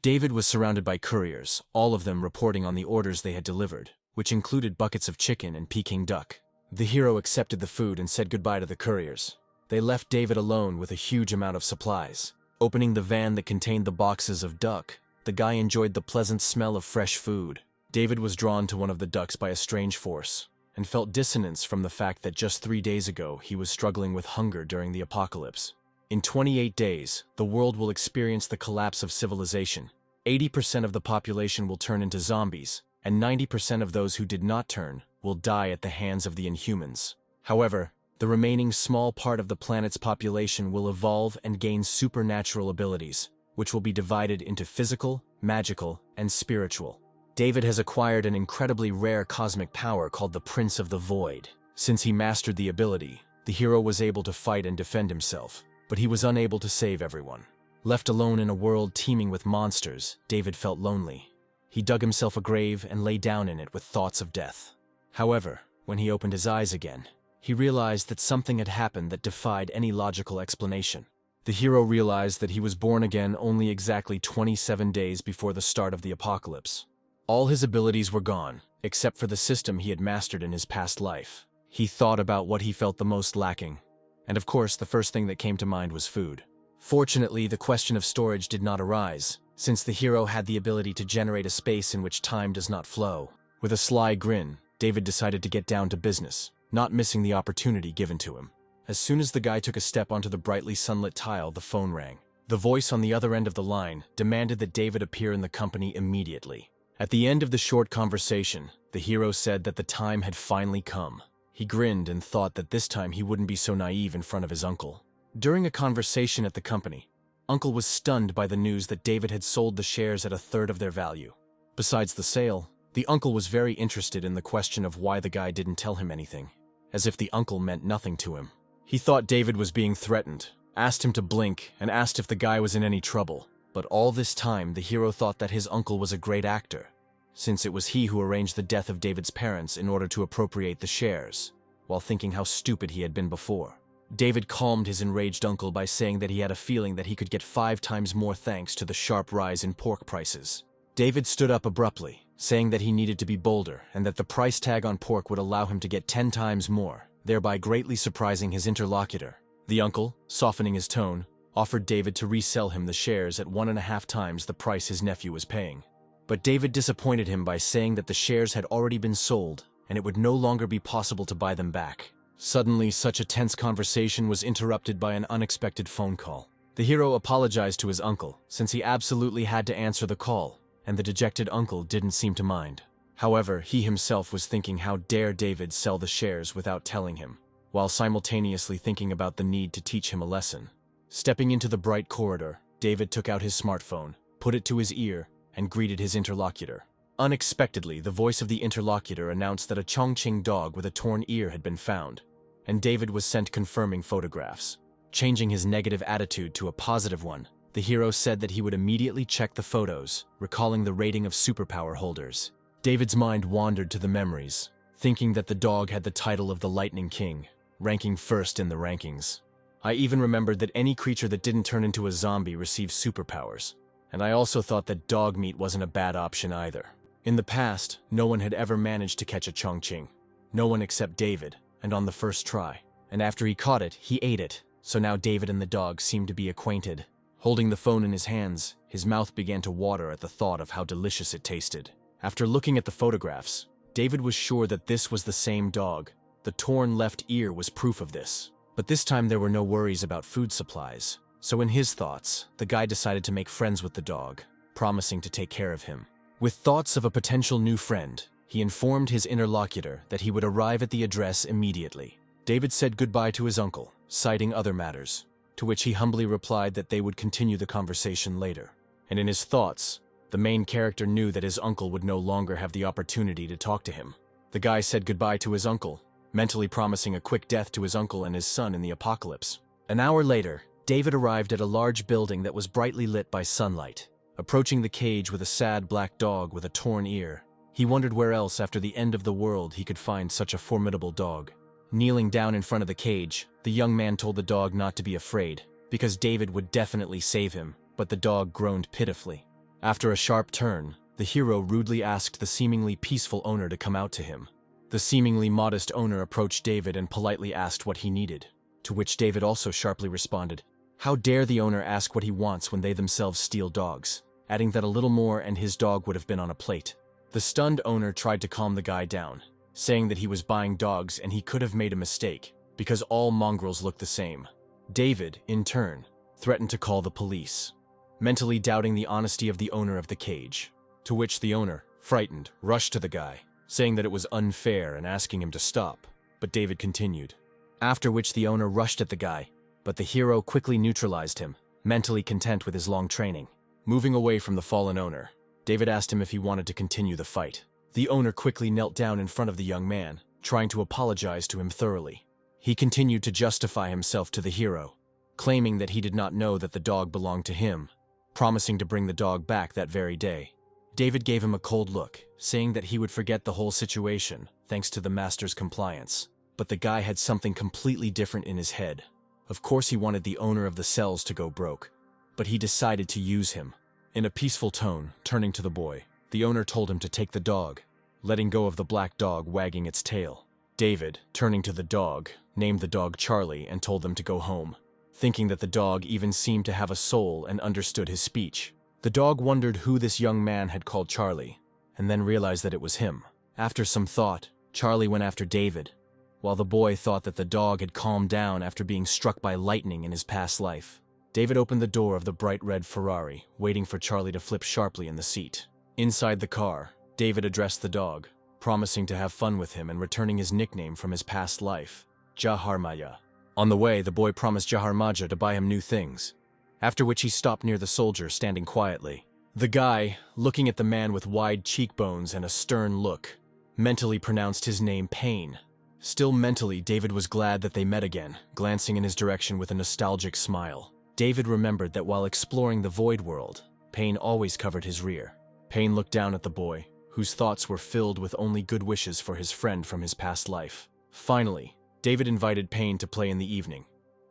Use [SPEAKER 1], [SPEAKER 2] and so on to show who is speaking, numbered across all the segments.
[SPEAKER 1] David was surrounded by couriers, all of them reporting on the orders they had delivered, which included buckets of chicken and Peking duck. The hero accepted the food and said goodbye to the couriers. They left David alone with a huge amount of supplies. Opening the van that contained the boxes of duck, the guy enjoyed the pleasant smell of fresh food. David was drawn to one of the ducks by a strange force, and felt dissonance from the fact that just 3 days ago he was struggling with hunger during the apocalypse. In 28 days, the world will experience the collapse of civilization. 80% of the population will turn into zombies, and 90% of those who did not turn will die at the hands of the Inhumans. However, the remaining small part of the planet's population will evolve and gain supernatural abilities, which will be divided into physical, magical, and spiritual. David has acquired an incredibly rare cosmic power called the Prince of the Void. Since he mastered the ability, the hero was able to fight and defend himself, but he was unable to save everyone. Left alone in a world teeming with monsters, David felt lonely. He dug himself a grave and lay down in it with thoughts of death. However, when he opened his eyes again, he realized that something had happened that defied any logical explanation. The hero realized that he was born again only exactly 27 days before the start of the apocalypse. All his abilities were gone, except for the system he had mastered in his past life. He thought about what he felt the most lacking, and of course the first thing that came to mind was food. Fortunately, the question of storage did not arise, since the hero had the ability to generate a space in which time does not flow. With a sly grin, David decided to get down to business, not missing the opportunity given to him. As soon as the guy took a step onto the brightly sunlit tile, the phone rang. The voice on the other end of the line demanded that David appear in the company immediately. At the end of the short conversation, the hero said that the time had finally come. He grinned and thought that this time he wouldn't be so naive in front of his uncle. During a conversation at the company, Uncle was stunned by the news that David had sold the shares at 1/3 of their value. Besides the sale, the uncle was very interested in the question of why the guy didn't tell him anything, as if the uncle meant nothing to him. He thought David was being threatened, asked him to blink, and asked if the guy was in any trouble. But all this time, the hero thought that his uncle was a great actor, since it was he who arranged the death of David's parents in order to appropriate the shares, while thinking how stupid he had been before. David calmed his enraged uncle by saying that he had a feeling that he could get 5 times more thanks to the sharp rise in pork prices. David stood up abruptly, saying that he needed to be bolder and that the price tag on pork would allow him to get 10 times more, thereby greatly surprising his interlocutor. The uncle, softening his tone, offered David to resell him the shares at 1.5 times the price his nephew was paying. But David disappointed him by saying that the shares had already been sold and it would no longer be possible to buy them back. Suddenly, such a tense conversation was interrupted by an unexpected phone call. The hero apologized to his uncle, since he absolutely had to answer the call, and the dejected uncle didn't seem to mind. However, he himself was thinking how dare David sell the shares without telling him, while simultaneously thinking about the need to teach him a lesson. Stepping into the bright corridor, David took out his smartphone, put it to his ear, and greeted his interlocutor. Unexpectedly, the voice of the interlocutor announced that a Chongqing dog with a torn ear had been found, and David was sent confirming photographs. Changing his negative attitude to a positive one, the hero said that he would immediately check the photos, recalling the rating of superpower holders. David's mind wandered to the memories, thinking that the dog had the title of the Lightning King, ranking first in the rankings. I even remembered that any creature that didn't turn into a zombie received superpowers, and I also thought that dog meat wasn't a bad option either. In the past, no one had ever managed to catch a Chongqing. No one except David, and on the first try. And after he caught it, he ate it, so now David and the dog seemed to be acquainted. Holding the phone in his hands, his mouth began to water at the thought of how delicious it tasted. After looking at the photographs, David was sure that this was the same dog. The torn left ear was proof of this. But this time there were no worries about food supplies. So in his thoughts, the guy decided to make friends with the dog, promising to take care of him. With thoughts of a potential new friend, he informed his interlocutor that he would arrive at the address immediately. David said goodbye to his uncle, citing other matters, to which he humbly replied that they would continue the conversation later. And in his thoughts, the main character knew that his uncle would no longer have the opportunity to talk to him. The guy said goodbye to his uncle, mentally promising a quick death to his uncle and his son in the apocalypse. An hour later, David arrived at a large building that was brightly lit by sunlight. Approaching the cage with a sad black dog with a torn ear, he wondered where else after the end of the world he could find such a formidable dog. Kneeling down in front of the cage, the young man told the dog not to be afraid, because David would definitely save him, but the dog groaned pitifully. After a sharp turn, the hero rudely asked the seemingly peaceful owner to come out to him. The seemingly modest owner approached David and politely asked what he needed, to which David also sharply responded, "How dare the owner ask what he wants when they themselves steal dogs?" adding that a little more and his dog would have been on a plate. The stunned owner tried to calm the guy down, saying that he was buying dogs and he could have made a mistake, because all mongrels look the same. David, in turn, threatened to call the police, mentally doubting the honesty of the owner of the cage, to which the owner, frightened, rushed to the guy, saying that it was unfair and asking him to stop, but David continued. After which the owner rushed at the guy, but the hero quickly neutralized him, mentally content with his long training. Moving away from the fallen owner, David asked him if he wanted to continue the fight. The owner quickly knelt down in front of the young man, trying to apologize to him thoroughly. He continued to justify himself to the hero, claiming that he did not know that the dog belonged to him, promising to bring the dog back that very day. David gave him a cold look, saying that he would forget the whole situation, thanks to the master's compliance. But the guy had something completely different in his head. Of course he wanted the owner of the cells to go broke, but he decided to use him. In a peaceful tone, turning to the boy, the owner told him to take the dog, letting go of the black dog wagging its tail. David, turning to the dog, named the dog Charlie and told them to go home, thinking that the dog even seemed to have a soul and understood his speech. The dog wondered who this young man had called Charlie, and then realized that it was him. After some thought, Charlie went after David, while the boy thought that the dog had calmed down after being struck by lightning in his past life. David opened the door of the bright red Ferrari, waiting for Charlie to flip sharply in the seat. Inside the car, David addressed the dog, promising to have fun with him and returning his nickname from his past life, Jiharaja. On the way, the boy promised Jiharaja to buy him new things, after which he stopped near the soldier standing quietly. The guy, looking at the man with wide cheekbones and a stern look, mentally pronounced his name Payne. Still mentally, David was glad that they met again, glancing in his direction with a nostalgic smile. David remembered that while exploring the void world, Payne always covered his rear. Payne looked down at the boy, whose thoughts were filled with only good wishes for his friend from his past life. Finally, David invited Payne to play in the evening,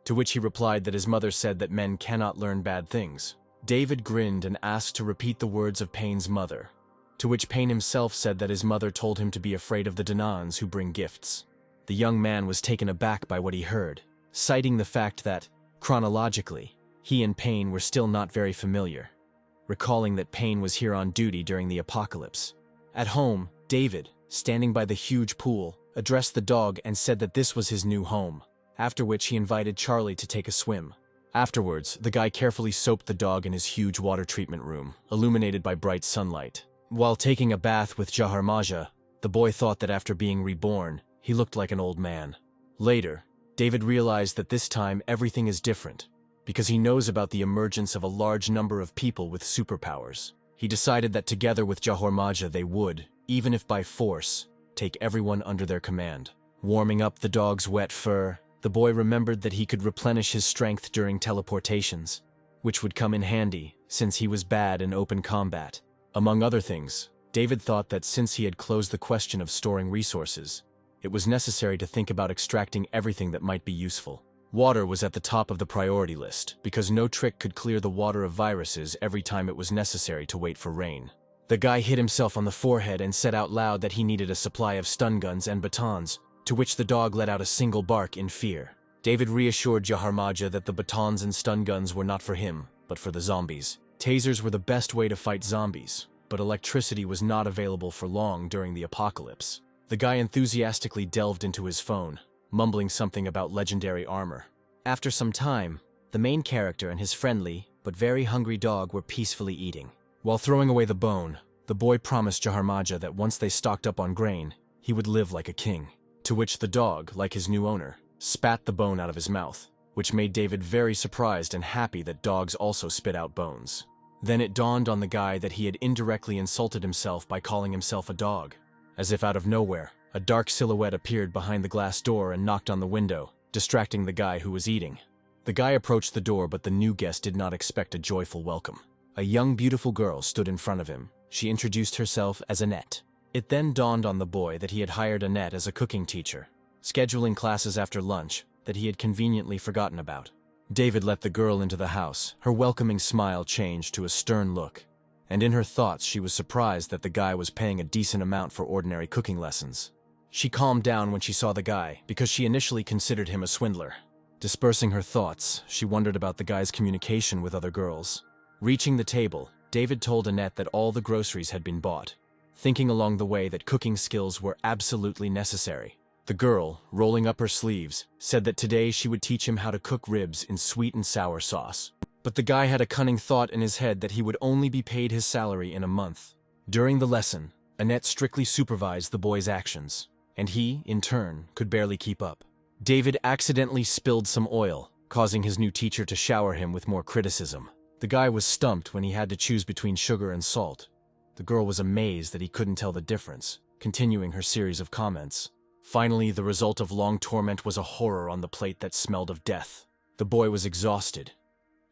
[SPEAKER 1] to which he replied that his mother said that men cannot learn bad things. David grinned and asked to repeat the words of Payne's mother, to which Payne himself said that his mother told him to be afraid of the Danans who bring gifts. The young man was taken aback by what he heard, citing the fact that, chronologically, he and Payne were still not very familiar, recalling that Payne was here on duty during the apocalypse. At home, David, standing by the huge pool, addressed the dog and said that this was his new home, after which he invited Charlie to take a swim. Afterwards, the guy carefully soaped the dog in his huge water treatment room, illuminated by bright sunlight. While taking a bath with Jiharaja, the boy thought that after being reborn, he looked like an old man. Later, David realized that this time everything is different, because he knows about the emergence of a large number of people with superpowers. He decided that together with Jiharaja they would, even if by force, take everyone under their command. Warming up the dog's wet fur, the boy remembered that he could replenish his strength during teleportations, which would come in handy since he was bad in open combat. Among other things, David thought that since he had closed the question of storing resources, it was necessary to think about extracting everything that might be useful. Water was at the top of the priority list, because no trick could clear the water of viruses every time it was necessary to wait for rain. The guy hit himself on the forehead and said out loud that he needed a supply of stun guns and batons, to which the dog let out a single bark in fear. David reassured Jiharaja that the batons and stun guns were not for him, but for the zombies. Tasers were the best way to fight zombies, but electricity was not available for long during the apocalypse. The guy enthusiastically delved into his phone, mumbling something about legendary armor. After some time, the main character and his friendly, but very hungry dog were peacefully eating. While throwing away the bone, the boy promised Jiharaja that once they stocked up on grain, he would live like a king. To which the dog, like his new owner, spat the bone out of his mouth, which made David very surprised and happy that dogs also spit out bones. Then it dawned on the guy that he had indirectly insulted himself by calling himself a dog. As if out of nowhere, a dark silhouette appeared behind the glass door and knocked on the window, distracting the guy who was eating. The guy approached the door, but the new guest did not expect a joyful welcome. A young, beautiful girl stood in front of him. She introduced herself as Annette. It then dawned on the boy that he had hired Annette as a cooking teacher, scheduling classes after lunch that he had conveniently forgotten about. David let the girl into the house. Her welcoming smile changed to a stern look, and in her thoughts she was surprised that the guy was paying a decent amount for ordinary cooking lessons. She calmed down when she saw the guy, because she initially considered him a swindler. Dispersing her thoughts, she wondered about the guy's communication with other girls. Reaching the table, David told Annette that all the groceries had been bought, thinking along the way that cooking skills were absolutely necessary. The girl, rolling up her sleeves, said that today she would teach him how to cook ribs in sweet and sour sauce. But the guy had a cunning thought in his head that he would only be paid his salary in a month. During the lesson, Annette strictly supervised the boy's actions, and he, in turn, could barely keep up. David accidentally spilled some oil, causing his new teacher to shower him with more criticism. The guy was stumped when he had to choose between sugar and salt. The girl was amazed that he couldn't tell the difference, continuing her series of comments. Finally, the result of long torment was a horror on the plate that smelled of death. The boy was exhausted.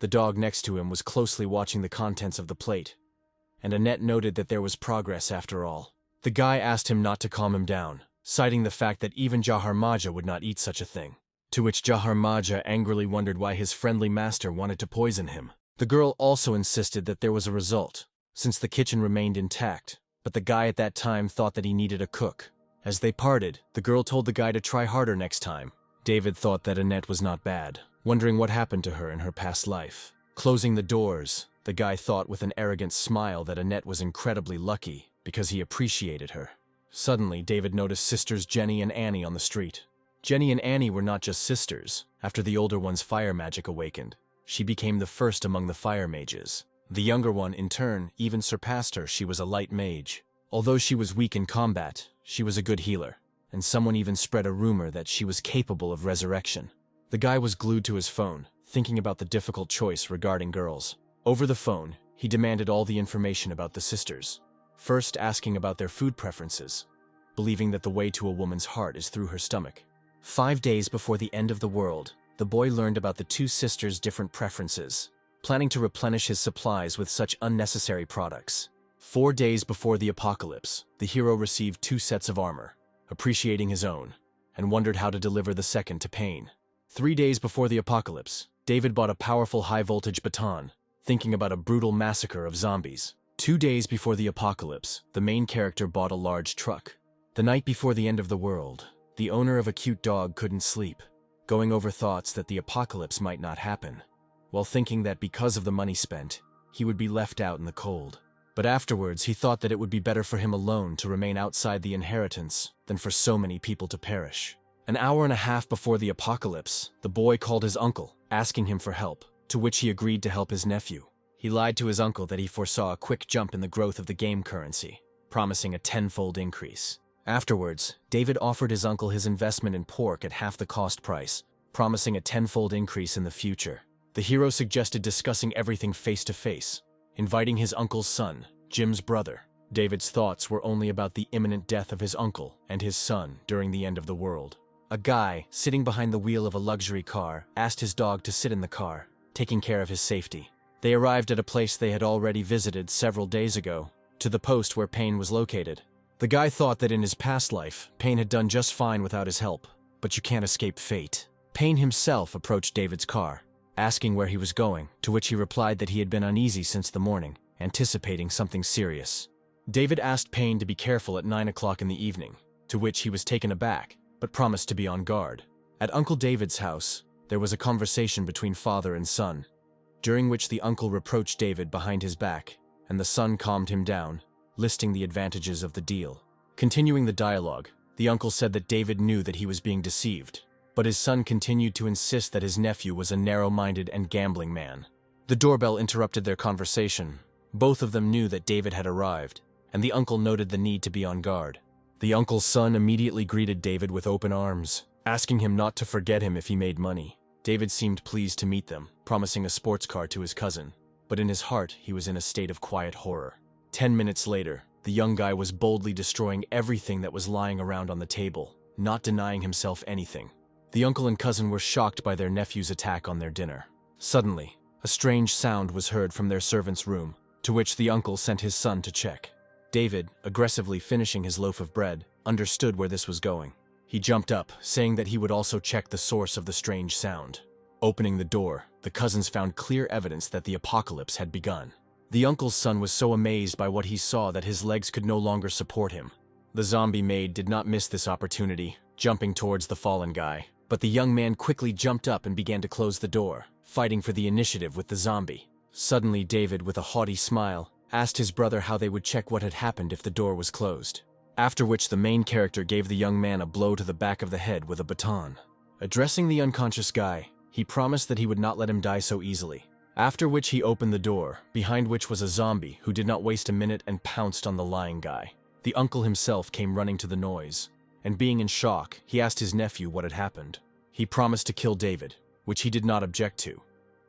[SPEAKER 1] The dog next to him was closely watching the contents of the plate, and Annette noted that there was progress after all. The guy asked him not to calm him down, citing the fact that even Jiharaja would not eat such a thing, to which Jiharaja angrily wondered why his friendly master wanted to poison him. The girl also insisted that there was a result, since the kitchen remained intact, but the guy at that time thought that he needed a cook. As they parted, the girl told the guy to try harder next time. David thought that Annette was not bad, wondering what happened to her in her past life. Closing the doors, the guy thought with an arrogant smile that Annette was incredibly lucky because he appreciated her. Suddenly, David noticed sisters Jenny and Annie on the street. Jenny and Annie were not just sisters. After the older one's fire magic awakened, she became the first among the fire mages. The younger one, in turn, even surpassed her. She was a light mage. Although she was weak in combat, she was a good healer, and someone even spread a rumor that she was capable of resurrection. The guy was glued to his phone, thinking about the difficult choice regarding girls. Over the phone, he demanded all the information about the sisters, first asking about their food preferences, believing that the way to a woman's heart is through her stomach. 5 days before the end of the world, the boy learned about the two sisters' different preferences, planning to replenish his supplies with such unnecessary products. 4 days before the apocalypse, the hero received 2 sets of armor, appreciating his own, and wondered how to deliver the second to Payne. 3 days before the apocalypse, David bought a powerful high-voltage baton, thinking about a brutal massacre of zombies. 2 days before the apocalypse, the main character bought a large truck. The night before the end of the world, the owner of a cute dog couldn't sleep, going over thoughts that the apocalypse might not happen, while thinking that because of the money spent, he would be left out in the cold. But afterwards, he thought that it would be better for him alone to remain outside the inheritance than for so many people to perish. An hour and a half before the apocalypse, the boy called his uncle, asking him for help, to which he agreed to help his nephew. He lied to his uncle that he foresaw a quick jump in the growth of the game currency, promising a 10-fold increase. Afterwards, David offered his uncle his investment in pork at half the cost price, promising a 10-fold increase in the future. The hero suggested discussing everything face-to-face, inviting his uncle's son, Jim's brother. David's thoughts were only about the imminent death of his uncle and his son during the end of the world. A guy, sitting behind the wheel of a luxury car, asked his dog to sit in the car, taking care of his safety. They arrived at a place they had already visited several days ago, to the post where Payne was located. The guy thought that in his past life, Payne had done just fine without his help, but you can't escape fate. Payne himself approached David's car, asking where he was going, to which he replied that he had been uneasy since the morning, anticipating something serious. David asked Payne to be careful at 9 o'clock in the evening, to which he was taken aback, but promised to be on guard. At Uncle David's house, there was a conversation between father and son, during which the uncle reproached David behind his back, and the son calmed him down, listing the advantages of the deal. Continuing the dialogue, the uncle said that David knew that he was being deceived, but his son continued to insist that his nephew was a narrow-minded and gambling man. The doorbell interrupted their conversation. Both of them knew that David had arrived, and the uncle noted the need to be on guard. The uncle's son immediately greeted David with open arms, asking him not to forget him if he made money. David seemed pleased to meet them, promising a sports car to his cousin, but in his heart he was in a state of quiet horror. 10 minutes later, the young guy was boldly destroying everything that was lying around on the table, not denying himself anything. The uncle and cousin were shocked by their nephew's attack on their dinner. Suddenly, a strange sound was heard from their servant's room, to which the uncle sent his son to check. David, aggressively finishing his loaf of bread, understood where this was going. He jumped up, saying that he would also check the source of the strange sound. Opening the door, the cousins found clear evidence that the apocalypse had begun. The uncle's son was so amazed by what he saw that his legs could no longer support him. The zombie maid did not miss this opportunity, jumping towards the fallen guy. But the young man quickly jumped up and began to close the door, fighting for the initiative with the zombie. Suddenly, David, with a haughty smile, asked his brother how they would check what had happened if the door was closed. After which the main character gave the young man a blow to the back of the head with a baton. Addressing the unconscious guy, he promised that he would not let him die so easily. After which he opened the door, behind which was a zombie who did not waste a minute and pounced on the lying guy. The uncle himself came running to the noise, and being in shock, he asked his nephew what had happened. He promised to kill David, which he did not object to,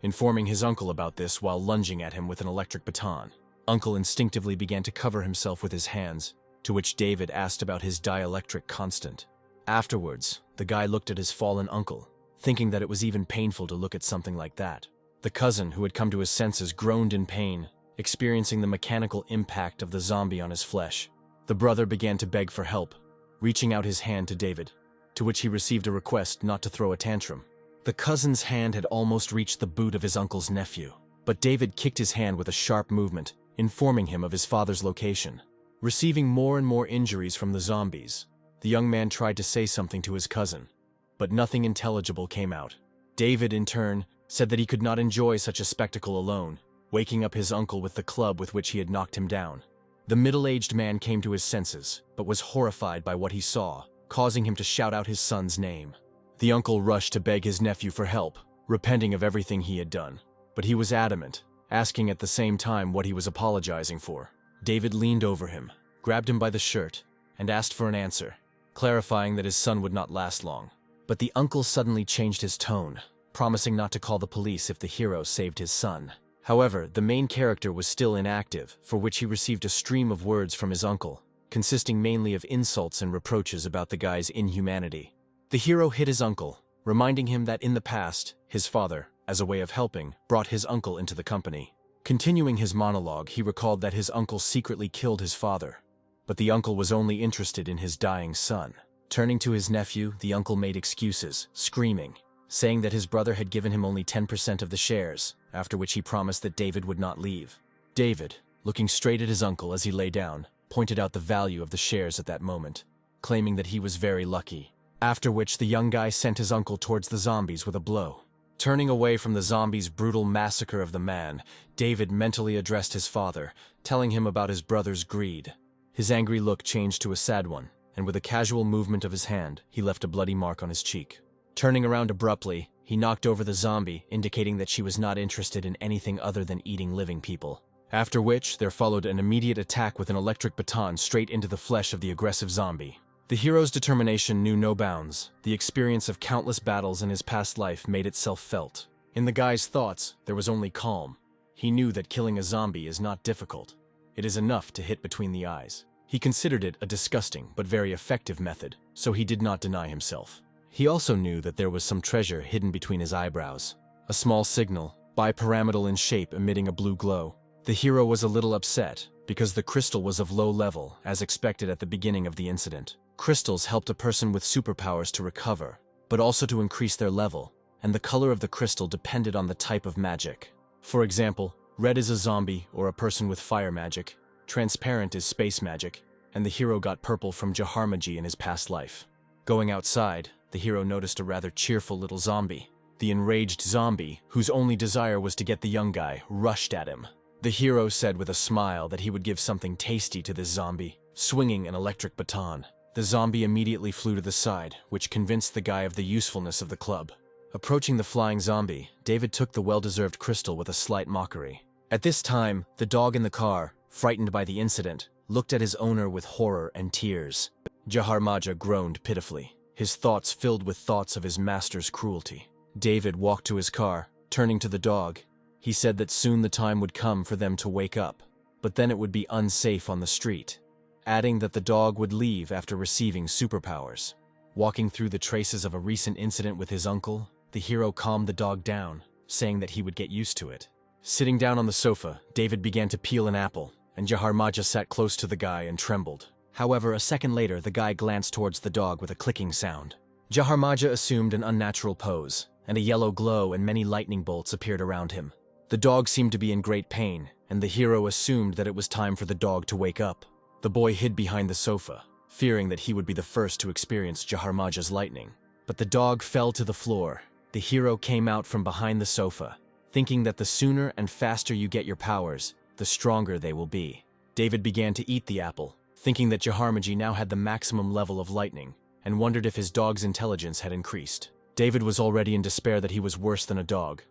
[SPEAKER 1] informing his uncle about this while lunging at him with an electric baton. Uncle instinctively began to cover himself with his hands, to which David asked about his dielectric constant. Afterwards, the guy looked at his fallen uncle, thinking that it was even painful to look at something like that. The cousin, who had come to his senses, groaned in pain, experiencing the mechanical impact of the zombie on his flesh. The brother began to beg for help, reaching out his hand to David, to which he received a request not to throw a tantrum. The cousin's hand had almost reached the boot of his uncle's nephew, but David kicked his hand with a sharp movement, informing him of his father's location. Receiving more and more injuries from the zombies, the young man tried to say something to his cousin, but nothing intelligible came out. David, in turn, said that he could not enjoy such a spectacle alone, waking up his uncle with the club with which he had knocked him down. The middle-aged man came to his senses, but was horrified by what he saw, causing him to shout out his son's name. The uncle rushed to beg his nephew for help, repenting of everything he had done, but he was adamant, asking at the same time what he was apologizing for. David leaned over him, grabbed him by the shirt, and asked for an answer, clarifying that his son would not last long. But the uncle suddenly changed his tone, promising not to call the police if the hero saved his son. However, the main character was still inactive, for which he received a stream of words from his uncle, consisting mainly of insults and reproaches about the guy's inhumanity. The hero hit his uncle, reminding him that in the past, his father, as a way of helping, brought his uncle into the company. Continuing his monologue, he recalled that his uncle secretly killed his father, but the uncle was only interested in his dying son. Turning to his nephew, the uncle made excuses, screaming, saying that his brother had given him only 10% of the shares, after which he promised that David would not leave. David, looking straight at his uncle as he lay down, pointed out the value of the shares at that moment, claiming that he was very lucky. After which the young guy sent his uncle towards the zombies with a blow. Turning away from the zombies' brutal massacre of the man, David mentally addressed his father, telling him about his brother's greed. His angry look changed to a sad one, and with a casual movement of his hand, he left a bloody mark on his cheek. Turning around abruptly, he knocked over the zombie, indicating that she was not interested in anything other than eating living people. After which, there followed an immediate attack with an electric baton straight into the flesh of the aggressive zombie. The hero's determination knew no bounds. The experience of countless battles in his past life made itself felt. In the guy's thoughts, there was only calm. He knew that killing a zombie is not difficult. It is enough to hit between the eyes. He considered it a disgusting but very effective method, so he did not deny himself. He also knew that there was some treasure hidden between his eyebrows. A small signal, bipyramidal in shape, emitting a blue glow. The hero was a little upset, because the crystal was of low level, as expected at the beginning of the incident. Crystals helped a person with superpowers to recover, but also to increase their level, and the color of the crystal depended on the type of magic. For example, red is a zombie or a person with fire magic, transparent is space magic, and the hero got purple from Jiharaja in his past life. Going outside, the hero noticed a rather cheerful little zombie. The enraged zombie, whose only desire was to get the young guy, rushed at him. The hero said with a smile that he would give something tasty to this zombie, swinging an electric baton. The zombie immediately flew to the side, which convinced the guy of the usefulness of the club. Approaching the flying zombie, David took the well-deserved crystal with a slight mockery. At this time, the dog in the car, frightened by the incident, looked at his owner with horror and tears. Jiharaja groaned pitifully, his thoughts filled with thoughts of his master's cruelty. David walked to his car, turning to the dog. He said that soon the time would come for them to wake up, but then it would be unsafe on the street, adding that the dog would leave after receiving superpowers. Walking through the traces of a recent incident with his uncle, the hero calmed the dog down, saying that he would get used to it. Sitting down on the sofa, David began to peel an apple, and Jiharaja sat close to the guy and trembled. However, a second later, the guy glanced towards the dog with a clicking sound. Jiharaja assumed an unnatural pose, and a yellow glow and many lightning bolts appeared around him. The dog seemed to be in great pain, and the hero assumed that it was time for the dog to wake up. The boy hid behind the sofa, fearing that he would be the first to experience Jiharaja's lightning. But the dog fell to the floor. The hero came out from behind the sofa, thinking that the sooner and faster you get your powers, the stronger they will be. David began to eat the apple, thinking that Jiharaja now had the maximum level of lightning, and wondered if his dog's intelligence had increased. David was already in despair that he was worse than a dog,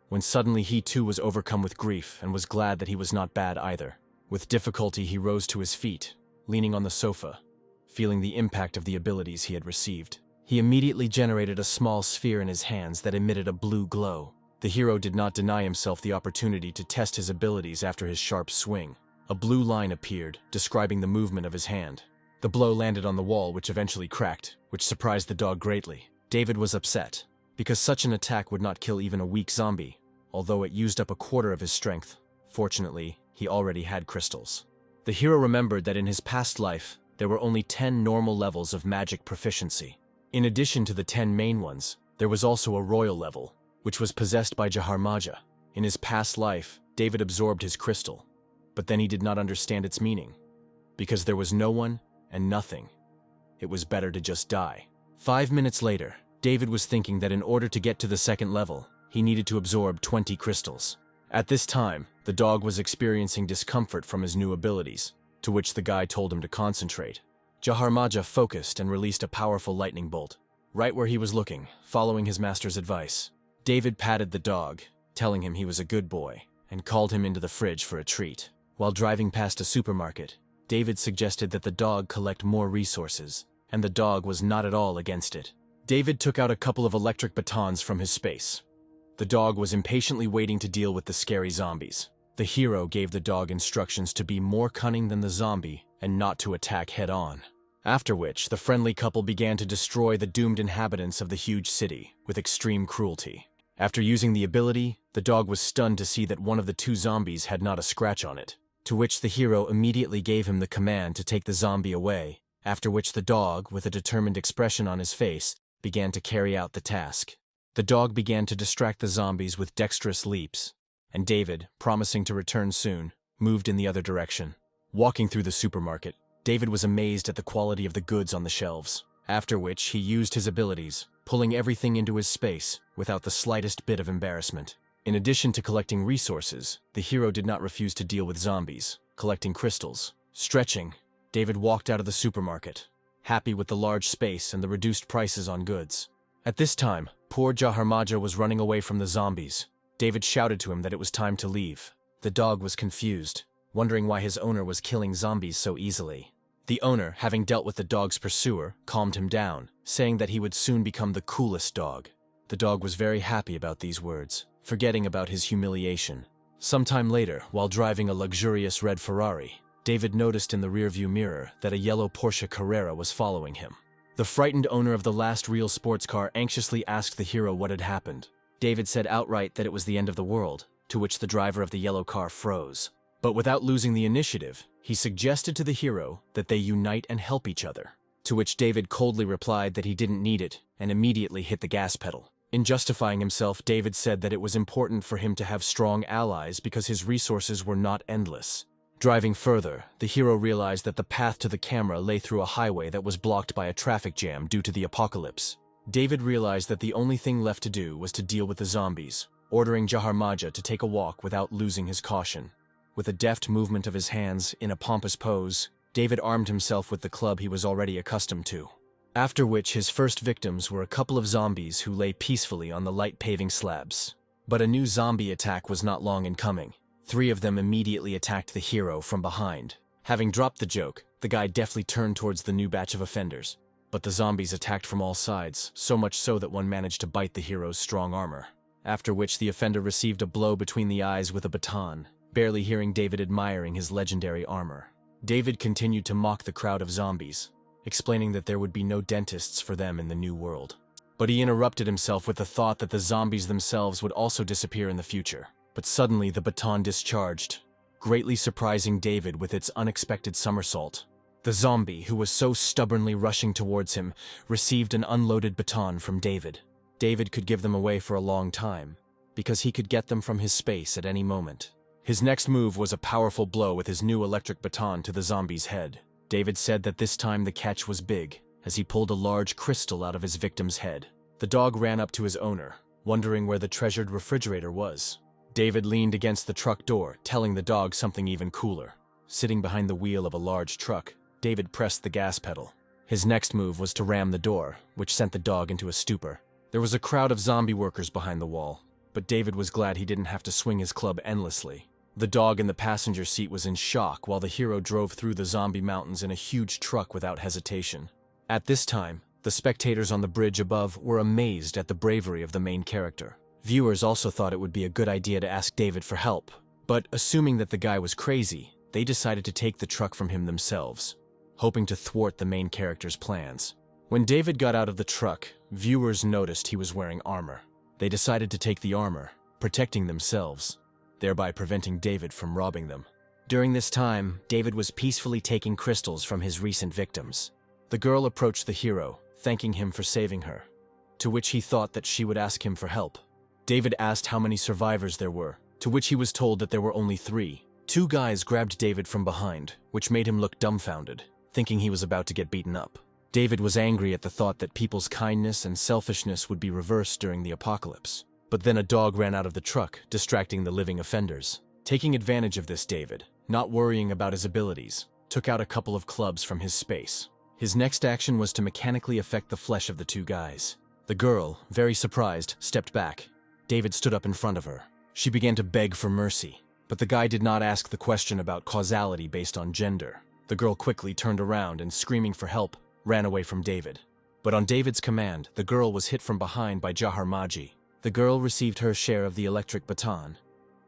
[SPEAKER 1] when suddenly he too was overcome with grief and was glad that he was not bad either. With difficulty he rose to his feet, leaning on the sofa, feeling the impact of the abilities he had received. He immediately generated a small sphere in his hands that emitted a blue glow. The hero did not deny himself the opportunity to test his abilities after his sharp swing. A blue line appeared, describing the movement of his hand. The blow landed on the wall, which eventually cracked, which surprised the dog greatly. David was upset, because such an attack would not kill even a weak zombie, although it used up a quarter of his strength. Fortunately, he already had crystals. The hero remembered that in his past life, there were only 10 normal levels of magic proficiency. In addition to the 10 main ones, there was also a royal level, which was possessed by Jiharaja. In his past life, David absorbed his crystal, but then he did not understand its meaning. Because there was no one and nothing, it was better to just die. 5 minutes later, David was thinking that in order to get to the second level, he needed to absorb 20 crystals. At this time, the dog was experiencing discomfort from his new abilities, to which the guy told him to concentrate. Jiharaja focused and released a powerful lightning bolt, right where he was looking, following his master's advice. David patted the dog, telling him he was a good boy, and called him into the fridge for a treat. While driving past a supermarket, David suggested that the dog collect more resources, and the dog was not at all against it. David took out a couple of electric batons from his space. The dog was impatiently waiting to deal with the scary zombies. The hero gave the dog instructions to be more cunning than the zombie and not to attack head-on. After which, the friendly couple began to destroy the doomed inhabitants of the huge city with extreme cruelty. After using the ability, the dog was stunned to see that one of the 2 zombies had not a scratch on it, to which the hero immediately gave him the command to take the zombie away, after which the dog, with a determined expression on his face, began to carry out the task. The dog began to distract the zombies with dexterous leaps, and David, promising to return soon, moved in the other direction. Walking through the supermarket, David was amazed at the quality of the goods on the shelves, after which he used his abilities, pulling everything into his space without the slightest bit of embarrassment. In addition to collecting resources, the hero did not refuse to deal with zombies, collecting crystals. Stretching, David walked out of the supermarket, happy with the large space and the reduced prices on goods. At this time, poor Jiharaja was running away from the zombies. David shouted to him that it was time to leave. The dog was confused, wondering why his owner was killing zombies so easily. The owner, having dealt with the dog's pursuer, calmed him down, saying that he would soon become the coolest dog. The dog was very happy about these words, forgetting about his humiliation. Sometime later, while driving a luxurious red Ferrari, David noticed in the rearview mirror that a yellow Porsche Carrera was following him. The frightened owner of the last real sports car anxiously asked the hero what had happened. David said outright that it was the end of the world, to which the driver of the yellow car froze. But without losing the initiative, he suggested to the hero that they unite and help each other, to which David coldly replied that he didn't need it and immediately hit the gas pedal. In justifying himself, David said that it was important for him to have strong allies because his resources were not endless. Driving further, the hero realized that the path to the camera lay through a highway that was blocked by a traffic jam due to the apocalypse. David realized that the only thing left to do was to deal with the zombies, ordering Jiharaja to take a walk without losing his caution. With a deft movement of his hands, in a pompous pose, David armed himself with the club he was already accustomed to. After which his first victims were a couple of zombies who lay peacefully on the light paving slabs. But a new zombie attack was not long in coming. 3 of them immediately attacked the hero from behind. Having dropped the joke, the guy deftly turned towards the new batch of offenders. But the zombies attacked from all sides, so much so that one managed to bite the hero's strong armor. After which the offender received a blow between the eyes with a baton, barely hearing David admiring his legendary armor. David continued to mock the crowd of zombies, explaining that there would be no dentists for them in the new world. But he interrupted himself with the thought that the zombies themselves would also disappear in the future. But suddenly the baton discharged, greatly surprising David with its unexpected somersault. The zombie, who was so stubbornly rushing towards him, received an unloaded baton from David. David could give them away for a long time, because he could get them from his space at any moment. His next move was a powerful blow with his new electric baton to the zombie's head. David said that this time the catch was big, as he pulled a large crystal out of his victim's head. The dog ran up to his owner, wondering where the treasured refrigerator was. David leaned against the truck door, telling the dog something even cooler. Sitting behind the wheel of a large truck, David pressed the gas pedal. His next move was to ram the door, which sent the dog into a stupor. There was a crowd of zombie workers behind the wall, but David was glad he didn't have to swing his club endlessly. The dog in the passenger seat was in shock while the hero drove through the zombie mountains in a huge truck without hesitation. At this time, the spectators on the bridge above were amazed at the bravery of the main character. Viewers also thought it would be a good idea to ask David for help, but assuming that the guy was crazy, they decided to take the truck from him themselves, hoping to thwart the main character's plans. When David got out of the truck, viewers noticed he was wearing armor. They decided to take the armor, protecting themselves, thereby preventing David from robbing them. During this time, David was peacefully taking crystals from his recent victims. The girl approached the hero, thanking him for saving her, to which he thought that she would ask him for help. David asked how many survivors there were, to which he was told that there were only 3. 2 guys grabbed David from behind, which made him look dumbfounded, thinking he was about to get beaten up. David was angry at the thought that people's kindness and selfishness would be reversed during the apocalypse. But then a dog ran out of the truck, distracting the living offenders. Taking advantage of this, David, not worrying about his abilities, took out a couple of clubs from his space. His next action was to mechanically affect the flesh of the 2 guys. The girl, very surprised, stepped back. David stood up in front of her. She began to beg for mercy, but the guy did not ask the question about causality based on gender. The girl quickly turned around and, screaming for help, ran away from David. But on David's command, the girl was hit from behind by Jiharaja. The girl received her share of the electric baton,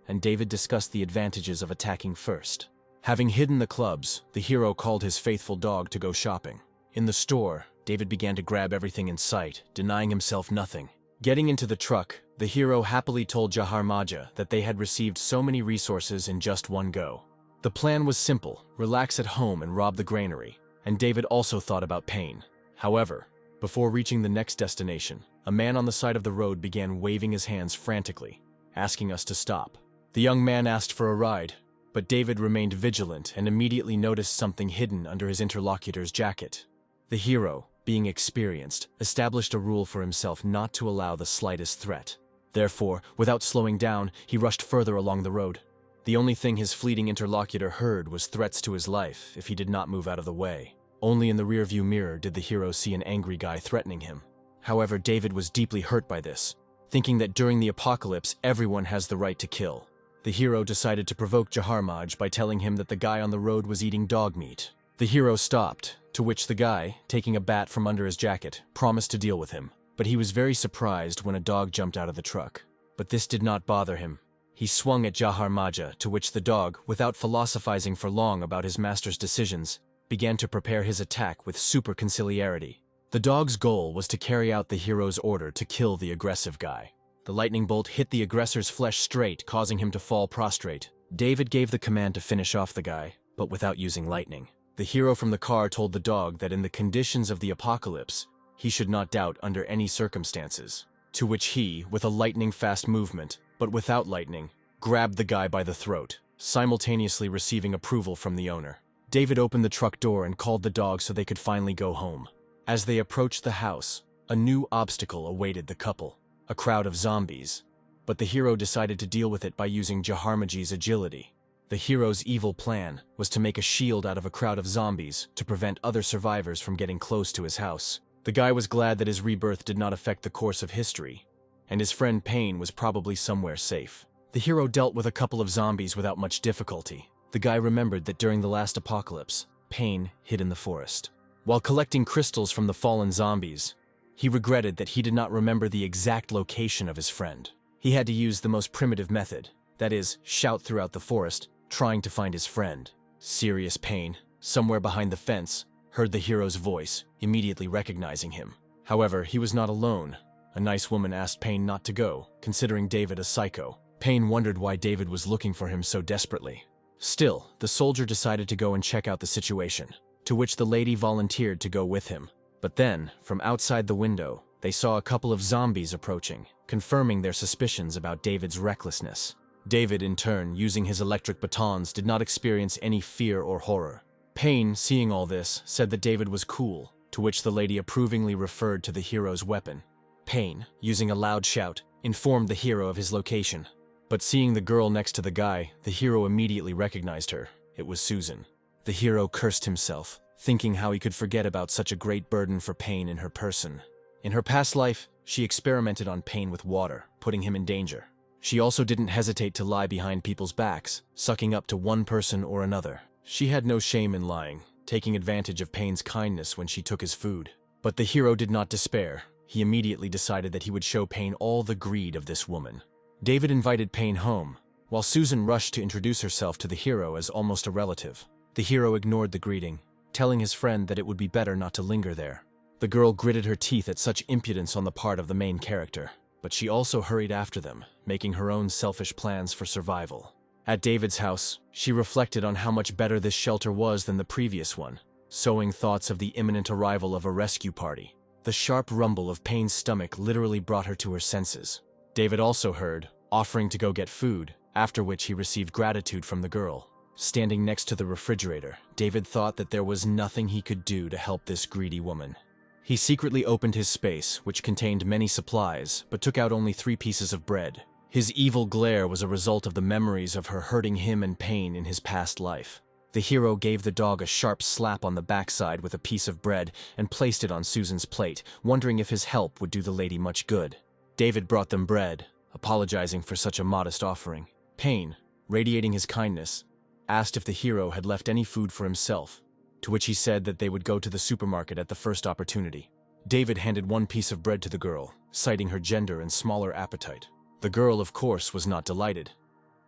[SPEAKER 1] and David discussed the advantages of attacking first. Having hidden the clubs, the hero called his faithful dog to go shopping. In the store, David began to grab everything in sight, denying himself nothing. Getting into the truck, the hero happily told Jiharaja that they had received so many resources in just one go. The plan was simple: relax at home and rob the granary, and David also thought about Payne. However, before reaching the next destination, a man on the side of the road began waving his hands frantically, asking us to stop. The young man asked for a ride, but David remained vigilant and immediately noticed something hidden under his interlocutor's jacket. The hero, being experienced, established a rule for himself not to allow the slightest threat. Therefore, without slowing down, he rushed further along the road. The only thing his fleeting interlocutor heard was threats to his life if he did not move out of the way. Only in the rearview mirror did the hero see an angry guy threatening him. However, David was deeply hurt by this, thinking that during the apocalypse everyone has the right to kill. The hero decided to provoke Jiharaja by telling him that the guy on the road was eating dog meat. The hero stopped, to which the guy, taking a bat from under his jacket, promised to deal with him. But he was very surprised when a dog jumped out of the truck. But this did not bother him. He swung at Jiharaja, to which the dog, without philosophizing for long about his master's decisions, began to prepare his attack with super conciliarity. The dog's goal was to carry out the hero's order to kill the aggressive guy. The lightning bolt hit the aggressor's flesh straight, causing him to fall prostrate. David gave the command to finish off the guy, but without using lightning. The hero from the car told the dog that in the conditions of the apocalypse, he should not doubt under any circumstances. To which he, with a lightning-fast movement, but without lightning, grabbed the guy by the throat, simultaneously receiving approval from the owner. David opened the truck door and called the dog so they could finally go home. As they approached the house, a new obstacle awaited the couple, a crowd of zombies. But the hero decided to deal with it by using Jiharaja's agility. The hero's evil plan was to make a shield out of a crowd of zombies to prevent other survivors from getting close to his house. The guy was glad that his rebirth did not affect the course of history, and his friend Payne was probably somewhere safe. The hero dealt with a couple of zombies without much difficulty. The guy remembered that during the last apocalypse, Payne hid in the forest. While collecting crystals from the fallen zombies, he regretted that he did not remember the exact location of his friend. He had to use the most primitive method, that is, shout throughout the forest, trying to find his friend. Serious Payne, somewhere behind the fence, heard the hero's voice, immediately recognizing him. However, he was not alone. A nice woman asked Payne not to go, considering David a psycho. Payne wondered why David was looking for him so desperately. Still, the soldier decided to go and check out the situation, to which the lady volunteered to go with him. But then, from outside the window, they saw a couple of zombies approaching, confirming their suspicions about David's recklessness. David, in turn, using his electric batons, did not experience any fear or horror. Payne, seeing all this, said that David was cool, to which the lady approvingly referred to the hero's weapon. Payne, using a loud shout, informed the hero of his location. But seeing the girl next to the guy, the hero immediately recognized her. It was Susan. The hero cursed himself, thinking how he could forget about such a great burden for Payne in her person. In her past life, she experimented on Payne with water, putting him in danger. She also didn't hesitate to lie behind people's backs, sucking up to one person or another. She had no shame in lying, taking advantage of Payne's kindness when she took his food. But the hero did not despair. He immediately decided that he would show Payne all the greed of this woman. David invited Payne home, while Susan rushed to introduce herself to the hero as almost a relative. The hero ignored the greeting, telling his friend that it would be better not to linger there. The girl gritted her teeth at such impudence on the part of the main character, but she also hurried after them, making her own selfish plans for survival. At David's house, she reflected on how much better this shelter was than the previous one, sowing thoughts of the imminent arrival of a rescue party. The sharp rumble of Payne's stomach literally brought her to her senses. David also heard, offering to go get food, after which he received gratitude from the girl. Standing next to the refrigerator, David thought that there was nothing he could do to help this greedy woman. He secretly opened his space, which contained many supplies, but took out only 3 pieces of bread. His evil glare was a result of the memories of her hurting him and Payne in his past life. The hero gave the dog a sharp slap on the backside with a piece of bread and placed it on Susan's plate, wondering if his help would do the lady much good. David brought them bread, apologizing for such a modest offering. Payne, radiating his kindness, asked if the hero had left any food for himself, to which he said that they would go to the supermarket at the first opportunity. David handed 1 piece of bread to the girl, citing her gender and smaller appetite. The girl, of course, was not delighted,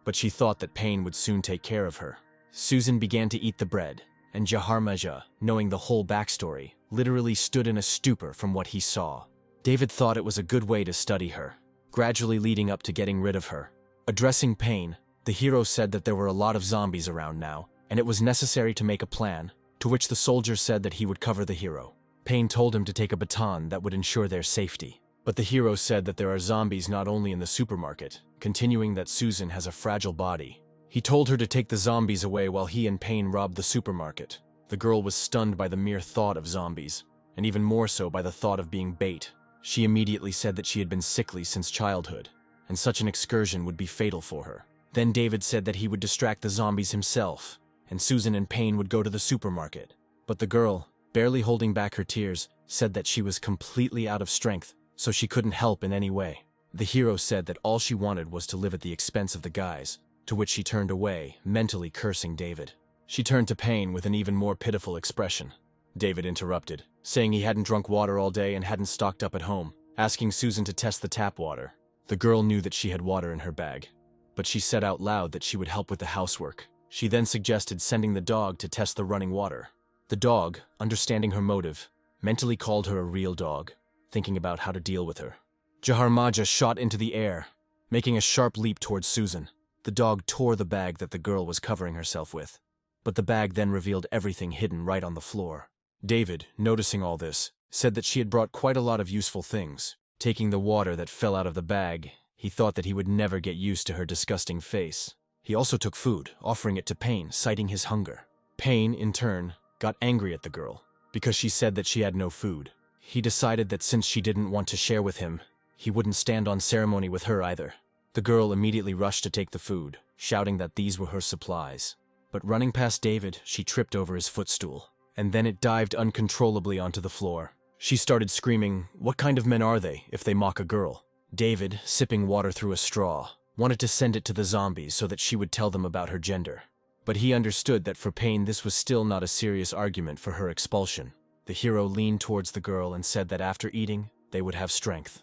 [SPEAKER 1] but she thought that Payne would soon take care of her. Susan began to eat the bread, and Jiharaja, knowing the whole backstory, literally stood in a stupor from what he saw. David thought it was a good way to study her, gradually leading up to getting rid of her. Addressing Payne, the hero said that there were a lot of zombies around now, and it was necessary to make a plan, to which the soldier said that he would cover the hero. Payne told him to take a baton that would ensure their safety. But the hero said that there are zombies not only in the supermarket, continuing that Susan has a fragile body. He told her to take the zombies away while he and Payne robbed the supermarket. The girl was stunned by the mere thought of zombies, and even more so by the thought of being bait. She immediately said that she had been sickly since childhood, and such an excursion would be fatal for her. Then David said that he would distract the zombies himself, and Susan and Payne would go to the supermarket. But the girl, barely holding back her tears, said that she was completely out of strength, so she couldn't help in any way. The hero said that all she wanted was to live at the expense of the guys, to which she turned away, mentally cursing David. She turned to Payne with an even more pitiful expression. David interrupted, saying he hadn't drunk water all day and hadn't stocked up at home, asking Susan to test the tap water. The girl knew that she had water in her bag, but she said out loud that she would help with the housework. She then suggested sending the dog to test the running water. The dog, understanding her motive, mentally called her a real dog, thinking about how to deal with her. Jiharaja shot into the air, making a sharp leap towards Susan. The dog tore the bag that the girl was covering herself with, but the bag then revealed everything hidden right on the floor. David, noticing all this, said that she had brought quite a lot of useful things. Taking the water that fell out of the bag, he thought that he would never get used to her disgusting face. He also took food, offering it to Payne, citing his hunger. Payne, in turn, got angry at the girl, because she said that she had no food. He decided that since she didn't want to share with him, he wouldn't stand on ceremony with her either. The girl immediately rushed to take the food, shouting that these were her supplies. But running past David, she tripped over his footstool, and then it dived uncontrollably onto the floor. She started screaming, "What kind of men are they, if they mock a girl?" David, sipping water through a straw, wanted to send it to the zombies so that she would tell them about her gender. But he understood that for Payne this was still not a serious argument for her expulsion. The hero leaned towards the girl and said that after eating, they would have strength,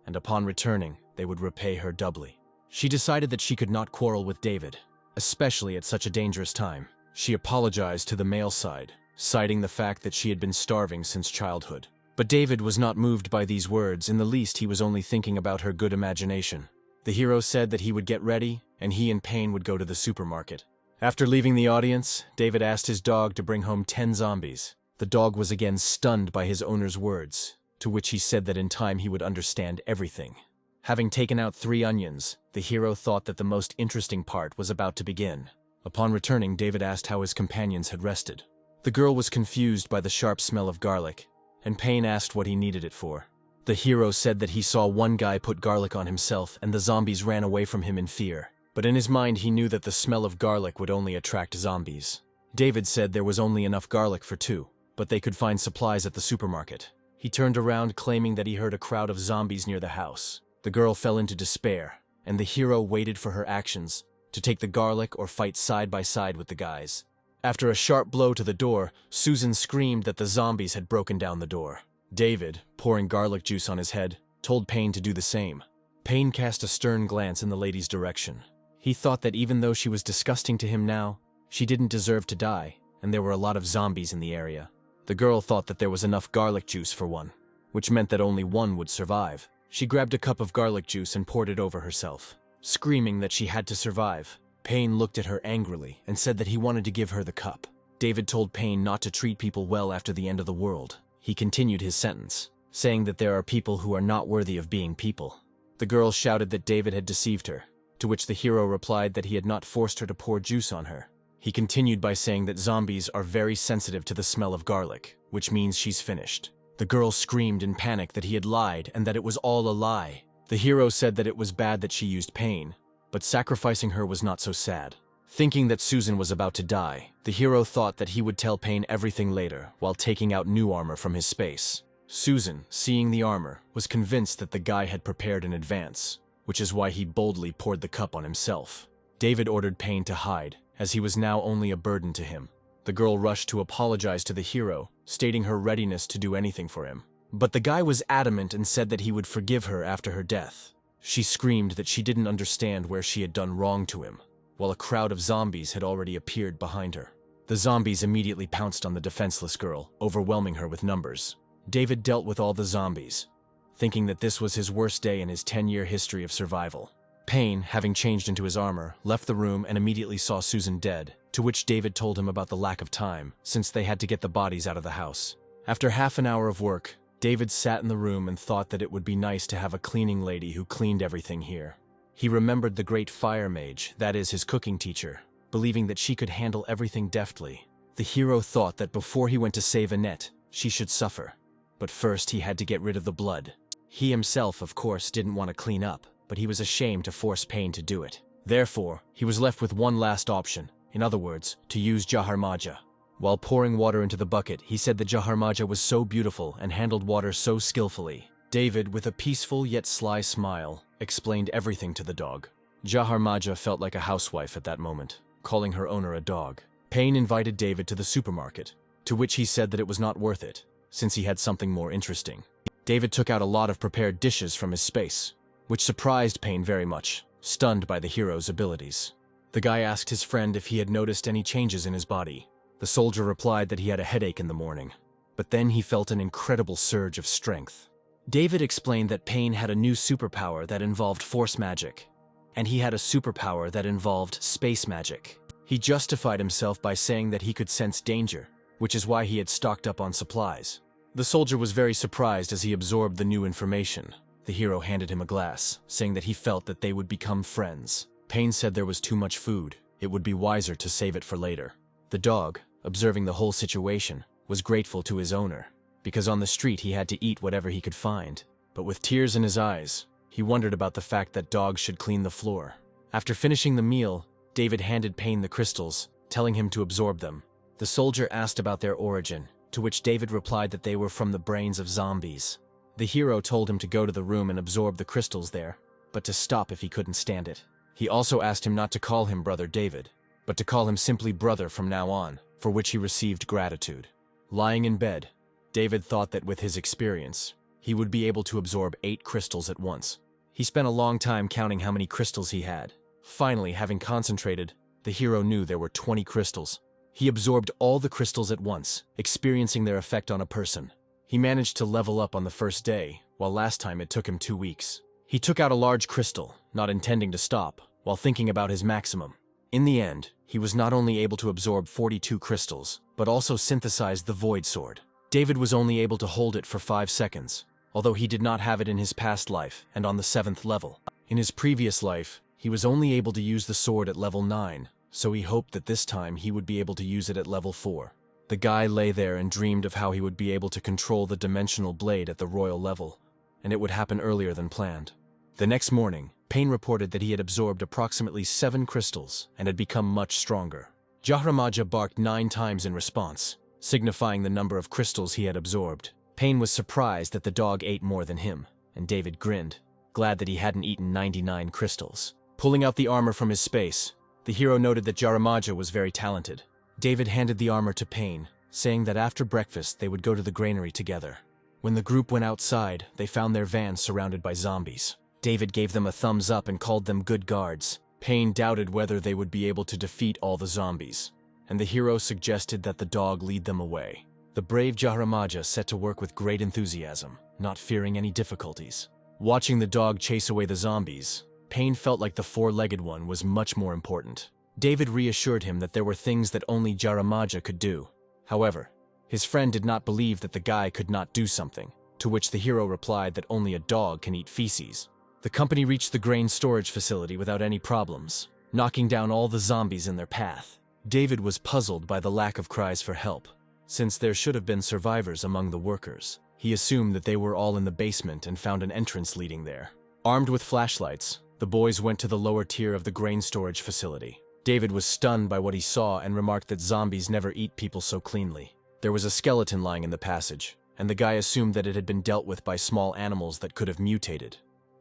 [SPEAKER 1] and upon returning, they would repay her doubly. She decided that she could not quarrel with David, especially at such a dangerous time. She apologized to the male side, citing the fact that she had been starving since childhood. But David was not moved by these words. In the least, he was only thinking about her good imagination. The hero said that he would get ready, and he and Payne would go to the supermarket. After leaving the audience, David asked his dog to bring home 10 zombies. The dog was again stunned by his owner's words, to which he said that in time he would understand everything. Having taken out 3 onions, the hero thought that the most interesting part was about to begin. Upon returning, David asked how his companions had rested. The girl was confused by the sharp smell of garlic, and Payne asked what he needed it for. The hero said that he saw one guy put garlic on himself and the zombies ran away from him in fear. But in his mind he knew that the smell of garlic would only attract zombies. David said there was only enough garlic for 2, but they could find supplies at the supermarket. He turned around claiming that he heard a crowd of zombies near the house. The girl fell into despair, and the hero waited for her actions to take the garlic or fight side by side with the guys. After a sharp blow to the door, Susan screamed that the zombies had broken down the door. David, pouring garlic juice on his head, told Payne to do the same. Payne cast a stern glance in the lady's direction. He thought that even though she was disgusting to him now, she didn't deserve to die, and there were a lot of zombies in the area. The girl thought that there was enough garlic juice for one, which meant that only one would survive. She grabbed a cup of garlic juice and poured it over herself, screaming that she had to survive. Payne looked at her angrily and said that he wanted to give her the cup. David told Payne not to treat people well after the end of the world. He continued his sentence, saying that there are people who are not worthy of being people. The girl shouted that David had deceived her, to which the hero replied that he had not forced her to pour juice on her. He continued by saying that zombies are very sensitive to the smell of garlic, which means she's finished. The girl screamed in panic that he had lied and that it was all a lie. The hero said that it was bad that she used Payne, but sacrificing her was not so sad. Thinking that Susan was about to die, the hero thought that he would tell Payne everything later while taking out new armor from his space. Susan, seeing the armor, was convinced that the guy had prepared in advance, which is why he boldly poured the cup on himself. David ordered Payne to hide, as he was now only a burden to him. The girl rushed to apologize to the hero, stating her readiness to do anything for him. But the guy was adamant and said that he would forgive her after her death. She screamed that she didn't understand where she had done wrong to him, while a crowd of zombies had already appeared behind her. The zombies immediately pounced on the defenseless girl, overwhelming her with numbers. David dealt with all the zombies, thinking that this was his worst day in his 10-year history of survival. Payne, having changed into his armor, left the room and immediately saw Susan dead, to which David told him about the lack of time, since they had to get the bodies out of the house. After half an hour of work, David sat in the room and thought that it would be nice to have a cleaning lady who cleaned everything here. He remembered the great fire mage, that is his cooking teacher, believing that she could handle everything deftly. The hero thought that before he went to save Annette, she should suffer. But first he had to get rid of the blood. He himself, of course, didn't want to clean up, but he was ashamed to force Payne to do it. Therefore, he was left with one last option, in other words, to use Jiharaja. While pouring water into the bucket, he said that Jiharaja was so beautiful and handled water so skillfully. David, with a peaceful yet sly smile, explained everything to the dog. Jiharaja felt like a housewife at that moment, calling her owner a dog. Payne invited David to the supermarket, to which he said that it was not worth it, since he had something more interesting. David took out a lot of prepared dishes from his space, which surprised Payne very much, stunned by the hero's abilities. The guy asked his friend if he had noticed any changes in his body. The soldier replied that he had a headache in the morning, but then he felt an incredible surge of strength. David explained that Payne had a new superpower that involved force magic, and he had a superpower that involved space magic. He justified himself by saying that he could sense danger, which is why he had stocked up on supplies. The soldier was very surprised as he absorbed the new information. The hero handed him a glass, saying that he felt that they would become friends. Payne said there was too much food. It would be wiser to save it for later. The dog, observing the whole situation, was grateful to his owner, because on the street he had to eat whatever he could find. But with tears in his eyes, he wondered about the fact that dogs should clean the floor. After finishing the meal, David handed Payne the crystals, telling him to absorb them. The soldier asked about their origin, to which David replied that they were from the brains of zombies. The hero told him to go to the room and absorb the crystals there, but to stop if he couldn't stand it. He also asked him not to call him Brother David, but to call him simply Brother from now on, for which he received gratitude. Lying in bed, David thought that with his experience, he would be able to absorb 8 crystals at once. He spent a long time counting how many crystals he had. Finally, having concentrated, the hero knew there were 20 crystals. He absorbed all the crystals at once, experiencing their effect on a person. He managed to level up on the first day, while last time it took him 2 weeks. He took out a large crystal, not intending to stop, while thinking about his maximum. In the end, he was not only able to absorb 42 crystals, but also synthesized the Void Sword. David was only able to hold it for 5 seconds. although he did not have it in his past life and on the 7th level. In his previous life, he was only able to use the sword at level 9, so he hoped that this time he would be able to use it at level 4. The guy lay there and dreamed of how he would be able to control the dimensional blade at the royal level, and it would happen earlier than planned. The next morning, Payne reported that he had absorbed approximately 7 crystals and had become much stronger. Jiharaja barked 9 times in response, signifying the number of crystals he had absorbed. Payne was surprised that the dog ate more than him, and David grinned, glad that he hadn't eaten 99 crystals. Pulling out the armor from his space, the hero noted that Jiharaja was very talented. David handed the armor to Payne, saying that after breakfast they would go to the granary together. When the group went outside, they found their van surrounded by zombies. David gave them a thumbs up and called them good guards. Payne doubted whether they would be able to defeat all the zombies, and the hero suggested that the dog lead them away. The brave Jiharaja set to work with great enthusiasm, not fearing any difficulties. Watching the dog chase away the zombies, Payne felt like the 4-legged one was much more important. David reassured him that there were things that only Jiharaja could do. However, his friend did not believe that the guy could not do something, to which the hero replied that only a dog can eat feces. The company reached the grain storage facility without any problems, knocking down all the zombies in their path. David was puzzled by the lack of cries for help. Since there should have been survivors among the workers, he assumed that they were all in the basement and found an entrance leading there. Armed with flashlights, the boys went to the lower tier of the grain storage facility. David was stunned by what he saw and remarked that zombies never eat people so cleanly. There was a skeleton lying in the passage, and the guy assumed that it had been dealt with by small animals that could have mutated.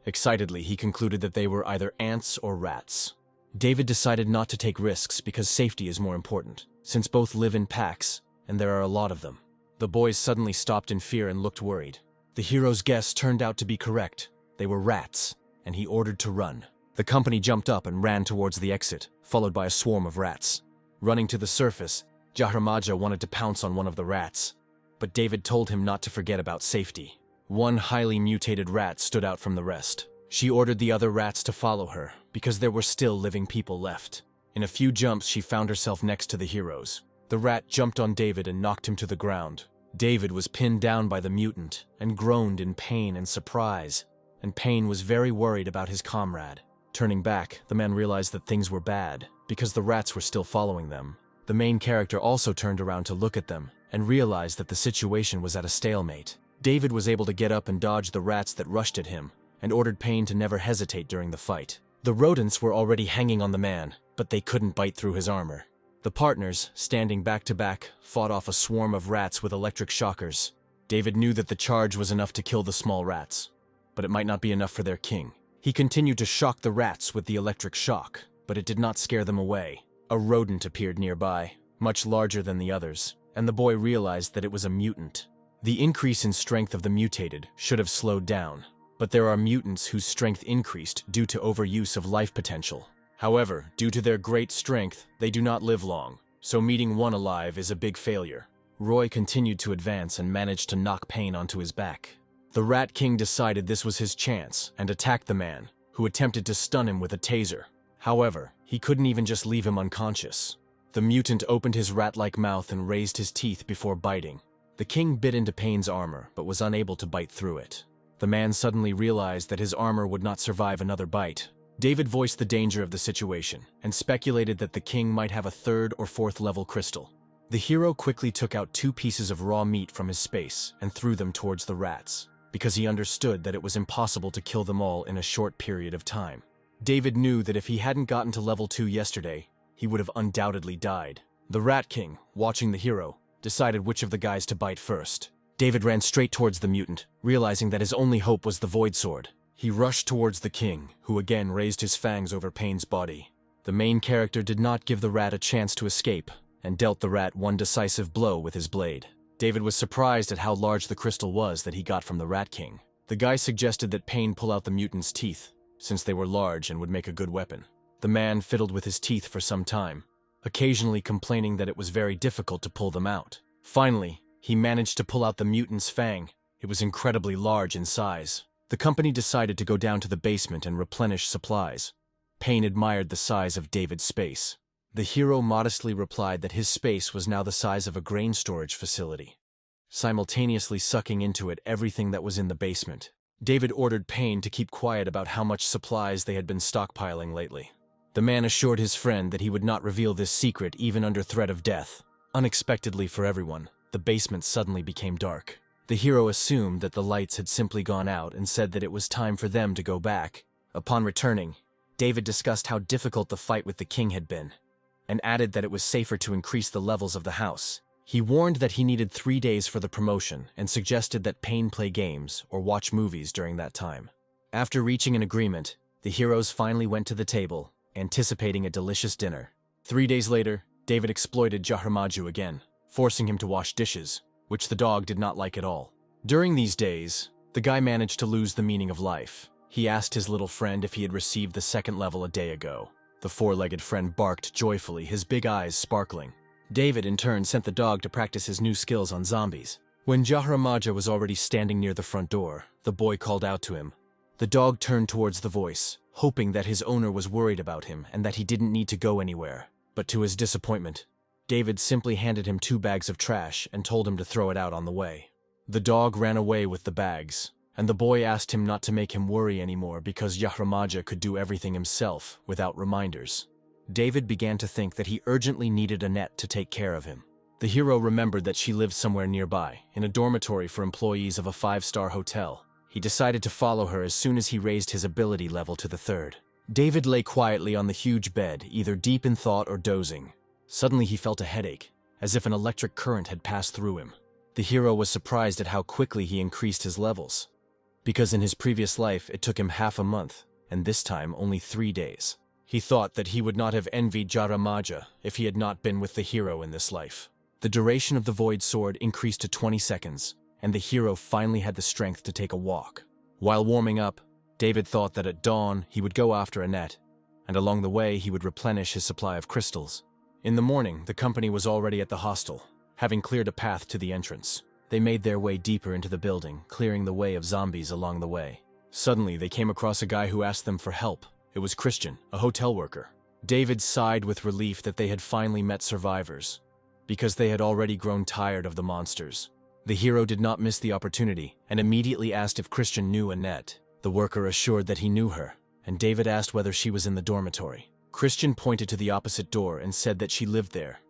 [SPEAKER 1] Excitedly, he concluded that they were either ants or rats. David decided not to take risks because safety is more important, since both live in packs, and there are a lot of them. The boys suddenly stopped in fear and looked worried. The hero's guess turned out to be correct. They were rats, and he ordered to run. The company jumped up and ran towards the exit, followed by a swarm of rats. Running to the surface, Jiharaja wanted to pounce on one of the rats, but David told him not to forget about safety. One highly mutated rat stood out from the rest. She ordered the other rats to follow her, because there were still living people left. In a few jumps, she found herself next to the heroes. The rat jumped on David and knocked him to the ground. David was pinned down by the mutant, and groaned in pain and surprise, and Payne was very worried about his comrade. Turning back, the man realized that things were bad, because the rats were still following them. The main character also turned around to look at them, and realized that the situation was at a stalemate. David was able to get up and dodge the rats that rushed at him, and ordered Payne to never hesitate during the fight. The rodents were already hanging on the man, but they couldn't bite through his armor. The partners, standing back to back, fought off a swarm of rats with electric shockers. David knew that the charge was enough to kill the small rats, but it might not be enough for their king. He continued to shock the rats with the electric shock, but it did not scare them away. A rodent appeared nearby, much larger than the others, and the boy realized that it was a mutant. The increase in strength of the mutated should have slowed down, but there are mutants whose strength increased due to overuse of life potential. However, due to their great strength, they do not live long, so meeting one alive is a big failure. Roy continued to advance and managed to knock Payne onto his back. The Rat King decided this was his chance and attacked the man, who attempted to stun him with a taser. However, he couldn't even just leave him unconscious. The mutant opened his rat-like mouth and raised his teeth before biting. The king bit into Payne's armor, but was unable to bite through it. The man suddenly realized that his armor would not survive another bite. David voiced the danger of the situation, and speculated that the king might have a 3rd or 4th level crystal. The hero quickly took out 2 pieces of raw meat from his space and threw them towards the rats, because he understood that it was impossible to kill them all in a short period of time. David knew that if he hadn't gotten to level 2 yesterday, he would have undoubtedly died. The Rat King, watching the hero, decided which of the guys to bite first. David ran straight towards the mutant, realizing that his only hope was the Void Sword. He rushed towards the king, who again raised his fangs over Payne's body. The main character did not give the rat a chance to escape, and dealt the rat one decisive blow with his blade. David was surprised at how large the crystal was that he got from the Rat King. The guy suggested that Payne pull out the mutant's teeth, since they were large and would make a good weapon. The man fiddled with his teeth for some time, occasionally complaining that it was very difficult to pull them out. Finally, he managed to pull out the mutant's fang. It was incredibly large in size. The company decided to go down to the basement and replenish supplies. Payne admired the size of David's space. The hero modestly replied that his space was now the size of a grain storage facility. simultaneously sucking into it everything that was in the basement. David ordered Payne to keep quiet about how much supplies they had been stockpiling lately. The man assured his friend that he would not reveal this secret even under threat of death. Unexpectedly for everyone, the basement suddenly became dark. The hero assumed that the lights had simply gone out and said that it was time for them to go back. Upon returning, David discussed how difficult the fight with the king had been, and added that it was safer to increase the levels of the house. He warned that he needed 3 days for the promotion and suggested that Payne play games or watch movies during that time. After reaching an agreement, the heroes finally went to the table, anticipating a delicious dinner. 3 days later, David exploited Jiharaja again, forcing him to wash dishes, which the dog did not like at all. During these days, the guy managed to lose the meaning of life. He asked his little friend if he had received the 2nd level a day ago. The 4-legged friend barked joyfully, his big eyes sparkling. David, in turn, sent the dog to practice his new skills on zombies. When Jiharaja was already standing near the front door, the boy called out to him. The dog turned towards the voice, hoping that his owner was worried about him and that he didn't need to go anywhere. But to his disappointment, David simply handed him 2 bags of trash and told him to throw it out on the way. The dog ran away with the bags, and the boy asked him not to make him worry anymore because Jiharaja could do everything himself without reminders. David began to think that he urgently needed Annette to take care of him. The hero remembered that she lived somewhere nearby, in a dormitory for employees of a 5-star hotel. He decided to follow her as soon as he raised his ability level to the 3rd. David lay quietly on the huge bed, either deep in thought or dozing. Suddenly he felt a headache, as if an electric current had passed through him. The hero was surprised at how quickly he increased his levels, because in his previous life it took him half a month, and this time only 3 days. He thought that he would not have envied Jiharaja if he had not been with the hero in this life. The duration of the Void Sword increased to 20 seconds, and the hero finally had the strength to take a walk. While warming up, David thought that at dawn he would go after Annette, and along the way he would replenish his supply of crystals. In the morning, the company was already at the hostel, having cleared a path to the entrance. They made their way deeper into the building, clearing the way of zombies along the way. Suddenly, they came across a guy who asked them for help. It was Christian, a hotel worker. David sighed with relief that they had finally met survivors, because they had already grown tired of the monsters. The hero did not miss the opportunity, and immediately asked if Christian knew Annette. The worker assured that he knew her, and David asked whether she was in the dormitory. Christian pointed to the opposite door and said that she lived there,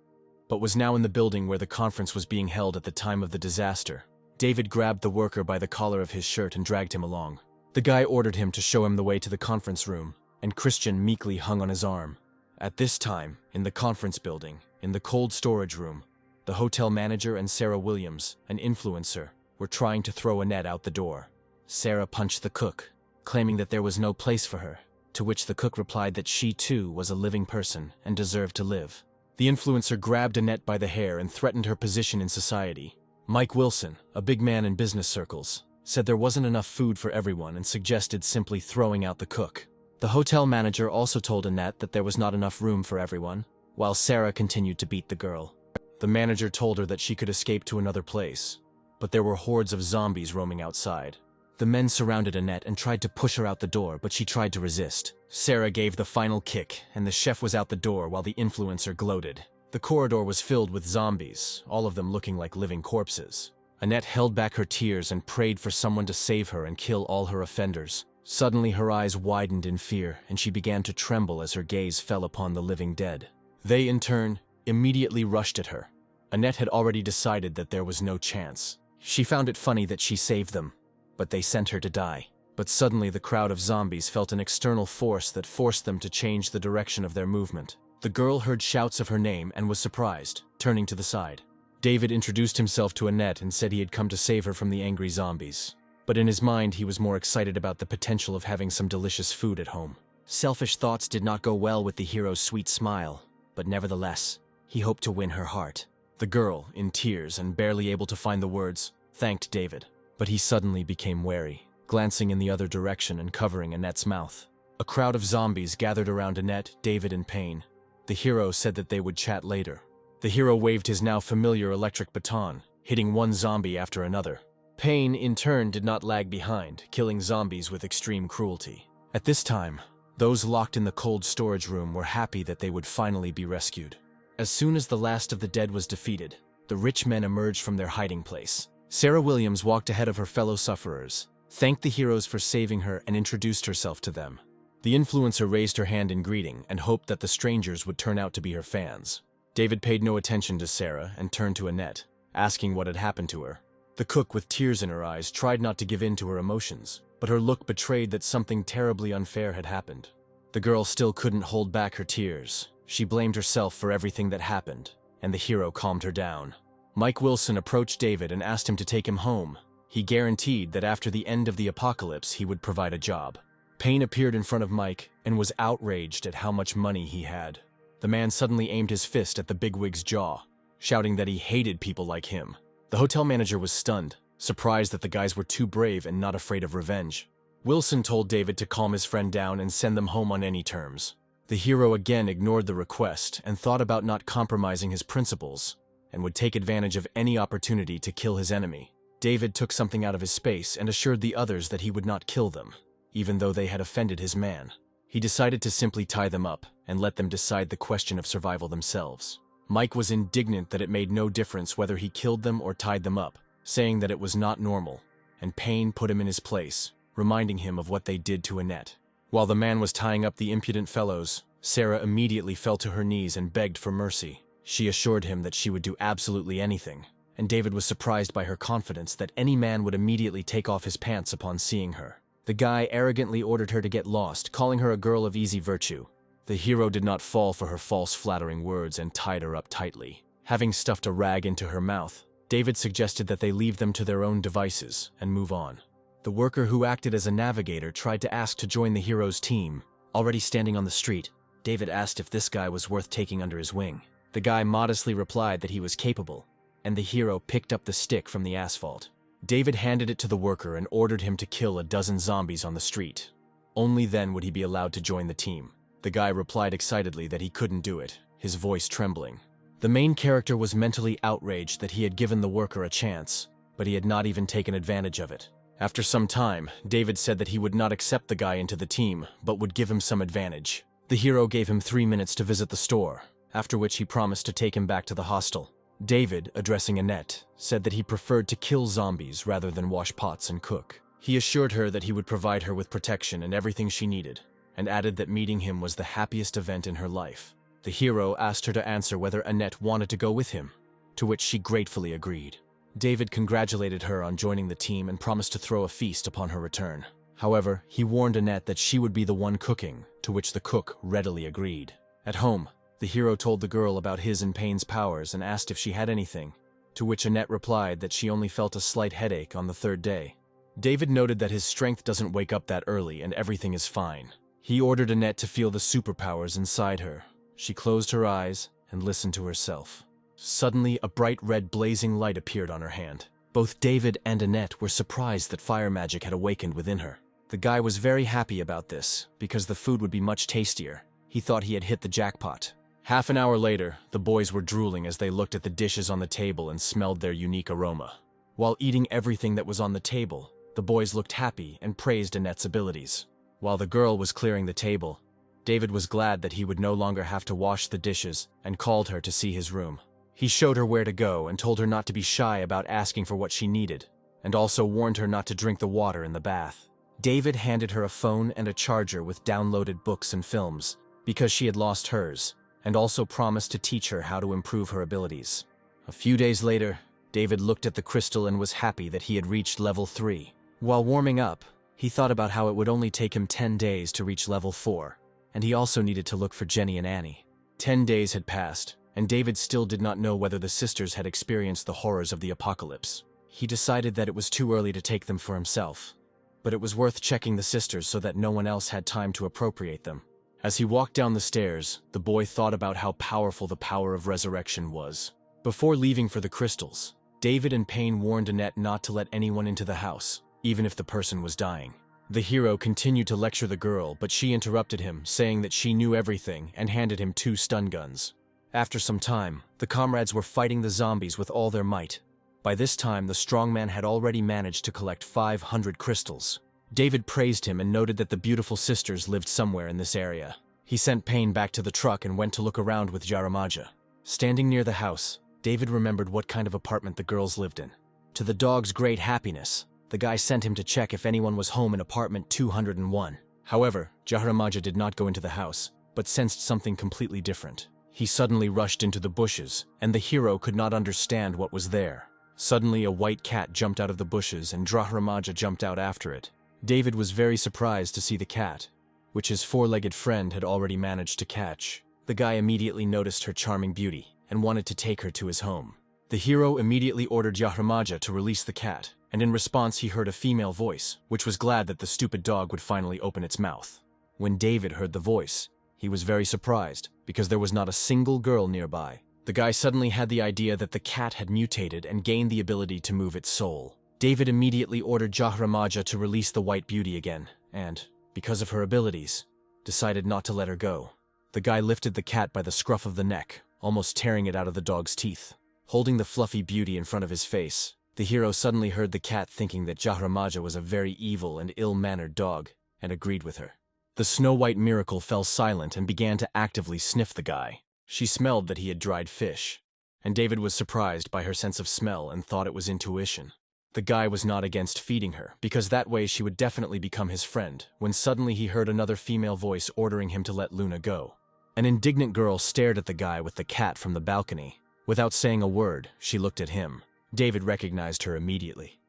[SPEAKER 1] but was now in the building where the conference was being held at the time of the disaster. David grabbed the worker by the collar of his shirt and dragged him along. The guy ordered him to show him the way to the conference room, and Christian meekly hung on his arm. At this time, in the conference building, in the cold storage room, the hotel manager and Sarah Williams, an influencer, were trying to throw Annette out the door. Sarah punched the cook, claiming that there was no place for her, to which the cook replied that she too was a living person and deserved to live. The influencer grabbed Annette by the hair and threatened her position in society. Mike Wilson, a big man in business circles, said there wasn't enough food for everyone and suggested simply throwing out the cook. The hotel manager also told Annette that there was not enough room for everyone, while Sarah continued to beat the girl. The manager told her that she could escape to another place, but there were hordes of zombies roaming outside. The men surrounded Annette and tried to push her out the door, but she tried to resist. Sarah gave the final kick, and the chef was out the door while the influencer gloated. The corridor was filled with zombies, all of them looking like living corpses. Annette held back her tears and prayed for someone to save her and kill all her offenders. Suddenly her eyes widened in fear, and she began to tremble as her gaze fell upon the living dead. They, in turn, immediately rushed at her. Annette had already decided that there was no chance. She found it funny that she saved them, but they sent her to die. But suddenly the crowd of zombies felt an external force that forced them to change the direction of their movement. The girl heard shouts of her name and was surprised, turning to the side. David introduced himself to Annette and said he had come to save her from the angry zombies. But in his mind, he was more excited about the potential of having some delicious food at home. Selfish thoughts did not go well with the hero's sweet smile, but nevertheless, he hoped to win her heart. The girl, in tears and barely able to find the words, thanked David, but he suddenly became wary, glancing in the other direction and covering Annette's mouth. A crowd of zombies gathered around Annette, David, and Payne. The hero said that they would chat later. The hero waved his now familiar electric baton, hitting one zombie after another. Payne, in turn, did not lag behind, killing zombies with extreme cruelty. At this time, those locked in the cold storage room were happy that they would finally be rescued. As soon as the last of the dead was defeated, the rich men emerged from their hiding place. Sarah Williams walked ahead of her fellow sufferers, thanked the heroes for saving her, and introduced herself to them. The influencer raised her hand in greeting and hoped that the strangers would turn out to be her fans. David paid no attention to Sarah and turned to Annette, asking what had happened to her. The cook, with tears in her eyes, tried not to give in to her emotions, but her look betrayed that something terribly unfair had happened. The girl still couldn't hold back her tears. She blamed herself for everything that happened, and the hero calmed her down. Mike Wilson approached David and asked him to take him home. He guaranteed that after the end of the apocalypse he would provide a job. Payne appeared in front of Mike and was outraged at how much money he had. The man suddenly aimed his fist at the bigwig's jaw, shouting that he hated people like him. The hotel manager was stunned, surprised that the guys were too brave and not afraid of revenge. Wilson told David to calm his friend down and send them home on any terms. The hero again ignored the request and thought about not compromising his principles, and would take advantage of any opportunity to kill his enemy. David took something out of his space and assured the others that he would not kill them, even though they had offended his man. He decided to simply tie them up and let them decide the question of survival themselves. Mike was indignant that it made no difference whether he killed them or tied them up, saying that it was not normal, and Payne put him in his place, reminding him of what they did to Annette. While the man was tying up the impudent fellows, Sarah immediately fell to her knees and begged for mercy. She assured him that she would do absolutely anything, and David was surprised by her confidence that any man would immediately take off his pants upon seeing her. The guy arrogantly ordered her to get lost, calling her a girl of easy virtue. The hero did not fall for her false, flattering words and tied her up tightly. Having stuffed a rag into her mouth, David suggested that they leave them to their own devices and move on. The worker who acted as a navigator tried to ask to join the hero's team. Already standing on the street, David asked if this guy was worth taking under his wing. The guy modestly replied that he was capable, and the hero picked up the stick from the asphalt. David handed it to the worker and ordered him to kill a dozen zombies on the street. Only then would he be allowed to join the team. The guy replied excitedly that he couldn't do it, his voice trembling. The main character was mentally outraged that he had given the worker a chance, but he had not even taken advantage of it. After some time, David said that he would not accept the guy into the team, but would give him some advantage. The hero gave him 3 minutes to visit the store, after which he promised to take him back to the hostel. David, addressing Annette, said that he preferred to kill zombies rather than wash pots and cook. He assured her that he would provide her with protection and everything she needed, and added that meeting him was the happiest event in her life. The hero asked her to answer whether Annette wanted to go with him, to which she gratefully agreed. David congratulated her on joining the team and promised to throw a feast upon her return. However, he warned Annette that she would be the one cooking, to which the cook readily agreed. At home, the hero told the girl about his and Payne's powers and asked if she had anything, to which Annette replied that she only felt a slight headache on the 3rd day. David noted that his strength doesn't wake up that early and everything is fine. He ordered Annette to feel the superpowers inside her. She closed her eyes and listened to herself. Suddenly, a bright red blazing light appeared on her hand. Both David and Annette were surprised that fire magic had awakened within her. The guy was very happy about this, because the food would be much tastier. He thought he had hit the jackpot. Half an hour later, the boys were drooling as they looked at the dishes on the table and smelled their unique aroma. While eating everything that was on the table, the boys looked happy and praised Annette's abilities. While the girl was clearing the table, David was glad that he would no longer have to wash the dishes and called her to see his room. He showed her where to go and told her not to be shy about asking for what she needed, and also warned her not to drink the water in the bath. David handed her a phone and a charger with downloaded books and films, because she had lost hers, and also promised to teach her how to improve her abilities. A few days later, David looked at the crystal and was happy that he had reached level 3. While warming up, he thought about how it would only take him 10 days to reach level 4, and he also needed to look for Jenny and Annie. 10 days had passed, and David still did not know whether the sisters had experienced the horrors of the apocalypse. He decided that it was too early to take them for himself, but it was worth checking the sisters so that no one else had time to appropriate them. As he walked down the stairs, the boy thought about how powerful the power of resurrection was. Before leaving for the crystals, David and Payne warned Annette not to let anyone into the house, even if the person was dying. The hero continued to lecture the girl, but she interrupted him, saying that she knew everything and handed him 2 stun guns. After some time, the comrades were fighting the zombies with all their might. By this time, the strongman had already managed to collect 500 crystals. David praised him and noted that the beautiful sisters lived somewhere in this area. He sent Payne back to the truck and went to look around with Jiharaja. Standing near the house, David remembered what kind of apartment the girls lived in. To the dog's great happiness, the guy sent him to check if anyone was home in apartment 201. However, Jiharaja did not go into the house, but sensed something completely different. He suddenly rushed into the bushes, and the hero could not understand what was there. Suddenly, a white cat jumped out of the bushes, and Jiharaja jumped out after it. David was very surprised to see the cat, which his four-legged friend had already managed to catch. The guy immediately noticed her charming beauty and wanted to take her to his home. The hero immediately ordered Jiharaja to release the cat, and in response he heard a female voice, which was glad that the stupid dog would finally open its mouth. When David heard the voice, he was very surprised, because there was not a single girl nearby. The guy suddenly had the idea that the cat had mutated and gained the ability to move its soul. David immediately ordered Jiharaja to release the white beauty again, and, because of her abilities, decided not to let her go. The guy lifted the cat by the scruff of the neck, almost tearing it out of the dog's teeth. Holding the fluffy beauty in front of his face, the hero suddenly heard the cat thinking that Jiharaja was a very evil and ill-mannered dog, and agreed with her. The Snow-White miracle fell silent and began to actively sniff the guy. She smelled that he had dried fish, and David was surprised by her sense of smell and thought it was intuition. The guy was not against feeding her, because that way she would definitely become his friend, when suddenly he heard another female voice ordering him to let Luna go. An indignant girl stared at the guy with the cat from the balcony. Without saying a word, she looked at him. David recognized her immediately.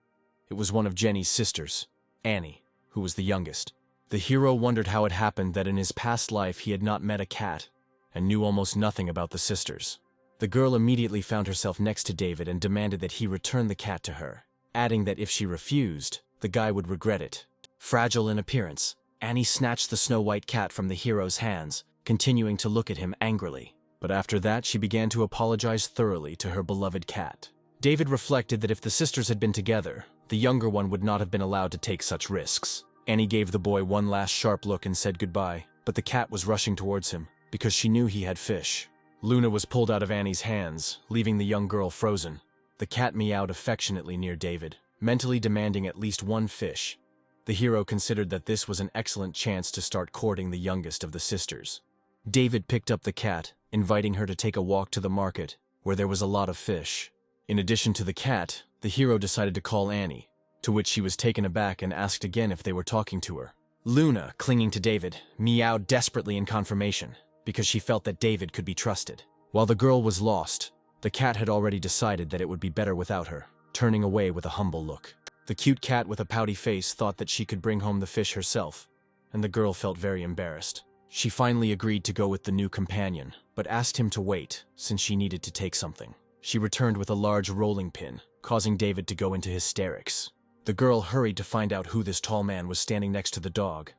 [SPEAKER 1] It was one of Jenny's sisters, Annie, who was the youngest. The hero wondered how it happened that in his past life he had not met a cat, and knew almost nothing about the sisters. The girl immediately found herself next to David and demanded that he return the cat to her, adding that if she refused, the guy would regret it. Fragile in appearance, Annie snatched the Snow-White cat from the hero's hands, continuing to look at him angrily. But after that, she began to apologize thoroughly to her beloved cat. David reflected that if the sisters had been together, the younger one would not have been allowed to take such risks. Annie gave the boy one last sharp look and said goodbye, but the cat was rushing towards him, because she knew he had fish. Luna was pulled out of Annie's hands, leaving the young girl frozen. The cat meowed affectionately near David, mentally demanding at least one fish. The hero considered that this was an excellent chance to start courting the youngest of the sisters. David picked up the cat, inviting her to take a walk to the market, where there was a lot of fish. In addition to the cat, the hero decided to call Annie, to which she was taken aback and asked again if they were talking to her. Luna, clinging to David, meowed desperately in confirmation, because she felt that David could be trusted. While the girl was lost, the cat had already decided that it would be better without her, turning away with a humble look. The cute cat with a pouty face thought that she could bring home the fish herself, and the girl felt very embarrassed. She finally agreed to go with the new companion, but asked him to wait, since she needed to take something. She returned with a large rolling pin, causing David to go into hysterics. The girl hurried to find out who this tall man was standing next to the dog.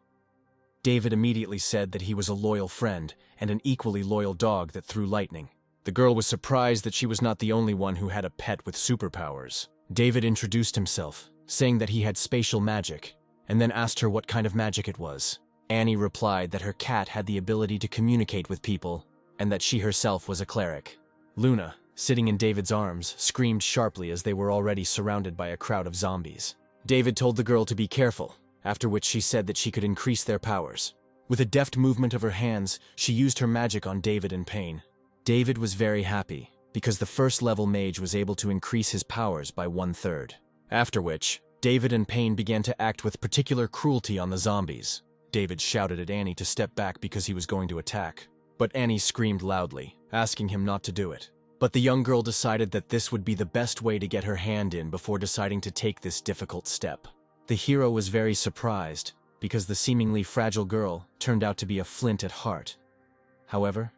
[SPEAKER 1] David immediately said that he was a loyal friend and an equally loyal dog that threw lightning. The girl was surprised that she was not the only one who had a pet with superpowers. David introduced himself, saying that he had spatial magic, and then asked her what kind of magic it was. Annie replied that her cat had the ability to communicate with people, and that she herself was a cleric. Luna, sitting in David's arms, screamed sharply as they were already surrounded by a crowd of zombies. David told the girl to be careful, after which she said that she could increase their powers. With a deft movement of her hands, she used her magic on David and Payne. David was very happy, because the first-level mage was able to increase his powers by 1/3. After which, David and Payne began to act with particular cruelty on the zombies. David shouted at Annie to step back because he was going to attack, but Annie screamed loudly, asking him not to do it. But the young girl decided that this would be the best way to get her hand in before deciding to take this difficult step. The hero was very surprised, because the seemingly fragile girl turned out to be a flint at heart. However,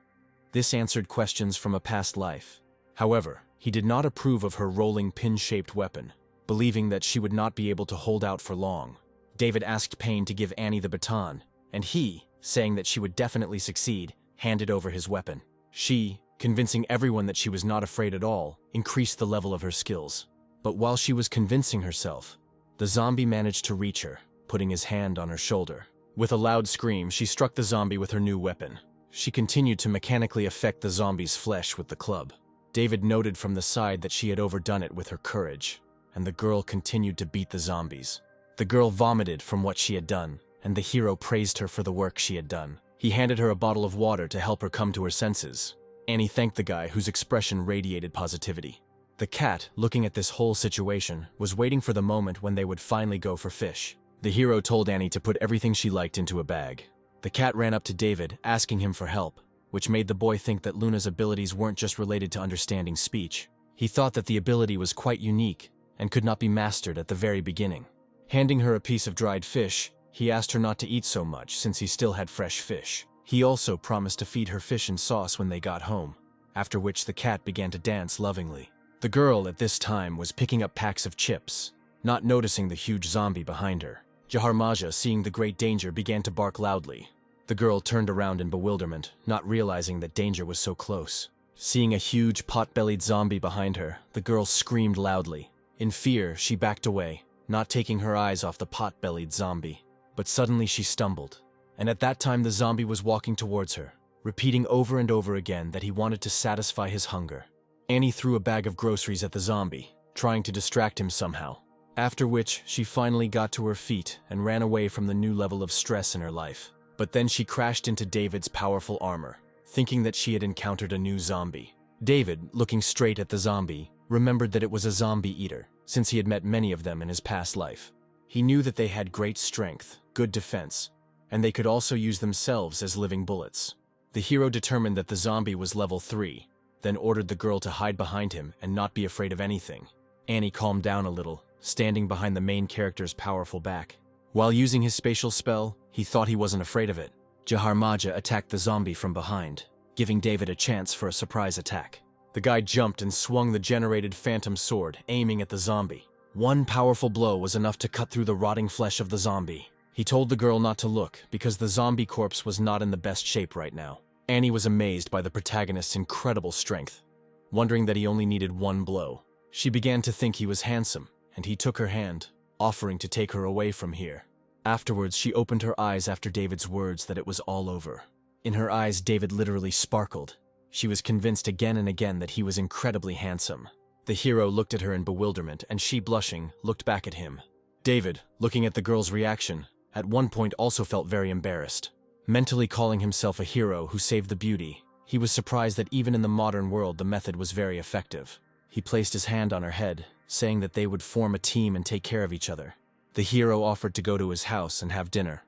[SPEAKER 1] this answered questions from a past life. However, he did not approve of her rolling pin-shaped weapon, believing that she would not be able to hold out for long. David asked Payne to give Annie the baton, and he, saying that she would definitely succeed, handed over his weapon. She, convincing everyone that she was not afraid at all, increased the level of her skills. But while she was convincing herself, the zombie managed to reach her, putting his hand on her shoulder. With a loud scream, she struck the zombie with her new weapon. She continued to mechanically affect the zombie's flesh with the club. David noted from the side that she had overdone it with her courage, and the girl continued to beat the zombies. The girl vomited from what she had done, and the hero praised her for the work she had done. He handed her a bottle of water to help her come to her senses. Annie thanked the guy whose expression radiated positivity. The cat, looking at this whole situation, was waiting for the moment when they would finally go for fish. The hero told Annie to put everything she liked into a bag. The cat ran up to David, asking him for help, which made the boy think that Luna's abilities weren't just related to understanding speech. He thought that the ability was quite unique and could not be mastered at the very beginning. Handing her a piece of dried fish, he asked her not to eat so much since he still had fresh fish. He also promised to feed her fish and sauce when they got home, after which the cat began to dance lovingly. The girl at this time was picking up packs of chips, not noticing the huge zombie behind her. Jiharaja, seeing the great danger, began to bark loudly. The girl turned around in bewilderment, not realizing that danger was so close. Seeing a huge pot-bellied zombie behind her, the girl screamed loudly. In fear, she backed away, not taking her eyes off the pot-bellied zombie. But suddenly she stumbled, and at that time the zombie was walking towards her, repeating over and over again that he wanted to satisfy his hunger. Annie threw a bag of groceries at the zombie, trying to distract him somehow, after which she finally got to her feet and ran away from the new level of stress in her life. But then she crashed into David's powerful armor, thinking that she had encountered a new zombie. David, looking straight at the zombie, remembered that it was a zombie eater, since he had met many of them in his past life. He knew that they had great strength, good defense, and they could also use themselves as living bullets. The hero determined that the zombie was level 3, then ordered the girl to hide behind him and not be afraid of anything. Annie calmed down a little, standing behind the main character's powerful back. While using his spatial spell, he thought he wasn't afraid of it. Jiharaja attacked the zombie from behind, giving David a chance for a surprise attack. The guy jumped and swung the generated phantom sword, aiming at the zombie. One powerful blow was enough to cut through the rotting flesh of the zombie. He told the girl not to look, because the zombie corpse was not in the best shape right now. Annie was amazed by the protagonist's incredible strength, wondering that he only needed one blow. She began to think he was handsome, and he took her hand, offering to take her away from here. Afterwards, she opened her eyes after David's words that it was all over. In her eyes, David literally sparkled. She was convinced again and again that he was incredibly handsome. The hero looked at her in bewilderment, and she, blushing, looked back at him. David, looking at the girl's reaction, at one point also felt very embarrassed. Mentally calling himself a hero who saved the beauty, he was surprised that even in the modern world the method was very effective. He placed his hand on her head, saying that they would form a team and take care of each other. The hero offered to go to his house and have dinner,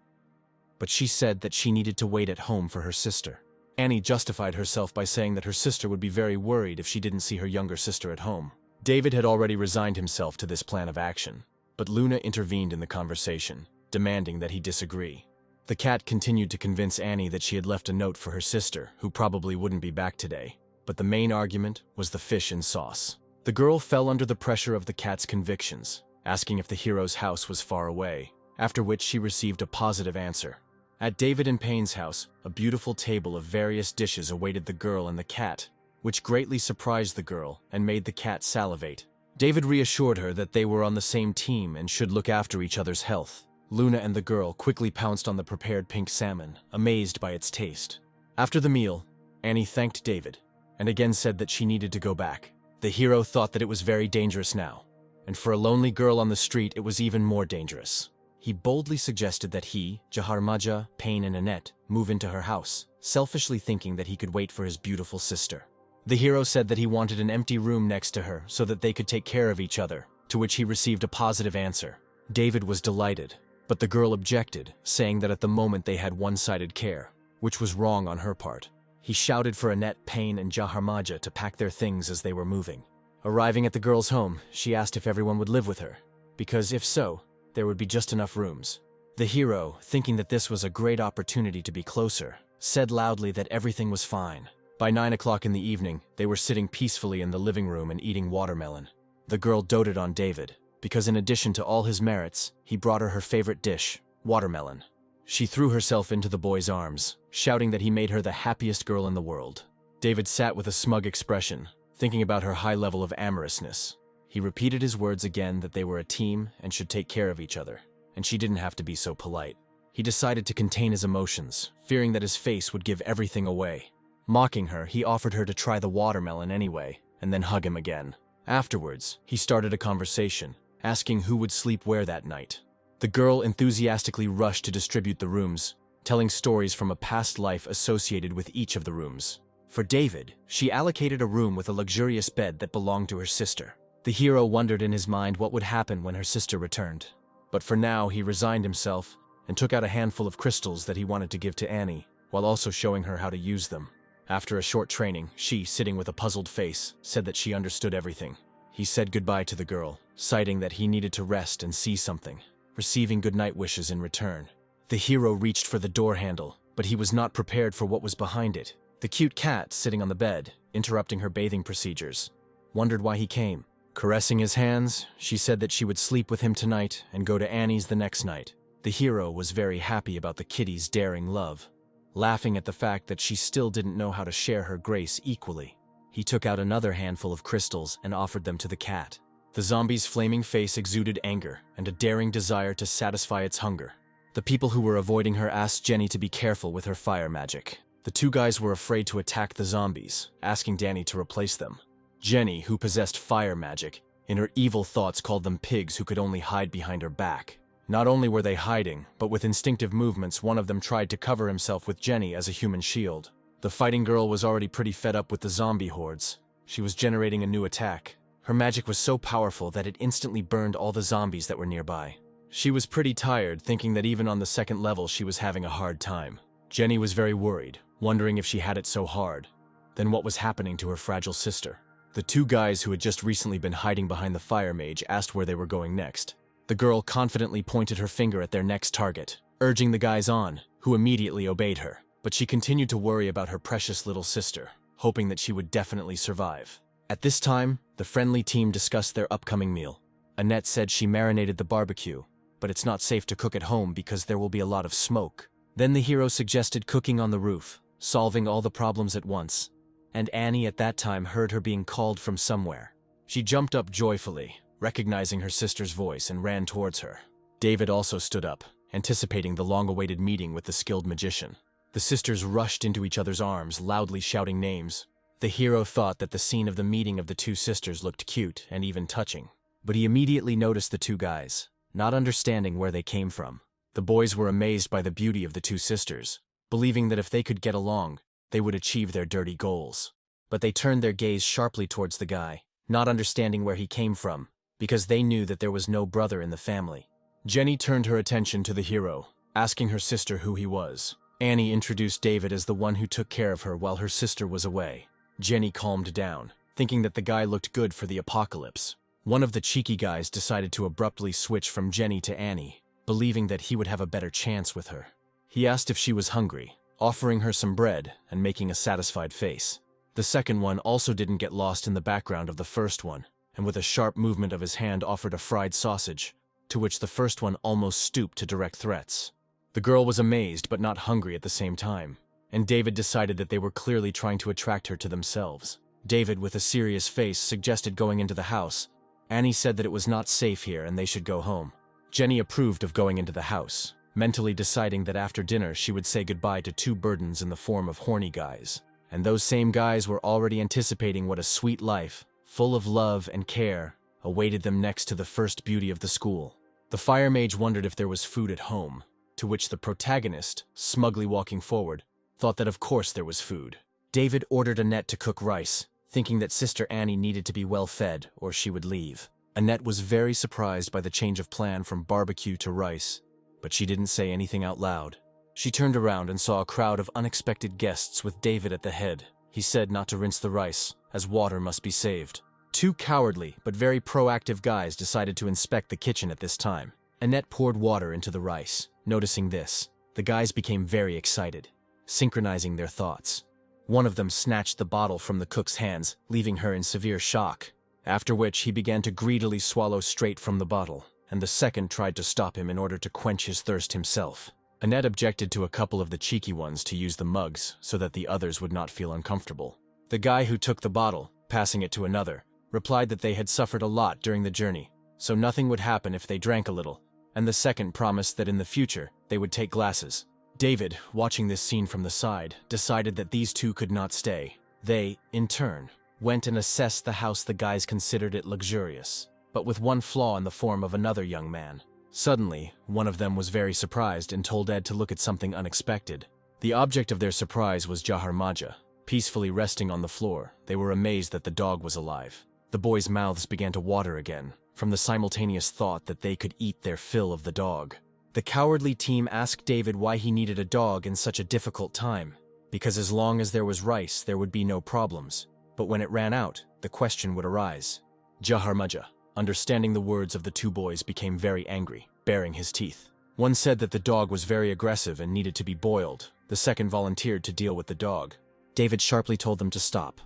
[SPEAKER 1] but she said that she needed to wait at home for her sister. Annie justified herself by saying that her sister would be very worried if she didn't see her younger sister at home. David had already resigned himself to this plan of action, but Luna intervened in the conversation, demanding that he disagree. The cat continued to convince Annie that she had left a note for her sister, who probably wouldn't be back today, but the main argument was the fish and sauce. The girl fell under the pressure of the cat's convictions, asking if the hero's house was far away, after which she received a positive answer. At David and Payne's house, a beautiful table of various dishes awaited the girl and the cat, which greatly surprised the girl and made the cat salivate. David reassured her that they were on the same team and should look after each other's health. Luna and the girl quickly pounced on the prepared pink salmon, amazed by its taste. After the meal, Annie thanked David, and again said that she needed to go back. The hero thought that it was very dangerous now, and for a lonely girl on the street it was even more dangerous. He boldly suggested that he, Jiharaja, Payne, and Annette move into her house, selfishly thinking that he could wait for his beautiful sister. The hero said that he wanted an empty room next to her so that they could take care of each other, to which he received a positive answer. David was delighted, but the girl objected, saying that at the moment they had one-sided care, which was wrong on her part. He shouted for Annette, Payne, and Jiharaja to pack their things as they were moving. Arriving at the girl's home, she asked if everyone would live with her, because if so, there would be just enough rooms. The hero, thinking that this was a great opportunity to be closer, said loudly that everything was fine. By 9 o'clock in the evening, they were sitting peacefully in the living room and eating watermelon. The girl doted on David, because in addition to all his merits, he brought her favorite dish, watermelon. She threw herself into the boy's arms, shouting that he made her the happiest girl in the world. David sat with a smug expression, thinking about her high level of amorousness. He repeated his words again that they were a team and should take care of each other, and she didn't have to be so polite. He decided to contain his emotions, fearing that his face would give everything away. Mocking her, he offered her to try the watermelon anyway, and then hug him again. Afterwards, he started a conversation, asking who would sleep where that night. The girl enthusiastically rushed to distribute the rooms, telling stories from a past life associated with each of the rooms. For David, she allocated a room with a luxurious bed that belonged to her sister. The hero wondered in his mind what would happen when her sister returned. But for now, he resigned himself and took out a handful of crystals that he wanted to give to Annie, while also showing her how to use them. After a short training, she, sitting with a puzzled face, said that she understood everything. He said goodbye to the girl, citing that he needed to rest and see something, receiving goodnight wishes in return. The hero reached for the door handle, but he was not prepared for what was behind it. The cute cat, sitting on the bed, interrupting her bathing procedures, wondered why he came. Caressing his hands, she said that she would sleep with him tonight and go to Annie's the next night. The hero was very happy about the kitty's daring love, laughing at the fact that she still didn't know how to share her grace equally. He took out another handful of crystals and offered them to the cat. The zombie's flaming face exuded anger and a daring desire to satisfy its hunger. The people who were avoiding her asked Jenny to be careful with her fire magic. The two guys were afraid to attack the zombies, asking Danny to replace them. Jenny, who possessed fire magic, in her evil thoughts called them pigs who could only hide behind her back. Not only were they hiding, but with instinctive movements one of them tried to cover himself with Jenny as a human shield. The fighting girl was already pretty fed up with the zombie hordes. She was generating a new attack. Her magic was so powerful that it instantly burned all the zombies that were nearby. She was pretty tired, thinking that even on the second level she was having a hard time. Jenny was very worried, wondering if she had it so hard. Then what was happening to her fragile sister? The two guys who had just recently been hiding behind the fire mage asked where they were going next. The girl confidently pointed her finger at their next target, urging the guys on, who immediately obeyed her. But she continued to worry about her precious little sister, hoping that she would definitely survive. At this time, the friendly team discussed their upcoming meal. Annette said she marinated the barbecue, but it's not safe to cook at home because there will be a lot of smoke. Then the hero suggested cooking on the roof, solving all the problems at once. And Annie at that time heard her being called from somewhere. She jumped up joyfully, recognizing her sister's voice, and ran towards her. David also stood up, anticipating the long-awaited meeting with the skilled magician. The sisters rushed into each other's arms, loudly shouting names. The hero thought that the scene of the meeting of the two sisters looked cute and even touching. But he immediately noticed the two guys, not understanding where they came from. The boys were amazed by the beauty of the two sisters, believing that if they could get along, they would achieve their dirty goals. But they turned their gaze sharply towards the guy, not understanding where he came from, because they knew that there was no brother in the family. Jenny turned her attention to the hero, asking her sister who he was. Annie introduced David as the one who took care of her while her sister was away. Jenny calmed down, thinking that the guy looked good for the apocalypse. One of the cheeky guys decided to abruptly switch from Jenny to Annie, believing that he would have a better chance with her. He asked if she was hungry, offering her some bread and making a satisfied face. The second one also didn't get lost in the background of the first one, and with a sharp movement of his hand offered a fried sausage, to which the first one almost stooped to direct threats. The girl was amazed but not hungry at the same time, and David decided that they were clearly trying to attract her to themselves. David, with a serious face, suggested going into the house. Annie said that it was not safe here and they should go home. Jenny approved of going into the house, mentally deciding that after dinner she would say goodbye to two burdens in the form of horny guys. And those same guys were already anticipating what a sweet life, full of love and care, awaited them next to the first beauty of the school. The fire mage wondered if there was food at home, to which the protagonist, smugly walking forward, thought that of course there was food. David ordered Annette to cook rice, thinking that Sister Annie needed to be well fed or she would leave. Annette was very surprised by the change of plan from barbecue to rice, but she didn't say anything out loud. She turned around and saw a crowd of unexpected guests with David at the head. He said not to rinse the rice, as water must be saved. Two cowardly but very proactive guys decided to inspect the kitchen at this time. Annette poured water into the rice. Noticing this, the guys became very excited, synchronizing their thoughts. One of them snatched the bottle from the cook's hands, leaving her in severe shock, after which he began to greedily swallow straight from the bottle, and the second tried to stop him in order to quench his thirst himself. Annette objected to a couple of the cheeky ones to use the mugs so that the others would not feel uncomfortable. The guy who took the bottle, passing it to another, replied that they had suffered a lot during the journey, so nothing would happen if they drank a little, and the second promised that in the future they would take glasses. David, watching this scene from the side, decided that these two could not stay. They, in turn, went and assessed the house. The guys considered it luxurious, but with one flaw in the form of another young man. Suddenly, one of them was very surprised and told Ed to look at something unexpected. The object of their surprise was Jiharaja, peacefully resting on the floor. They were amazed that the dog was alive. The boys' mouths began to water again, from the simultaneous thought that they could eat their fill of the dog. The cowardly team asked David why he needed a dog in such a difficult time, because as long as there was rice, there would be no problems. But when it ran out, the question would arise. Jiharaja, understanding the words of the two boys, became very angry, baring his teeth. One said that the dog was very aggressive and needed to be boiled. The second volunteered to deal with the dog. David sharply told them to stop,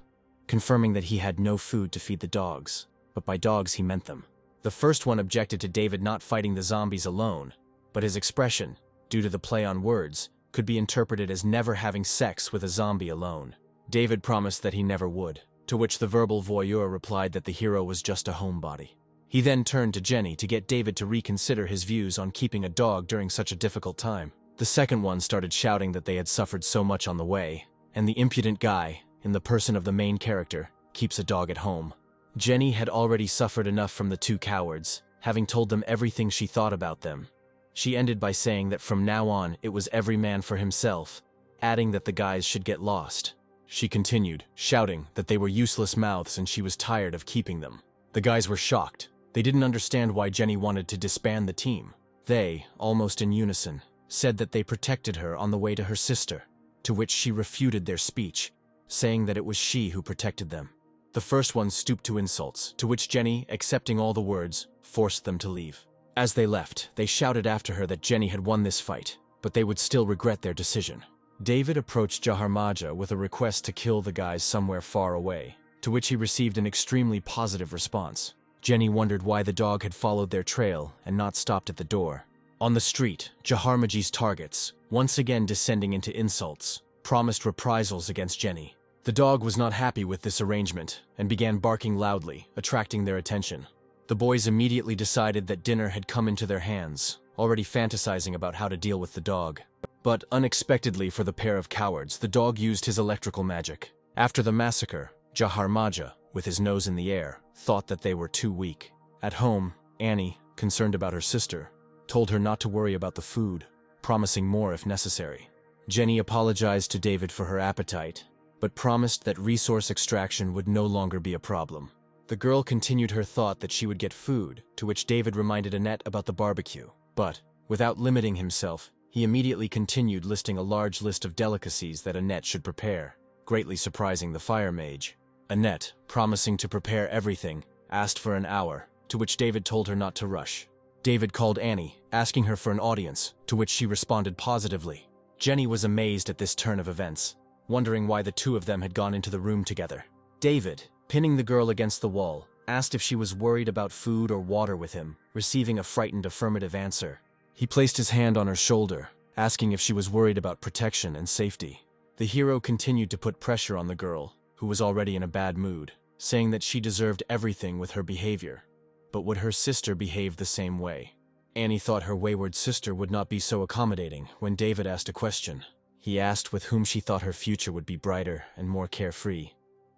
[SPEAKER 1] confirming that he had no food to feed the dogs, but by dogs he meant them. The first one objected to David not fighting the zombies alone, but his expression, due to the play on words, could be interpreted as never having sex with a zombie alone. David promised that he never would, to which the verbal voyeur replied that the hero was just a homebody. He then turned to Jenny to get David to reconsider his views on keeping a dog during such a difficult time. The second one started shouting that they had suffered so much on the way, and the impudent guy, in the person of the main character, keeps a dog at home. Jenny had already suffered enough from the two cowards, having told them everything she thought about them. She ended by saying that from now on it was every man for himself, adding that the guys should get lost. She continued, shouting that they were useless mouths and she was tired of keeping them. The guys were shocked. They didn't understand why Jenny wanted to disband the team. They, almost in unison, said that they protected her on the way to her sister, to which she refuted their speech, saying that it was she who protected them. The first one stooped to insults, to which Jenny, accepting all the words, forced them to leave. As they left, they shouted after her that Jenny had won this fight, but they would still regret their decision. David approached Jiharaja with a request to kill the guys somewhere far away, to which he received an extremely positive response. Jenny wondered why the dog had followed their trail and not stopped at the door. On the street, Jiharaja's targets, once again descending into insults, promised reprisals against Jenny. The dog was not happy with this arrangement and began barking loudly, attracting their attention. The boys immediately decided that dinner had come into their hands, already fantasizing about how to deal with the dog. But unexpectedly for the pair of cowards, the dog used his electrical magic. After the massacre, Jiharaja, with his nose in the air, thought that they were too weak. At home, Annie, concerned about her sister, told her not to worry about the food, promising more if necessary. Jenny apologized to David for her appetite, but promised that resource extraction would no longer be a problem. The girl continued her thought that she would get food, to which David reminded Annette about the barbecue. But, without limiting himself, he immediately continued listing a large list of delicacies that Annette should prepare, greatly surprising the fire mage. Annette, promising to prepare everything, asked for an hour, to which David told her not to rush. David called Annie, asking her for an audience, to which she responded positively. Jenny was amazed at this turn of events, wondering why the two of them had gone into the room together. David, pinning the girl against the wall, asked if she was worried about food or water with him, receiving a frightened affirmative answer. He placed his hand on her shoulder, asking if she was worried about protection and safety. The hero continued to put pressure on the girl, who was already in a bad mood, saying that she deserved everything with her behavior. But would her sister behave the same way? Annie thought her wayward sister would not be so accommodating when David asked a question. He asked with whom she thought her future would be brighter and more carefree,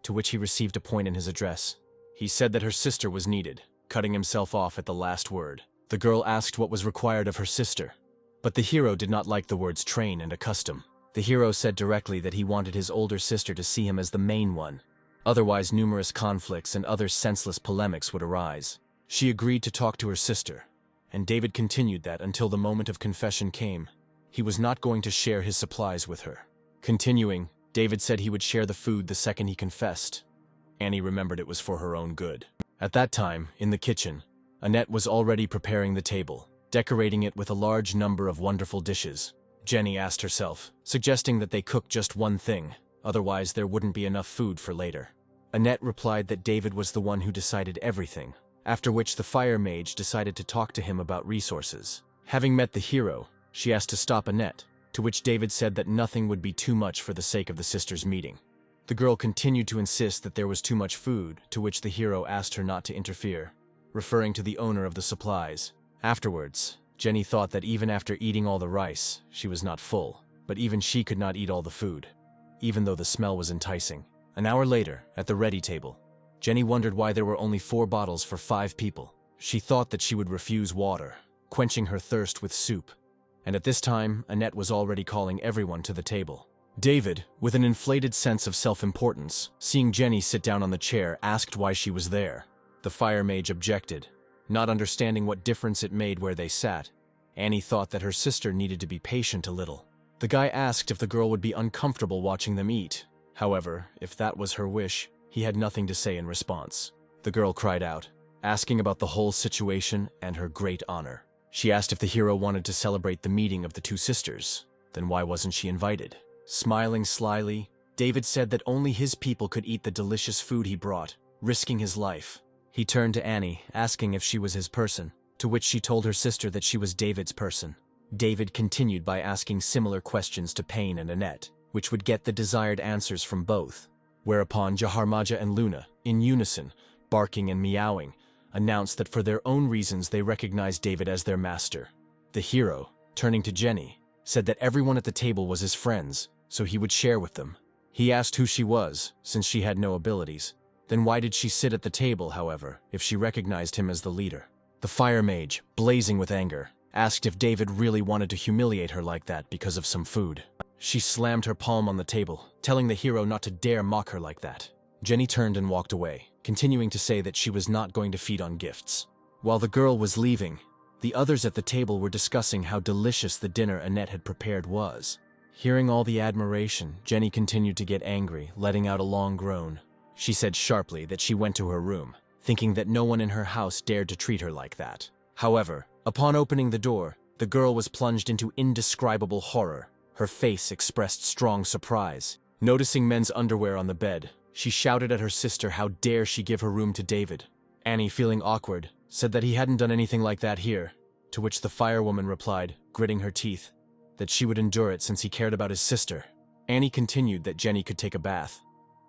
[SPEAKER 1] to which he received a point in his address. He said that her sister was needed, cutting himself off at the last word. The girl asked what was required of her sister, but the hero did not like the words train and accustom. The hero said directly that he wanted his older sister to see him as the main one. Otherwise, numerous conflicts and other senseless polemics would arise. She agreed to talk to her sister, and David continued that until the moment of confession came, he was not going to share his supplies with her. Continuing, David said he would share the food the second he confessed. Annie remembered it was for her own good. At that time, in the kitchen, Annette was already preparing the table, decorating it with a large number of wonderful dishes. Jenny asked herself, suggesting that they cook just one thing, otherwise there wouldn't be enough food for later. Annette replied that David was the one who decided everything, after which the fire mage decided to talk to him about resources. Having met the hero, she asked to stop Annette, to which David said that nothing would be too much for the sake of the sisters' meeting. The girl continued to insist that there was too much food, to which the hero asked her not to interfere, referring to the owner of the supplies. Afterwards, Jenny thought that even after eating all the rice, she was not full, but even she could not eat all the food, even though the smell was enticing. An hour later, at the ready table, Jenny wondered why there were only 4 bottles for 5 people. She thought that she would refuse water, quenching her thirst with soup. And at this time, Annette was already calling everyone to the table. David, with an inflated sense of self-importance, seeing Jenny sit down on the chair, asked why she was there. The fire mage objected, not understanding what difference it made where they sat. Annie thought that her sister needed to be patient a little. The guy asked if the girl would be uncomfortable watching them eat. However, if that was her wish, he had nothing to say in response. The girl cried out, asking about the whole situation and her great honor. She asked if the hero wanted to celebrate the meeting of the two sisters. Then why wasn't she invited? Smiling slyly, David said that only his people could eat the delicious food he brought, risking his life. He turned to Annie, asking if she was his person, to which she told her sister that she was David's person. David continued by asking similar questions to Payne and Annette, which would get the desired answers from both. Whereupon Jiharaja and Luna, in unison, barking and meowing, announced that for their own reasons they recognized David as their master. The hero, turning to Jenny, said that everyone at the table was his friends, so he would share with them. He asked who she was, since she had no abilities. Then why did she sit at the table, however, if she recognized him as the leader? The fire mage, blazing with anger, asked if David really wanted to humiliate her like that because of some food. She slammed her palm on the table, telling the hero not to dare mock her like that. Jenny turned and walked away, continuing to say that she was not going to feed on gifts. While the girl was leaving, the others at the table were discussing how delicious the dinner Annette had prepared was. Hearing all the admiration, Jenny continued to get angry, letting out a long groan. She said sharply that she went to her room, thinking that no one in her house dared to treat her like that. However, upon opening the door, the girl was plunged into indescribable horror. Her face expressed strong surprise. Noticing men's underwear on the bed, she shouted at her sister how dare she give her room to David. Annie, feeling awkward, said that he hadn't done anything like that here, to which the firewoman replied, gritting her teeth, that she would endure it since he cared about his sister. Annie continued that Jenny could take a bath.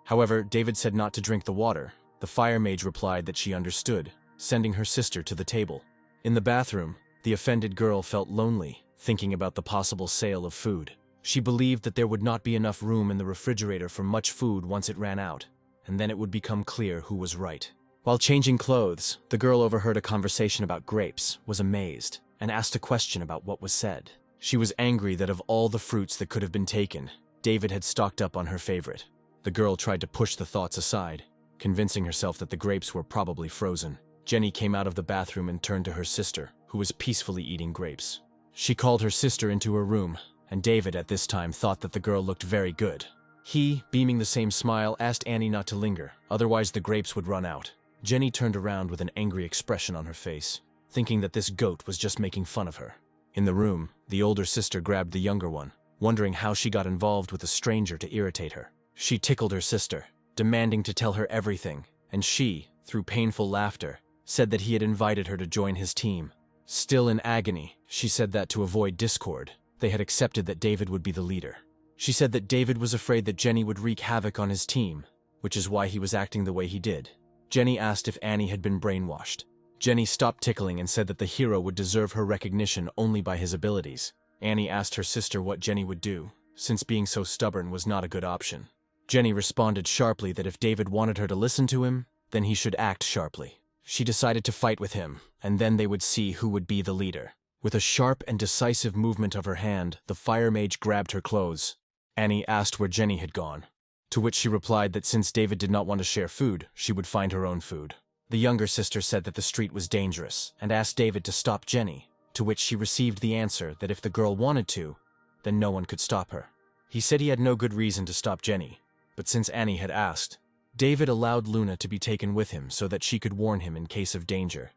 [SPEAKER 1] However, David said not to drink the water. The fire mage replied that she understood, sending her sister to the table. In the bathroom, the offended girl felt lonely, thinking about the possible sale of food. She believed that there would not be enough room in the refrigerator for much food once it ran out, and then it would become clear who was right. While changing clothes, the girl overheard a conversation about grapes, was amazed, and asked a question about what was said. She was angry that of all the fruits that could have been taken, David had stocked up on her favorite. The girl tried to push the thoughts aside, convincing herself that the grapes were probably frozen. Jenny came out of the bathroom and turned to her sister, who was peacefully eating grapes. She called her sister into her room, and David at this time thought that the girl looked very good. He, beaming the same smile, asked Annie not to linger, otherwise the grapes would run out. Jenny turned around with an angry expression on her face, thinking that this goat was just making fun of her. In the room, the older sister grabbed the younger one, wondering how she got involved with a stranger to irritate her. She tickled her sister, demanding to tell her everything, and she, through painful laughter, said that he had invited her to join his team. Still in agony, she said that to avoid discord, they had accepted that David would be the leader. She said that David was afraid that Jenny would wreak havoc on his team, which is why he was acting the way he did. Jenny asked if Annie had been brainwashed. Jenny stopped tickling and said that the hero would deserve her recognition only by his abilities. Annie asked her sister what Jenny would do, since being so stubborn was not a good option. Jenny responded sharply that if David wanted her to listen to him, then he should act sharply. She decided to fight with him, and then they would see who would be the leader. With a sharp and decisive movement of her hand, the fire mage grabbed her clothes. Annie asked where Jenny had gone, to which she replied that since David did not want to share food, she would find her own food. The younger sister said that the street was dangerous, and asked David to stop Jenny, to which she received the answer that if the girl wanted to, then no one could stop her. He said he had no good reason to stop Jenny, but since Annie had asked, David allowed Luna to be taken with him so that she could warn him in case of danger.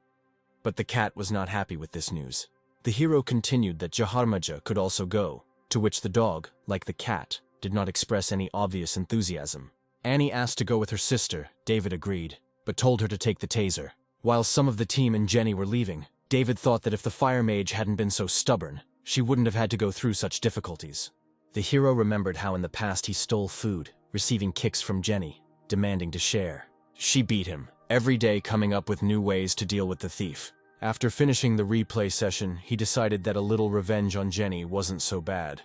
[SPEAKER 1] But the cat was not happy with this news. The hero continued that Jiharaja could also go, to which the dog, like the cat, did not express any obvious enthusiasm. Annie asked to go with her sister. David agreed, but told her to take the taser. While some of the team and Jenny were leaving, David thought that if the fire mage hadn't been so stubborn, she wouldn't have had to go through such difficulties. The hero remembered how in the past he stole food, receiving kicks from Jenny, demanding to share. She beat him, every day coming up with new ways to deal with the thief. After finishing the replay session, he decided that a little revenge on Jenny wasn't so bad,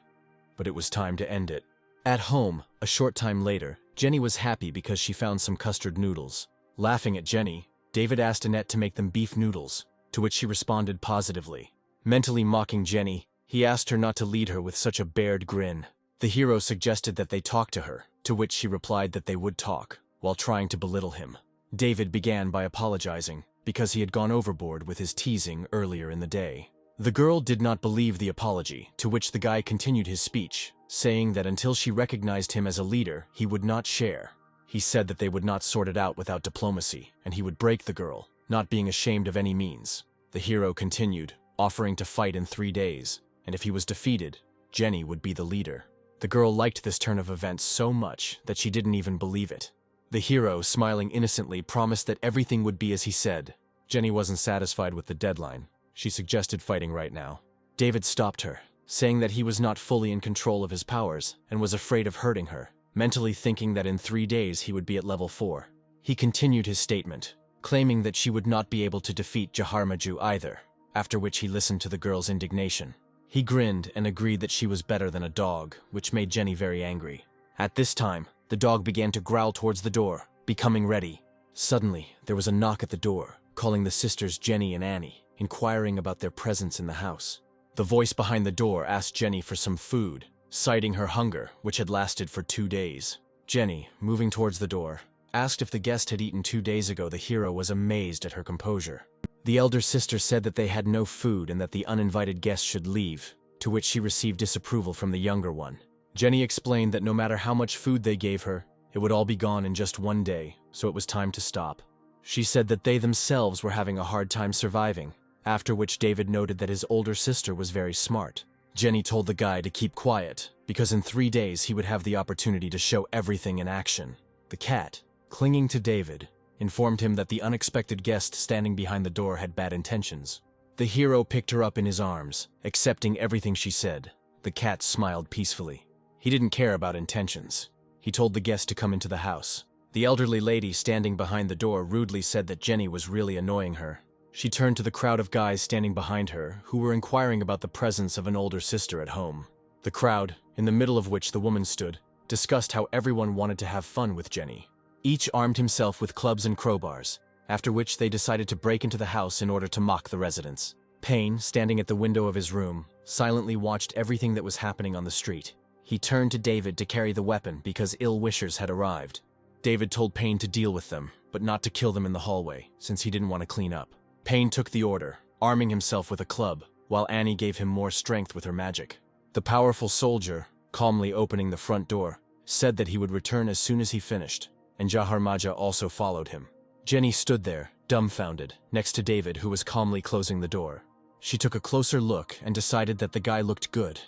[SPEAKER 1] but it was time to end it. At home, a short time later, Jenny was happy because she found some custard noodles. Laughing at Jenny, David asked Annette to make them beef noodles, to which she responded positively. Mentally mocking Jenny, he asked her not to lead her with such a bared grin. The hero suggested that they talk to her, to which she replied that they would talk, while trying to belittle him. David began by apologizing, because he had gone overboard with his teasing earlier in the day. The girl did not believe the apology, to which the guy continued his speech, saying that until she recognized him as a leader, he would not share. He said that they would not sort it out without diplomacy, and he would break the girl, not being ashamed of any means. The hero continued, offering to fight in 3 days, and if he was defeated, Jenny would be the leader. The girl liked this turn of events so much that she didn't even believe it. The hero, smiling innocently, promised that everything would be as he said. Jenny wasn't satisfied with the deadline. She suggested fighting right now. David stopped her, saying that he was not fully in control of his powers and was afraid of hurting her, mentally thinking that in 3 days he would be at level 4. He continued his statement, claiming that she would not be able to defeat Jiharaja either, after which he listened to the girl's indignation. He grinned and agreed that she was better than a dog, which made Jenny very angry. At this time, the dog began to growl towards the door, becoming ready. Suddenly, there was a knock at the door, calling the sisters Jenny and Annie, inquiring about their presence in the house. The voice behind the door asked Jenny for some food, citing her hunger, which had lasted for 2 days. Jenny, moving towards the door, asked if the guest had eaten 2 days ago. The hero was amazed at her composure. The elder sister said that they had no food and that the uninvited guest should leave, to which she received disapproval from the younger one. Jenny explained that no matter how much food they gave her, it would all be gone in just 1 day, so it was time to stop. She said that they themselves were having a hard time surviving, after which David noted that his older sister was very smart. Jenny told the guy to keep quiet, because in 3 days he would have the opportunity to show everything in action. The cat, clinging to David, informed him that the unexpected guest standing behind the door had bad intentions. The hero picked her up in his arms, accepting everything she said. The cat smiled peacefully. He didn't care about intentions. He told the guest to come into the house. The elderly lady standing behind the door rudely said that Jenny was really annoying her. She turned to the crowd of guys standing behind her, who were inquiring about the presence of an older sister at home. The crowd, in the middle of which the woman stood, discussed how everyone wanted to have fun with Jenny. Each armed himself with clubs and crowbars, after which they decided to break into the house in order to mock the residents. Payne, standing at the window of his room, silently watched everything that was happening on the street. He turned to David to carry the weapon because ill-wishers had arrived. David told Payne to deal with them, but not to kill them in the hallway, since he didn't want to clean up. Payne took the order, arming himself with a club, while Annie gave him more strength with her magic. The powerful soldier, calmly opening the front door, said that he would return as soon as he finished, and Jiharaja also followed him. Jenny stood there, dumbfounded, next to David, who was calmly closing the door. She took a closer look and decided that the guy looked good,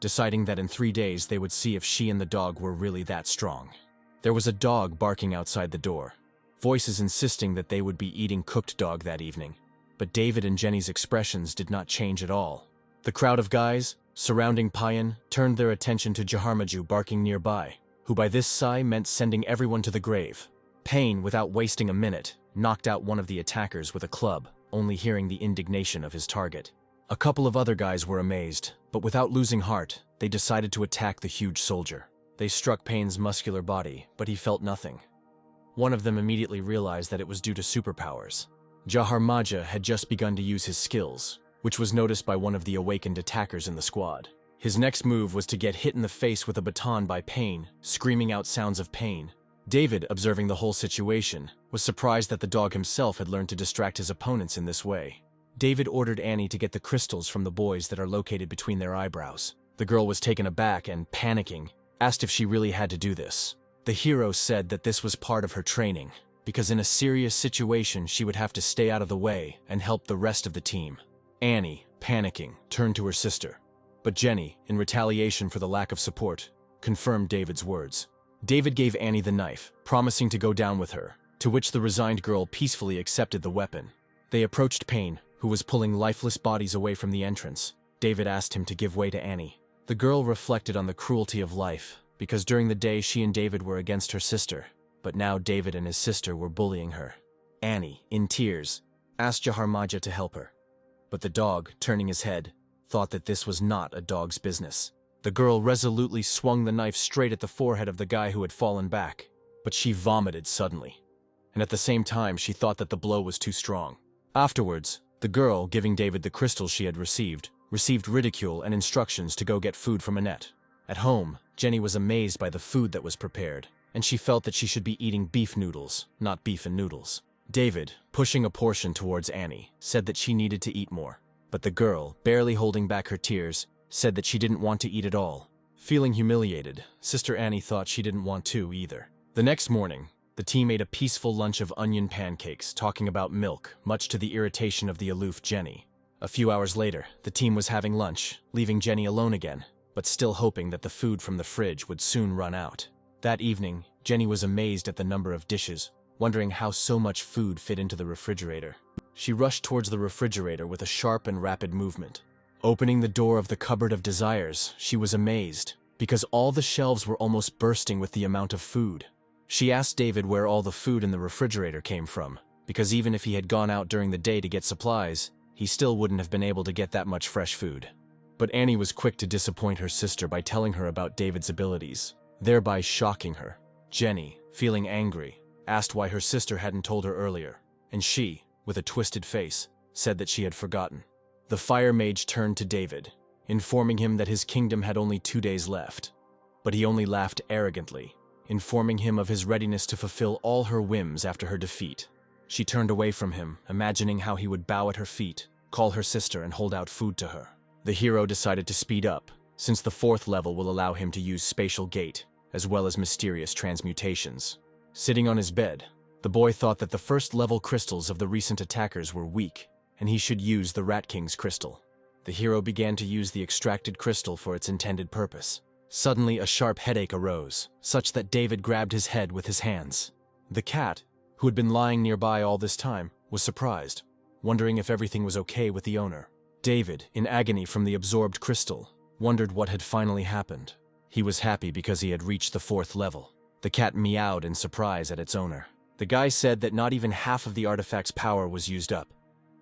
[SPEAKER 1] deciding that in 3 days they would see if she and the dog were really that strong. There was a dog barking outside the door, voices insisting that they would be eating cooked dog that evening, but David and Jenny's expressions did not change at all. The crowd of guys surrounding Payne turned their attention to Jiharaja barking nearby, who by this sigh meant sending everyone to the grave. Payne, without wasting a minute, knocked out one of the attackers with a club, only hearing the indignation of his target. A couple of other guys were amazed, but without losing heart, they decided to attack the huge soldier. They struck Payne's muscular body, but he felt nothing. One of them immediately realized that it was due to superpowers. Jiharaja had just begun to use his skills, which was noticed by one of the awakened attackers in the squad. His next move was to get hit in the face with a baton by Payne, screaming out sounds of pain. David, observing the whole situation, was surprised that the dog himself had learned to distract his opponents in this way. David ordered Annie to get the crystals from the boys that are located between their eyebrows. The girl was taken aback and, panicking, asked if she really had to do this. The hero said that this was part of her training, because in a serious situation she would have to stay out of the way and help the rest of the team. Annie, panicking, turned to her sister, but Jenny, in retaliation for the lack of support, confirmed David's words. David gave Annie the knife, promising to go down with her, to which the resigned girl peacefully accepted the weapon. They approached Payne, who was pulling lifeless bodies away from the entrance. David asked him to give way to Annie. The girl reflected on the cruelty of life, because during the day she and David were against her sister, but now David and his sister were bullying her. Annie, in tears, asked Jiharaja to help her, but the dog, turning his head, thought that this was not a dog's business. The girl resolutely swung the knife straight at the forehead of the guy who had fallen back, but she vomited suddenly, and at the same time she thought that the blow was too strong. Afterwards, the girl, giving David the crystals she had received ridicule and instructions to go get food from Annette. At home, Jenny was amazed by the food that was prepared, and she felt that she should be eating beef noodles, not beef and noodles. David, pushing a portion towards Annie, said that she needed to eat more. But the girl, barely holding back her tears, said that she didn't want to eat at all. Feeling humiliated, Sister Annie thought she didn't want to either. The next morning, the team ate a peaceful lunch of onion pancakes, talking about milk, much to the irritation of the aloof Jenny. A few hours later, the team was having lunch, leaving Jenny alone again, but still hoping that the food from the fridge would soon run out. That evening, Jenny was amazed at the number of dishes, wondering how so much food fit into the refrigerator. She rushed towards the refrigerator with a sharp and rapid movement. Opening the door of the cupboard of desires, she was amazed, because all the shelves were almost bursting with the amount of food. She asked David where all the food in the refrigerator came from, because even if he had gone out during the day to get supplies, he still wouldn't have been able to get that much fresh food. But Annie was quick to disappoint her sister by telling her about David's abilities, thereby shocking her. Jenny, feeling angry, asked why her sister hadn't told her earlier, and she, with a twisted face, said that she had forgotten. The fire mage turned to David, informing him that his kingdom had only 2 days left. But he only laughed arrogantly, informing him of his readiness to fulfill all her whims after her defeat. She turned away from him, imagining how he would bow at her feet, call her sister, and hold out food to her. The hero decided to speed up, since the 4th level will allow him to use spatial gate, as well as mysterious transmutations. Sitting on his bed, the boy thought that the 1st level crystals of the recent attackers were weak, and he should use the Rat King's crystal. The hero began to use the extracted crystal for its intended purpose. Suddenly, a sharp headache arose, such that David grabbed his head with his hands. The cat, who had been lying nearby all this time, was surprised, wondering if everything was okay with the owner. David, in agony from the absorbed crystal, wondered what had finally happened. He was happy because he had reached the 4th level. The cat meowed in surprise at its owner. The guy said that not even half of the artifact's power was used up,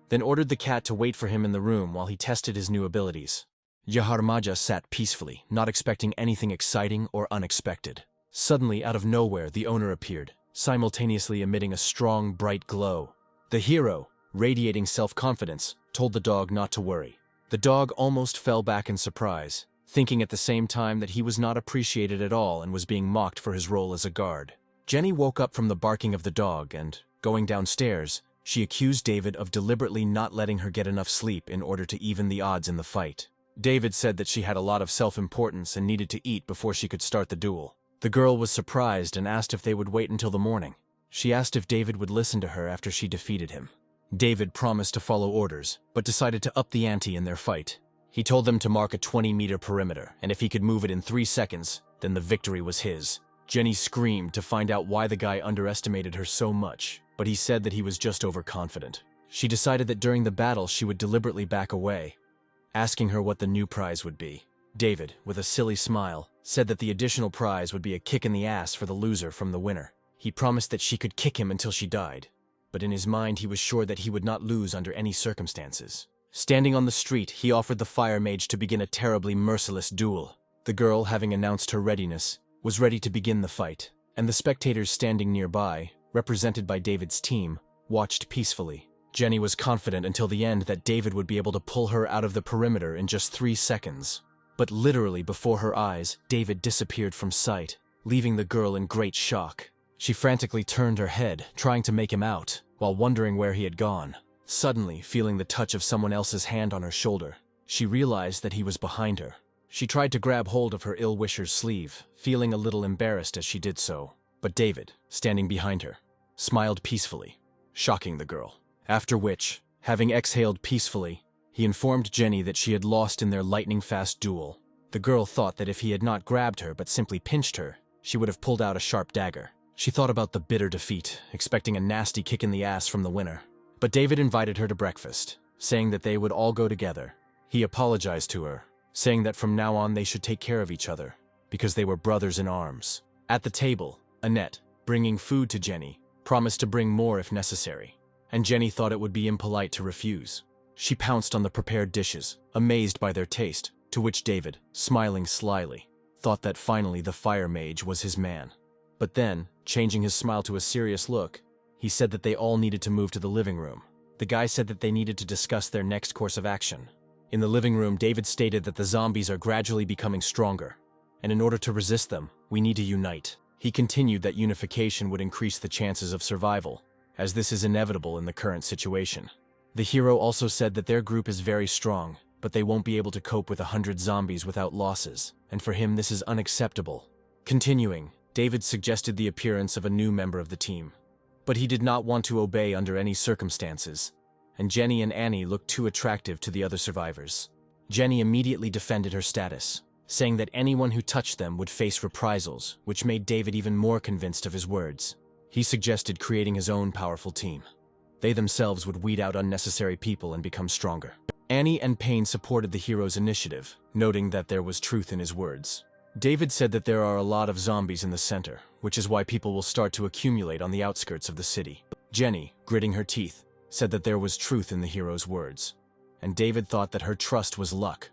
[SPEAKER 1] then ordered the cat to wait for him in the room while he tested his new abilities. Jiharaja sat peacefully, not expecting anything exciting or unexpected. Suddenly, out of nowhere, the owner appeared, simultaneously emitting a strong, bright glow. The hero, radiating self-confidence, told the dog not to worry. The dog almost fell back in surprise, thinking at the same time that he was not appreciated at all and was being mocked for his role as a guard. Jenny woke up from the barking of the dog and, going downstairs, she accused David of deliberately not letting her get enough sleep in order to even the odds in the fight. David said that she had a lot of self-importance and needed to eat before she could start the duel. The girl was surprised and asked if they would wait until the morning. She asked if David would listen to her after she defeated him. David promised to follow orders, but decided to up the ante in their fight. He told them to mark a 20-meter perimeter, and if he could move it in 3 seconds, then the victory was his. Jenny screamed to find out why the guy underestimated her so much, but he said that he was just overconfident. She decided that during the battle she would deliberately back away, asking her what the new prize would be. David, with a silly smile, said that the additional prize would be a kick in the ass for the loser from the winner. He promised that she could kick him until she died, but in his mind he was sure that he would not lose under any circumstances. Standing on the street, he offered the fire mage to begin a terribly merciless duel. The girl, having announced her readiness, was ready to begin the fight, and the spectators standing nearby, represented by David's team, watched peacefully. Jenny was confident until the end that David would be able to pull her out of the perimeter in just 3 seconds. But literally before her eyes, David disappeared from sight, leaving the girl in great shock. She frantically turned her head, trying to make him out, while wondering where he had gone. Suddenly, feeling the touch of someone else's hand on her shoulder, she realized that he was behind her. She tried to grab hold of her ill-wisher's sleeve, feeling a little embarrassed as she did so. But David, standing behind her, smiled peacefully, shocking the girl. After which, having exhaled peacefully, he informed Jenny that she had lost in their lightning-fast duel. The girl thought that if he had not grabbed her but simply pinched her, she would have pulled out a sharp dagger. She thought about the bitter defeat, expecting a nasty kick in the ass from the winner. But David invited her to breakfast, saying that they would all go together. He apologized to her, saying that from now on they should take care of each other, because they were brothers in arms. At the table, Annette, bringing food to Jenny, promised to bring more if necessary, and Jenny thought it would be impolite to refuse. She pounced on the prepared dishes, amazed by their taste, to which David, smiling slyly, thought that finally the fire mage was his man. But then, changing his smile to a serious look, he said that they all needed to move to the living room. The guy said that they needed to discuss their next course of action. In the living room, David stated that the zombies are gradually becoming stronger, and in order to resist them, we need to unite. He continued that unification would increase the chances of survival, as this is inevitable in the current situation. The hero also said that their group is very strong, but they won't be able to cope with 100 zombies without losses, and for him this is unacceptable. Continuing, David suggested the appearance of a new member of the team, but he did not want to obey under any circumstances, and Jenny and Annie looked too attractive to the other survivors. Jenny immediately defended her status, saying that anyone who touched them would face reprisals, which made David even more convinced of his words. He suggested creating his own powerful team. They themselves would weed out unnecessary people and become stronger. Annie and Payne supported the hero's initiative, noting that there was truth in his words. David said that there are a lot of zombies in the center, which is why people will start to accumulate on the outskirts of the city. Jenny, gritting her teeth, said that there was truth in the hero's words, and David thought that her trust was luck,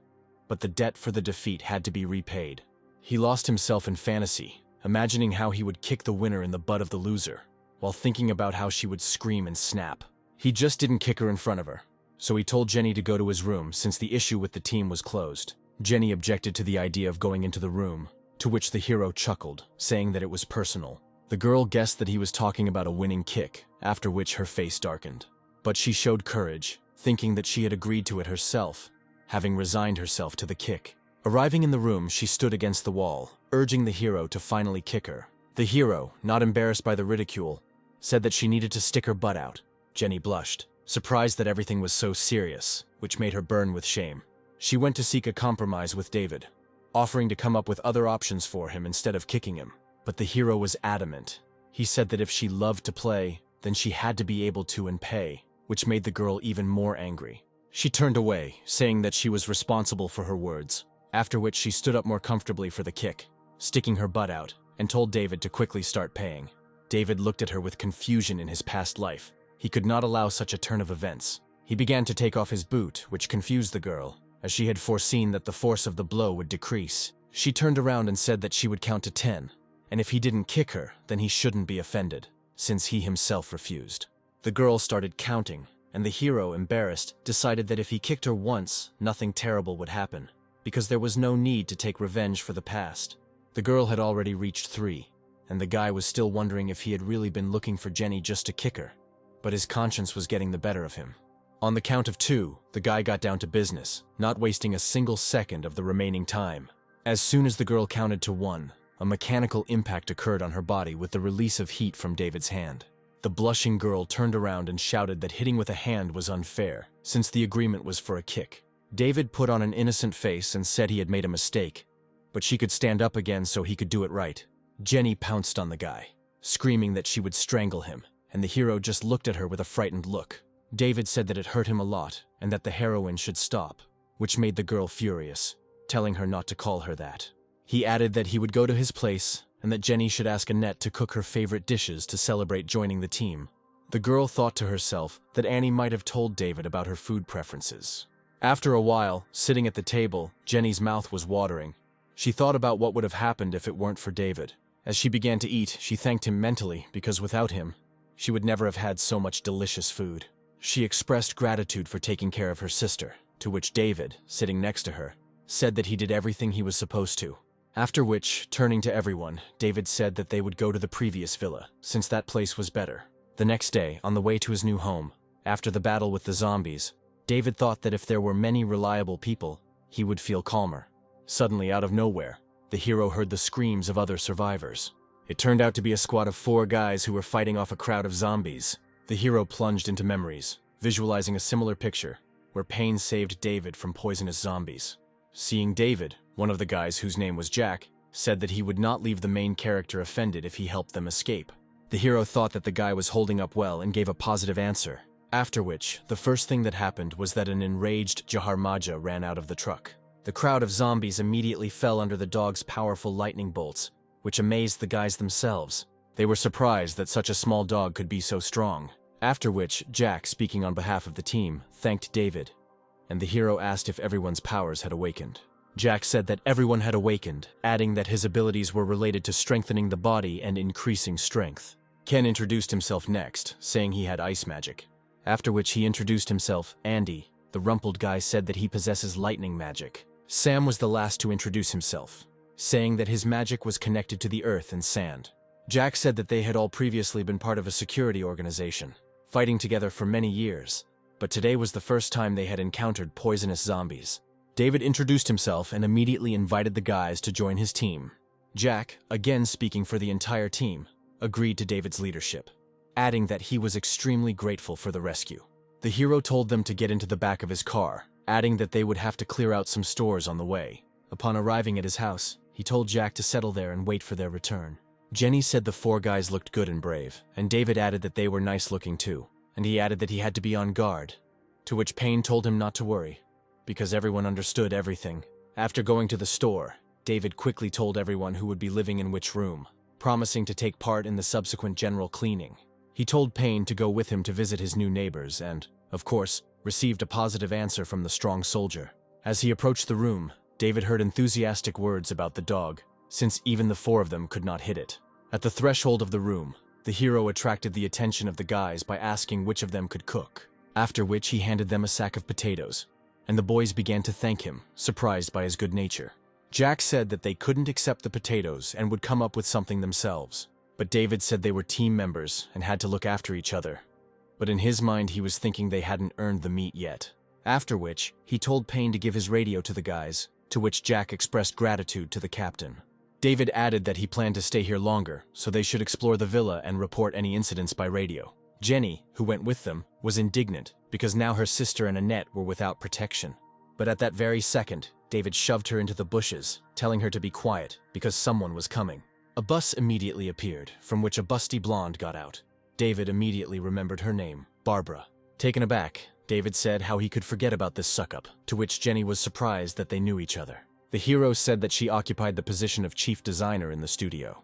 [SPEAKER 1] but the debt for the defeat had to be repaid. He lost himself in fantasy, imagining how he would kick the winner in the butt of the loser, while thinking about how she would scream and snap. He just didn't kick her in front of her, so he told Jenny to go to his room since the issue with the team was closed. Jenny objected to the idea of going into the room, to which the hero chuckled, saying that it was personal. The girl guessed that he was talking about a winning kick, after which her face darkened. But she showed courage, thinking that she had agreed to it herself, having resigned herself to the kick. Arriving in the room, she stood against the wall, urging the hero to finally kick her. The hero, not embarrassed by the ridicule, said that she needed to stick her butt out. Jenny blushed, surprised that everything was so serious, which made her burn with shame. She went to seek a compromise with David, offering to come up with other options for him instead of kicking him. But the hero was adamant. He said that if she loved to play, then she had to be able to and pay, which made the girl even more angry. She turned away, saying that she was responsible for her words, after which she stood up more comfortably for the kick, sticking her butt out, and told David to quickly start paying. David looked at her with confusion in his past life. He could not allow such a turn of events. He began to take off his boot, which confused the girl, as she had foreseen that the force of the blow would decrease. She turned around and said that she would count to 10, and if he didn't kick her, then he shouldn't be offended, since he himself refused. The girl started counting, and the hero, embarrassed, decided that if he kicked her once, nothing terrible would happen, because there was no need to take revenge for the past. The girl had already reached 3, and the guy was still wondering if he had really been looking for Jenny just to kick her, but his conscience was getting the better of him. On the count of 2, the guy got down to business, not wasting a single second of the remaining time. As soon as the girl counted to 1, a mechanical impact occurred on her body with the release of heat from David's hand. The blushing girl turned around and shouted that hitting with a hand was unfair, since the agreement was for a kick. David put on an innocent face and said he had made a mistake, but she could stand up again so he could do it right. Jenny pounced on the guy, screaming that she would strangle him, and the hero just looked at her with a frightened look. David said that it hurt him a lot and that the heroine should stop, which made the girl furious, telling her not to call her that. He added that he would go to his place and that Jenny should ask Annette to cook her favorite dishes to celebrate joining the team. The girl thought to herself that Annie might have told David about her food preferences. After a while, sitting at the table, Jenny's mouth was watering. She thought about what would have happened if it weren't for David. As she began to eat, she thanked him mentally because without him, she would never have had so much delicious food. She expressed gratitude for taking care of her sister, to which David, sitting next to her, said that he did everything he was supposed to. After which, turning to everyone, David said that they would go to the previous villa, since that place was better. The next day, on the way to his new home, after the battle with the zombies, David thought that if there were many reliable people, he would feel calmer. Suddenly, out of nowhere, the hero heard the screams of other survivors. It turned out to be a squad of 4 guys who were fighting off a crowd of zombies. The hero plunged into memories, visualizing a similar picture, where Payne saved David from poisonous zombies. Seeing David, one of the guys whose name was Jack, said that he would not leave the main character offended if he helped them escape. The hero thought that the guy was holding up well and gave a positive answer. After which, the first thing that happened was that an enraged Jiharaja ran out of the truck. The crowd of zombies immediately fell under the dog's powerful lightning bolts, which amazed the guys themselves. They were surprised that such a small dog could be so strong. After which, Jack, speaking on behalf of the team, thanked David, and the hero asked if everyone's powers had awakened. Jack said that everyone had awakened, adding that his abilities were related to strengthening the body and increasing strength. Ken introduced himself next, saying he had ice magic. After which he introduced himself. Andy, the rumpled guy, said that he possesses lightning magic. Sam was the last to introduce himself, saying that his magic was connected to the earth and sand. Jack said that they had all previously been part of a security organization, fighting together for many years, but today was the first time they had encountered poisonous zombies. David introduced himself and immediately invited the guys to join his team. Jack, again speaking for the entire team, agreed to David's leadership, adding that he was extremely grateful for the rescue. The hero told them to get into the back of his car, adding that they would have to clear out some stores on the way. Upon arriving at his house, he told Jack to settle there and wait for their return. Jenny said the four guys looked good and brave, and David added that they were nice looking too, and he added that he had to be on guard, to which Payne told him not to worry, because everyone understood everything. After going to the store, David quickly told everyone who would be living in which room, promising to take part in the subsequent general cleaning. He told Payne to go with him to visit his new neighbors and, of course, received a positive answer from the strong soldier. As he approached the room, David heard enthusiastic words about the dog, since even the four of them could not hit it. At the threshold of the room, the hero attracted the attention of the guys by asking which of them could cook, after which he handed them a sack of potatoes, and the boys began to thank him, surprised by his good nature. Jack said that they couldn't accept the potatoes and would come up with something themselves, but David said they were team members and had to look after each other. But in his mind he was thinking they hadn't earned the meat yet. After which, he told Payne to give his radio to the guys, to which Jack expressed gratitude to the captain. David added that he planned to stay here longer, so they should explore the villa and report any incidents by radio. Jenny, who went with them, was indignant because now her sister and Annette were without protection. But at that very second, David shoved her into the bushes, telling her to be quiet because someone was coming. A bus immediately appeared, from which a busty blonde got out. David immediately remembered her name, Barbara. Taken aback, David said how he could forget about this suck-up, to which Jenny was surprised that they knew each other. The hero said that she occupied the position of chief designer in the studio,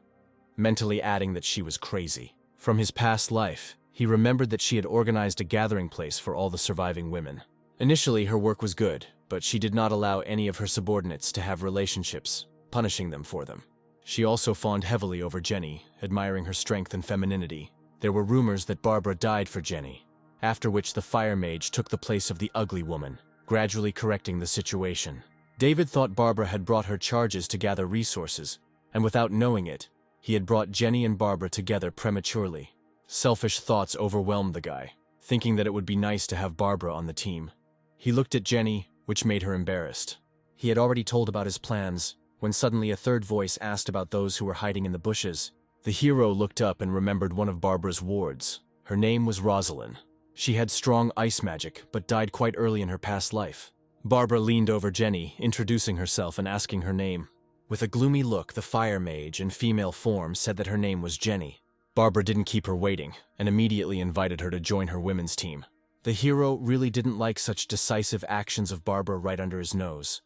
[SPEAKER 1] mentally adding that she was crazy. From his past life, he remembered that she had organized a gathering place for all the surviving women. Initially, her work was good, but she did not allow any of her subordinates to have relationships, punishing them for them. She also fawned heavily over Jenny, admiring her strength and femininity. There were rumors that Barbara died for Jenny, after which the fire mage took the place of the ugly woman, gradually correcting the situation. David thought Barbara had brought her charges to gather resources, and without knowing it, he had brought Jenny and Barbara together prematurely. Selfish thoughts overwhelmed the guy, thinking that it would be nice to have Barbara on the team. He looked at Jenny, which made her embarrassed. He had already told about his plans, when suddenly a third voice asked about those who were hiding in the bushes. The hero looked up and remembered one of Barbara's wards. Her name was Rosalind. She had strong ice magic, but died quite early in her past life. Barbara leaned over Jenny, introducing herself and asking her name. With a gloomy look, the fire mage in female form said that her name was Jenny. Barbara didn't keep her waiting, and immediately invited her to join her women's team. The hero really didn't like such decisive actions of Barbara right under his nose.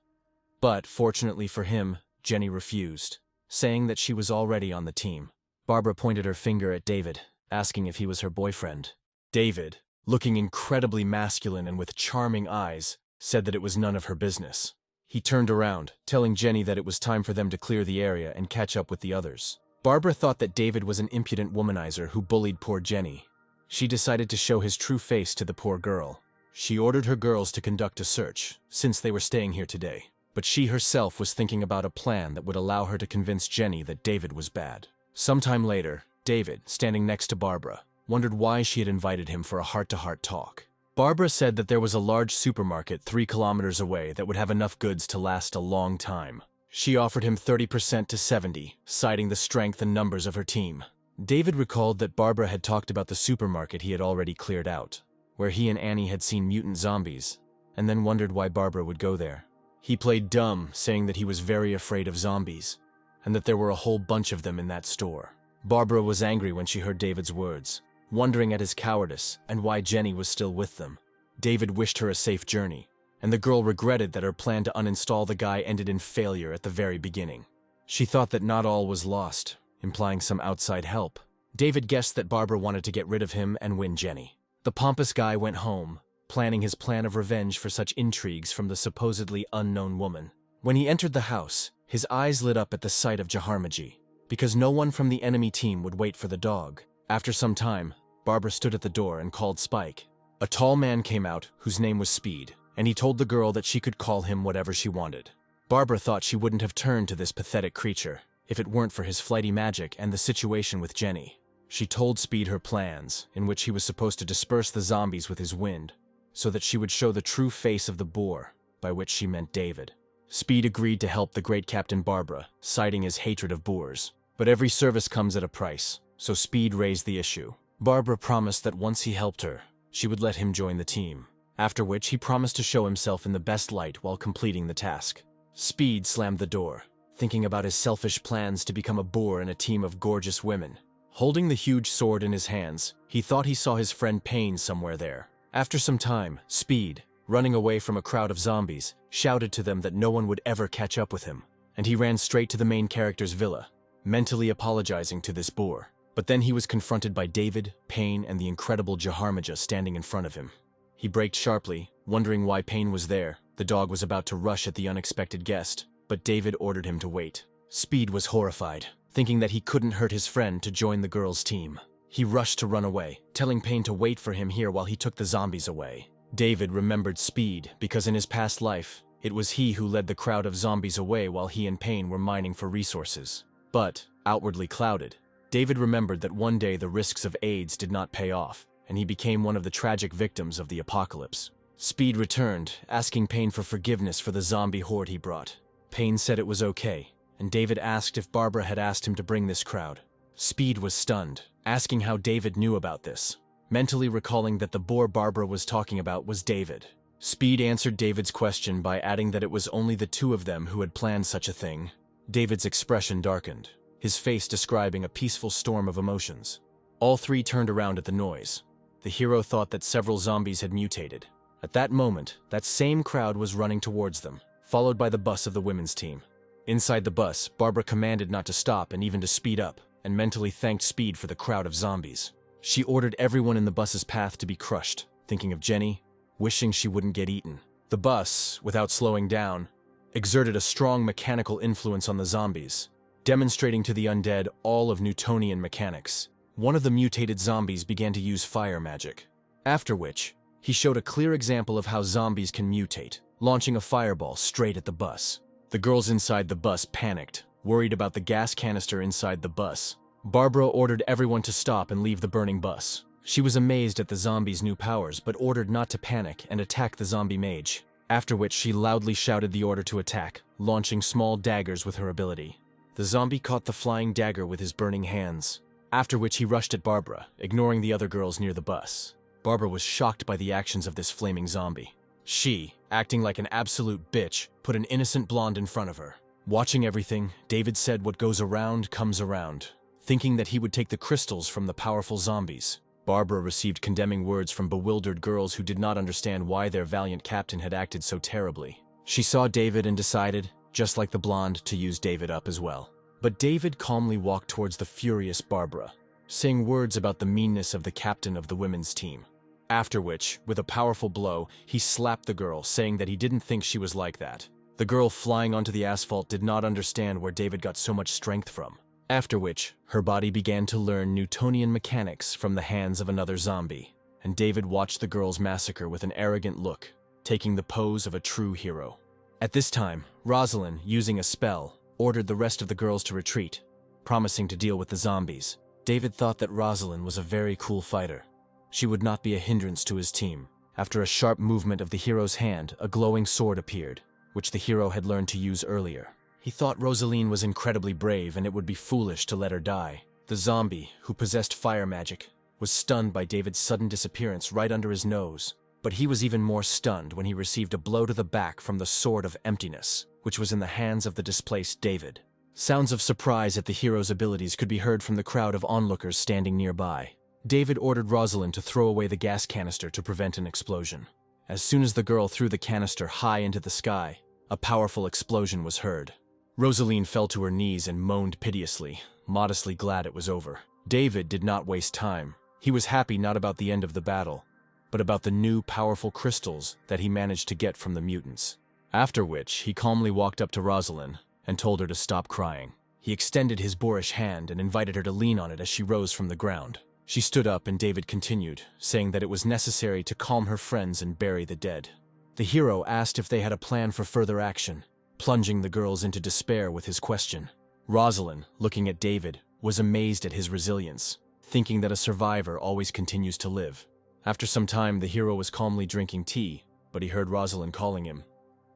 [SPEAKER 1] But, fortunately for him, Jenny refused, saying that she was already on the team. Barbara pointed her finger at David, asking if he was her boyfriend. David, looking incredibly masculine and with charming eyes, said that it was none of her business. He turned around, telling Jenny that it was time for them to clear the area and catch up with the others. Barbara thought that David was an impudent womanizer who bullied poor Jenny. She decided to show his true face to the poor girl. She ordered her girls to conduct a search, since they were staying here today. But she herself was thinking about a plan that would allow her to convince Jenny that David was bad. Sometime later, David, standing next to Barbara, wondered why she had invited him for a heart-to-heart talk. Barbara said that there was a large supermarket 3 kilometers away that would have enough goods to last a long time. She offered him 30% to 70%, citing the strength and numbers of her team. David recalled that Barbara had talked about the supermarket he had already cleared out, where he and Annie had seen mutant zombies, and then wondered why Barbara would go there. He played dumb, saying that he was very afraid of zombies, and that there were a whole bunch of them in that store. Barbara was angry when she heard David's words, wondering at his cowardice and why Jenny was still with them. David wished her a safe journey, and the girl regretted that her plan to uninstall the guy ended in failure at the very beginning. She thought that not all was lost, implying some outside help. David guessed that Barbara wanted to get rid of him and win Jenny. The pompous guy went home, planning his plan of revenge for such intrigues from the supposedly unknown woman. When he entered the house, his eyes lit up at the sight of Jiharaja, because no one from the enemy team would wait for the dog. After some time, Barbara stood at the door and called Spike. A tall man came out whose name was Speed, and he told the girl that she could call him whatever she wanted. Barbara thought she wouldn't have turned to this pathetic creature if it weren't for his flighty magic and the situation with Jenny. She told Speed her plans, in which he was supposed to disperse the zombies with his wind, so that she would show the true face of the boar, by which she meant David. Speed agreed to help the great Captain Barbara, citing his hatred of boars. But every service comes at a price, so Speed raised the issue. Barbara promised that once he helped her, she would let him join the team, after which he promised to show himself in the best light while completing the task. Speed slammed the door, thinking about his selfish plans to become a boar in a team of gorgeous women. Holding the huge sword in his hands, he thought he saw his friend Payne somewhere there. After some time, Speed, running away from a crowd of zombies, shouted to them that no one would ever catch up with him, and he ran straight to the main character's villa, mentally apologizing to this boar. But then he was confronted by David, Payne, and the incredible Jiharaja standing in front of him. He braked sharply, wondering why Payne was there. The dog was about to rush at the unexpected guest, but David ordered him to wait. Speed was horrified, thinking that he couldn't hurt his friend to join the girls' team. He rushed to run away, telling Payne to wait for him here while he took the zombies away. David remembered Speed because in his past life, it was he who led the crowd of zombies away while he and Payne were mining for resources. But, outwardly clouded, David remembered that one day the risks of AIDS did not pay off, and he became one of the tragic victims of the apocalypse. Speed returned, asking Payne for forgiveness for the zombie horde he brought. Payne said it was okay, and David asked if Barbara had asked him to bring this crowd. Speed was stunned, asking how David knew about this, mentally recalling that the boar Barbara was talking about was David. Speed answered David's question by adding that it was only the two of them who had planned such a thing. David's expression darkened, his face describing a peaceful storm of emotions. All three turned around at the noise. The hero thought that several zombies had mutated. At that moment, that same crowd was running towards them, followed by the bus of the women's team. Inside the bus, Barbara commanded not to stop and even to speed up, and mentally thanked Speed for the crowd of zombies. She ordered everyone in the bus's path to be crushed, thinking of Jenny, wishing she wouldn't get eaten. The bus, without slowing down, exerted a strong mechanical influence on the zombies, demonstrating to the undead all of Newtonian mechanics. One of the mutated zombies began to use fire magic, after which, he showed a clear example of how zombies can mutate, launching a fireball straight at the bus. The girls inside the bus panicked, worried about the gas canister inside the bus. Barbara ordered everyone to stop and leave the burning bus. She was amazed at the zombies' new powers, but ordered not to panic and attack the zombie mage, after which she loudly shouted the order to attack, launching small daggers with her ability. The zombie caught the flying dagger with his burning hands, after which he rushed at Barbara, ignoring the other girls near the bus. Barbara was shocked by the actions of this flaming zombie. She, acting like an absolute bitch, put an innocent blonde in front of her. Watching everything, David said what goes around comes around, thinking that he would take the crystals from the powerful zombies. Barbara received condemning words from bewildered girls who did not understand why their valiant captain had acted so terribly. She saw David and decided, just like the blonde, to use David up as well. But David calmly walked towards the furious Barbara, saying words about the meanness of the captain of the women's team. After which, with a powerful blow, he slapped the girl, saying that he didn't think she was like that. The girl flying onto the asphalt did not understand where David got so much strength from. After which, her body began to learn Newtonian mechanics from the hands of another zombie, and David watched the girl's massacre with an arrogant look, taking the pose of a true hero. At this time, Rosalind, using a spell, ordered the rest of the girls to retreat, promising to deal with the zombies. David thought that Rosalind was a very cool fighter. She would not be a hindrance to his team. After a sharp movement of the hero's hand, a glowing sword appeared, which the hero had learned to use earlier. He thought Rosaline was incredibly brave and it would be foolish to let her die. The zombie, who possessed fire magic, was stunned by David's sudden disappearance right under his nose. But he was even more stunned when he received a blow to the back from the Sword of Emptiness, which was in the hands of the displaced David. Sounds of surprise at the hero's abilities could be heard from the crowd of onlookers standing nearby. David ordered Rosalind to throw away the gas canister to prevent an explosion. As soon as the girl threw the canister high into the sky, a powerful explosion was heard. Rosaline fell to her knees and moaned piteously, modestly glad it was over. David did not waste time. He was happy not about the end of the battle, but about the new powerful crystals that he managed to get from the mutants. After which, he calmly walked up to Rosalind and told her to stop crying. He extended his boorish hand and invited her to lean on it as she rose from the ground. She stood up and David continued, saying that it was necessary to calm her friends and bury the dead. The hero asked if they had a plan for further action, plunging the girls into despair with his question. Rosalind, looking at David, was amazed at his resilience, thinking that a survivor always continues to live. After some time, the hero was calmly drinking tea, but he heard Rosalind calling him.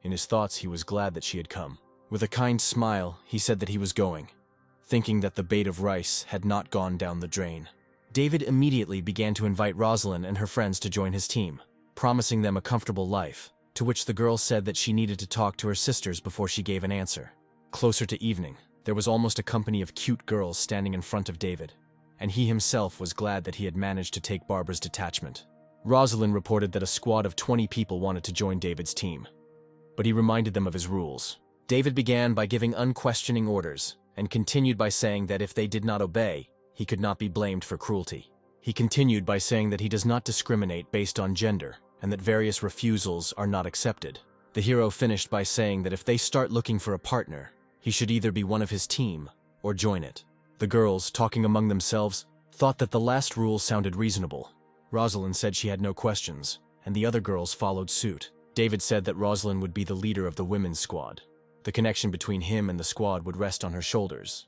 [SPEAKER 1] In his thoughts, he was glad that she had come. With a kind smile, he said that he was going, thinking that the bait of rice had not gone down the drain. David immediately began to invite Rosalind and her friends to join his team, promising them a comfortable life, to which the girl said that she needed to talk to her sisters before she gave an answer. Closer to evening, there was almost a company of cute girls standing in front of David, and he himself was glad that he had managed to take Barbara's detachment. Rosalind reported that a squad of 20 people wanted to join David's team, but he reminded them of his rules. David began by giving unquestioning orders, and continued by saying that if they did not obey, he could not be blamed for cruelty. He continued by saying that he does not discriminate based on gender, and that various refusals are not accepted. The hero finished by saying that if they start looking for a partner, he should either be one of his team or join it. The girls, talking among themselves, thought that the last rule sounded reasonable. Rosalind said she had no questions, and the other girls followed suit. David said that Rosalind would be the leader of the women's squad. The connection between him and the squad would rest on her shoulders,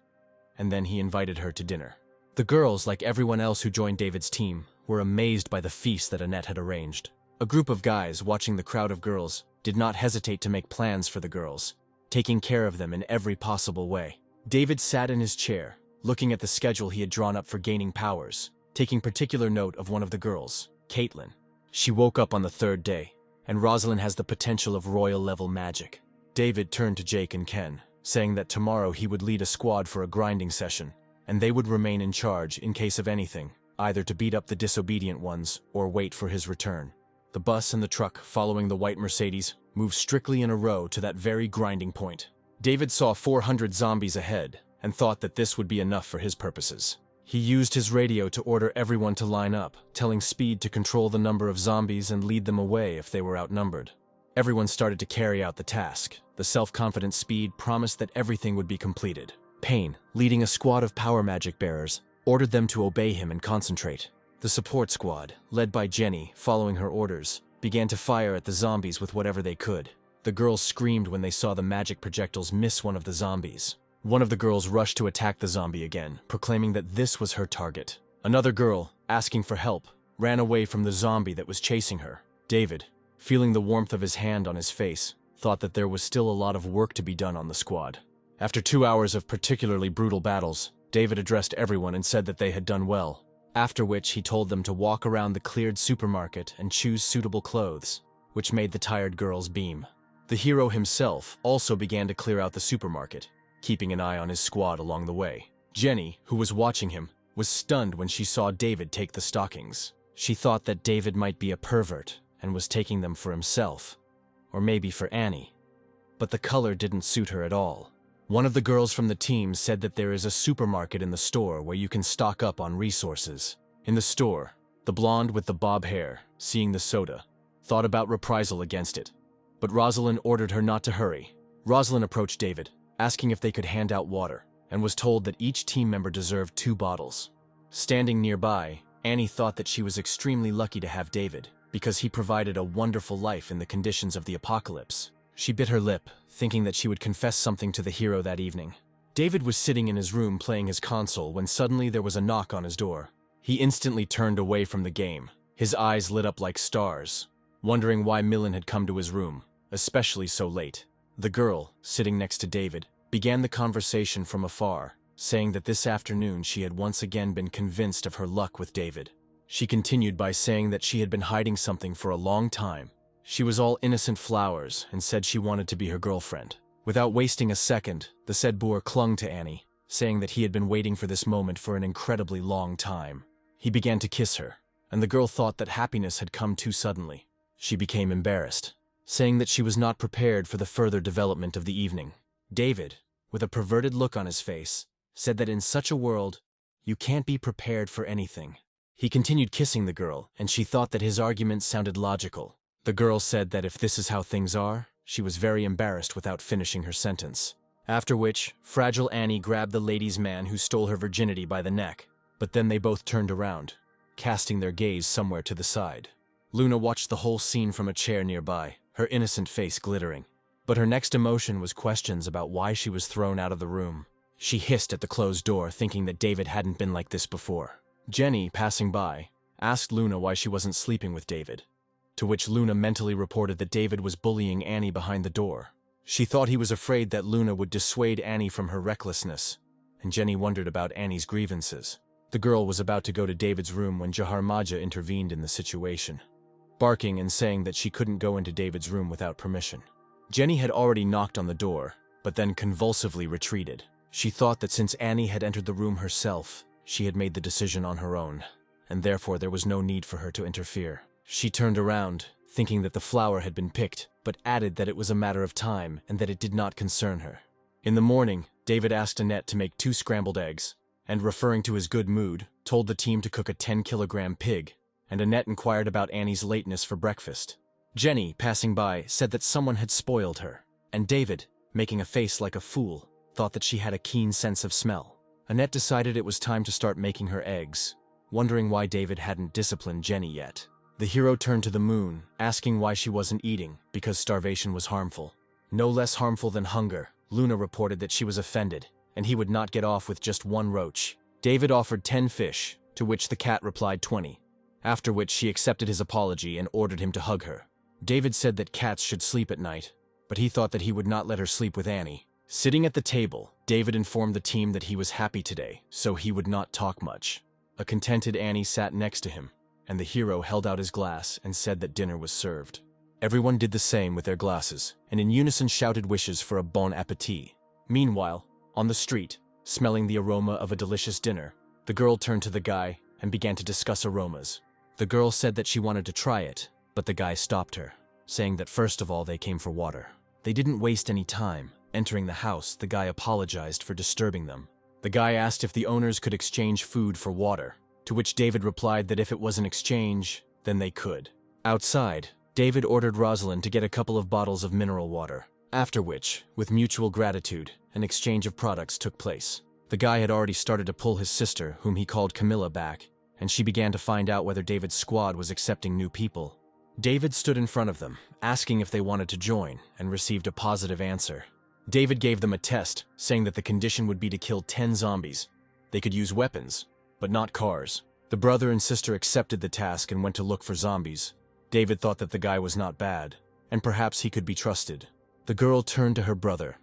[SPEAKER 1] and then he invited her to dinner. The girls, like everyone else who joined David's team, were amazed by the feast that Annette had arranged. A group of guys, watching the crowd of girls, did not hesitate to make plans for the girls, taking care of them in every possible way. David sat in his chair, looking at the schedule he had drawn up for gaining powers, taking particular note of one of the girls, Caitlin. She woke up on the third day, and Rosalind has the potential of royal-level magic. David turned to Jake and Ken, saying that tomorrow he would lead a squad for a grinding session, and they would remain in charge in case of anything, either to beat up the disobedient ones or wait for his return. The bus and the truck, following the white Mercedes, moved strictly in a row to that very grinding point. David saw 400 zombies ahead and thought that this would be enough for his purposes. He used his radio to order everyone to line up, telling Speed to control the number of zombies and lead them away if they were outnumbered. Everyone started to carry out the task. The self-confident Speed promised that everything would be completed. Payne, leading a squad of power magic bearers, ordered them to obey him and concentrate. The support squad, led by Jenny, following her orders, began to fire at the zombies with whatever they could. The girls screamed when they saw the magic projectiles miss one of the zombies. One of the girls rushed to attack the zombie again, proclaiming that this was her target. Another girl, asking for help, ran away from the zombie that was chasing her. David, feeling the warmth of his hand on his face, thought that there was still a lot of work to be done on the squad. After 2 hours of particularly brutal battles, David addressed everyone and said that they had done well, after which he told them to walk around the cleared supermarket and choose suitable clothes, which made the tired girls beam. The hero himself also began to clear out the supermarket, keeping an eye on his squad along the way. Jenny, who was watching him, was stunned when she saw David take the stockings. She thought that David might be a pervert and was taking them for himself, or maybe for Annie. But the color didn't suit her at all. One of the girls from the team said that there is a supermarket in the store where you can stock up on resources. In the store, the blonde with the bob hair, seeing the soda, thought about reprisal against it. But Rosalind ordered her not to hurry. Rosalind approached David, asking if they could hand out water, and was told that each team member deserved 2 bottles. Standing nearby, Annie thought that she was extremely lucky to have David, because he provided a wonderful life in the conditions of the apocalypse. She bit her lip, thinking that she would confess something to the hero that evening. David was sitting in his room playing his console when suddenly there was a knock on his door. He instantly turned away from the game, his eyes lit up like stars, wondering why Millen had come to his room, especially so late. The girl, sitting next to David, began the conversation from afar, saying that this afternoon she had once again been convinced of her luck with David. She continued by saying that she had been hiding something for a long time. She was all innocent flowers and said she wanted to be her girlfriend. Without wasting a second, the said boor clung to Annie, saying that he had been waiting for this moment for an incredibly long time. He began to kiss her, and the girl thought that happiness had come too suddenly. She became embarrassed, saying that she was not prepared for the further development of the evening. David, with a perverted look on his face, said that in such a world, you can't be prepared for anything. He continued kissing the girl, and she thought that his argument sounded logical. The girl said that if this is how things are, she was very embarrassed without finishing her sentence. After which, fragile Annie grabbed the ladies' man who stole her virginity by the neck, but then they both turned around, casting their gaze somewhere to the side. Luna watched the whole scene from a chair nearby, her innocent face glittering. But her next emotion was questions about why she was thrown out of the room. She hissed at the closed door, thinking that David hadn't been like this before. Jenny, passing by, asked Luna why she wasn't sleeping with David, to which Luna mentally reported that David was bullying Annie behind the door. She thought he was afraid that Luna would dissuade Annie from her recklessness, and Jenny wondered about Annie's grievances. The girl was about to go to David's room when Jiharaja intervened in the situation, barking and saying that she couldn't go into David's room without permission. Jenny had already knocked on the door, but then convulsively retreated. She thought that since Annie had entered the room herself, she had made the decision on her own, and therefore there was no need for her to interfere. She turned around, thinking that the flower had been picked, but added that it was a matter of time and that it did not concern her. In the morning, David asked Annette to make 2 scrambled eggs, and referring to his good mood, told the team to cook a 10-kilogram pig, and Annette inquired about Annie's lateness for breakfast. Jenny, passing by, said that someone had spoiled her, and David, making a face like a fool, thought that she had a keen sense of smell. Annette decided it was time to start making her eggs, wondering why David hadn't disciplined Jenny yet. The hero turned to the moon, asking why she wasn't eating, because starvation was harmful. No less harmful than hunger, Luna reported that she was offended, and he would not get off with just 1 roach. David offered 10 fish, to which the cat replied 20, after which she accepted his apology and ordered him to hug her. David said that cats should sleep at night, but he thought that he would not let her sleep with Annie. Sitting at the table, David informed the team that he was happy today, so he would not talk much. A contented Annie sat next to him, and the hero held out his glass and said that dinner was served. Everyone did the same with their glasses, and in unison shouted wishes for a bon appétit. Meanwhile, on the street, smelling the aroma of a delicious dinner, the girl turned to the guy and began to discuss aromas. The girl said that she wanted to try it, but the guy stopped her, saying that first of all they came for water. They didn't waste any time. Entering the house, the guy apologized for disturbing them. The guy asked if the owners could exchange food for water, to which David replied that if it was an exchange, then they could. Outside, David ordered Rosalind to get a couple of bottles of mineral water, after which, with mutual gratitude, an exchange of products took place. The guy had already started to pull his sister, whom he called Camilla, back, and she began to find out whether David's squad was accepting new people. David stood in front of them, asking if they wanted to join, and received a positive answer. David gave them a test, saying that the condition would be to kill 10 zombies. They could use weapons, but not cars. The brother and sister accepted the task and went to look for zombies. David thought that the guy was not bad, and perhaps he could be trusted. The girl turned to her brother,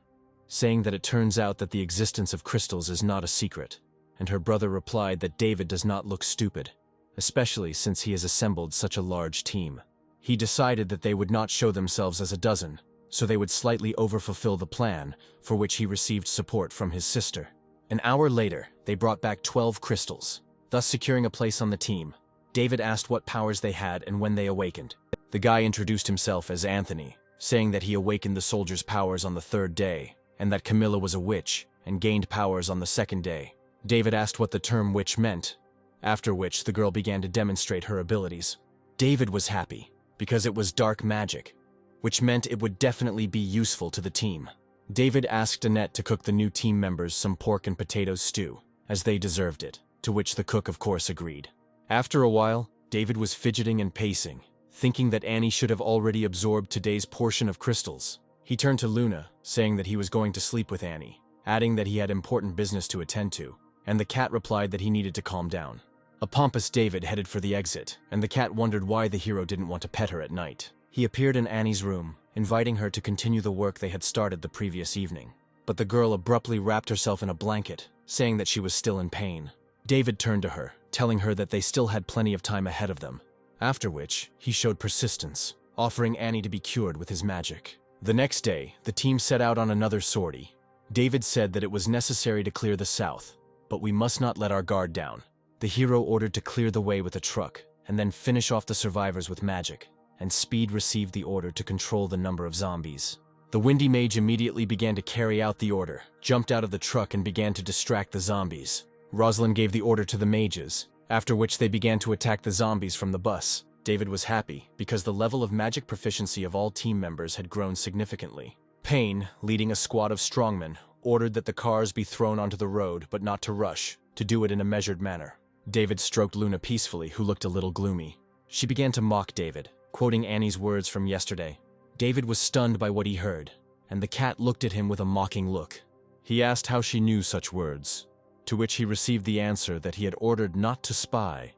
[SPEAKER 1] saying that it turns out that the existence of crystals is not a secret, and her brother replied that David does not look stupid, especially since he has assembled such a large team. He decided that they would not show themselves as a dozen, so they would slightly overfulfill the plan, for which he received support from his sister. An hour later, they brought back 12 crystals, thus securing a place on the team. David asked what powers they had and when they awakened. The guy introduced himself as Anthony, saying that he awakened the soldiers' powers on the 3rd day, and that Camilla was a witch and gained powers on the 2nd day. David asked what the term witch meant, after which the girl began to demonstrate her abilities. David was happy, because it was dark magic, which meant it would definitely be useful to the team. David asked Annette to cook the new team members some pork and potato stew, as they deserved it, to which the cook of course agreed. After a while, David was fidgeting and pacing, thinking that Annie should have already absorbed today's portion of crystals. He turned to Luna, saying that he was going to sleep with Annie, adding that he had important business to attend to, and the cat replied that he needed to calm down. A pompous David headed for the exit, and the cat wondered why the hero didn't want to pet her at night. He appeared in Annie's room, inviting her to continue the work they had started the previous evening. But the girl abruptly wrapped herself in a blanket, saying that she was still in pain. David turned to her, telling her that they still had plenty of time ahead of them, after which he showed persistence, offering Annie to be cured with his magic. The next day, the team set out on another sortie. David said that it was necessary to clear the south, but we must not let our guard down. The hero ordered to clear the way with a truck, and then finish off the survivors with magic, and Speed received the order to control the number of zombies. The Windy Mage immediately began to carry out the order, jumped out of the truck and began to distract the zombies. Rosalind gave the order to the mages, after which they began to attack the zombies from the bus. David was happy, because the level of magic proficiency of all team members had grown significantly. Payne, leading a squad of strongmen, ordered that the cars be thrown onto the road, but not to rush, to do it in a measured manner. David stroked Luna peacefully, who looked a little gloomy. She began to mock David, quoting Annie's words from yesterday. David was stunned by what he heard, and the cat looked at him with a mocking look. He asked how she knew such words, to which he received the answer that he had ordered not to spy,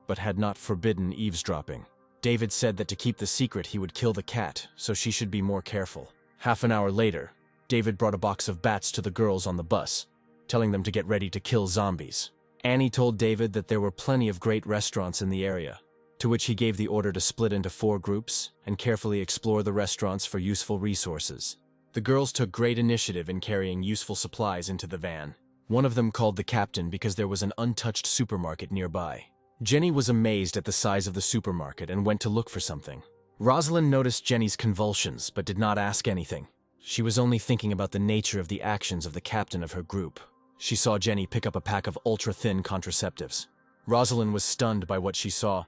[SPEAKER 1] but had not forbidden eavesdropping. David said that to keep the secret he would kill the cat, so she should be more careful. Half an hour later, David brought a box of bats to the girls on the bus, telling them to get ready to kill zombies. Annie told David that there were plenty of great restaurants in the area, to which he gave the order to split into 4 groups and carefully explore the restaurants for useful resources. The girls took great initiative in carrying useful supplies into the van. One of them called the captain because there was an untouched supermarket nearby. Jenny was amazed at the size of the supermarket and went to look for something. Rosalind noticed Jenny's convulsions but did not ask anything. She was only thinking about the nature of the actions of the captain of her group. She saw Jenny pick up a pack of ultra-thin contraceptives. Rosalind was stunned by what she saw,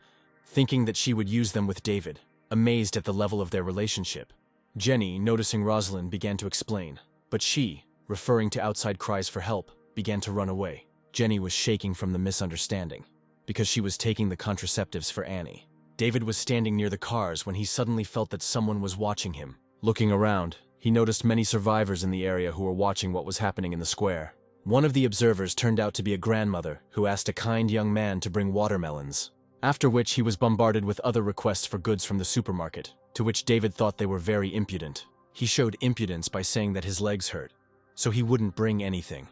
[SPEAKER 1] thinking that she would use them with David, amazed at the level of their relationship. Jenny, noticing Rosalind, began to explain, but she, referring to outside cries for help, began to run away. Jenny was shaking from the misunderstanding, because she was taking the contraceptives for Annie. David was standing near the cars when he suddenly felt that someone was watching him. Looking around, he noticed many survivors in the area who were watching what was happening in the square. One of the observers turned out to be a grandmother who asked a kind young man to bring watermelons, after which he was bombarded with other requests for goods from the supermarket, to which David thought they were very impudent. He showed impudence by saying that his legs hurt, so he wouldn't bring anything.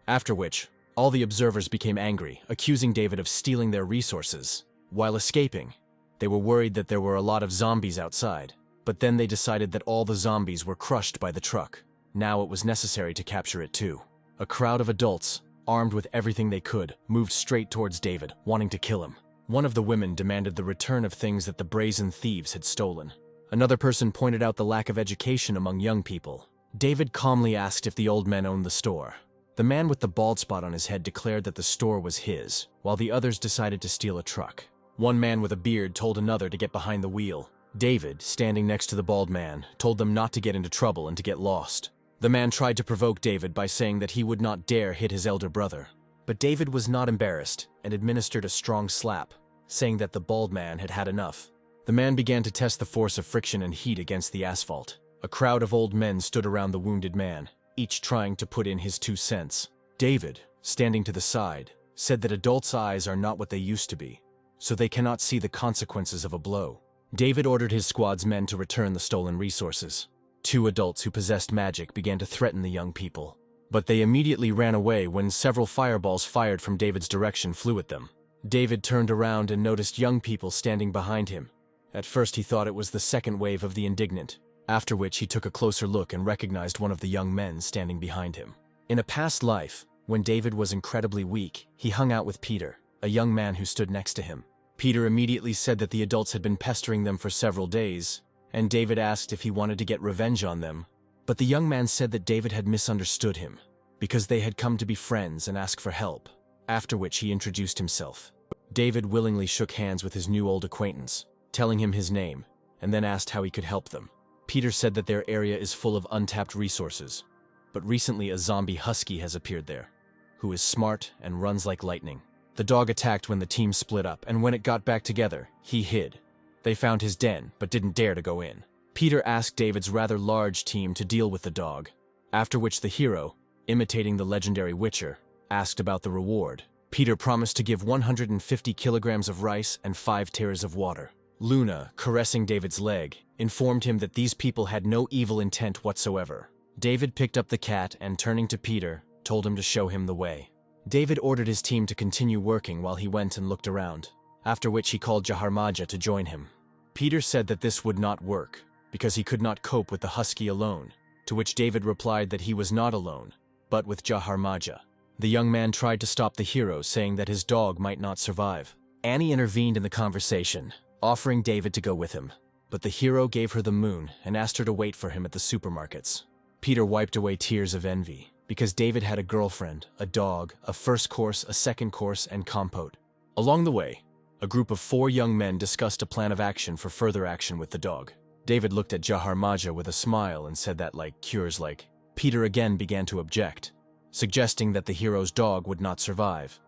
[SPEAKER 1] After which, all the observers became angry, accusing David of stealing their resources. While escaping, they were worried that there were a lot of zombies outside, but then they decided that all the zombies were crushed by the truck. Now it was necessary to capture it too. A crowd of adults, armed with everything they could, moved straight towards David, wanting to kill him. One of the women demanded the return of things that the brazen thieves had stolen. Another person pointed out the lack of education among young people. David calmly asked if the old men owned the store. The man with the bald spot on his head declared that the store was his, while the others decided to steal a truck. One man with a beard told another to get behind the wheel. David, standing next to the bald man, told them not to get into trouble and to get lost. The man tried to provoke David by saying that he would not dare hit his elder brother. But David was not embarrassed and administered a strong slap, saying that the bald man had had enough. The man began to test the force of friction and heat against the asphalt. A crowd of old men stood around the wounded man, each trying to put in his 2 cents. David, standing to the side, said that adults' eyes are not what they used to be, so they cannot see the consequences of a blow. David ordered his squad's men to return the stolen resources. 2 adults who possessed magic began to threaten the young people, but they immediately ran away when several fireballs fired from David's direction flew at them. David turned around and noticed young people standing behind him. At first he thought it was the second wave of the indignant, after which he took a closer look and recognized one of the young men standing behind him. In a past life, when David was incredibly weak, he hung out with Peter, a young man who stood next to him. Peter immediately said that the adults had been pestering them for several days, and David asked if he wanted to get revenge on them. But the young man said that David had misunderstood him, because they had come to be friends and ask for help, after which he introduced himself. David willingly shook hands with his new old acquaintance, telling him his name, and then asked how he could help them. Peter said that their area is full of untapped resources, but recently a zombie husky has appeared there, who is smart and runs like lightning. The dog attacked when the team split up, and when it got back together, he hid. They found his den, but didn't dare to go in. Peter asked David's rather large team to deal with the dog, after which the hero, imitating the legendary Witcher, asked about the reward. Peter promised to give 150 kilograms of rice and 5 tears of water. Luna, caressing David's leg, informed him that these people had no evil intent whatsoever. David picked up the cat and, turning to Peter, told him to show him the way. David ordered his team to continue working while he went and looked around, after which he called Jiharaja to join him. Peter said that this would not work, because he could not cope with the husky alone, to which David replied that he was not alone, but with Jiharaja. The young man tried to stop the hero, saying that his dog might not survive. Annie intervened in the conversation, offering David to go with him, but the hero gave her the moon and asked her to wait for him at the supermarkets. Peter wiped away tears of envy, because David had a girlfriend, a dog, a first course, a second course, and compote. Along the way, a group of 4 young men discussed a plan of action for further action with the dog. David looked at Jiharaja with a smile and said that cures like. Peter again began to object, suggesting that the hero's dog would not survive,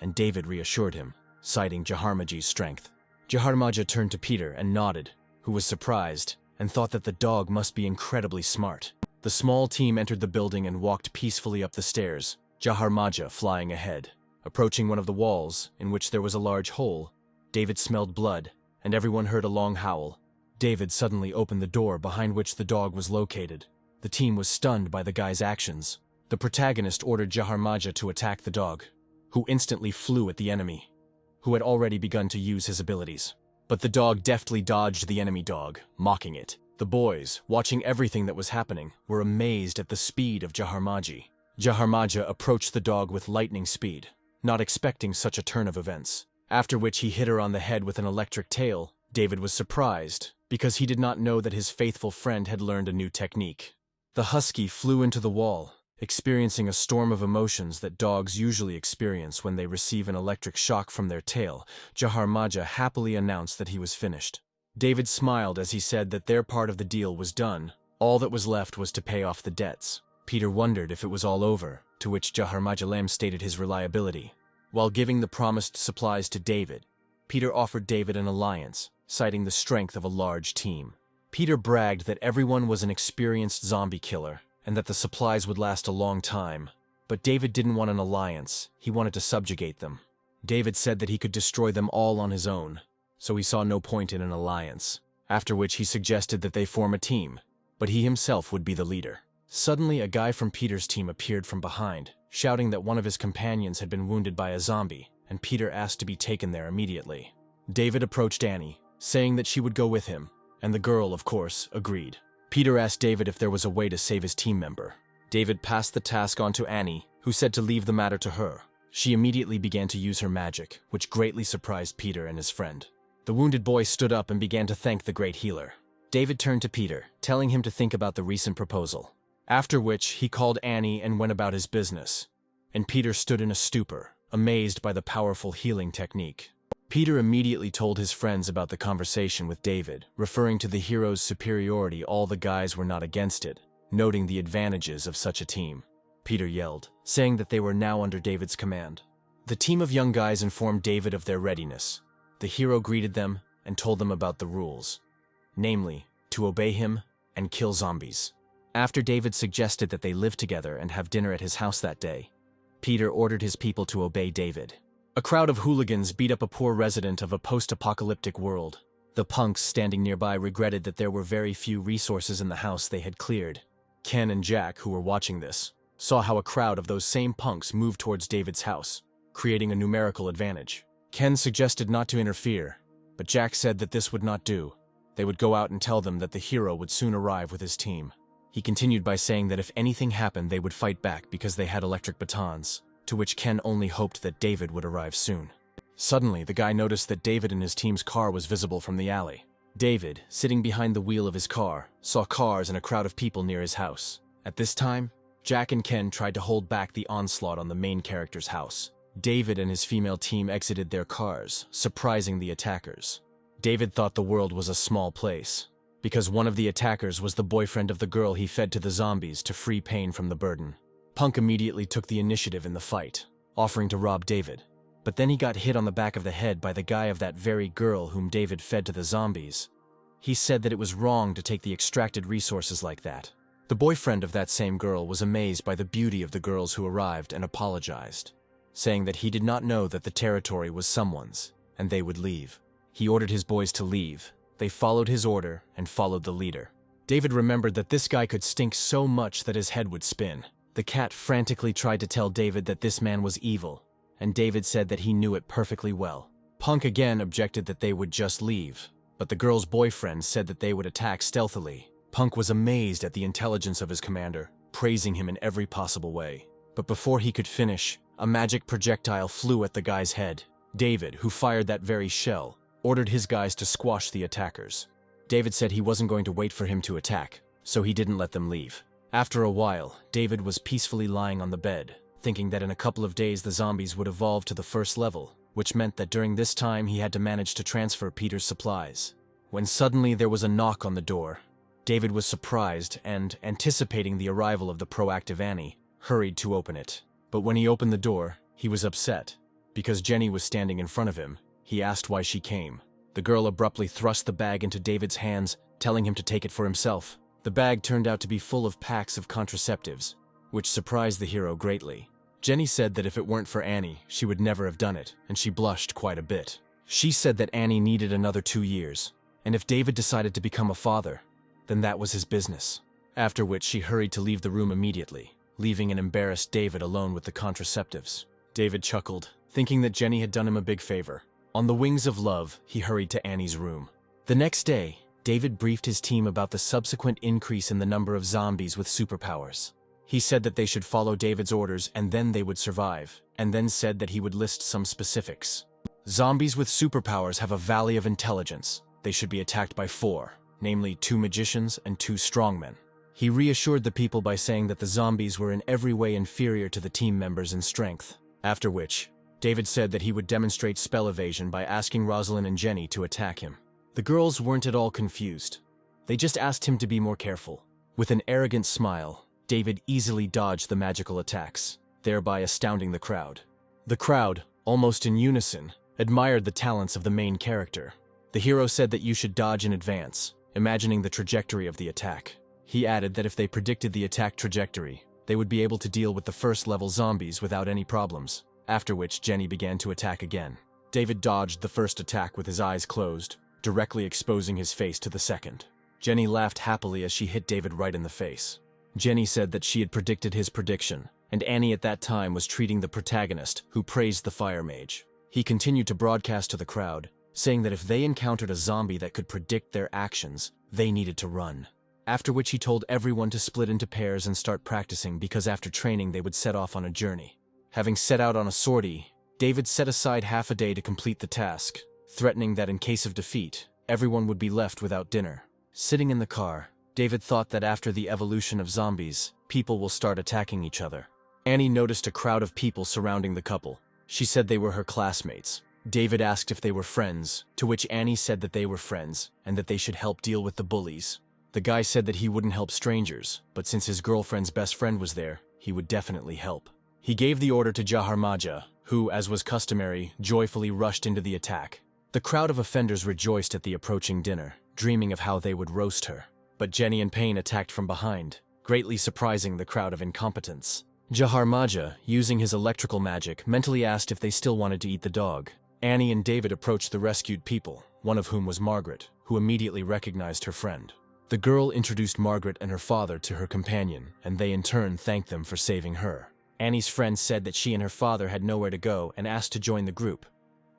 [SPEAKER 1] and David reassured him, citing Jiharaja's strength. Jiharaja turned to Peter and nodded, who was surprised and thought that the dog must be incredibly smart. The The small team entered the building and walked peacefully up the stairs, Jiharaja flying ahead. Approaching one of the walls, in which there was a large hole, David smelled blood, and everyone heard a long howl. David suddenly opened the door behind which the dog was located. The team was stunned by the guy's actions. The protagonist ordered Jiharaja to attack the dog, who instantly flew at the enemy, who had already begun to use his abilities. But the dog deftly dodged the enemy dog, mocking it. The boys, watching everything that was happening, were amazed at the speed of Jiharaja. Jiharaja approached the dog with lightning speed, not expecting such a turn of events. After which he hit her on the head with an electric tail. David was surprised, because he did not know that his faithful friend had learned a new technique. The husky flew into the wall, experiencing a storm of emotions that dogs usually experience when they receive an electric shock from their tail. Jiharaja happily announced that he was finished. David smiled as he said that their part of the deal was done. All that was left was to pay off the debts. Peter wondered if it was all over, to which Jiharaja stated his reliability. While giving the promised supplies to David, Peter offered David an alliance, citing the strength of a large team. Peter bragged that everyone was an experienced zombie killer, and that the supplies would last a long time. But David didn't want an alliance, he wanted to subjugate them. David said that he could destroy them all on his own, so he saw no point in an alliance. After which he suggested that they form a team, but he himself would be the leader. Suddenly, a guy from Peter's team appeared from behind, shouting that one of his companions had been wounded by a zombie, and Peter asked to be taken there immediately. David approached Annie, saying that she would go with him, and the girl, of course, agreed. Peter asked David if there was a way to save his team member. David passed the task on to Annie, who said to leave the matter to her. She immediately began to use her magic, which greatly surprised Peter and his friend. The wounded boy stood up and began to thank the great healer. David turned to Peter, telling him to think about the recent proposal. After which, he called Annie and went about his business. And Peter stood in a stupor, amazed by the powerful healing technique. Peter immediately told his friends about the conversation with David, referring to the hero's superiority. All the guys were not against it, noting the advantages of such a team. Peter yelled, saying that they were now under David's command. The team of young guys informed David of their readiness. The hero greeted them and told them about the rules, namely, to obey him and kill zombies. After David suggested that they live together and have dinner at his house that day, Peter ordered his people to obey David. A crowd of hooligans beat up a poor resident of a post-apocalyptic world. The punks standing nearby regretted that there were very few resources in the house they had cleared. Ken and Jack, who were watching this, saw how a crowd of those same punks moved towards David's house, creating a numerical advantage. Ken suggested not to interfere, but Jack said that this would not do. They would go out and tell them that the hero would soon arrive with his team. He continued by saying that if anything happened, they would fight back because they had electric batons, to which Ken only hoped that David would arrive soon. Suddenly, the guy noticed that David and his team's car was visible from the alley. David, sitting behind the wheel of his car, saw cars and a crowd of people near his house. At this time, Jack and Ken tried to hold back the onslaught on the main character's house. David and his female team exited their cars, surprising the attackers. David thought the world was a small place, because one of the attackers was the boyfriend of the girl he fed to the zombies to free Payne from the burden. Punk immediately took the initiative in the fight, offering to rob David. But then he got hit on the back of the head by the guy of that very girl whom David fed to the zombies. He said that it was wrong to take the extracted resources like that. The boyfriend of that same girl was amazed by the beauty of the girls who arrived and apologized, saying that he did not know that the territory was someone's, and they would leave. He ordered his boys to leave. They followed his order and followed the leader. David remembered that this guy could stink so much that his head would spin. The cat frantically tried to tell David that this man was evil, and David said that he knew it perfectly well. Punk again objected that they would just leave, but the girl's boyfriend said that they would attack stealthily. Punk was amazed at the intelligence of his commander, praising him in every possible way. But before he could finish, a magic projectile flew at the guy's head. David, who fired that very shell, ordered his guys to squash the attackers. David said he wasn't going to wait for him to attack, so he didn't let them leave. After a while, David was peacefully lying on the bed, thinking that in a couple of days the zombies would evolve to the first level, which meant that during this time he had to manage to transfer Peter's supplies. When suddenly there was a knock on the door. David was surprised and, anticipating the arrival of the proactive Annie, hurried to open it. But when he opened the door, he was upset. Because Jenny was standing in front of him, he asked why she came. The girl abruptly thrust the bag into David's hands, telling him to take it for himself. The The bag turned out to be full of packs of contraceptives, which surprised the hero greatly. Jenny said that if it weren't for Annie, she would never have done it, and she blushed quite a bit. She said that Annie needed another 2 years, and if David decided to become a father, then that was his business. After which she hurried to leave the room immediately, leaving an embarrassed David alone with the contraceptives. David chuckled, thinking that Jenny had done him a big favor. On the wings of love, he hurried to Annie's room. The next day, David briefed his team about the subsequent increase in the number of zombies with superpowers. He said that they should follow David's orders and then they would survive, and then said that he would list some specifics. Zombies with superpowers have a valley of intelligence. They should be attacked by 4, namely 2 magicians and 2 strongmen. He reassured the people by saying that the zombies were in every way inferior to the team members in strength. After which, David said that he would demonstrate spell evasion by asking Rosalind and Jenny to attack him. The girls weren't at all confused. They just asked him to be more careful. With an arrogant smile, David easily dodged the magical attacks, thereby astounding the crowd. The crowd, almost in unison, admired the talents of the main character. The hero said that you should dodge in advance, imagining the trajectory of the attack. He added that if they predicted the attack trajectory, they would be able to deal with the first-level zombies without any problems, after which Jenny began to attack again. David dodged the first attack with his eyes closed, directly exposing his face to the second. Jenny laughed happily as she hit David right in the face. Jenny said that she had predicted his prediction, and Annie at that time was treating the protagonist, who praised the fire mage. He continued to broadcast to the crowd, saying that if they encountered a zombie that could predict their actions, they needed to run. After which he told everyone to split into pairs and start practicing because after training they would set off on a journey. Having set out on a sortie, David set aside half a day to complete the task, threatening that in case of defeat, everyone would be left without dinner. Sitting in the car, David thought that after the evolution of zombies, people will start attacking each other. Annie noticed a crowd of people surrounding the couple. She said they were her classmates. David asked if they were friends, to which Annie said that they were friends, and that they should help deal with the bullies. The guy said that he wouldn't help strangers, but since his girlfriend's best friend was there, he would definitely help. He gave the order to Jiharaja, who, as was customary, joyfully rushed into the attack. The crowd of offenders rejoiced at the approaching dinner, dreaming of how they would roast her. But Jenny and Payne attacked from behind, greatly surprising the crowd of incompetents. Jiharaja, using his electrical magic, mentally asked if they still wanted to eat the dog. Annie and David approached the rescued people, one of whom was Margaret, who immediately recognized her friend. The girl introduced Margaret and her father to her companion, and they in turn thanked them for saving her. Annie's friend said that she and her father had nowhere to go and asked to join the group,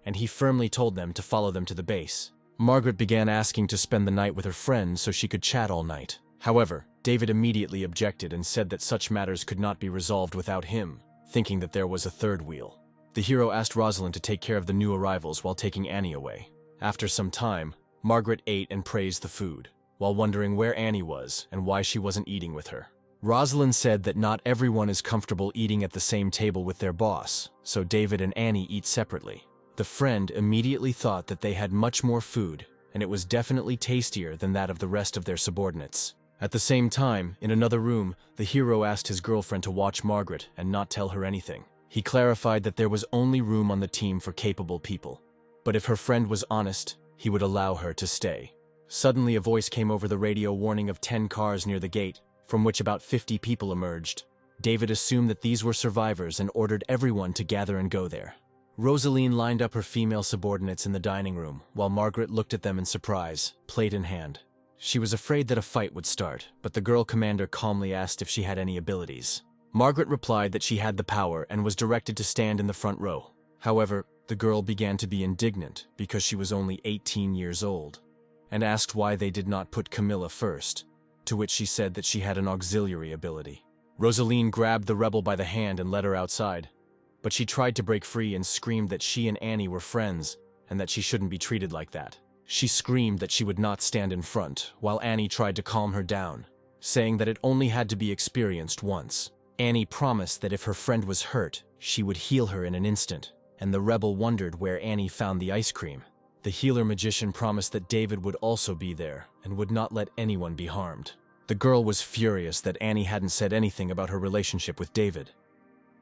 [SPEAKER 1] and he firmly told them to follow them to the base. Margaret began asking to spend the night with her friend so she could chat all night. However, David immediately objected and said that such matters could not be resolved without him, thinking that there was a third wheel. The hero asked Rosalind to take care of the new arrivals while taking Annie away. After some time, Margaret ate and praised the food, while wondering where Annie was and why she wasn't eating with her. Rosalind said that not everyone is comfortable eating at the same table with their boss, so David and Annie eat separately. The friend immediately thought that they had much more food, and it was definitely tastier than that of the rest of their subordinates. At the same time, in another room, the hero asked his girlfriend to watch Margaret and not tell her anything. He clarified that there was only room on the team for capable people, but if her friend was honest, he would allow her to stay. Suddenly a voice came over the radio warning of 10 cars near the gate, from which about 50 people emerged. David assumed that these were survivors and ordered everyone to gather and go there. Rosaline lined up her female subordinates in the dining room, while Margaret looked at them in surprise, plate in hand. She was afraid that a fight would start, but the girl commander calmly asked if she had any abilities. Margaret replied that she had the power and was directed to stand in the front row. However, the girl began to be indignant because she was only 18 years old, and asked why they did not put Camilla first, to which she said that she had an auxiliary ability. Rosaline grabbed the rebel by the hand and led her outside, but she tried to break free and screamed that she and Annie were friends and that she shouldn't be treated like that. She screamed that she would not stand in front, while Annie tried to calm her down, saying that it only had to be experienced once. Annie promised that if her friend was hurt, she would heal her in an instant, and the rebel wondered where Annie found the ice cream. The healer magician promised that David would also be there and would not let anyone be harmed. The girl was furious that Annie hadn't said anything about her relationship with David,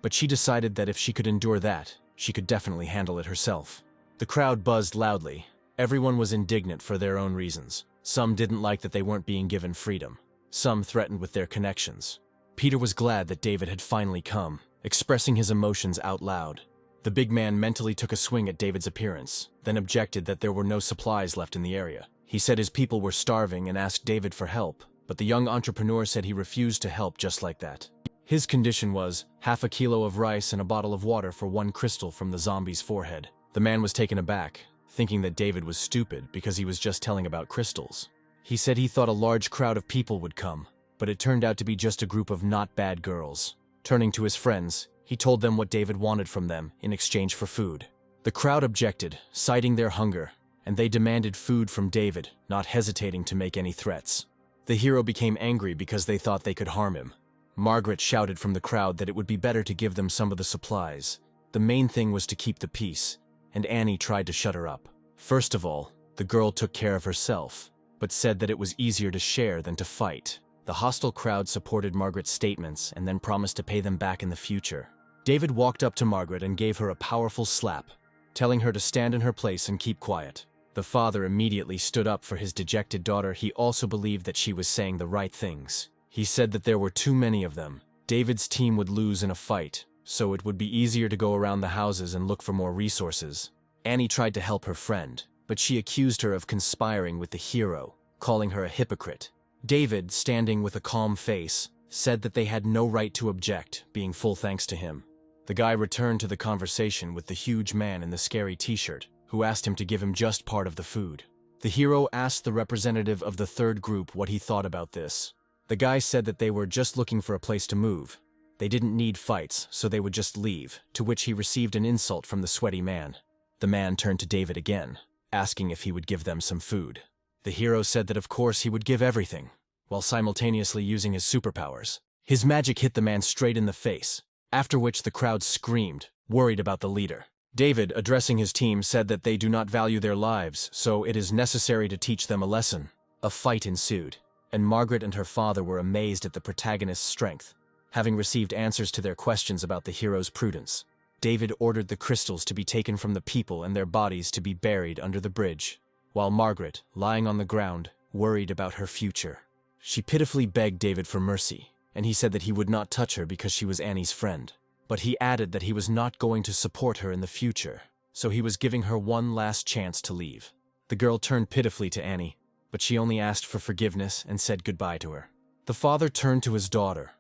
[SPEAKER 1] but she decided that if she could endure that, she could definitely handle it herself. The crowd buzzed loudly. Everyone was indignant for their own reasons. Some didn't like that they weren't being given freedom. Some threatened with their connections. Peter was glad that David had finally come, expressing his emotions out loud. The big man mentally took a swing at David's appearance, then objected that there were no supplies left in the area. He said his people were starving and asked David for help, but the young entrepreneur said he refused to help just like that. His condition was half a kilo of rice and a bottle of water for one crystal from the zombie's forehead. The man was taken aback, thinking that David was stupid because he was just telling about crystals. He said he thought a large crowd of people would come, but it turned out to be just a group of not bad girls. Turning to his friends, he told them what David wanted from them in exchange for food. The crowd objected, citing their hunger, and they demanded food from David, not hesitating to make any threats. The hero became angry because they thought they could harm him. Margaret shouted from the crowd that it would be better to give them some of the supplies. The main thing was to keep the peace, and Annie tried to shut her up. First of all, the girl took care of herself, but said that it was easier to share than to fight. The hostile crowd supported Margaret's statements and then promised to pay them back in the future. David walked up to Margaret and gave her a powerful slap, telling her to stand in her place and keep quiet. The father immediately stood up for his dejected daughter. He also believed that she was saying the right things. He said that there were too many of them. David's team would lose in a fight, so it would be easier to go around the houses and look for more resources. Annie tried to help her friend, but she accused her of conspiring with the hero, calling her a hypocrite. David, standing with a calm face, said that they had no right to object, being full thanks to him. The guy returned to the conversation with the huge man in the scary t-shirt, who asked him to give him just part of the food. The hero asked the representative of the third group what he thought about this. The guy said that they were just looking for a place to move. They didn't need fights, so they would just leave, to which he received an insult from the sweaty man. The man turned to David again, asking if he would give them some food. The hero said that of course he would give everything, while simultaneously using his superpowers. His magic hit the man straight in the face, after which the crowd screamed, worried about the leader. David, addressing his team, said that they do not value their lives, so it is necessary to teach them a lesson. A fight ensued, and Margaret and her father were amazed at the protagonist's strength, having received answers to their questions about the hero's prudence. David ordered the crystals to be taken from the people and their bodies to be buried under the bridge, while Margaret, lying on the ground, worried about her future. She pitifully begged David for mercy, and he said that he would not touch her because she was Annie's friend. But he added that he was not going to support her in the future, so he was giving her one last chance to leave. The girl turned pitifully to Annie, but she only asked for forgiveness and said goodbye to her. The father turned to his daughter,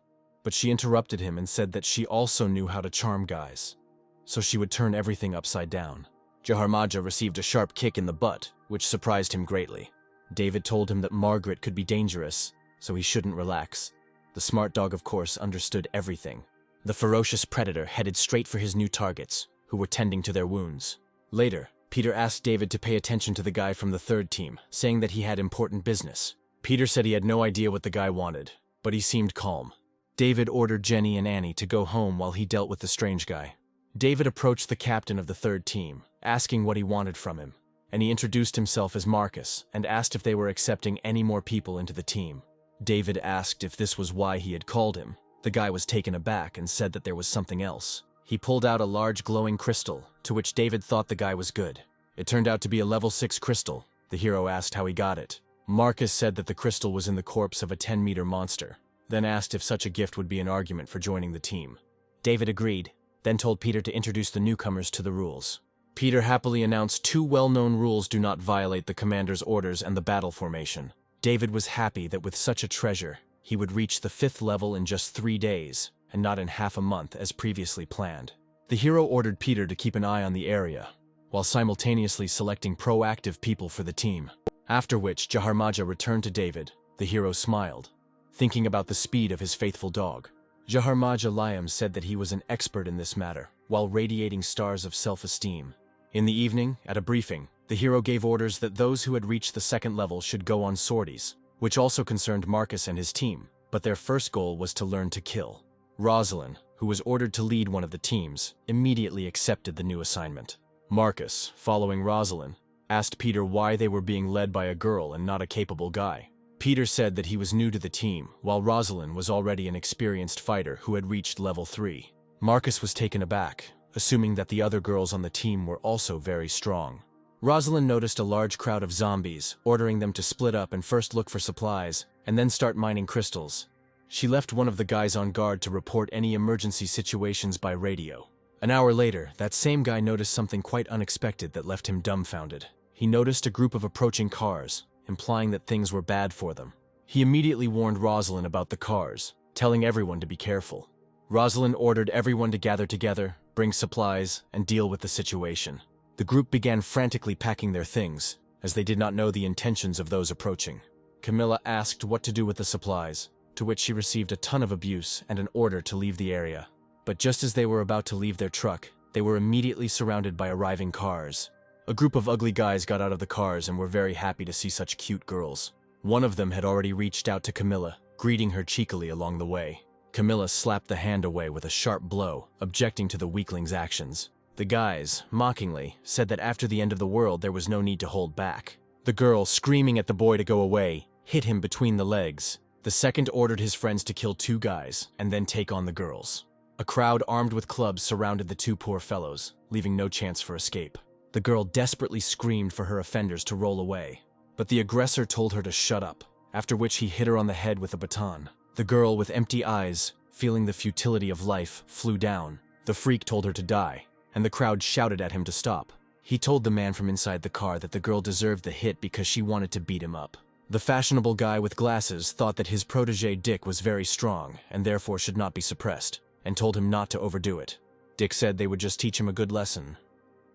[SPEAKER 1] but she interrupted him and said that she also knew how to charm guys, so she would turn everything upside down. Jiharaja received a sharp kick in the butt, which surprised him greatly. David told him that Margaret could be dangerous, so he shouldn't relax. The smart dog, of course, understood everything. The ferocious predator headed straight for his new targets, who were tending to their wounds. Later, Peter asked David to pay attention to the guy from the third team, saying that he had important business. Peter said he had no idea what the guy wanted, but he seemed calm. David ordered Jenny and Annie to go home while he dealt with the strange guy. David approached the captain of the third team, asking what he wanted from him, and he introduced himself as Marcus and asked if they were accepting any more people into the team. David asked if this was why he had called him. The guy was taken aback and said that there was something else. He pulled out a large glowing crystal, to which David thought the guy was good. It turned out to be a level 6 crystal. The hero asked how he got it. Marcus said that the crystal was in the corpse of a 10-meter monster, then asked if such a gift would be an argument for joining the team. David agreed, then told Peter to introduce the newcomers to the rules. Peter happily announced 2 well-known rules do not violate the commander's orders and the battle formation. David was happy that with such a treasure, he would reach the 5th level in just 3 days, and not in half a month as previously planned. The hero ordered Peter to keep an eye on the area, while simultaneously selecting proactive people for the team. After which, Jiharaja returned to David. The hero smiled, thinking about the speed of his faithful dog. Jiharaja Liam said that he was an expert in this matter, while radiating stars of self-esteem. In the evening, at a briefing, the hero gave orders that those who had reached the 2nd level should go on sorties, which also concerned Marcus and his team, but their first goal was to learn to kill. Rosalind, who was ordered to lead one of the teams, immediately accepted the new assignment. Marcus, following Rosalind, asked Peter why they were being led by a girl and not a capable guy. Peter said that he was new to the team, while Rosalind was already an experienced fighter who had reached level 3. Marcus was taken aback, assuming that the other girls on the team were also very strong. Rosalind noticed a large crowd of zombies, ordering them to split up and first look for supplies, and then start mining crystals. She left one of the guys on guard to report any emergency situations by radio. An hour later, that same guy noticed something quite unexpected that left him dumbfounded. He noticed a group of approaching cars, implying that things were bad for them. He immediately warned Rosalind about the cars, telling everyone to be careful. Rosalind ordered everyone to gather together, bring supplies, and deal with the situation. The group began frantically packing their things, as they did not know the intentions of those approaching. Camilla asked what to do with the supplies, to which she received a ton of abuse and an order to leave the area. But just as they were about to leave their truck, they were immediately surrounded by arriving cars. A group of ugly guys got out of the cars and were very happy to see such cute girls. One of them had already reached out to Camilla, greeting her cheekily along the way. Camilla slapped the hand away with a sharp blow, objecting to the weakling's actions. The guys, mockingly, said that after the end of the world there was no need to hold back. The girl, screaming at the boy to go away, hit him between the legs. The second ordered his friends to kill 2 guys and then take on the girls. A crowd armed with clubs surrounded the 2 poor fellows, leaving no chance for escape. The girl desperately screamed for her offenders to roll away, but the aggressor told her to shut up, after which he hit her on the head with a baton. The girl, with empty eyes, feeling the futility of life, flew down. The freak told her to die, and the crowd shouted at him to stop. He told the man from inside the car that the girl deserved the hit because she wanted to beat him up. The fashionable guy with glasses thought that his protege Dick was very strong and therefore should not be suppressed, and told him not to overdo it. Dick said they would just teach him a good lesson.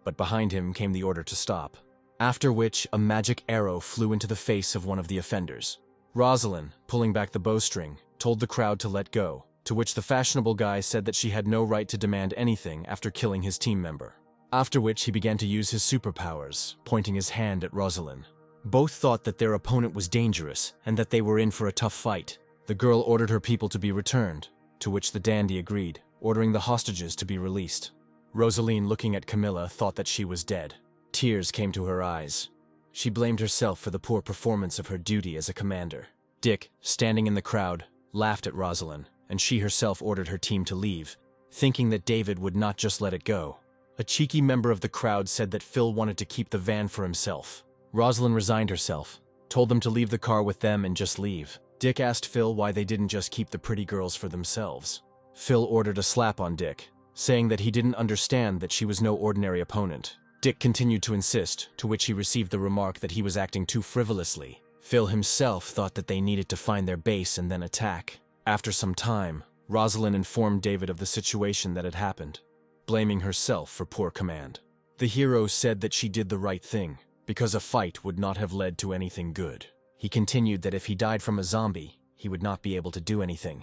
[SPEAKER 1] But behind him came the order to stop, after which a magic arrow flew into the face of one of the offenders. Rosalind, pulling back the bowstring, told the crowd to let go, to which the fashionable guy said that she had no right to demand anything after killing his team member. After which he began to use his superpowers, pointing his hand at Rosalind. Both thought that their opponent was dangerous and that they were in for a tough fight. The girl ordered her people to be returned, to which the dandy agreed, ordering the hostages to be released. Rosaline, looking at Camilla, thought that she was dead. Tears came to her eyes. She blamed herself for the poor performance of her duty as a commander. Dick, standing in the crowd, laughed at Rosalind, and she herself ordered her team to leave, thinking that David would not just let it go. A cheeky member of the crowd said that Phil wanted to keep the van for himself. Rosalind resigned herself, told them to leave the car with them and just leave. Dick asked Phil why they didn't just keep the pretty girls for themselves. Phil ordered a slap on Dick, saying that he didn't understand that she was no ordinary opponent. Dick continued to insist, to which he received the remark that he was acting too frivolously. Phil himself thought that they needed to find their base and then attack. After some time, Rosalind informed David of the situation that had happened, blaming herself for poor command. The hero said that she did the right thing, because a fight would not have led to anything good. He continued that if he died from a zombie, he would not be able to do anything,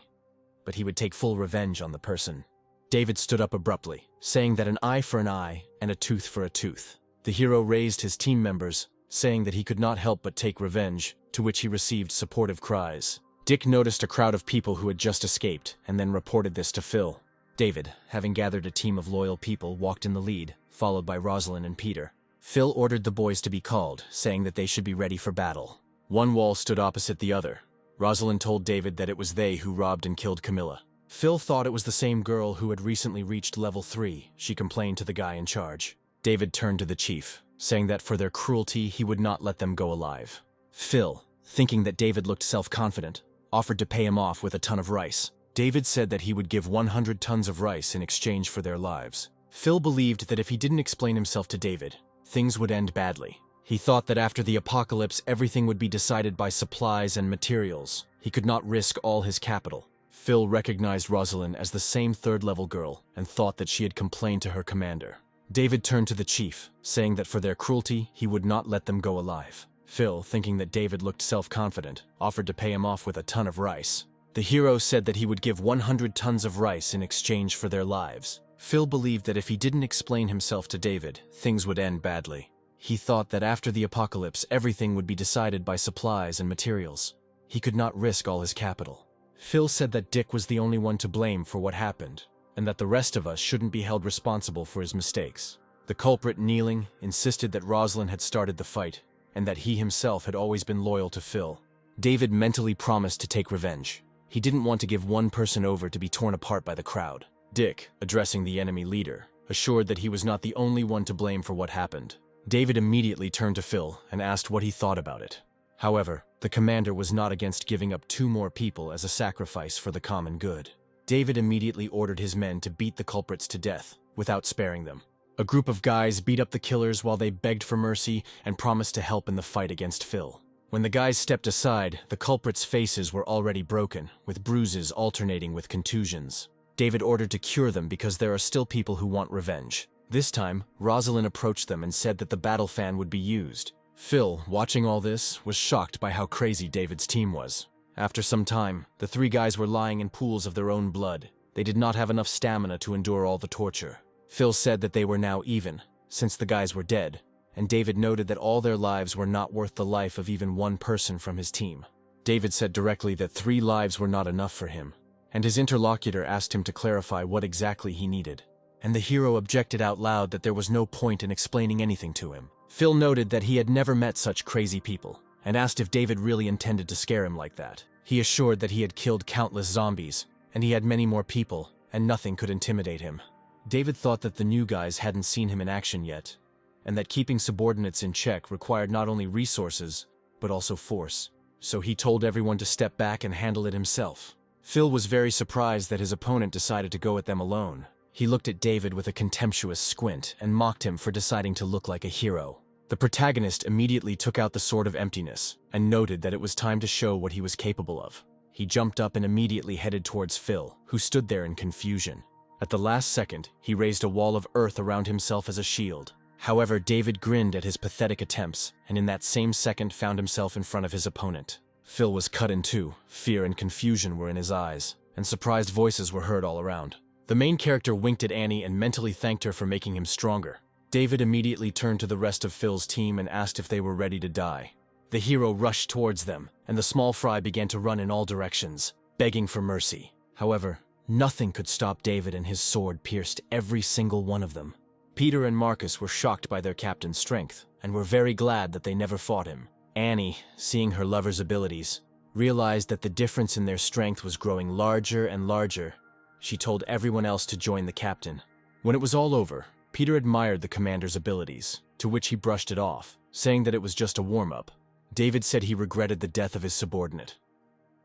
[SPEAKER 1] but he would take full revenge on the person. David stood up abruptly, saying that an eye for an eye and a tooth for a tooth. The hero raised his team members, saying that he could not help but take revenge, to which he received supportive cries. Dick noticed a crowd of people who had just escaped, and then reported this to Phil. David, having gathered a team of loyal people, walked in the lead, followed by Rosalind and Peter. Phil ordered the boys to be called, saying that they should be ready for battle. One wall stood opposite the other. Rosalind told David that it was they who robbed and killed Camilla. Phil thought it was the same girl who had recently reached level 3. She complained to the guy in charge. David turned to the chief, saying that for their cruelty he would not let them go alive. Phil, thinking that David looked self-confident, offered to pay him off with a ton of rice. David said that he would give 100 tons of rice in exchange for their lives. Phil believed that if he didn't explain himself to David, things would end badly. He thought that after the apocalypse everything would be decided by supplies and materials. He could not risk all his capital. Phil recognized Rosalind as the same third-level girl and thought that she had complained to her commander. David turned to the chief, saying that for their cruelty he would not let them go alive. Phil, thinking that David looked self-confident, offered to pay him off with a ton of rice. The hero said that he would give 100 tons of rice in exchange for their lives. Phil believed that if he didn't explain himself to David, things would end badly. He thought that after the apocalypse everything would be decided by supplies and materials. He could not risk all his capital. Phil said that Dick was the only one to blame for what happened, and that the rest of us shouldn't be held responsible for his mistakes. The culprit, kneeling, insisted that Rosalind had started the fight, and that he himself had always been loyal to Phil. David mentally promised to take revenge. He didn't want to give one person over to be torn apart by the crowd. Dick, addressing the enemy leader, assured that he was not the only one to blame for what happened. David immediately turned to Phil and asked what he thought about it. However, The commander was not against giving up 2 more people as a sacrifice for the common good. David immediately ordered his men to beat the culprits to death, without sparing them. A group of guys beat up the killers while they begged for mercy and promised to help in the fight against Phil. When the guys stepped aside, the culprits' faces were already broken, with bruises alternating with contusions. David ordered to cure them because there are still people who want revenge. This time, Rosalind approached them and said that the battle fan would be used. Phil, watching all this, was shocked by how crazy David's team was. After some time, the 3 guys were lying in pools of their own blood. They did not have enough stamina to endure all the torture. Phil said that they were now even, since the guys were dead, and David noted that all their lives were not worth the life of even 1 person from his team. David said directly that 3 lives were not enough for him, and his interlocutor asked him to clarify what exactly he needed. And the hero objected out loud that there was no point in explaining anything to him. Phil noted that he had never met such crazy people, and asked if David really intended to scare him like that. He assured that he had killed countless zombies, and he had many more people, and nothing could intimidate him. David thought that the new guys hadn't seen him in action yet, and that keeping subordinates in check required not only resources, but also force. So he told everyone to step back and handle it himself. Phil was very surprised that his opponent decided to go at them alone. He looked at David with a contemptuous squint and mocked him for deciding to look like a hero. The protagonist immediately took out the Sword of Emptiness and noted that it was time to show what he was capable of. He jumped up and immediately headed towards Phil, who stood there in confusion. At the last second, he raised a wall of earth around himself as a shield. However, David grinned at his pathetic attempts, and in that same second found himself in front of his opponent. Phil was cut in 2, fear and confusion were in his eyes, and surprised voices were heard all around. The main character winked at Annie and mentally thanked her for making him stronger. David immediately turned to the rest of Phil's team and asked if they were ready to die. The hero rushed towards them, and the small fry began to run in all directions, begging for mercy. However, nothing could stop David, and his sword pierced every single one of them. Peter and Marcus were shocked by their captain's strength, and were very glad that they never fought him. Annie, seeing her lover's abilities, realized that the difference in their strength was growing larger and larger. She told everyone else to join the captain. When it was all over, Peter admired the commander's abilities, to which he brushed it off, saying that it was just a warm-up. David said he regretted the death of his subordinate.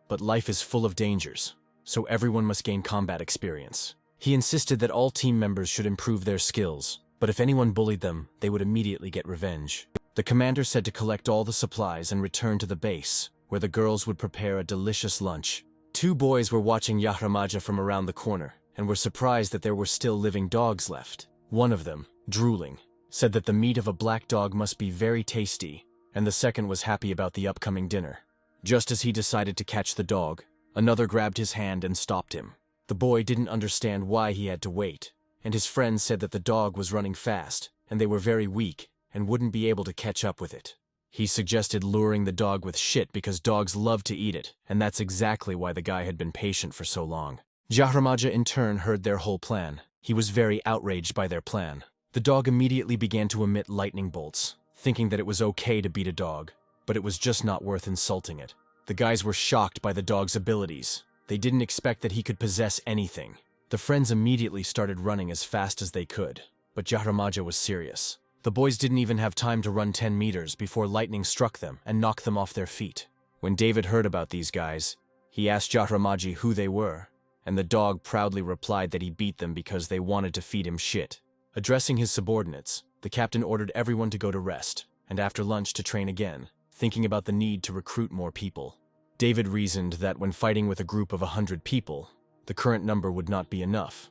[SPEAKER 1] But life is full of dangers, so everyone must gain combat experience. He insisted that all team members should improve their skills, but if anyone bullied them, they would immediately get revenge. The commander said to collect all the supplies and return to the base, where the girls would prepare a delicious lunch. 2 boys were watching Jiharaja from around the corner, and were surprised that there were still living dogs left. One of them, drooling, said that the meat of a black dog must be very tasty, and the second was happy about the upcoming dinner. Just as he decided to catch the dog, another grabbed his hand and stopped him. The boy didn't understand why he had to wait, and his friends said that the dog was running fast, and they were very weak, and wouldn't be able to catch up with it. He suggested luring the dog with shit because dogs love to eat it, and that's exactly why the guy had been patient for so long. Jiharaja in turn heard their whole plan. He was very outraged by their plan. The dog immediately began to emit lightning bolts, thinking that it was okay to beat a dog, but it was just not worth insulting it. The guys were shocked by the dog's abilities. They didn't expect that he could possess anything. The friends immediately started running as fast as they could, but Jiharaja was serious. The boys didn't even have time to run 10 meters before lightning struck them and knocked them off their feet. When David heard about these guys, he asked Jiharaja who they were, and the dog proudly replied that he beat them because they wanted to feed him shit. Addressing his subordinates, the captain ordered everyone to go to rest, and after lunch to train again, thinking about the need to recruit more people. David reasoned that when fighting with a group of 100 people, the current number would not be enough.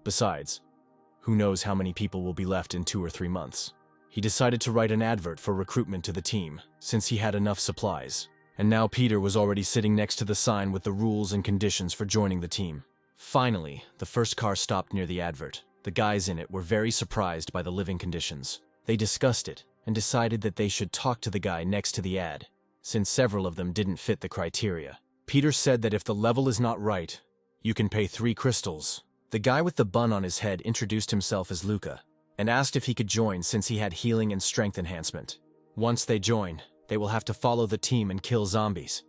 [SPEAKER 1] Besides, who knows how many people will be left in 2 or 3 months. He decided to write an advert for recruitment to the team, since he had enough supplies. And now Peter was already sitting next to the sign with the rules and conditions for joining the team. Finally, the first car stopped near the advert. The guys in it were very surprised by the living conditions. They discussed it and decided that they should talk to the guy next to the ad, since several of them didn't fit the criteria. Peter said that if the level is not right, you can pay 3 crystals. The guy with the bun on his head introduced himself as Luca, and asked if he could join since he had healing and strength enhancement. Once they join, they will have to follow the team and kill zombies.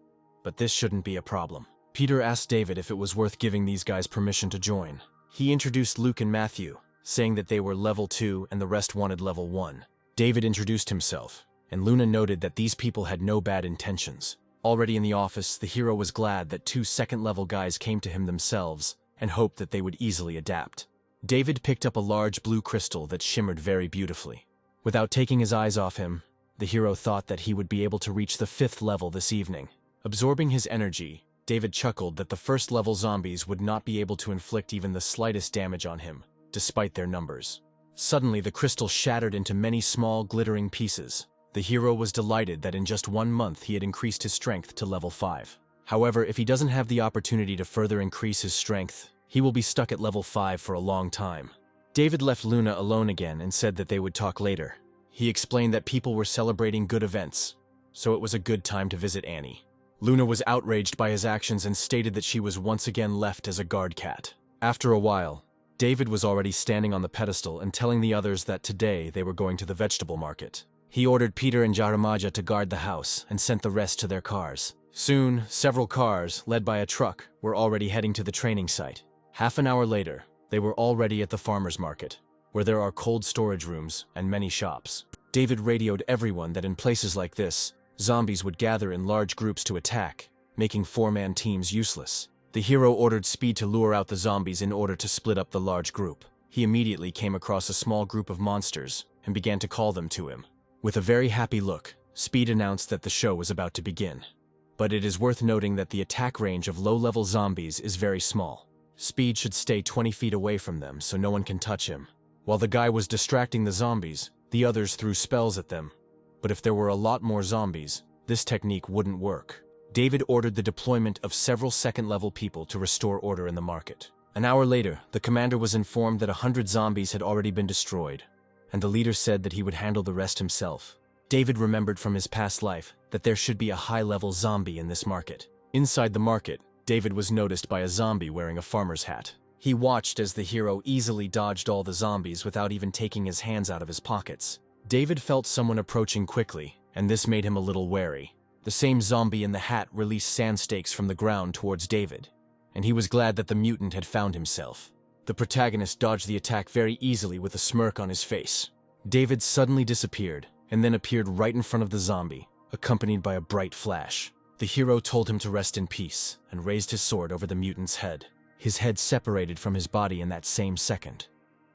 [SPEAKER 1] But this shouldn't be a problem. Peter asked David if it was worth giving these guys permission to join. He introduced Luke and Matthew, saying that they were level 2 and the rest wanted level 1. David introduced himself, and Luna noted that these people had no bad intentions. Already in the office, the hero was glad that two second-level guys came to him themselves and hoped that they would easily adapt. David picked up a large blue crystal that shimmered very beautifully. Without taking his eyes off him, the hero thought that he would be able to reach the 5th level this evening. Absorbing his energy, David chuckled that the first-level zombies would not be able to inflict even the slightest damage on him, despite their numbers. Suddenly, the crystal shattered into many small, glittering pieces. The hero was delighted that in just 1 month he had increased his strength to level 5. However, if he doesn't have the opportunity to further increase his strength, he will be stuck at level 5 for a long time. David left Luna alone again and said that they would talk later. He explained that people were celebrating good events, so it was a good time to visit Annie. Luna was outraged by his actions and stated that she was once again left as a guard cat. After a while, David was already standing on the pedestal and telling the others that today they were going to the vegetable market. He ordered Peter and Jiharaja to guard the house and sent the rest to their cars. Soon, several cars, led by a truck, were already heading to the training site. Half an hour later, they were already at the farmer's market, where there are cold storage rooms and many shops. David radioed everyone that in places like this, zombies would gather in large groups to attack, making 4-man teams useless. The hero ordered Speed to lure out the zombies in order to split up the large group. He immediately came across a small group of monsters and began to call them to him. With a very happy look, Speed announced that the show was about to begin. But it is worth noting that the attack range of low-level zombies is very small. Speed should stay 20 feet away from them so no one can touch him. While the guy was distracting the zombies, the others threw spells at them. But if there were a lot more zombies, this technique wouldn't work. David ordered the deployment of several second-level people to restore order in the market. An hour later, the commander was informed that 100 zombies had already been destroyed, and the leader said that he would handle the rest himself. David remembered from his past life that there should be a high-level zombie in this market. Inside the market, David was noticed by a zombie wearing a farmer's hat. He watched as the hero easily dodged all the zombies without even taking his hands out of his pockets. David felt someone approaching quickly, and this made him a little wary. The same zombie in the hat released sand stakes from the ground towards David, and he was glad that the mutant had found himself. The protagonist dodged the attack very easily with a smirk on his face. David suddenly disappeared, and then appeared right in front of the zombie, accompanied by a bright flash. The hero told him to rest in peace, and raised his sword over the mutant's head. His head separated from his body in that same second,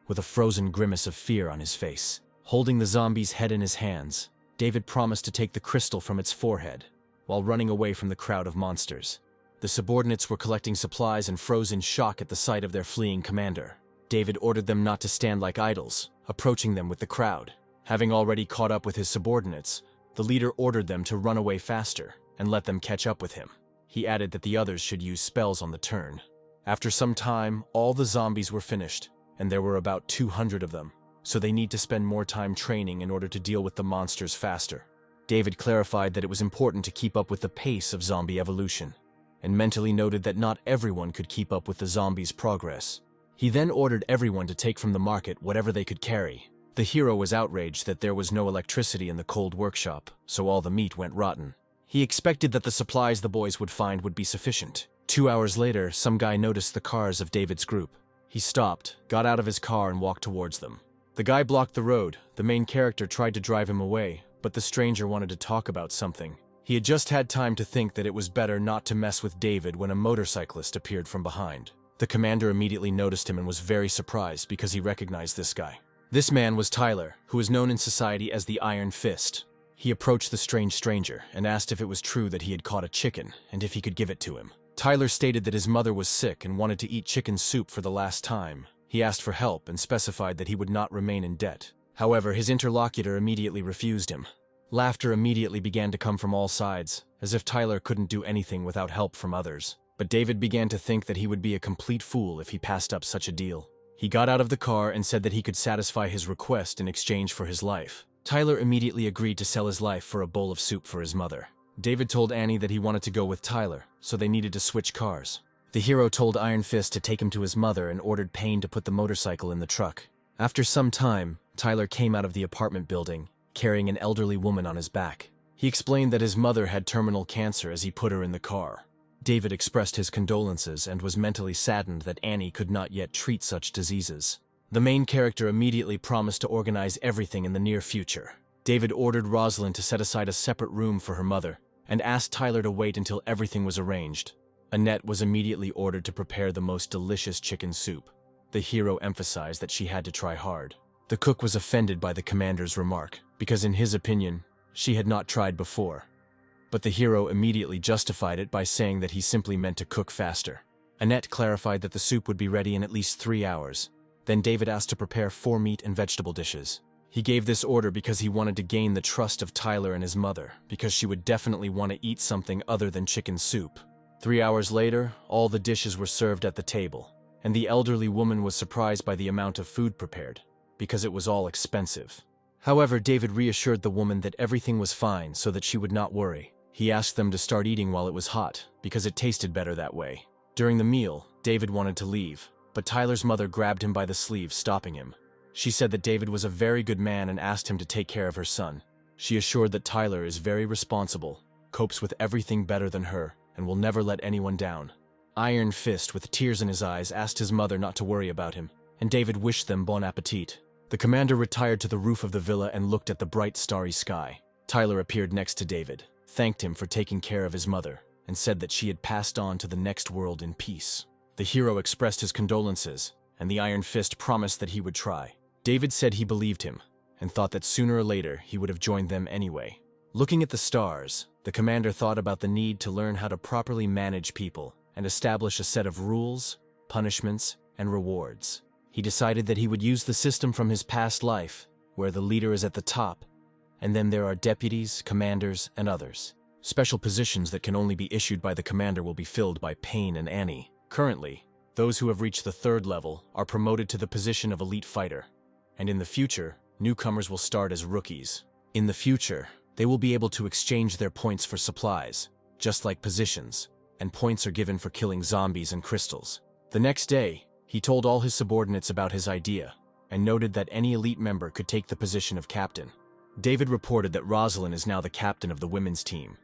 [SPEAKER 1] with a frozen grimace of fear on his face. Holding the zombie's head in his hands, David promised to take the crystal from its forehead, while running away from the crowd of monsters. The subordinates were collecting supplies and froze in shock at the sight of their fleeing commander. David ordered them not to stand like idols, approaching them with the crowd. Having already caught up with his subordinates, the leader ordered them to run away faster and let them catch up with him. He added that the others should use spells on the turn. After some time, all the zombies were finished, and there were about 200 of them, so they need to spend more time training in order to deal with the monsters faster. David clarified that it was important to keep up with the pace of zombie evolution, and mentally noted that not everyone could keep up with the zombies' progress. He then ordered everyone to take from the market whatever they could carry. The hero was outraged that there was no electricity in the cold workshop, so all the meat went rotten. He expected that the supplies the boys would find would be sufficient. 2 hours later, some guy noticed the cars of David's group. He stopped, got out of his car, and walked towards them. The guy blocked the road. The main character tried to drive him away, but the stranger wanted to talk about something. He had just had time to think that it was better not to mess with David when a motorcyclist appeared from behind. The commander immediately noticed him and was very surprised because he recognized this guy. This man was Tyler, who is known in society as the Iron Fist. He approached the strange stranger and asked if it was true that he had caught a chicken and if he could give it to him. Tyler stated that his mother was sick and wanted to eat chicken soup for the last time. He asked for help and specified that he would not remain in debt. However, his interlocutor immediately refused him. Laughter immediately began to come from all sides, as if Tyler couldn't do anything without help from others. But David began to think that he would be a complete fool if he passed up such a deal. He got out of the car and said that he could satisfy his request in exchange for his life. Tyler immediately agreed to sell his life for a bowl of soup for his mother. David told Annie that he wanted to go with Tyler, so they needed to switch cars. The hero told Iron Fist to take him to his mother and ordered Payne to put the motorcycle in the truck. After some time, Tyler came out of the apartment building, carrying an elderly woman on his back. He explained that his mother had terminal cancer as he put her in the car. David expressed his condolences and was mentally saddened that Annie could not yet treat such diseases. The main character immediately promised to organize everything in the near future. David ordered Rosalind to set aside a separate room for her mother, and asked Tyler to wait until everything was arranged. Annette was immediately ordered to prepare the most delicious chicken soup. The hero emphasized that she had to try hard. The cook was offended by the commander's remark, because in his opinion, she had not tried before. But the hero immediately justified it by saying that he simply meant to cook faster. Annette clarified that the soup would be ready in at least 3 hours. Then David asked to prepare 4 meat and vegetable dishes. He gave this order because he wanted to gain the trust of Tyler and his mother, because she would definitely want to eat something other than chicken soup. 3 hours later, all the dishes were served at the table, and the elderly woman was surprised by the amount of food prepared, because it was all expensive. However, David reassured the woman that everything was fine so that she would not worry. He asked them to start eating while it was hot, because it tasted better that way. During the meal, David wanted to leave, but Tyler's mother grabbed him by the sleeve, stopping him. She said that David was a very good man and asked him to take care of her son. She assured that Tyler is very responsible, copes with everything better than her, and will never let anyone down. Iron Fist, with tears in his eyes, asked his mother not to worry about him, and David wished them bon appetit. The commander retired to the roof of the villa and looked at the bright starry sky. Tyler appeared next to David, thanked him for taking care of his mother, and said that she had passed on to the next world in peace. The hero expressed his condolences, and the Iron Fist promised that he would try. David said he believed him, and thought that sooner or later he would have joined them anyway. Looking at the stars, the commander thought about the need to learn how to properly manage people and establish a set of rules, punishments, and rewards. He decided that he would use the system from his past life, where the leader is at the top, and then there are deputies, commanders, and others. Special positions that can only be issued by the commander will be filled by Payne and Annie. Currently, those who have reached the 3rd level are promoted to the position of elite fighter, and in the future, newcomers will start as rookies. In the future, they will be able to exchange their points for supplies, just like positions, and points are given for killing zombies and crystals. The next day, he told all his subordinates about his idea, and noted that any elite member could take the position of captain. David reported that Rosalind is now the captain of the women's team,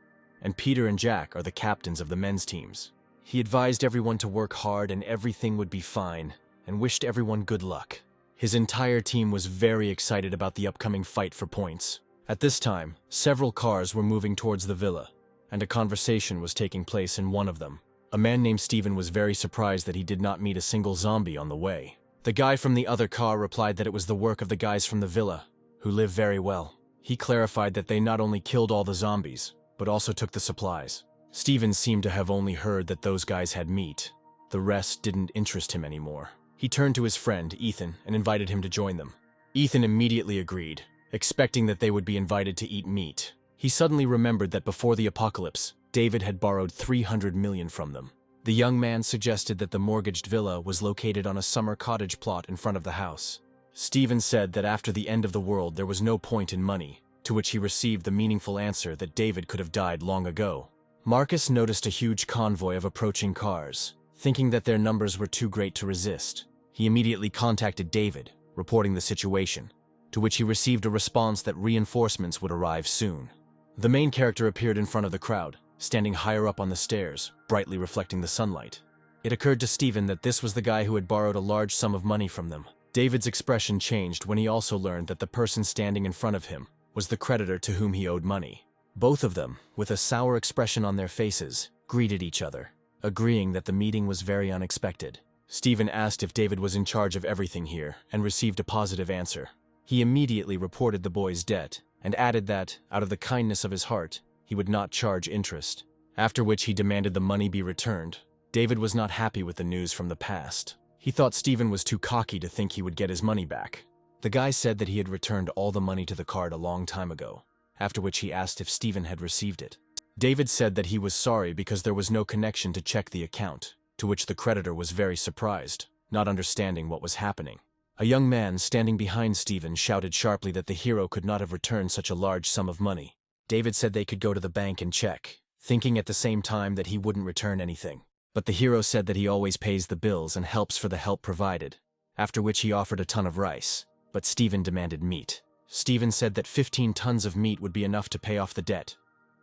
[SPEAKER 1] and Peter and Jack are the captains of the men's teams. He advised everyone to work hard and everything would be fine, and wished everyone good luck. His entire team was very excited about the upcoming fight for points. At this time, several cars were moving towards the villa, and a conversation was taking place in one of them. A man named Steven was very surprised that he did not meet a single zombie on the way. The guy from the other car replied that it was the work of the guys from the villa, who live very well. He clarified that they not only killed all the zombies, but also took the supplies. Steven seemed to have only heard that those guys had meat. The rest didn't interest him anymore. He turned to his friend, Ethan, and invited him to join them. Ethan immediately agreed, expecting that they would be invited to eat meat. He suddenly remembered that before the apocalypse, David had borrowed 300 million from them. The young man suggested that the mortgaged villa was located on a summer cottage plot in front of the house. Steven said that after the end of the world there was no point in money, to which he received the meaningful answer that David could have died long ago. Marcus noticed a huge convoy of approaching cars, thinking that their numbers were too great to resist. He immediately contacted David, reporting the situation, to which he received a response that reinforcements would arrive soon. The main character appeared in front of the crowd, standing higher up on the stairs, brightly reflecting the sunlight. It occurred to Steven that this was the guy who had borrowed a large sum of money from them. David's expression changed when he also learned that the person standing in front of him was the creditor to whom he owed money. Both of them, with a sour expression on their faces, greeted each other, agreeing that the meeting was very unexpected. Steven asked if David was in charge of everything here and received a positive answer. He immediately reported the boy's debt and added that, out of the kindness of his heart, he would not charge interest, after which he demanded the money be returned. David was not happy with the news from the past. He thought Steven was too cocky to think he would get his money back. The guy said that he had returned all the money to the card a long time ago, after which he asked if Steven had received it. David said that he was sorry because there was no connection to check the account, to which the creditor was very surprised, not understanding what was happening. A young man standing behind Steven shouted sharply that the hero could not have returned such a large sum of money. David said they could go to the bank and check, thinking at the same time that he wouldn't return anything. But the hero said that he always pays the bills and helps for the help provided, after which he offered a ton of rice, but Steven demanded meat. Steven said that 15 tons of meat would be enough to pay off the debt,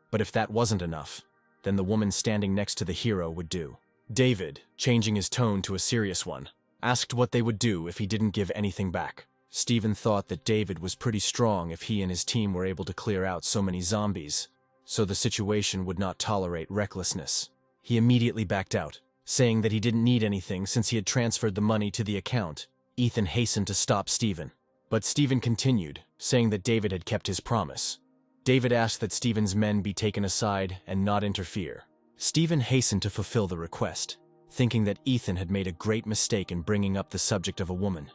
[SPEAKER 1] but if that wasn't enough, then the woman standing next to the hero would do. David, changing his tone to a serious one, asked what they would do if he didn't give anything back. Steven thought that David was pretty strong if he and his team were able to clear out so many zombies, so the situation would not tolerate recklessness. He immediately backed out, saying that he didn't need anything since he had transferred the money to the account. Ethan hastened to stop Stephen, but Stephen continued, saying that David had kept his promise. David asked that Stephen's men be taken aside and not interfere. Stephen hastened to fulfill the request, thinking that Ethan had made a great mistake in bringing up the subject of a woman,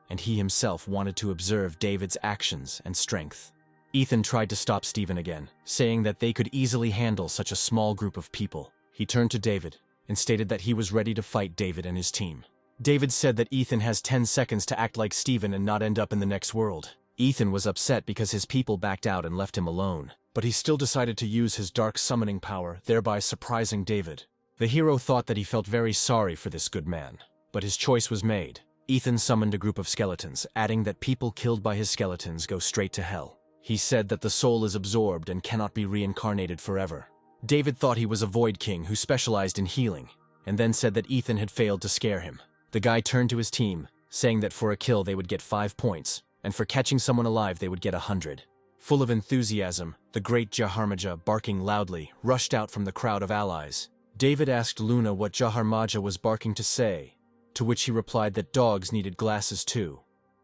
[SPEAKER 1] and he himself wanted to observe David's actions and strength. Ethan tried to stop Stephen again, saying that they could easily handle such a small group of people. He turned to David and stated that he was ready to fight David and his team. David said that Ethan has 10 seconds to act like Stephen and not end up in the next world. Ethan was upset because his people backed out and left him alone, but he still decided to use his dark summoning power, thereby surprising David. The hero thought that he felt very sorry for this good man, but his choice was made. Ethan summoned a group of skeletons, adding that people killed by his skeletons go straight to hell. He said that the soul is absorbed and cannot be reincarnated forever. David thought he was a Void King who specialized in healing, and then said that Ethan had failed to scare him. The guy turned to his team, saying that for a kill they would get 5 points, and for catching someone alive they would get 100. Full of enthusiasm, the great Jiharaja, barking loudly, rushed out from the crowd of allies. David asked Luna what Jiharaja was barking to say, to which he replied that dogs needed glasses too.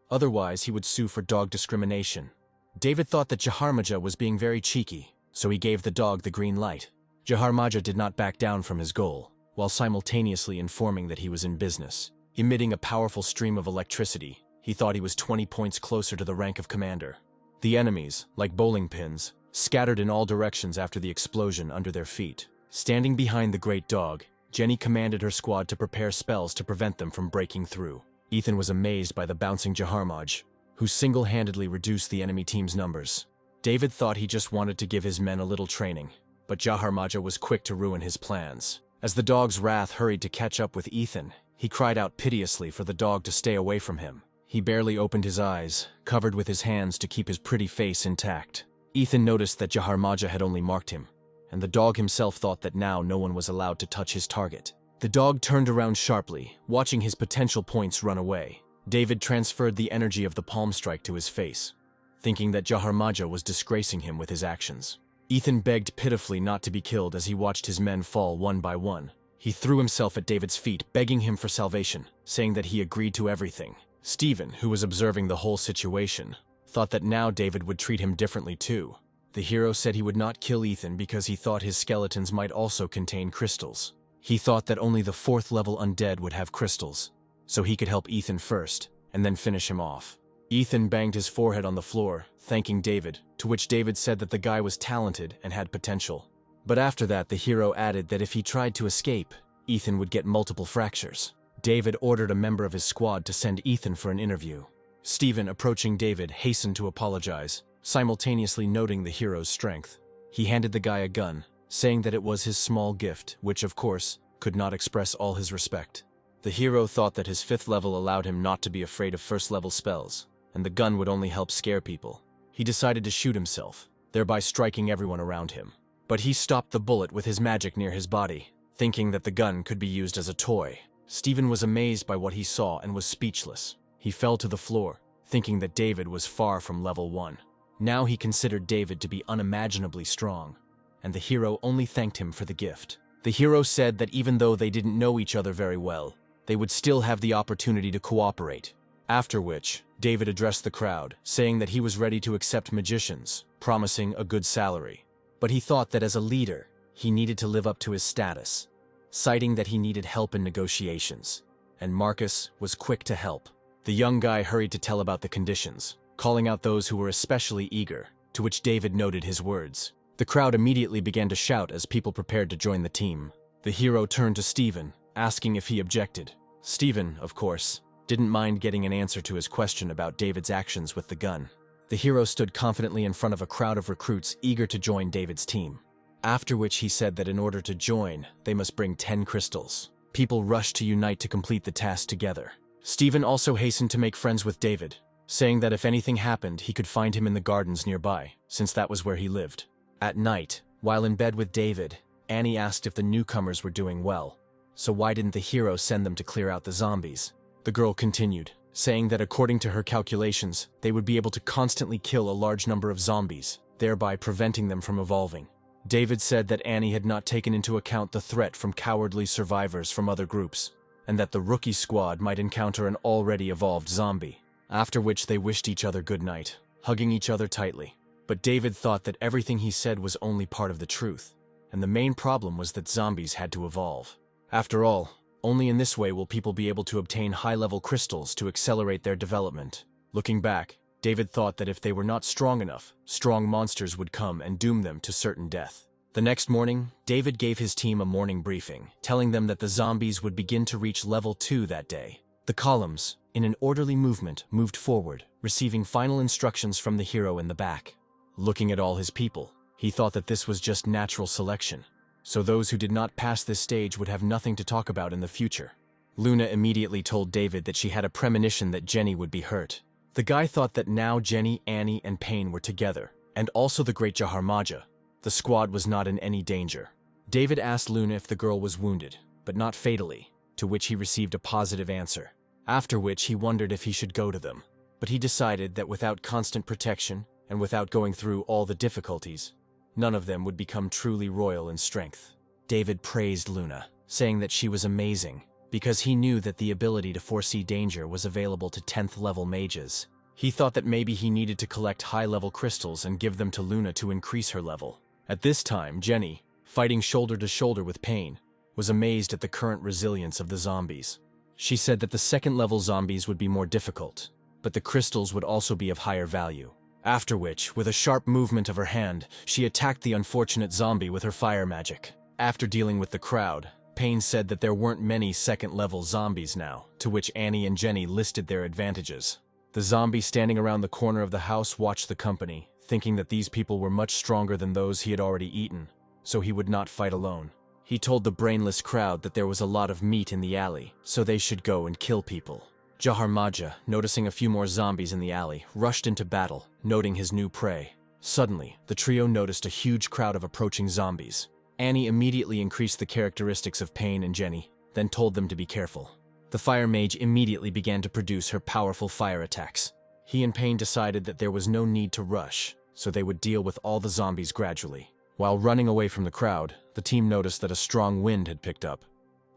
[SPEAKER 1] Otherwise he would sue for dog discrimination. David thought that Jiharaja was being very cheeky, so he gave the dog the green light. Jiharaja did not back down from his goal, while simultaneously informing that he was in business. Emitting a powerful stream of electricity, he thought he was 20 points closer to the rank of commander. The enemies, like bowling pins, scattered in all directions after the explosion under their feet. Standing behind the great dog, Jenny commanded her squad to prepare spells to prevent them from breaking through. Ethan was amazed by the bouncing Jiharaja, who single-handedly reduced the enemy team's numbers. David thought he just wanted to give his men a little training, but Jiharaja was quick to ruin his plans. As the dog's wrath hurried to catch up with Ethan, he cried out piteously for the dog to stay away from him. He barely opened his eyes, covered with his hands to keep his pretty face intact. Ethan noticed that Jiharaja had only marked him, and the dog himself thought that now no one was allowed to touch his target. The dog turned around sharply, watching his potential points run away. David transferred the energy of the palm strike to his face, thinking that Jiharaja was disgracing him with his actions. Ethan begged pitifully not to be killed as he watched his men fall one by one. He threw himself at David's feet, begging him for salvation, saying that he agreed to everything. Stephen, who was observing the whole situation, thought that now David would treat him differently too. The hero said he would not kill Ethan because he thought his skeletons might also contain crystals. He thought that only the 4th level undead would have crystals, so he could help Ethan first, and then finish him off. Ethan banged his forehead on the floor, thanking David, to which David said that the guy was talented and had potential. But after that, the hero added that if he tried to escape, Ethan would get multiple fractures. David ordered a member of his squad to send Ethan for an interview. Stephen, approaching David, hastened to apologize, simultaneously noting the hero's strength. He handed the guy a gun, saying that it was his small gift, which, of course, could not express all his respect. The hero thought that his 5th level allowed him not to be afraid of 1st level spells, and the gun would only help scare people. He decided to shoot himself, thereby striking everyone around him. But he stopped the bullet with his magic near his body, thinking that the gun could be used as a toy. Stephen was amazed by what he saw and was speechless. He fell to the floor, thinking that David was far from level 1. Now he considered David to be unimaginably strong, and the hero only thanked him for the gift. The hero said that even though they didn't know each other very well, they would still have the opportunity to cooperate. After which, David addressed the crowd, saying that he was ready to accept magicians, promising a good salary. But he thought that as a leader, he needed to live up to his status, citing that he needed help in negotiations, and Marcus was quick to help. The young guy hurried to tell about the conditions, calling out those who were especially eager, to which David noted his words. The crowd immediately began to shout as people prepared to join the team. The hero turned to Stephen, asking if he objected. Stephen, of course, didn't mind getting an answer to his question about David's actions with the gun. The hero stood confidently in front of a crowd of recruits eager to join David's team. After which he said that in order to join, they must bring 10 crystals. People rushed to unite to complete the task together. Stephen also hastened to make friends with David, saying that if anything happened, he could find him in the gardens nearby, since that was where he lived. At night, while in bed with David, Annie asked if the newcomers were doing well, so why didn't the hero send them to clear out the zombies? The girl continued, saying that according to her calculations, they would be able to constantly kill a large number of zombies, thereby preventing them from evolving. David said that Annie had not taken into account the threat from cowardly survivors from other groups, and that the rookie squad might encounter an already evolved zombie, after which they wished each other good night, hugging each other tightly. But David thought that everything he said was only part of the truth, and the main problem was that zombies had to evolve. After all, only in this way will people be able to obtain high-level crystals to accelerate their development. Looking back, David thought that if they were not strong enough, strong monsters would come and doom them to certain death. The next morning, David gave his team a morning briefing, telling them that the zombies would begin to reach level 2 that day. The columns, in an orderly movement, moved forward, receiving final instructions from the hero in the back. Looking at all his people, he thought that this was just natural selection, so those who did not pass this stage would have nothing to talk about in the future. Luna immediately told David that she had a premonition that Jenny would be hurt. The guy thought that now Jenny, Annie, and Payne were together, and also the great Jiharaja. The squad was not in any danger. David asked Luna if the girl was wounded, but not fatally, to which he received a positive answer. After which he wondered if he should go to them, but he decided that without constant protection, and without going through all the difficulties, none of them would become truly royal in strength. David praised Luna, saying that she was amazing, because he knew that the ability to foresee danger was available to 10th level mages. He thought that maybe he needed to collect high-level crystals and give them to Luna to increase her level. At this time, Jenny, fighting shoulder to shoulder with Payne, was amazed at the current resilience of the zombies. She said that the second-level zombies would be more difficult, but the crystals would also be of higher value. After which, with a sharp movement of her hand, she attacked the unfortunate zombie with her fire magic. After dealing with the crowd, Payne said that there weren't many second-level zombies now, to which Annie and Jenny listed their advantages. The zombie standing around the corner of the house watched the company, thinking that these people were much stronger than those he had already eaten, so he would not fight alone. He told the brainless crowd that there was a lot of meat in the alley, so they should go and kill people. Jiharaja, noticing a few more zombies in the alley, rushed into battle, noting his new prey. Suddenly, the trio noticed a huge crowd of approaching zombies. Annie immediately increased the characteristics of Payne and Jenny, then told them to be careful. The fire mage immediately began to produce her powerful fire attacks. He and Payne decided that there was no need to rush, so they would deal with all the zombies gradually. While running away from the crowd, the team noticed that a strong wind had picked up.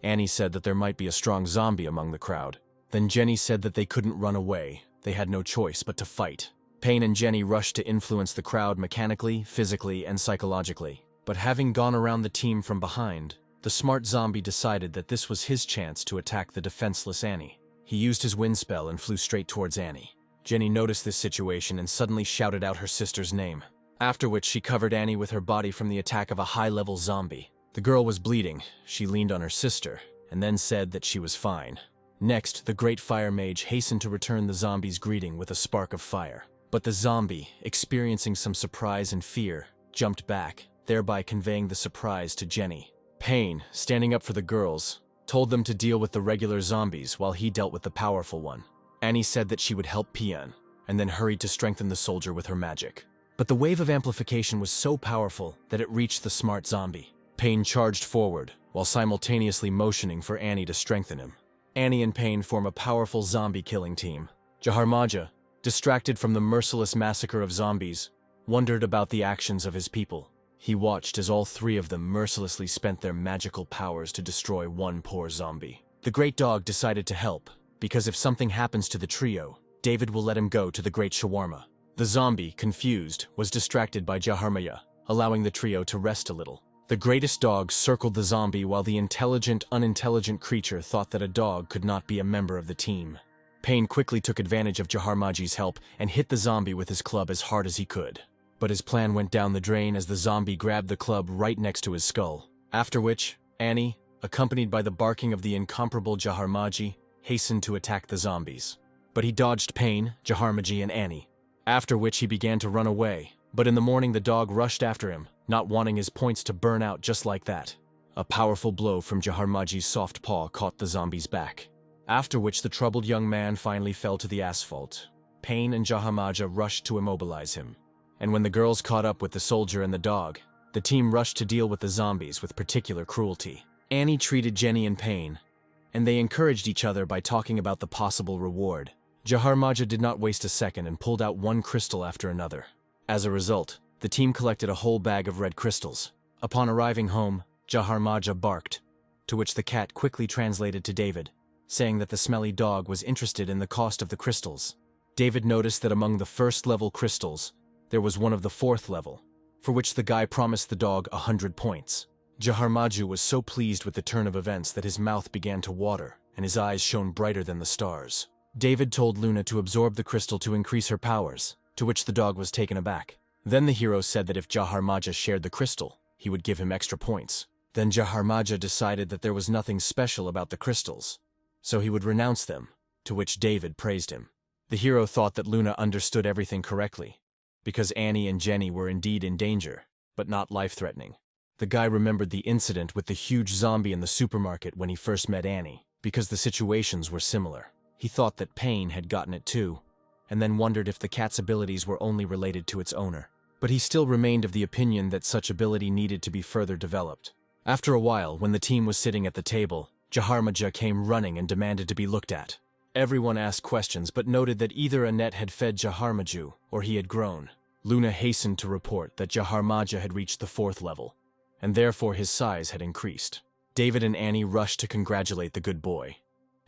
[SPEAKER 1] Annie said that there might be a strong zombie among the crowd. Then Jenny said that they couldn't run away, they had no choice but to fight. Payne and Jenny rushed to influence the crowd mechanically, physically, and psychologically. But having gone around the team from behind, the smart zombie decided that this was his chance to attack the defenseless Annie. He used his wind spell and flew straight towards Annie. Jenny noticed this situation and suddenly shouted out her sister's name, after which she covered Annie with her body from the attack of a high-level zombie. The girl was bleeding, she leaned on her sister, and then said that she was fine. Next, the great fire mage hastened to return the zombie's greeting with a spark of fire. But the zombie, experiencing some surprise and fear, jumped back, thereby conveying the surprise to Jenny. Payne, standing up for the girls, told them to deal with the regular zombies while he dealt with the powerful one. Annie said that she would help Payne, and then hurried to strengthen the soldier with her magic. But the wave of amplification was so powerful that it reached the smart zombie. Payne charged forward, while simultaneously motioning for Annie to strengthen him. Annie and Payne form a powerful zombie-killing team. Jiharaja, distracted from the merciless massacre of zombies, wondered about the actions of his people. He watched as all three of them mercilessly spent their magical powers to destroy one poor zombie. The great dog decided to help, because if something happens to the trio, David will let him go to the great shawarma. The zombie, confused, was distracted by Jiharaja, allowing the trio to rest a little. The greatest dog circled the zombie while the intelligent, unintelligent creature thought that a dog could not be a member of the team. Payne quickly took advantage of Jiharaja's help and hit the zombie with his club as hard as he could. But his plan went down the drain as the zombie grabbed the club right next to his skull. After which, Annie, accompanied by the barking of the incomparable Jiharaja, hastened to attack the zombies. But he dodged Payne, Jiharaja, and Annie. After which he began to run away, but in the morning the dog rushed after him, not wanting his points to burn out just like that. A powerful blow from Jiharaja's soft paw caught the zombie's back. After which the troubled young man finally fell to the asphalt. Payne and Jiharaja rushed to immobilize him. And when the girls caught up with the soldier and the dog, the team rushed to deal with the zombies with particular cruelty. Annie treated Jenny and Payne, and they encouraged each other by talking about the possible reward. Jiharaja did not waste a second and pulled out one crystal after another. As a result, The team collected a whole bag of red crystals. Upon arriving home, Jiharaja barked, to which the cat quickly translated to David, saying that the smelly dog was interested in the cost of the crystals. David noticed that among the first-level crystals, there was one of the fourth level, for which the guy promised the dog 100 points. Jiharaja was so pleased with the turn of events that his mouth began to water, and his eyes shone brighter than the stars. David told Luna to absorb the crystal to increase her powers, to which the dog was taken aback. Then the hero said that if Jiharaja shared the crystal, he would give him extra points. Then Jiharaja decided that there was nothing special about the crystals, so he would renounce them, to which David praised him. The hero thought that Luna understood everything correctly, because Annie and Jenny were indeed in danger, but not life-threatening. The guy remembered the incident with the huge zombie in the supermarket when he first met Annie, because the situations were similar. He thought that Payne had gotten it too, and then wondered if the cat's abilities were only related to its owner. But he still remained of the opinion that such ability needed to be further developed. After a while, when the team was sitting at the table, Jiharaja came running and demanded to be looked at. Everyone asked questions but noted that either Annette had fed Jiharaja or he had grown. Luna hastened to report that Jiharaja had reached the fourth level, and therefore his size had increased. David and Annie rushed to congratulate the good boy,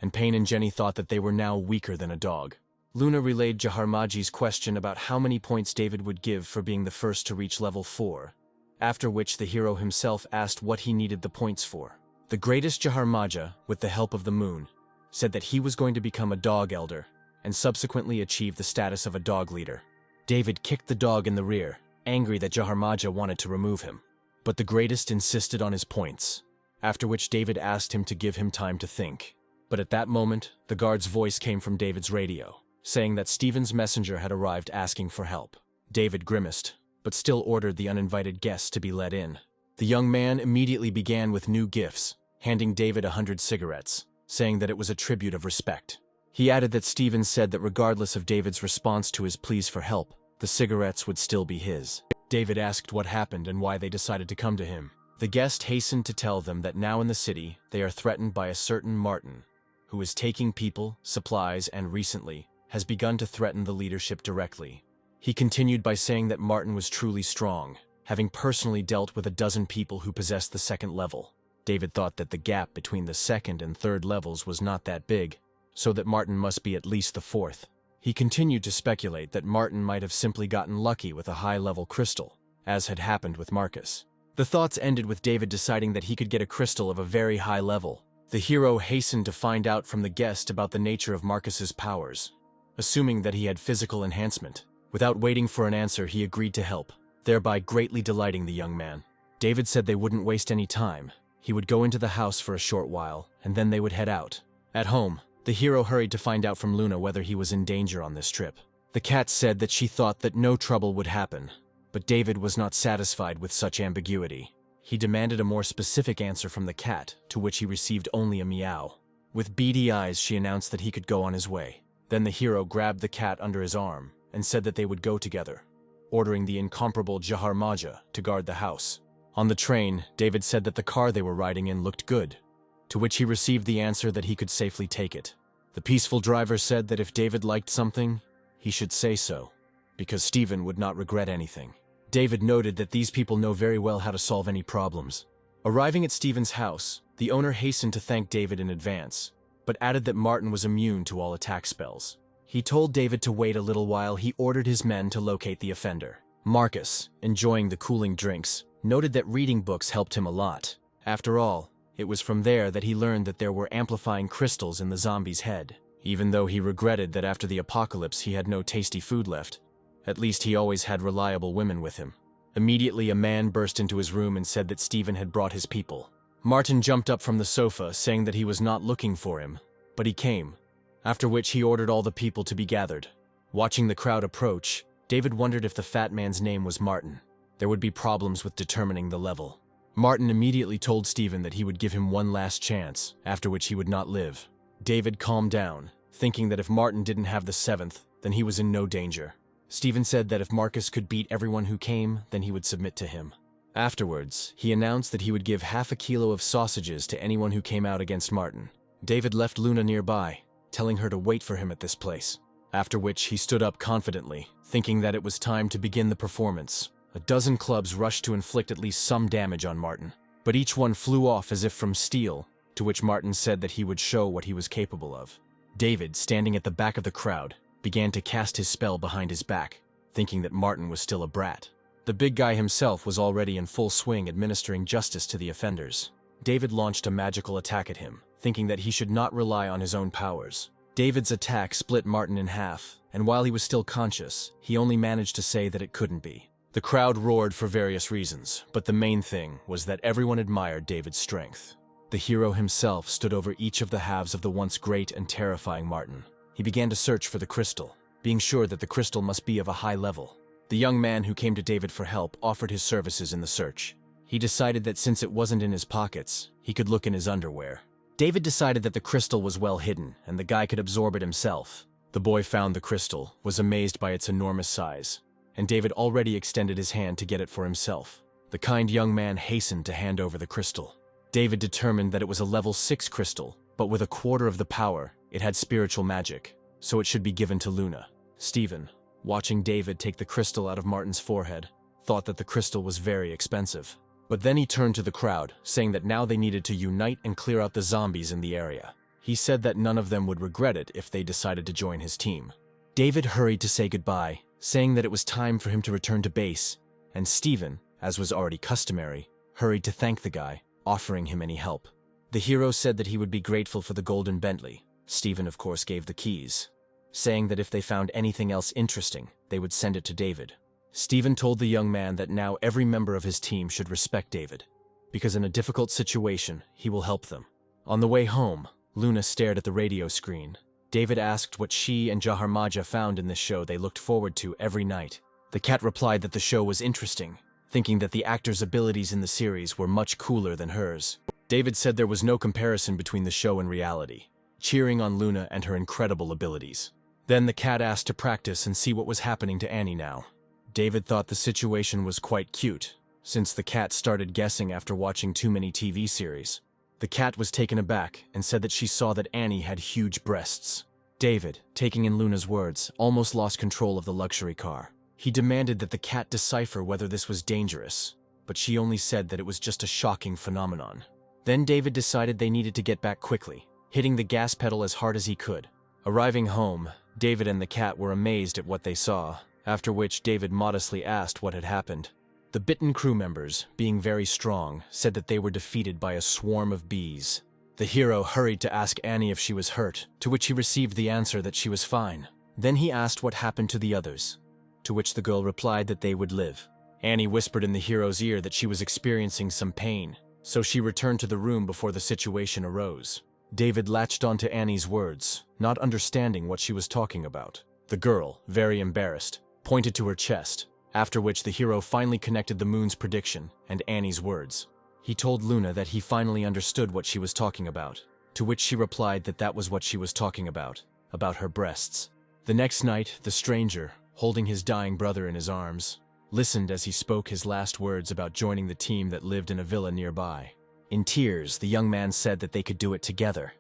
[SPEAKER 1] and Payne and Jenny thought that they were now weaker than a dog. Luna relayed Jiharaja's question about how many points David would give for being the first to reach level 4, after which the hero himself asked what he needed the points for. The greatest Jiharaja, with the help of the moon, said that he was going to become a dog elder, and subsequently achieve the status of a dog leader. David kicked the dog in the rear, angry that Jiharaja wanted to remove him. But the greatest insisted on his points, after which David asked him to give him time to think. But at that moment, the guard's voice came from David's radio, saying that Stephen's messenger had arrived asking for help. David grimaced, but still ordered the uninvited guests to be let in. The young man immediately began with new gifts, handing David 100 cigarettes, saying that it was a tribute of respect. He added that Stephen said that regardless of David's response to his pleas for help, the cigarettes would still be his. David asked what happened and why they decided to come to him. The guest hastened to tell them that now in the city, they are threatened by a certain Martin, who is taking people, supplies, and recently has begun to threaten the leadership directly. He continued by saying that Martin was truly strong, having personally dealt with a dozen people who possessed the second level. David thought that the gap between the second and third levels was not that big, so that Martin must be at least the fourth. He continued to speculate that Martin might have simply gotten lucky with a high-level crystal, as had happened with Marcus. The thoughts ended with David deciding that he could get a crystal of a very high level. The hero hastened to find out from the guest about the nature of Marcus's powers, assuming that he had physical enhancement. Without waiting for an answer, he agreed to help, thereby greatly delighting the young man. David said they wouldn't waste any time. He would go into the house for a short while, and then they would head out. At home, the hero hurried to find out from Luna whether he was in danger on this trip. The cat said that she thought that no trouble would happen, but David was not satisfied with such ambiguity. He demanded a more specific answer from the cat, to which he received only a meow. With beady eyes, she announced that he could go on his way. Then the hero grabbed the cat under his arm and said that they would go together, ordering the incomparable Jiharaja to guard the house. On the train, David said that the car they were riding in looked good, to which he received the answer that he could safely take it. The peaceful driver said that if David liked something, he should say so, because Stephen would not regret anything. David noted that these people know very well how to solve any problems. Arriving at Stephen's house, the owner hastened to thank David in advance, but added that Martin was immune to all attack spells. He told David to wait a little while he ordered his men to locate the offender. Marcus, enjoying the cooling drinks, noted that reading books helped him a lot. After all, it was from there that he learned that there were amplifying crystals in the zombie's head. Even though he regretted that after the apocalypse he had no tasty food left, at least he always had reliable women with him. Immediately a man burst into his room and said that Stephen had brought his people. Martin jumped up from the sofa, saying that he was not looking for him, but he came, after which he ordered all the people to be gathered. Watching the crowd approach, David wondered if the fat man's name was Martin. There would be problems with determining the level. Martin immediately told Stephen that he would give him one last chance, after which he would not live. David calmed down, thinking that if Martin didn't have the 7th, then he was in no danger. Stephen said that if Marcus could beat everyone who came, then he would submit to him. Afterwards, he announced that he would give half a kilo of sausages to anyone who came out against Martin. David left Luna nearby, telling her to wait for him at this place, after which he stood up confidently, thinking that it was time to begin the performance. A dozen clubs rushed to inflict at least some damage on Martin, but each one flew off as if from steel, to which Martin said that he would show what he was capable of. David, standing at the back of the crowd, began to cast his spell behind his back, thinking that Martin was still a brat. The big guy himself was already in full swing administering justice to the offenders. David launched a magical attack at him, thinking that he should not rely on his own powers. David's attack split Martin in half, and while he was still conscious, he only managed to say that it couldn't be. The crowd roared for various reasons, but the main thing was that everyone admired David's strength. The hero himself stood over each of the halves of the once great and terrifying Martin. He began to search for the crystal, being sure that the crystal must be of a high level. The young man who came to David for help offered his services in the search. He decided that since it wasn't in his pockets, he could look in his underwear. David decided that the crystal was well hidden and the guy could absorb it himself. The boy found the crystal, was amazed by its enormous size, and David already extended his hand to get it for himself. The kind young man hastened to hand over the crystal. David determined that it was a level 6 crystal, but with a quarter of the power, it had spiritual magic, so it should be given to Luna. Stephen, watching David take the crystal out of Martin's forehead, thought that the crystal was very expensive. But then he turned to the crowd, saying that now they needed to unite and clear out the zombies in the area. He said that none of them would regret it if they decided to join his team. David hurried to say goodbye, saying that it was time for him to return to base, and Stephen, as was already customary, hurried to thank the guy, offering him any help. The hero said that he would be grateful for the golden Bentley. Stephen, of course, gave the keys, saying that if they found anything else interesting, they would send it to David. Stephen told the young man that now every member of his team should respect David, because in a difficult situation, he will help them. On the way home, Luna stared at the radio screen. David asked what she and Jiharaja found in this show they looked forward to every night. The cat replied that the show was interesting, thinking that the actors' abilities in the series were much cooler than hers. David said there was no comparison between the show and reality, cheering on Luna and her incredible abilities. Then the cat asked to practice and see what was happening to Annie now. David thought the situation was quite cute, since the cat started guessing after watching too many TV series. The cat was taken aback and said that she saw that Annie had huge breasts. David, taking in Luna's words, almost lost control of the luxury car. He demanded that the cat decipher whether this was dangerous, but she only said that it was just a shocking phenomenon. Then David decided they needed to get back quickly, hitting the gas pedal as hard as he could. Arriving home, David and the cat were amazed at what they saw, after which David modestly asked what had happened. The bitten crew members, being very strong, said that they were defeated by a swarm of bees. The hero hurried to ask Annie if she was hurt, to which he received the answer that she was fine. Then he asked what happened to the others, to which the girl replied that they would live. Annie whispered in the hero's ear that she was experiencing some pain, so she returned to the room before the situation arose. David latched onto Annie's words, not understanding what she was talking about. The girl, very embarrassed, pointed to her chest, after which the hero finally connected the moon's prediction and Annie's words. He told Luna that he finally understood what she was talking about, to which she replied that that was what she was talking about her breasts. The next night, the stranger, holding his dying brother in his arms, listened as he spoke his last words about joining the team that lived in a villa nearby. In tears, the young man said that they could do it together,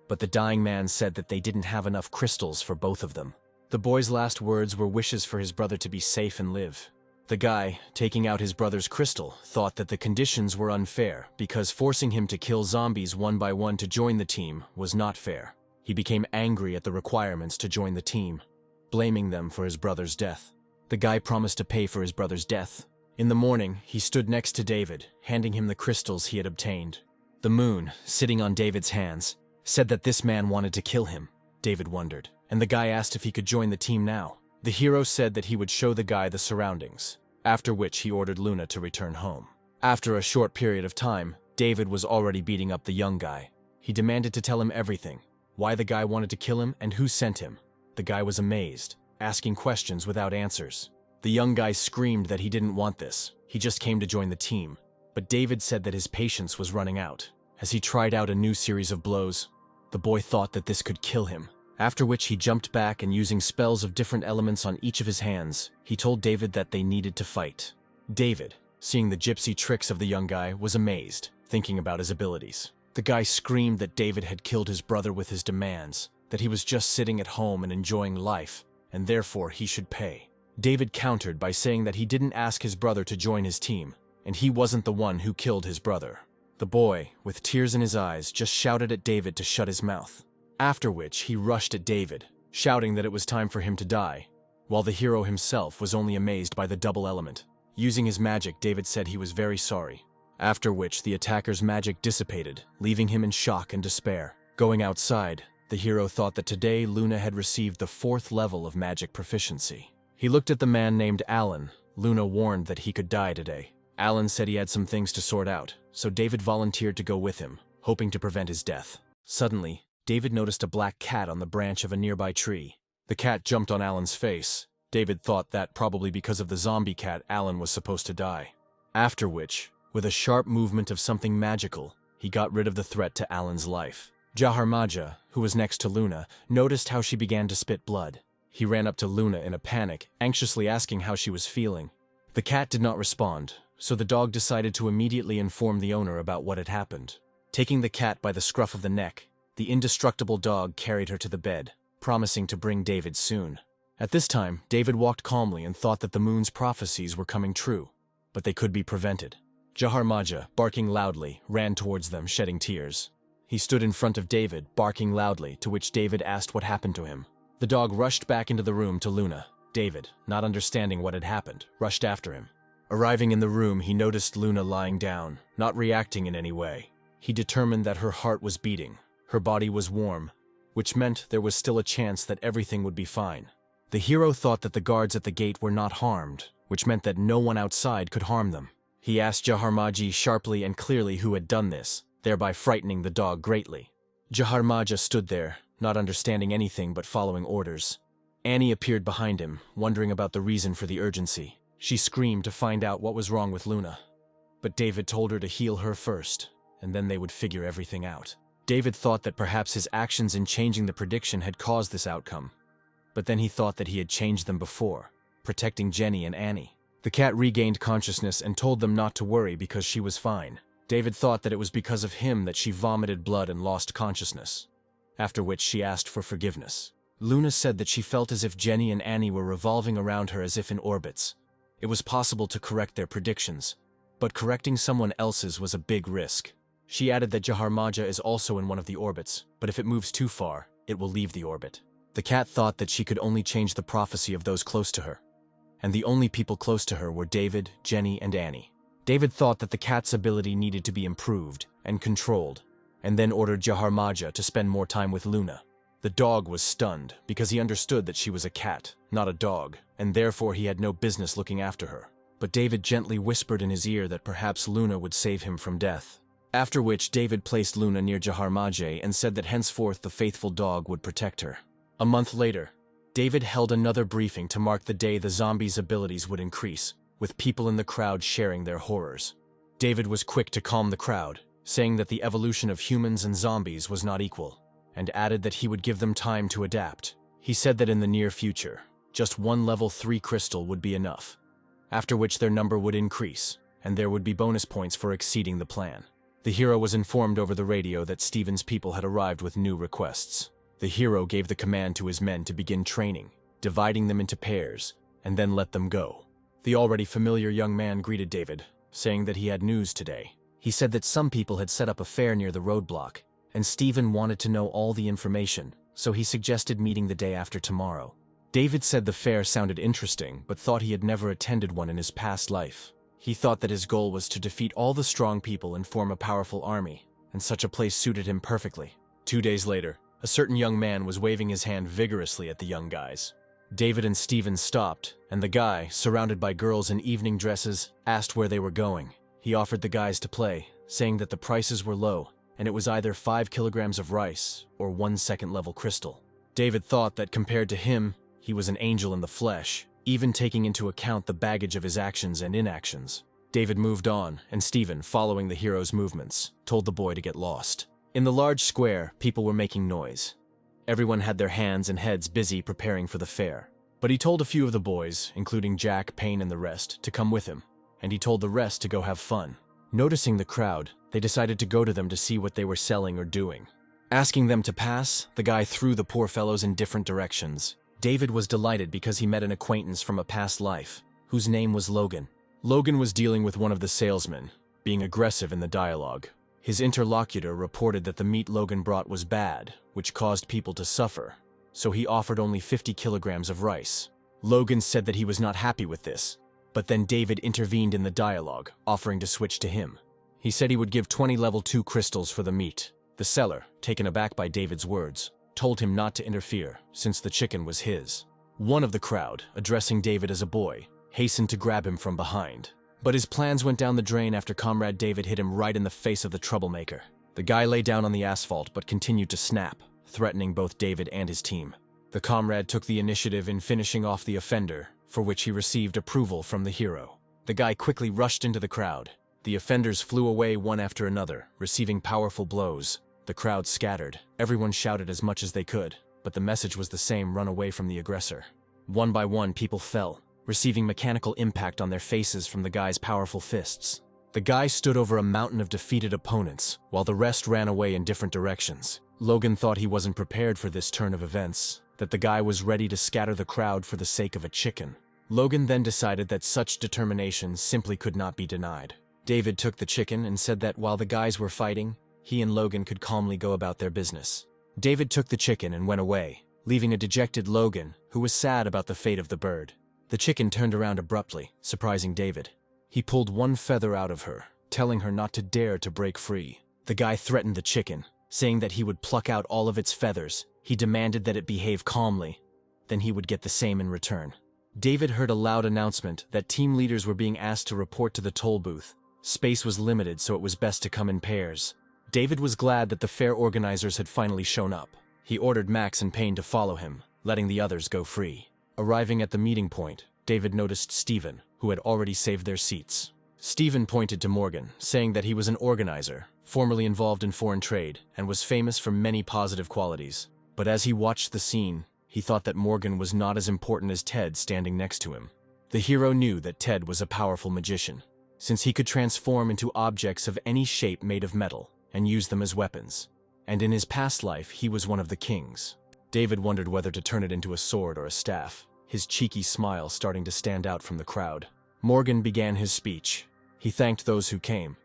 [SPEAKER 1] but the dying man said that they didn't have enough crystals for both of them. The boy's last words were wishes for his brother to be safe and live. The guy, taking out his brother's crystal, thought that the conditions were unfair because forcing him to kill zombies one by one to join the team was not fair. He became angry at the requirements to join the team, blaming them for his brother's death. The guy promised to pay for his brother's death. In the morning, he stood next to David, handing him the crystals he had obtained. The moon, sitting on David's hands, said that this man wanted to kill him. David wondered, and the guy asked if he could join the team now. The hero said that he would show the guy the surroundings, after which he ordered Luna to return home. After a short period of time, David was already beating up the young guy. He demanded to tell him everything, why the guy wanted to kill him and who sent him. The guy was amazed, asking questions without answers. The young guy screamed that he didn't want this, he just came to join the team. But David said that his patience was running out. As he tried out a new series of blows, the boy thought that this could kill him. After which he jumped back and using spells of different elements on each of his hands, he told David that they needed to fight. David, seeing the gypsy tricks of the young guy, was amazed, thinking about his abilities. The guy screamed that David had killed his brother with his demands, that he was just sitting at home and enjoying life, and therefore he should pay. David countered by saying that he didn't ask his brother to join his team, and he wasn't the one who killed his brother. The boy, with tears in his eyes, just shouted at David to shut his mouth. After which, he rushed at David, shouting that it was time for him to die, while the hero himself was only amazed by the double element. Using his magic, David said he was very sorry. After which, the attacker's magic dissipated, leaving him in shock and despair. Going outside, the hero thought that today Luna had received the 4th level of magic proficiency. He looked at the man named Alan. Luna warned that he could die today. Alan said he had some things to sort out, so David volunteered to go with him, hoping to prevent his death. Suddenly, David noticed a black cat on the branch of a nearby tree. The cat jumped on Alan's face. David thought that probably because of the zombie cat, Alan was supposed to die. After which, with a sharp movement of something magical, he got rid of the threat to Alan's life. Jiharaja, who was next to Luna, noticed how she began to spit blood. He ran up to Luna in a panic, anxiously asking how she was feeling. The cat did not respond, so the dog decided to immediately inform the owner about what had happened. Taking the cat by the scruff of the neck, the indestructible dog carried her to the bed, promising to bring David soon. At this time, David walked calmly and thought that the moon's prophecies were coming true, but they could be prevented. Jiharaja, barking loudly, ran towards them, shedding tears. He stood in front of David, barking loudly, to which David asked what happened to him. The dog rushed back into the room to Luna. David, not understanding what had happened, rushed after him. Arriving in the room, he noticed Luna lying down, not reacting in any way. He determined that her heart was beating. Her body was warm, which meant there was still a chance that everything would be fine. The hero thought that the guards at the gate were not harmed, which meant that no one outside could harm them. He asked Jiharaja sharply and clearly who had done this, thereby frightening the dog greatly. Jiharaja stood there, not understanding anything but following orders. Annie appeared behind him, wondering about the reason for the urgency. She screamed to find out what was wrong with Luna. But David told her to heal her first, and then they would figure everything out. David thought that perhaps his actions in changing the prediction had caused this outcome. But then he thought that he had changed them before, protecting Jenny and Annie. The cat regained consciousness and told them not to worry because she was fine. David thought that it was because of him that she vomited blood and lost consciousness, after which she asked for forgiveness. Luna said that she felt as if Jenny and Annie were revolving around her as if in orbits. It was possible to correct their predictions, but correcting someone else's was a big risk. She added that Jiharaja is also in one of the orbits, but if it moves too far, it will leave the orbit. The cat thought that she could only change the prophecy of those close to her, and the only people close to her were David, Jenny, and Annie. David thought that the cat's ability needed to be improved and controlled, and then ordered Jiharaja to spend more time with Luna. The dog was stunned because he understood that she was a cat, not a dog, and therefore he had no business looking after her. But David gently whispered in his ear that perhaps Luna would save him from death. After which, David placed Luna near Jiharaja and said that henceforth the faithful dog would protect her. A month later, David held another briefing to mark the day the zombies' abilities would increase, with people in the crowd sharing their horrors. David was quick to calm the crowd, saying that the evolution of humans and zombies was not equal, and added that he would give them time to adapt. He said that in the near future, just one level 3 crystal would be enough, after which their number would increase, and there would be bonus points for exceeding the plan. The hero was informed over the radio that Steven's people had arrived with new requests. The hero gave the command to his men to begin training, dividing them into pairs, and then let them go. The already familiar young man greeted David, saying that he had news today. He said that some people had set up a fair near the roadblock, and Steven wanted to know all the information, so he suggested meeting the day after tomorrow. David said the fair sounded interesting, but thought he had never attended one in his past life. He thought that his goal was to defeat all the strong people and form a powerful army, and such a place suited him perfectly. 2 days later, a certain young man was waving his hand vigorously at the young guys. David and Steven stopped, and the guy, surrounded by girls in evening dresses, asked where they were going. He offered the guys to play, saying that the prices were low, and it was either 5 kilograms of rice or 1 second-level crystal. David thought that compared to him, he was an angel in the flesh, even taking into account the baggage of his actions and inactions. David moved on, and Steven, following the hero's movements, told the boy to get lost. In the large square, people were making noise. Everyone had their hands and heads busy preparing for the fair. But he told a few of the boys, including Jack, Payne, and the rest, to come with him, and he told the rest to go have fun. Noticing the crowd, they decided to go to them to see what they were selling or doing. Asking them to pass, the guy threw the poor fellows in different directions. David was delighted because he met an acquaintance from a past life, whose name was Logan. Logan was dealing with one of the salesmen, being aggressive in the dialogue. His interlocutor reported that the meat Logan brought was bad, which caused people to suffer, so he offered only 50 kilograms of rice. Logan said that he was not happy with this, but then David intervened in the dialogue, offering to switch to him. He said he would give 20 level 2 crystals for the meat. The seller, taken aback by David's words, told him not to interfere, since the chicken was his. One of the crowd, addressing David as a boy, hastened to grab him from behind. But his plans went down the drain after Comrade David hit him right in the face of the troublemaker. The guy lay down on the asphalt but continued to snap, threatening both David and his team. The comrade took the initiative in finishing off the offender, for which he received approval from the hero. The guy quickly rushed into the crowd. The offenders flew away one after another, receiving powerful blows. The crowd scattered. Everyone shouted as much as they could, but the message was the same: run away from the aggressor. One by one, people fell, receiving mechanical impact on their faces from the guy's powerful fists. The guy stood over a mountain of defeated opponents, while the rest ran away in different directions. Logan thought he wasn't prepared for this turn of events, that the guy was ready to scatter the crowd for the sake of a chicken. Logan then decided that such determination simply could not be denied. David took the chicken and said that while the guys were fighting, he and Logan could calmly go about their business. David took the chicken and went away, leaving a dejected Logan, who was sad about the fate of the bird. The chicken turned around abruptly, surprising David. He pulled one feather out of her, telling her not to dare to break free. The guy threatened the chicken, saying that he would pluck out all of its feathers. He demanded that it behave calmly, then he would get the same in return. David heard a loud announcement that team leaders were being asked to report to the toll booth. Space was limited, so it was best to come in pairs. David was glad that the fair organizers had finally shown up. He ordered Max and Payne to follow him, letting the others go free. Arriving at the meeting point, David noticed Steven, who had already saved their seats. Steven pointed to Morgan, saying that he was an organizer, formerly involved in foreign trade, and was famous for many positive qualities. But as he watched the scene, he thought that Morgan was not as important as Ted standing next to him. The hero knew that Ted was a powerful magician, since he could transform into objects of any shape made of metal and use them as weapons. And in his past life, he was one of the kings. David wondered whether to turn it into a sword or a staff, his cheeky smile starting to stand out from the crowd. Morgan began his speech. He thanked those who came,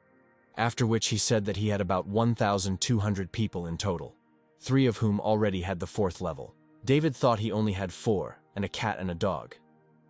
[SPEAKER 1] after which he said that he had about 1,200 people in total, 3 of whom already had the 4th level. David thought he only had 4, and a cat and a dog.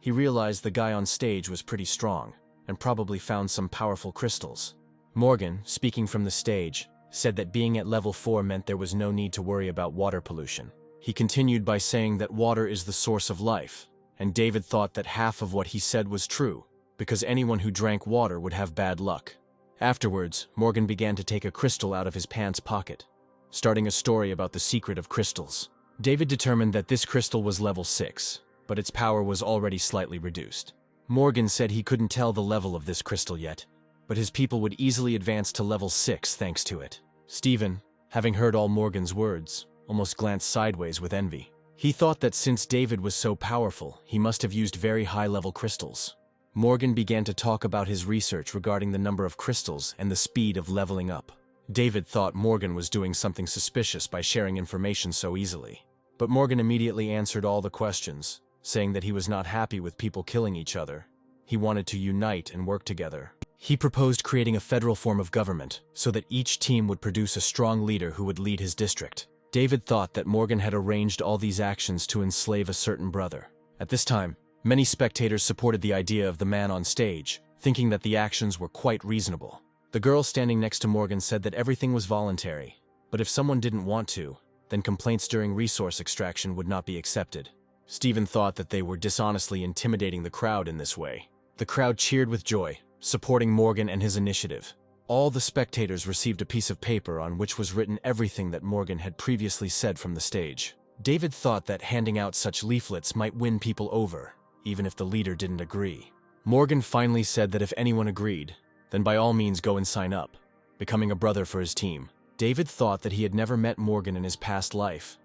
[SPEAKER 1] He realized the guy on stage was pretty strong, and probably found some powerful crystals. Morgan, speaking from the stage, said that being at level 4 meant there was no need to worry about water pollution. He continued by saying that water is the source of life, and David thought that half of what he said was true, because anyone who drank water would have bad luck. Afterwards, Morgan began to take a crystal out of his pants pocket, starting a story about the secret of crystals. David determined that this crystal was level 6, but its power was already slightly reduced. Morgan said he couldn't tell the level of this crystal yet, but his people would easily advance to level 6 thanks to it. Steven, having heard all Morgan's words, almost glanced sideways with envy. He thought that since David was so powerful, he must have used very high-level crystals. Morgan began to talk about his research regarding the number of crystals and the speed of leveling up. David thought Morgan was doing something suspicious by sharing information so easily. But Morgan immediately answered all the questions, saying that he was not happy with people killing each other. He wanted to unite and work together. He proposed creating a federal form of government so that each team would produce a strong leader who would lead his district. David thought that Morgan had arranged all these actions to enslave a certain brother. At this time, many spectators supported the idea of the man on stage, thinking that the actions were quite reasonable. The girl standing next to Morgan said that everything was voluntary, but if someone didn't want to, then complaints during resource extraction would not be accepted. Steven thought that they were dishonestly intimidating the crowd in this way. The crowd cheered with joy, supporting Morgan and his initiative. All the spectators received a piece of paper on which was written everything that Morgan had previously said from the stage. David thought that handing out such leaflets might win people over, even if the leader didn't agree. Morgan finally said that if anyone agreed, then by all means go and sign up, becoming a brother for his team. David thought that he had never met Morgan in his past life,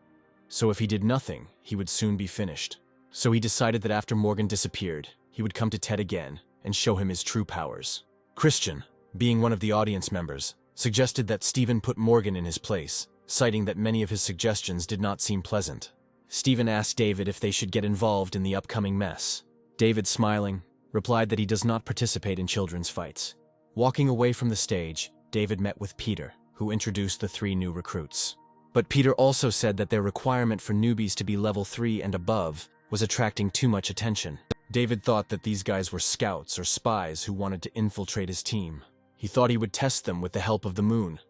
[SPEAKER 1] so if he did nothing, he would soon be finished. So he decided that after Morgan disappeared, he would come to Ted again and show him his true powers. Christian, being one of the audience members, suggested that Steven put Morgan in his place, citing that many of his suggestions did not seem pleasant. Steven asked David if they should get involved in the upcoming mess. David, smiling, replied that he does not participate in children's fights. Walking away from the stage, David met with Peter, who introduced the 3 new recruits. But Peter also said that their requirement for newbies to be level 3 and above was attracting too much attention. David thought that these guys were scouts or spies who wanted to infiltrate his team. He thought he would test them with the help of the moon,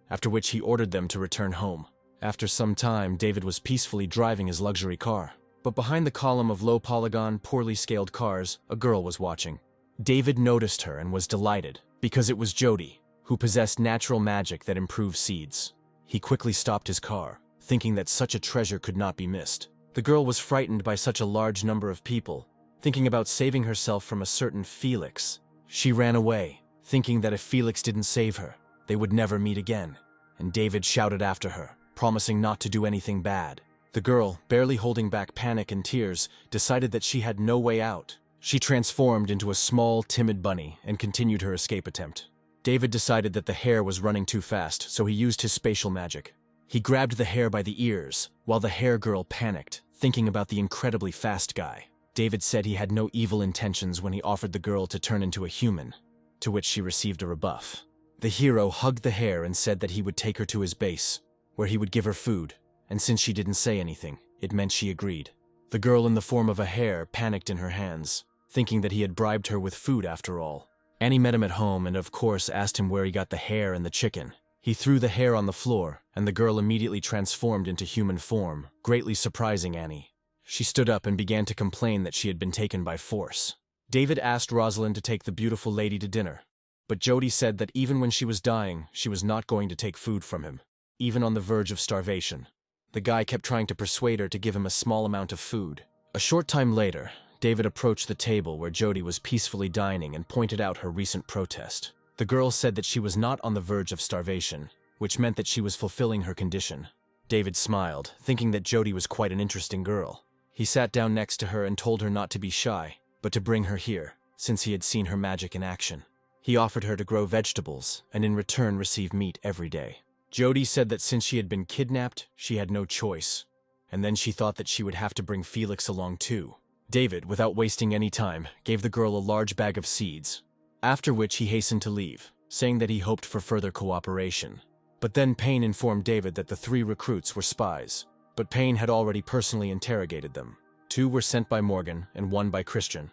[SPEAKER 1] after which he ordered them to return home. After some time, David was peacefully driving his luxury car. But behind the column of low-polygon, poorly scaled cars, a girl was watching. David noticed her and was delighted, because it was Jody, who possessed natural magic that improves seeds. He quickly stopped his car, thinking that such a treasure could not be missed. The girl was frightened by such a large number of people, thinking about saving herself from a certain Felix. She ran away, thinking that if Felix didn't save her, they would never meet again. And David shouted after her, promising not to do anything bad. The girl, barely holding back panic and tears, decided that she had no way out. She transformed into a small, timid bunny and continued her escape attempt. David decided that the hare was running too fast, so he used his spatial magic. He grabbed the hare by the ears, while the hare girl panicked, thinking about the incredibly fast guy. David said he had no evil intentions when he offered the girl to turn into a human, to which she received a rebuff. The hero hugged the hare and said that he would take her to his base, where he would give her food, and since she didn't say anything, it meant she agreed. The girl in the form of a hare panicked in her hands, thinking that he had bribed her with food after all. Annie met him at home and of course asked him where he got the hare and the chicken. He threw the hare on the floor, and the girl immediately transformed into human form, greatly surprising Annie. She stood up and began to complain that she had been taken by force. David asked Rosalind to take the beautiful lady to dinner, but Jody said that even when she was dying, she was not going to take food from him, even on the verge of starvation. The guy kept trying to persuade her to give him a small amount of food. A short time later, David approached the table where Jody was peacefully dining and pointed out her recent protest. The girl said that she was not on the verge of starvation, which meant that she was fulfilling her condition. David smiled, thinking that Jody was quite an interesting girl. He sat down next to her and told her not to be shy, but to bring her here, since he had seen her magic in action. He offered her to grow vegetables, and in return receive meat every day. Jody said that since she had been kidnapped, she had no choice, and then she thought that she would have to bring Felix along too. David, without wasting any time, gave the girl a large bag of seeds, after which he hastened to leave, saying that he hoped for further cooperation. But then Payne informed David that the 3 recruits were spies, but Payne had already personally interrogated them. 2 were sent by Morgan and 1 by Christian.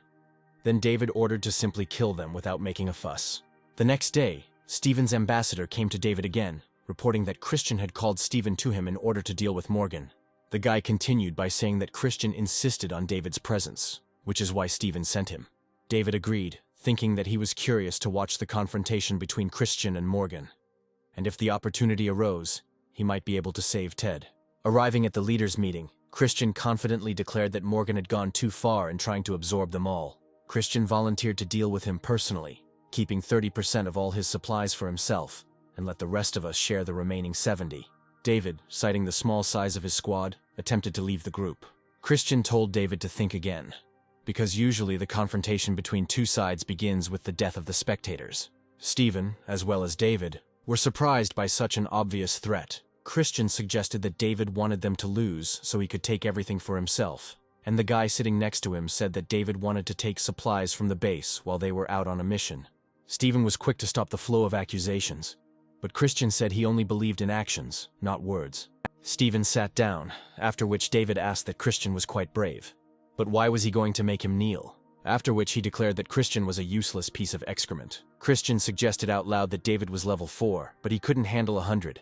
[SPEAKER 1] Then David ordered to simply kill them without making a fuss. The next day, Stephen's ambassador came to David again, reporting that Christian had called Stephen to him in order to deal with Morgan. The guy continued by saying that Christian insisted on David's presence, which is why Stephen sent him. David agreed, thinking that he was curious to watch the confrontation between Christian and Morgan, and if the opportunity arose, he might be able to save Ted. Arriving at the leaders' meeting, Christian confidently declared that Morgan had gone too far in trying to absorb them all. Christian volunteered to deal with him personally, keeping 30% of all his supplies for himself, and let the rest of us share the remaining 70%. David, citing the small size of his squad, attempted to leave the group. Christian told David to think again, because usually the confrontation between 2 sides begins with the death of the spectators. Stephen, as well as David, were surprised by such an obvious threat. Christian suggested that David wanted them to lose so he could take everything for himself, and the guy sitting next to him said that David wanted to take supplies from the base while they were out on a mission. Stephen was quick to stop the flow of accusations, but Christian said he only believed in actions, not words. Stephen sat down, after which David asked that Christian was quite brave. But why was he going to make him kneel? After which he declared that Christian was a useless piece of excrement. Christian suggested out loud that David was level 4, but he couldn't handle 100.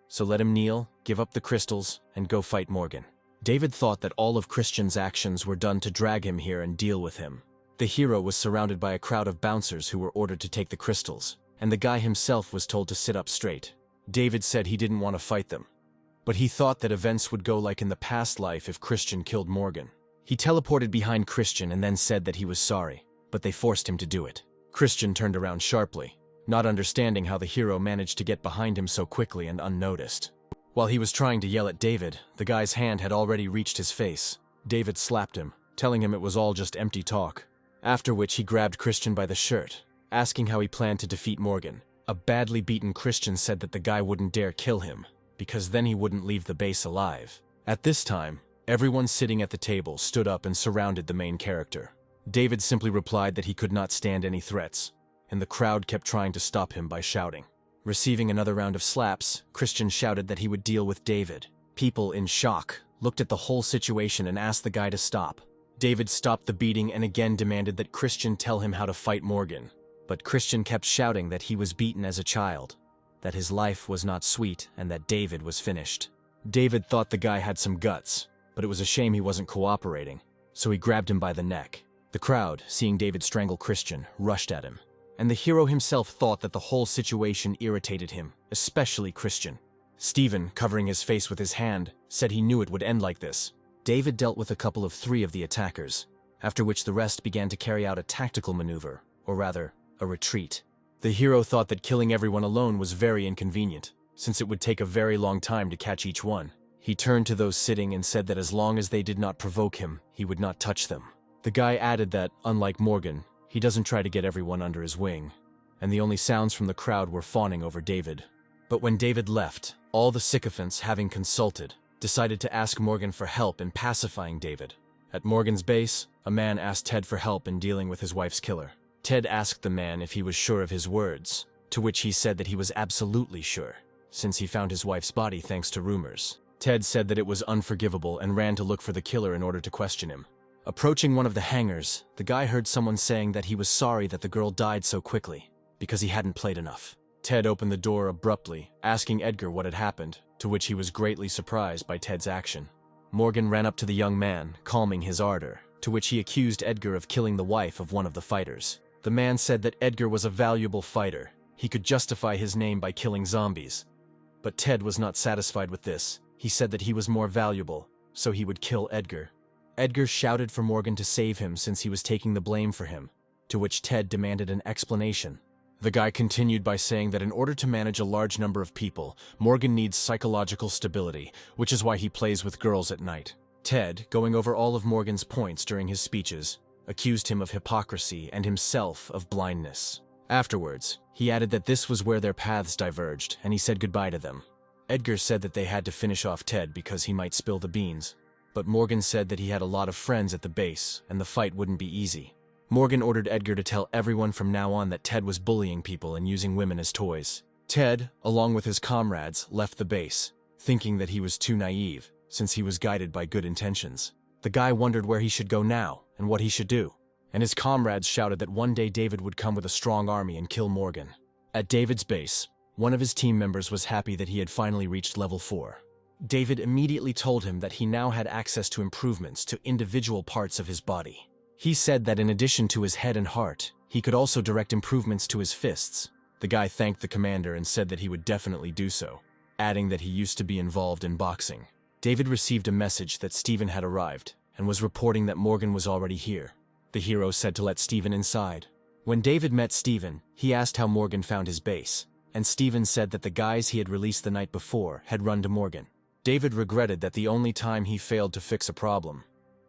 [SPEAKER 1] So let him kneel, give up the crystals, and go fight Morgan. David thought that all of Christian's actions were done to drag him here and deal with him. The hero was surrounded by a crowd of bouncers who were ordered to take the crystals, and the guy himself was told to sit up straight. David said he didn't want to fight them, but he thought that events would go like in the past life if Christian killed Morgan. He teleported behind Christian and then said that he was sorry, but they forced him to do it. Christian turned around sharply, not understanding how the hero managed to get behind him so quickly and unnoticed. While he was trying to yell at David, the guy's hand had already reached his face. David slapped him, telling him it was all just empty talk, after which he grabbed Christian by the shirt, asking how he planned to defeat Morgan. A badly beaten Christian said that the guy wouldn't dare kill him, because then he wouldn't leave the base alive. At this time, Everyone sitting at the table stood up and surrounded the main character. David simply replied that he could not stand any threats, and the crowd kept trying to stop him by shouting. Receiving another round of slaps, Christian shouted that he would deal with David. People, in shock, looked at the whole situation and asked the guy to stop. David stopped the beating and again demanded that Christian tell him how to fight Morgan. But Christian kept shouting that he was beaten as a child, that his life was not sweet, and that David was finished. David thought the guy had some guts, but it was a shame he wasn't cooperating, so he grabbed him by the neck. The crowd, seeing David strangle Christian, rushed at him, and the hero himself thought that the whole situation irritated him, especially Christian. Stephen, covering his face with his hand, said he knew it would end like this. David dealt with a couple of 3 of the attackers, after which the rest began to carry out a tactical maneuver, or rather, a retreat. The hero thought that killing everyone alone was very inconvenient, since it would take a very long time to catch each one. He turned to those sitting and said that as long as they did not provoke him, he would not touch them. The guy added that, unlike Morgan, he doesn't try to get everyone under his wing, and the only sounds from the crowd were fawning over David. But when David left, all the sycophants, having consulted, decided to ask Morgan for help in pacifying David. At Morgan's base, a man asked Ted for help in dealing with his wife's killer. Ted asked the man if he was sure of his words, to which he said that he was absolutely sure, since he found his wife's body thanks to rumors. Ted said that it was unforgivable and ran to look for the killer in order to question him. Approaching one of the hangars, the guy heard someone saying that he was sorry that the girl died so quickly, because he hadn't played enough. Ted opened the door abruptly, asking Edgar what had happened, to which he was greatly surprised by Ted's action. Morgan ran up to the young man, calming his ardor, to which he accused Edgar of killing the wife of one of the fighters. The man said that Edgar was a valuable fighter. He could justify his name by killing zombies. But Ted was not satisfied with this. He said that he was more valuable, so he would kill Edgar. Edgar shouted for Morgan to save him since he was taking the blame for him, to which Ted demanded an explanation. The guy continued by saying that in order to manage a large number of people, Morgan needs psychological stability, which is why he plays with girls at night. Ted, going over all of Morgan's points during his speeches, accused him of hypocrisy and himself of blindness. Afterwards, he added that this was where their paths diverged, and he said goodbye to them. Edgar said that they had to finish off Ted because he might spill the beans, but Morgan said that he had a lot of friends at the base, and the fight wouldn't be easy. Morgan ordered Edgar to tell everyone from now on that Ted was bullying people and using women as toys. Ted, along with his comrades, left the base, thinking that he was too naive, since he was guided by good intentions. The guy wondered where he should go now, and what he should do, and his comrades shouted that one day David would come with a strong army and kill Morgan. At David's base, one of his team members was happy that he had finally reached level 4. David immediately told him that he now had access to improvements to individual parts of his body. He said that in addition to his head and heart, he could also direct improvements to his fists. The guy thanked the commander and said that he would definitely do so, adding that he used to be involved in boxing. David received a message that Stephen had arrived, and was reporting that Morgan was already here. The hero said to let Stephen inside. When David met Stephen, he asked how Morgan found his base, and Stephen said that the guys he had released the night before had run to Morgan. David regretted that the only time he failed to fix a problem,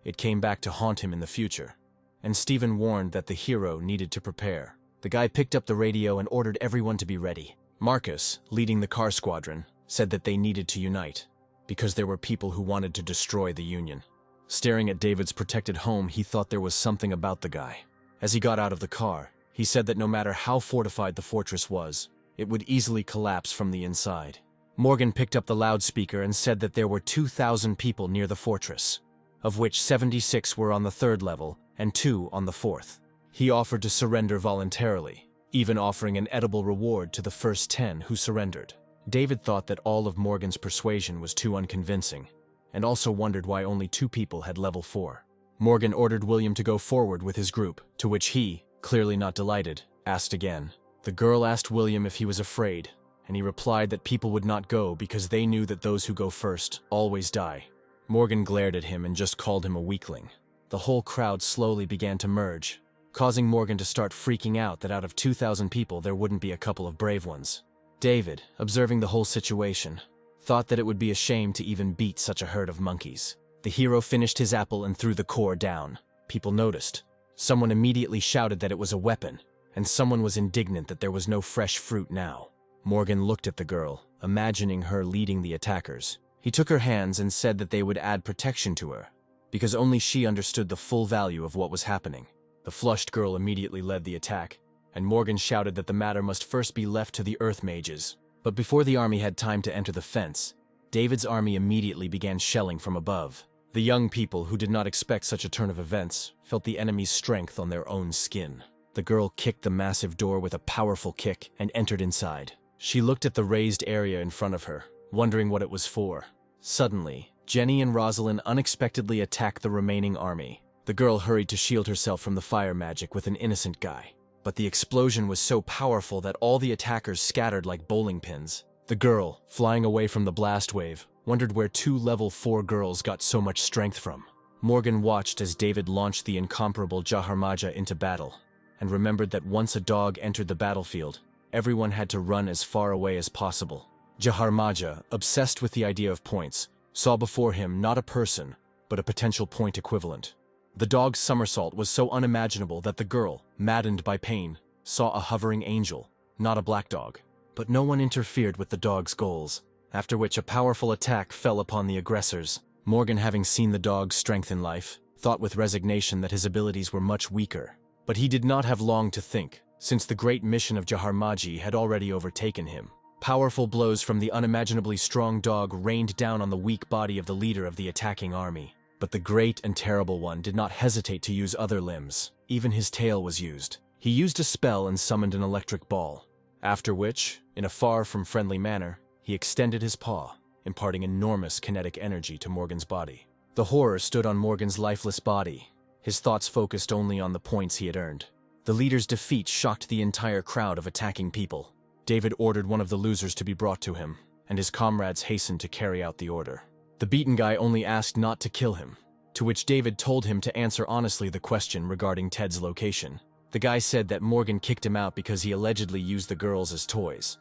[SPEAKER 1] it came back to haunt him in the future, and Stephen warned that the hero needed to prepare. The guy picked up the radio and ordered everyone to be ready. Marcus, leading the car squadron, said that they needed to unite, because there were people who wanted to destroy the Union. Staring at David's protected home, he thought there was something about the guy. As he got out of the car, he said that no matter how fortified the fortress was, it would easily collapse from the inside. Morgan picked up the loudspeaker and said that there were 2,000 people near the fortress, of which 76 were on the 3rd level and 2 on the 4th. He offered to surrender voluntarily, even offering an edible reward to the first 10 who surrendered. David thought that all of Morgan's persuasion was too unconvincing, and also wondered why only 2 people had level 4. Morgan ordered William to go forward with his group, to which he, clearly not delighted, asked again. The girl asked William if he was afraid, and he replied that people would not go because they knew that those who go first always die. Morgan glared at him and just called him a weakling. The whole crowd slowly began to merge, causing Morgan to start freaking out that out of 2,000 people there wouldn't be a couple of brave ones. David, observing the whole situation, thought that it would be a shame to even beat such a herd of monkeys. The hero finished his apple and threw the core down. People noticed. Someone immediately shouted that it was a weapon, and someone was indignant that there was no fresh fruit now. Morgan looked at the girl, imagining her leading the attackers. He took her hands and said that they would add protection to her, because only she understood the full value of what was happening. The flushed girl immediately led the attack, and Morgan shouted that the matter must first be left to the Earth Mages. But before the army had time to enter the fence, David's army immediately began shelling from above. The young people, who did not expect such a turn of events, felt the enemy's strength on their own skin. The girl kicked the massive door with a powerful kick and entered inside. She looked at the raised area in front of her, wondering what it was for. Suddenly, Jenny and Rosalind unexpectedly attacked the remaining army. The girl hurried to shield herself from the fire magic with an innocent guy. But the explosion was so powerful that all the attackers scattered like bowling pins. The girl, flying away from the blast wave, wondered where 2 level 4 girls got so much strength from. Morgan watched as David launched the incomparable Jiharaja into battle, and remembered that once a dog entered the battlefield, everyone had to run as far away as possible. Jiharaja, obsessed with the idea of points, saw before him not a person, but a potential point equivalent. The dog's somersault was so unimaginable that the girl, maddened by pain, saw a hovering angel, not a black dog. But no one interfered with the dog's goals, after which a powerful attack fell upon the aggressors. Morgan, having seen the dog's strength in life, thought with resignation that his abilities were much weaker. But he did not have long to think, since the great mission of Jiharaja had already overtaken him. Powerful blows from the unimaginably strong dog rained down on the weak body of the leader of the attacking army. But the great and terrible one did not hesitate to use other limbs. Even his tail was used. He used a spell and summoned an electric ball. After which, in a far from friendly manner, he extended his paw, imparting enormous kinetic energy to Morgan's body. The horror stood on Morgan's lifeless body, his thoughts focused only on the points he had earned. The leader's defeat shocked the entire crowd of attacking people. David ordered one of the losers to be brought to him, and his comrades hastened to carry out the order. The beaten guy only asked not to kill him, to which David told him to answer honestly the question regarding Ted's location. The guy said that Morgan kicked him out because he allegedly used the girls as toys,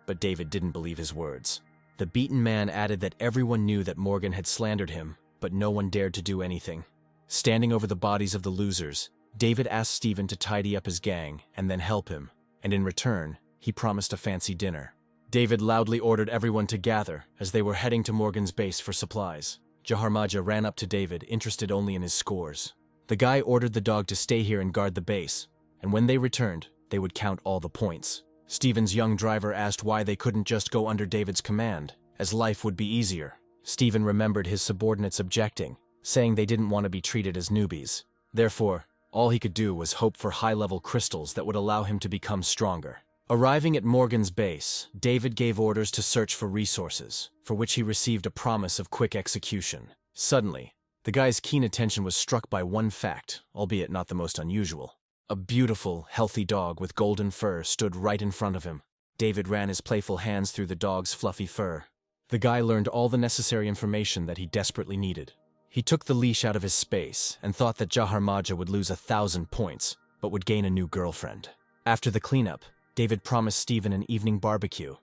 [SPEAKER 1] but David didn't believe his words. The beaten man added that everyone knew that Morgan had slandered him, but no one dared to do anything. Standing over the bodies of the losers, David asked Stephen to tidy up his gang and then help him, and in return, he promised a fancy dinner. David loudly ordered everyone to gather as they were heading to Morgan's base for supplies. Jiharaja ran up to David, interested only in his scores. The guy ordered the dog to stay here and guard the base, and when they returned, they would count all the points. Stephen's young driver asked why they couldn't just go under David's command, as life would be easier. Stephen remembered his subordinates objecting, saying they didn't want to be treated as newbies. Therefore, all he could do was hope for high-level crystals that would allow him to become stronger. Arriving at Morgan's base, David gave orders to search for resources, for which he received a promise of quick execution. Suddenly, the guy's keen attention was struck by one fact, albeit not the most unusual. A beautiful, healthy dog with golden fur stood right in front of him. David ran his playful hands through the dog's fluffy fur. The guy learned all the necessary information that he desperately needed. He took the leash out of his space and thought that Jiharaja would lose 1,000 points, but would gain a new girlfriend. After the cleanup, David promised Stephen an evening barbecue,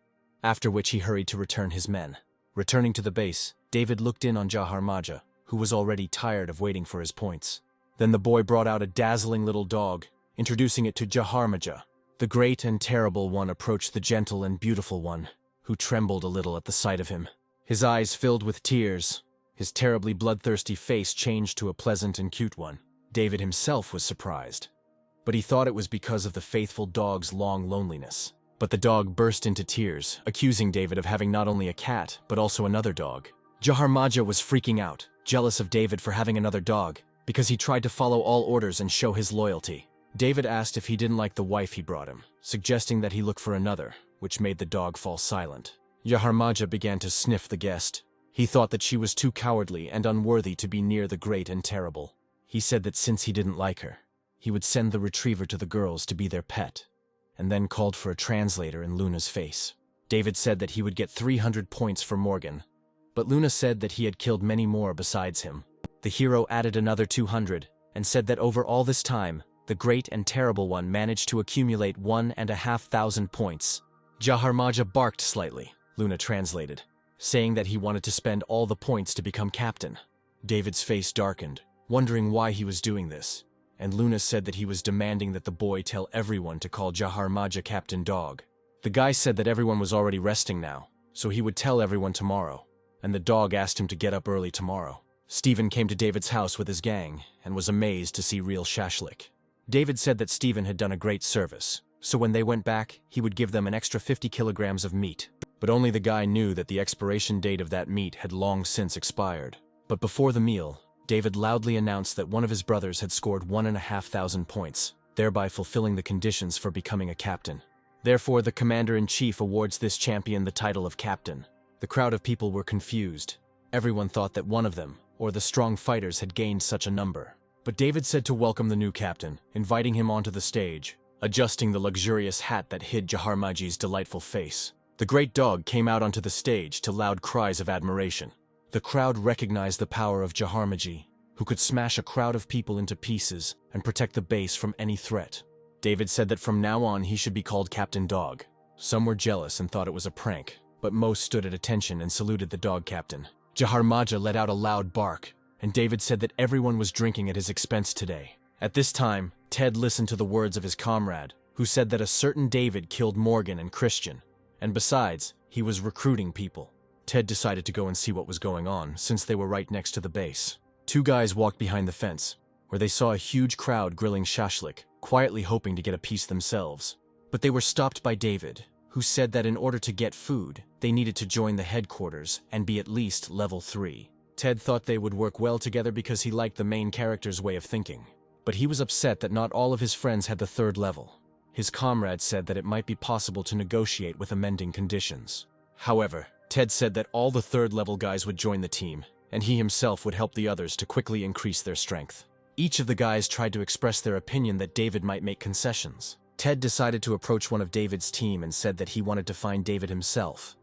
[SPEAKER 1] after which he hurried to return his men. Returning to the base, David looked in on Jiharaja, who was already tired of waiting for his points. Then the boy brought out a dazzling little dog, introducing it to Jiharaja. The great and terrible one approached the gentle and beautiful one, who trembled a little at the sight of him. His eyes filled with tears. His terribly bloodthirsty face changed to a pleasant and cute one. David himself was surprised, but he thought it was because of the faithful dog's long loneliness. But the dog burst into tears, accusing David of having not only a cat, but also another dog. Jiharaja was freaking out, jealous of David for having another dog, because he tried to follow all orders and show his loyalty. David asked if he didn't like the wife he brought him, suggesting that he look for another, which made the dog fall silent. Jiharaja began to sniff the guest. He thought that she was too cowardly and unworthy to be near the great and terrible. He said that since he didn't like her, he would send the retriever to the girls to be their pet, and then called for a translator in Luna's face. David said that he would get 300 points for Morgan, but Luna said that he had killed many more besides him. The hero added another 200, and said that over all this time, the great and terrible one managed to accumulate 1,500 points. Jiharaja barked slightly, Luna translated, saying that he wanted to spend all the points to become captain. David's face darkened, wondering why he was doing this, and Luna said that he was demanding that the boy tell everyone to call Jiharaja Captain Dog. The guy said that everyone was already resting now, so he would tell everyone tomorrow. and the dog asked him to get up early tomorrow. Stephen came to David's house with his gang and was amazed to see real shashlik. David said that Stephen had done a great service, so when they went back, he would give them an extra 50 kilograms of meat. But only the guy knew that the expiration date of that meat had long since expired. But before the meal, David loudly announced that one of his brothers had scored 1,500 points, thereby fulfilling the conditions for becoming a captain. Therefore, the commander-in-chief awards this champion the title of captain. The crowd of people were confused. Everyone thought that one of them, or the strong fighters, had gained such a number. But David said to welcome the new captain, inviting him onto the stage, adjusting the luxurious hat that hid Jiharaja's delightful face. The great dog came out onto the stage to loud cries of admiration. The crowd recognized the power of Jiharaja, who could smash a crowd of people into pieces and protect the base from any threat. David said that from now on he should be called Captain Dog. Some were jealous and thought it was a prank, but most stood at attention and saluted the dog captain. Jiharaja let out a loud bark, and David said that everyone was drinking at his expense today. At this time, Ted listened to the words of his comrade, who said that a certain David killed Morgan and Christian, and besides, he was recruiting people. Ted decided to go and see what was going on, since they were right next to the base. Two guys walked behind the fence, where they saw a huge crowd grilling shashlik, quietly hoping to get a piece themselves. But they were stopped by David, who said that in order to get food, they needed to join the headquarters and be at least level 3. Ted thought they would work well together because he liked the main character's way of thinking. But he was upset that not all of his friends had the 3rd level. His comrade said that it might be possible to negotiate with amending conditions. However, Ted said that all the 3rd level guys would join the team, and he himself would help the others to quickly increase their strength. Each of the guys tried to express their opinion that David might make concessions. Ted decided to approach one of David's team and said that he wanted to find David himself.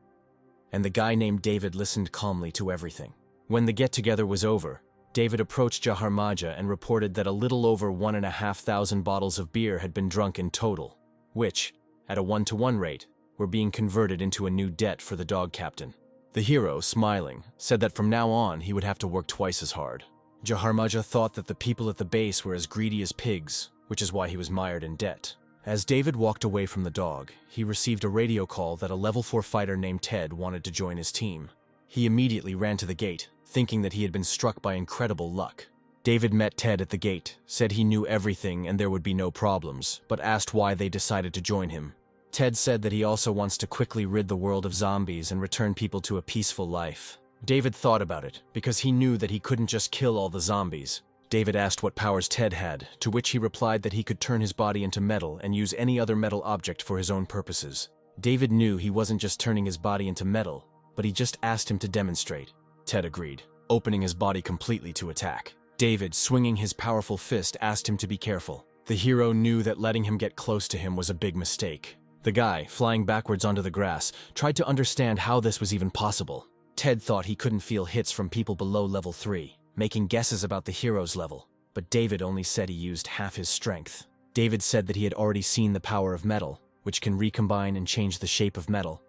[SPEAKER 1] And the guy named David listened calmly to everything. When the get-together was over, David approached Jiharaja and reported that a little over 1,500 bottles of beer had been drunk in total, which, at a 1-to-1 rate, were being converted into a new debt for the dog captain. The hero, smiling, said that from now on he would have to work twice as hard. Jiharaja thought that the people at the base were as greedy as pigs, which is why he was mired in debt. As David walked away from the dog, he received a radio call that a level 4 fighter named Ted wanted to join his team. He immediately ran to the gate, thinking that he had been struck by incredible luck. David met Ted at the gate, said he knew everything and there would be no problems, but asked why they decided to join him. Ted said that he also wants to quickly rid the world of zombies and return people to a peaceful life. David thought about it, because he knew that he couldn't just kill all the zombies. David asked what powers Ted had, to which he replied that he could turn his body into metal and use any other metal object for his own purposes. David knew he wasn't just turning his body into metal, but he just asked him to demonstrate. Ted agreed, opening his body completely to attack. David, swinging his powerful fist, asked him to be careful. The hero knew that letting him get close to him was a big mistake. The guy, flying backwards onto the grass, tried to understand how this was even possible. Ted thought he couldn't feel hits from people below level 3, making guesses about the hero's level, but David only said he used half his strength. David said that he had already seen the power of metal, which can recombine and change the shape of metal.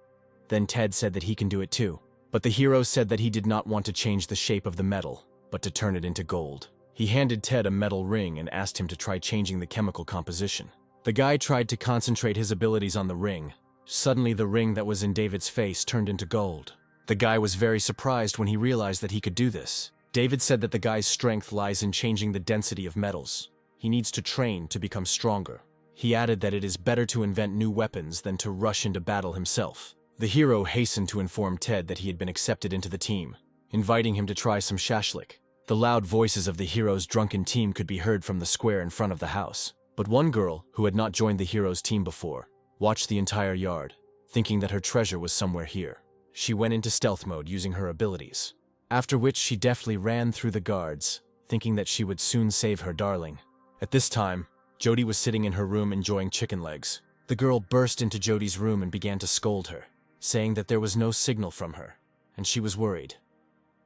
[SPEAKER 1] Then Ted said that he can do it too. But the hero said that he did not want to change the shape of the metal, but to turn it into gold. He handed Ted a metal ring and asked him to try changing the chemical composition. The guy tried to concentrate his abilities on the ring. Suddenly the ring that was in David's face turned into gold. The guy was very surprised when he realized that he could do this. David said that the guy's strength lies in changing the density of metals. He needs to train to become stronger. He added that it is better to invent new weapons than to rush into battle himself. The hero hastened to inform Ted that he had been accepted into the team, inviting him to try some shashlik. The loud voices of the hero's drunken team could be heard from the square in front of the house. But one girl, who had not joined the hero's team before, watched the entire yard, thinking that her treasure was somewhere here. She went into stealth mode using her abilities, after which she deftly ran through the guards, thinking that she would soon save her darling. At this time, Jody was sitting in her room enjoying chicken legs. The girl burst into Jody's room and began to scold her, saying that there was no signal from her, and she was worried,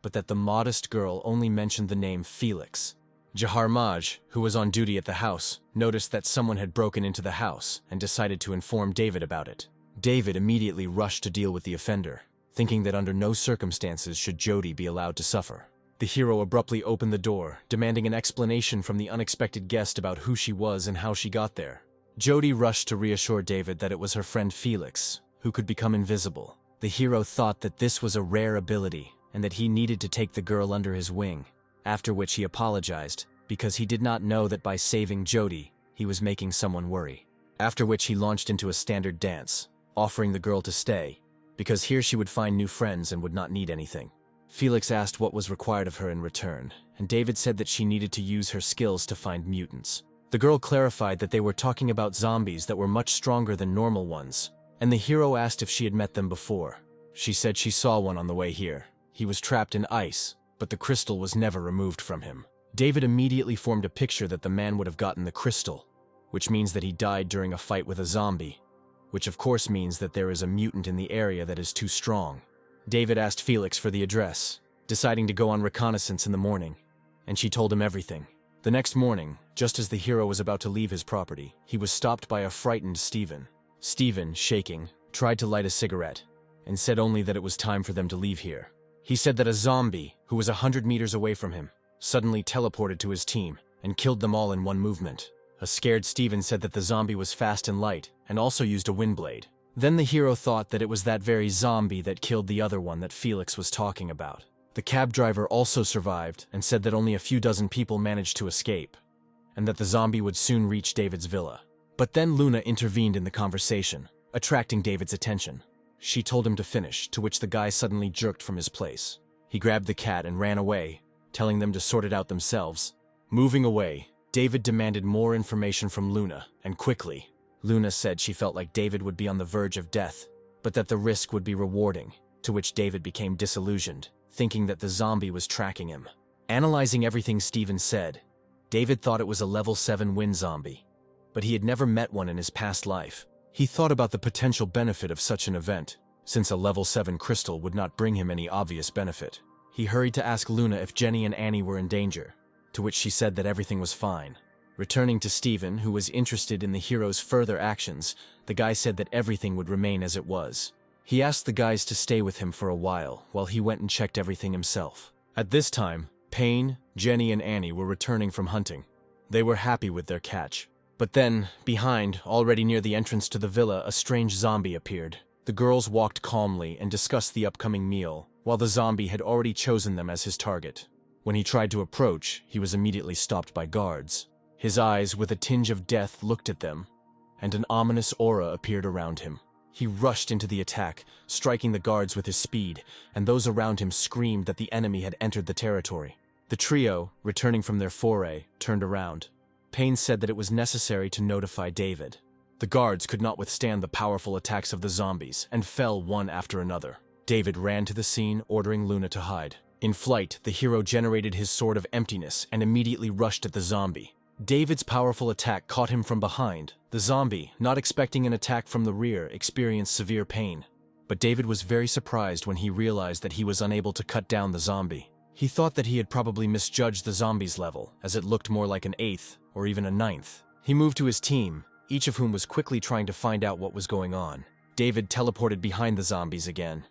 [SPEAKER 1] but that the modest girl only mentioned the name Felix. Jiharaja, who was on duty at the house, noticed that someone had broken into the house and decided to inform David about it. David immediately rushed to deal with the offender, thinking that under no circumstances should Jody be allowed to suffer. The hero abruptly opened the door, demanding an explanation from the unexpected guest about who she was and how she got there. Jody rushed to reassure David that it was her friend Felix, who could become invisible. The hero thought that this was a rare ability and that he needed to take the girl under his wing, after which he apologized, because he did not know that by saving Jody, he was making someone worry. After which he launched into a standard dance, offering the girl to stay, because here she would find new friends and would not need anything. Felix asked what was required of her in return, and David said that she needed to use her skills to find mutants. The girl clarified that they were talking about zombies that were much stronger than normal ones, and the hero asked if she had met them before. She said she saw one on the way here. He was trapped in ice, but the crystal was never removed from him. David immediately formed a picture that the man would have gotten the crystal, which means that he died during a fight with a zombie, which of course means that there is a mutant in the area that is too strong. David asked Felix for the address, deciding to go on reconnaissance in the morning, and she told him everything. The next morning, just as the hero was about to leave his property, he was stopped by a frightened Steven. Steven, shaking, tried to light a cigarette, and said only that it was time for them to leave here. He said that a zombie, who was 100 meters away from him, suddenly teleported to his team and killed them all in one movement. A scared Steven said that the zombie was fast and light, and also used a wind blade. Then the hero thought that it was that very zombie that killed the other one that Felix was talking about. The cab driver also survived and said that only a few dozen people managed to escape, and that the zombie would soon reach David's villa. But then Luna intervened in the conversation, attracting David's attention. She told him to finish, to which the guy suddenly jerked from his place. He grabbed the cat and ran away, telling them to sort it out themselves. Moving away, David demanded more information from Luna, and quickly. Luna said she felt like David would be on the verge of death, but that the risk would be rewarding, to which David became disillusioned, thinking that the zombie was tracking him. Analyzing everything Steven said, David thought it was a level 7 wind zombie, but he had never met one in his past life. He thought about the potential benefit of such an event, since a level 7 crystal would not bring him any obvious benefit. He hurried to ask Luna if Jenny and Annie were in danger, to which she said that everything was fine. Returning to Steven, who was interested in the hero's further actions, the guy said that everything would remain as it was. He asked the guys to stay with him for a while he went and checked everything himself. At this time, Payne, Jenny, and Annie were returning from hunting. They were happy with their catch. But then, behind, already near the entrance to the villa, a strange zombie appeared. The girls walked calmly and discussed the upcoming meal, while the zombie had already chosen them as his target. When he tried to approach, he was immediately stopped by guards. His eyes, with a tinge of death, looked at them, and an ominous aura appeared around him. He rushed into the attack, striking the guards with his speed, and those around him screamed that the enemy had entered the territory. The trio, returning from their foray, turned around. Payne said that it was necessary to notify David. The guards could not withstand the powerful attacks of the zombies, and fell one after another. David ran to the scene, ordering Luna to hide. In flight, the hero generated his sword of emptiness and immediately rushed at the zombie. David's powerful attack caught him from behind. The zombie, not expecting an attack from the rear, experienced severe pain. But David was very surprised when he realized that he was unable to cut down the zombie. He thought that he had probably misjudged the zombie's level, as it looked more like an 8th or even a 9th. He moved to his team, each of whom was quickly trying to find out what was going on. David teleported behind the zombies again.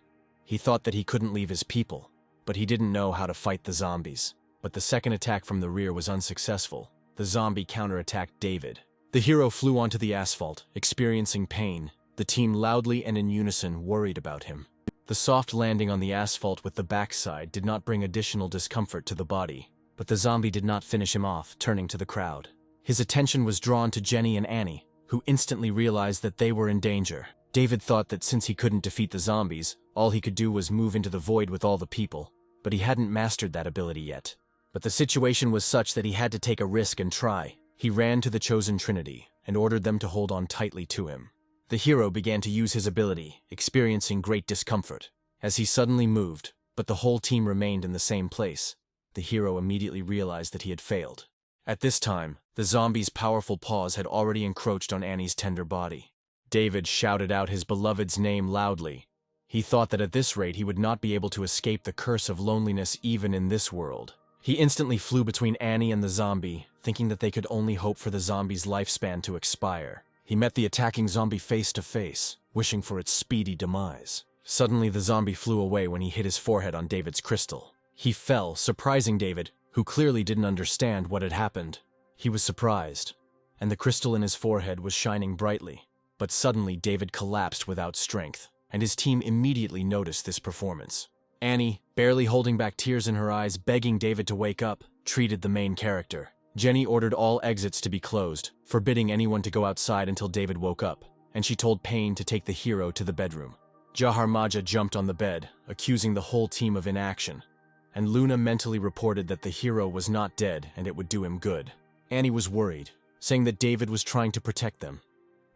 [SPEAKER 1] He thought that he couldn't leave his people, but he didn't know how to fight the zombies. But the second attack from the rear was unsuccessful. The zombie counterattacked David. The hero flew onto the asphalt, experiencing pain. The team loudly and in unison worried about him. The soft landing on the asphalt with the backside did not bring additional discomfort to the body, but the zombie did not finish him off, turning to the crowd. His attention was drawn to Jenny and Annie, who instantly realized that they were in danger. David thought that since he couldn't defeat the zombies, all he could do was move into the void with all the people, but he hadn't mastered that ability yet. But the situation was such that he had to take a risk and try. He ran to the chosen trinity and ordered them to hold on tightly to him. The hero began to use his ability, experiencing great discomfort, as he suddenly moved, but the whole team remained in the same place. The hero immediately realized that he had failed. At this time, the zombie's powerful paws had already encroached on Annie's tender body. David shouted out his beloved's name loudly. He thought that at this rate he would not be able to escape the curse of loneliness even in this world. He instantly flew between Annie and the zombie, thinking that they could only hope for the zombie's lifespan to expire. He met the attacking zombie face to face, wishing for its speedy demise. Suddenly the zombie flew away when he hit his forehead on David's crystal. He fell, surprising David, who clearly didn't understand what had happened. He was surprised, and the crystal in his forehead was shining brightly. But suddenly David collapsed without strength, and his team immediately noticed this performance. Annie, barely holding back tears in her eyes, begging David to wake up, treated the main character. Jenny ordered all exits to be closed, forbidding anyone to go outside until David woke up, and she told Payne to take the hero to the bedroom. Jiharaja jumped on the bed, accusing the whole team of inaction, and Luna mentally reported that the hero was not dead and it would do him good. Annie was worried, saying that David was trying to protect them,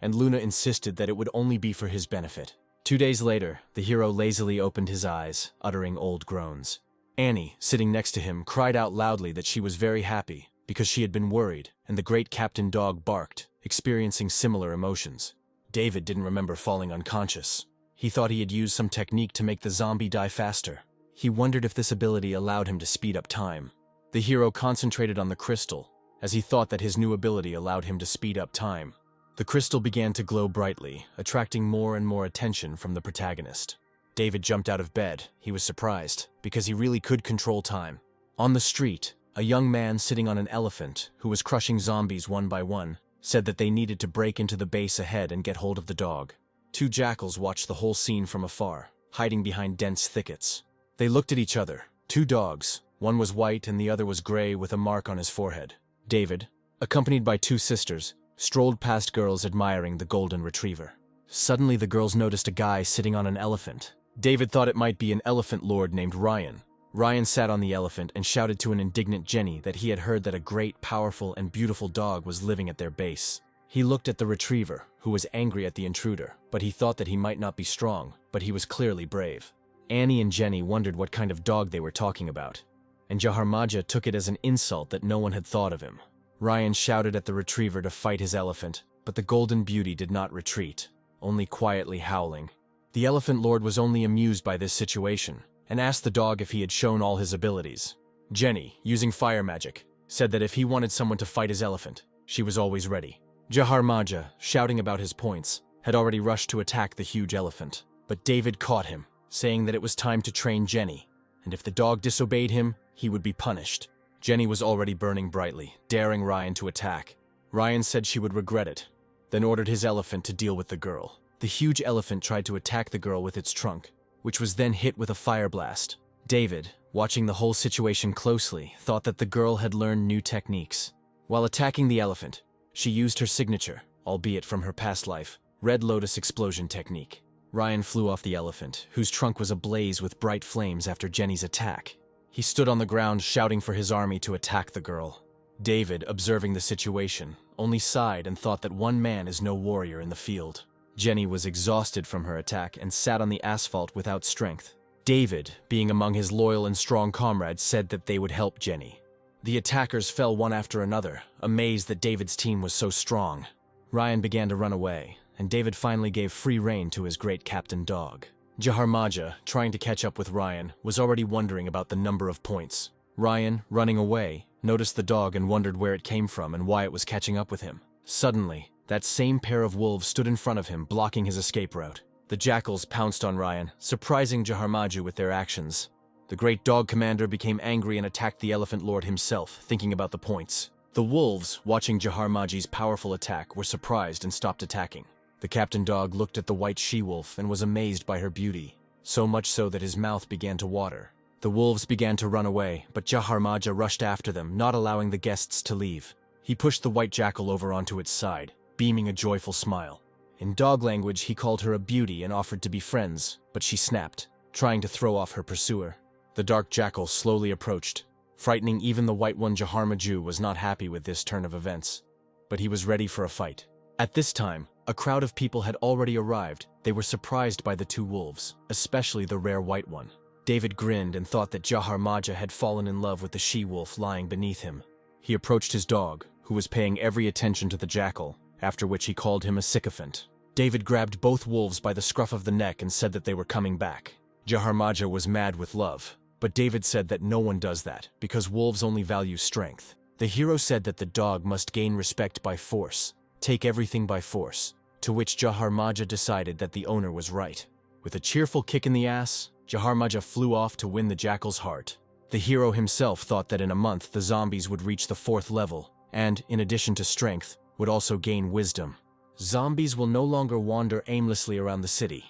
[SPEAKER 1] and Luna insisted that it would only be for his benefit. 2 days later, the hero lazily opened his eyes, uttering old groans. Annie, sitting next to him, cried out loudly that she was very happy because she had been worried, and the great captain dog barked, experiencing similar emotions. David didn't remember falling unconscious. He thought he had used some technique to make the zombie die faster. He wondered if this ability allowed him to speed up time. The hero concentrated on the crystal, as he thought that his new ability allowed him to speed up time. The crystal began to glow brightly, attracting more and more attention from the protagonist. David jumped out of bed. He was surprised, because he really could control time. On the street, a young man sitting on an elephant, who was crushing zombies one by one, said that they needed to break into the base ahead and get hold of the dog. 2 jackals watched the whole scene from afar, hiding behind dense thickets. They looked at each other. 2 dogs. One was white and the other was gray with a mark on his forehead. David, accompanied by 2 sisters, strolled past girls admiring the golden retriever. Suddenly the girls noticed a guy sitting on an elephant. David thought it might be an elephant lord named Ryan. Ryan sat on the elephant and shouted to an indignant Jenny that he had heard that a great, powerful, and beautiful dog was living at their base. He looked at the retriever, who was angry at the intruder, but he thought that he might not be strong, but he was clearly brave. Annie and Jenny wondered what kind of dog they were talking about, and Jiharaja took it as an insult that no one had thought of him. Ryan shouted at the retriever to fight his elephant, but the golden beauty did not retreat, only quietly howling. The elephant lord was only amused by this situation, and asked the dog if he had shown all his abilities. Jenny, using fire magic, said that if he wanted someone to fight his elephant, she was always ready. Jiharaja, shouting about his points, had already rushed to attack the huge elephant, but David caught him, saying that it was time to train Jenny, and if the dog disobeyed him, he would be punished. Jenny was already burning brightly, daring Ryan to attack. Ryan said she would regret it, then ordered his elephant to deal with the girl. The huge elephant tried to attack the girl with its trunk, which was then hit with a fire blast. David, watching the whole situation closely, thought that the girl had learned new techniques. While attacking the elephant, she used her signature, albeit from her past life, Red Lotus explosion technique. Ryan flew off the elephant, whose trunk was ablaze with bright flames after Jenny's attack. He stood on the ground shouting for his army to attack the girl. David, observing the situation, only sighed and thought that one man is no warrior in the field. Jenny was exhausted from her attack and sat on the asphalt without strength. David, being among his loyal and strong comrades, said that they would help Jenny. The attackers fell one after another, amazed that David's team was so strong. Ryan began to run away, and David finally gave free rein to his great captain dog. Jiharaja, trying to catch up with Ryan, was already wondering about the number of points. Ryan, running away, noticed the dog and wondered where it came from and why it was catching up with him. Suddenly, that same pair of wolves stood in front of him, blocking his escape route. The jackals pounced on Ryan, surprising Jiharaja with their actions. The great dog commander became angry and attacked the elephant lord himself, thinking about the points. The wolves, watching Jiharaja's powerful attack, were surprised and stopped attacking. The captain dog looked at the white she-wolf and was amazed by her beauty, so much so that his mouth began to water. The wolves began to run away, but Jiharaja rushed after them, not allowing the guests to leave. He pushed the white jackal over onto its side, beaming a joyful smile. In dog language, he called her a beauty and offered to be friends, but she snapped, trying to throw off her pursuer. The dark jackal slowly approached, frightening even the white one. Jiharaja was not happy with this turn of events, but he was ready for a fight. At this time, a crowd of people had already arrived. They were surprised by the 2 wolves, especially the rare white one. David grinned and thought that Jiharaja had fallen in love with the she-wolf lying beneath him. He approached his dog, who was paying every attention to the jackal, after which he called him a sycophant. David grabbed both wolves by the scruff of the neck and said that they were coming back. Jiharaja was mad with love, but David said that no one does that, because wolves only value strength. The hero said that the dog must gain respect by force, take everything by force, to which Jiharaja decided that the owner was right. With a cheerful kick in the ass, Jiharaja flew off to win the jackal's heart. The hero himself thought that in a month the zombies would reach the 4th level, and, in addition to strength, would also gain wisdom. Zombies will no longer wander aimlessly around the city,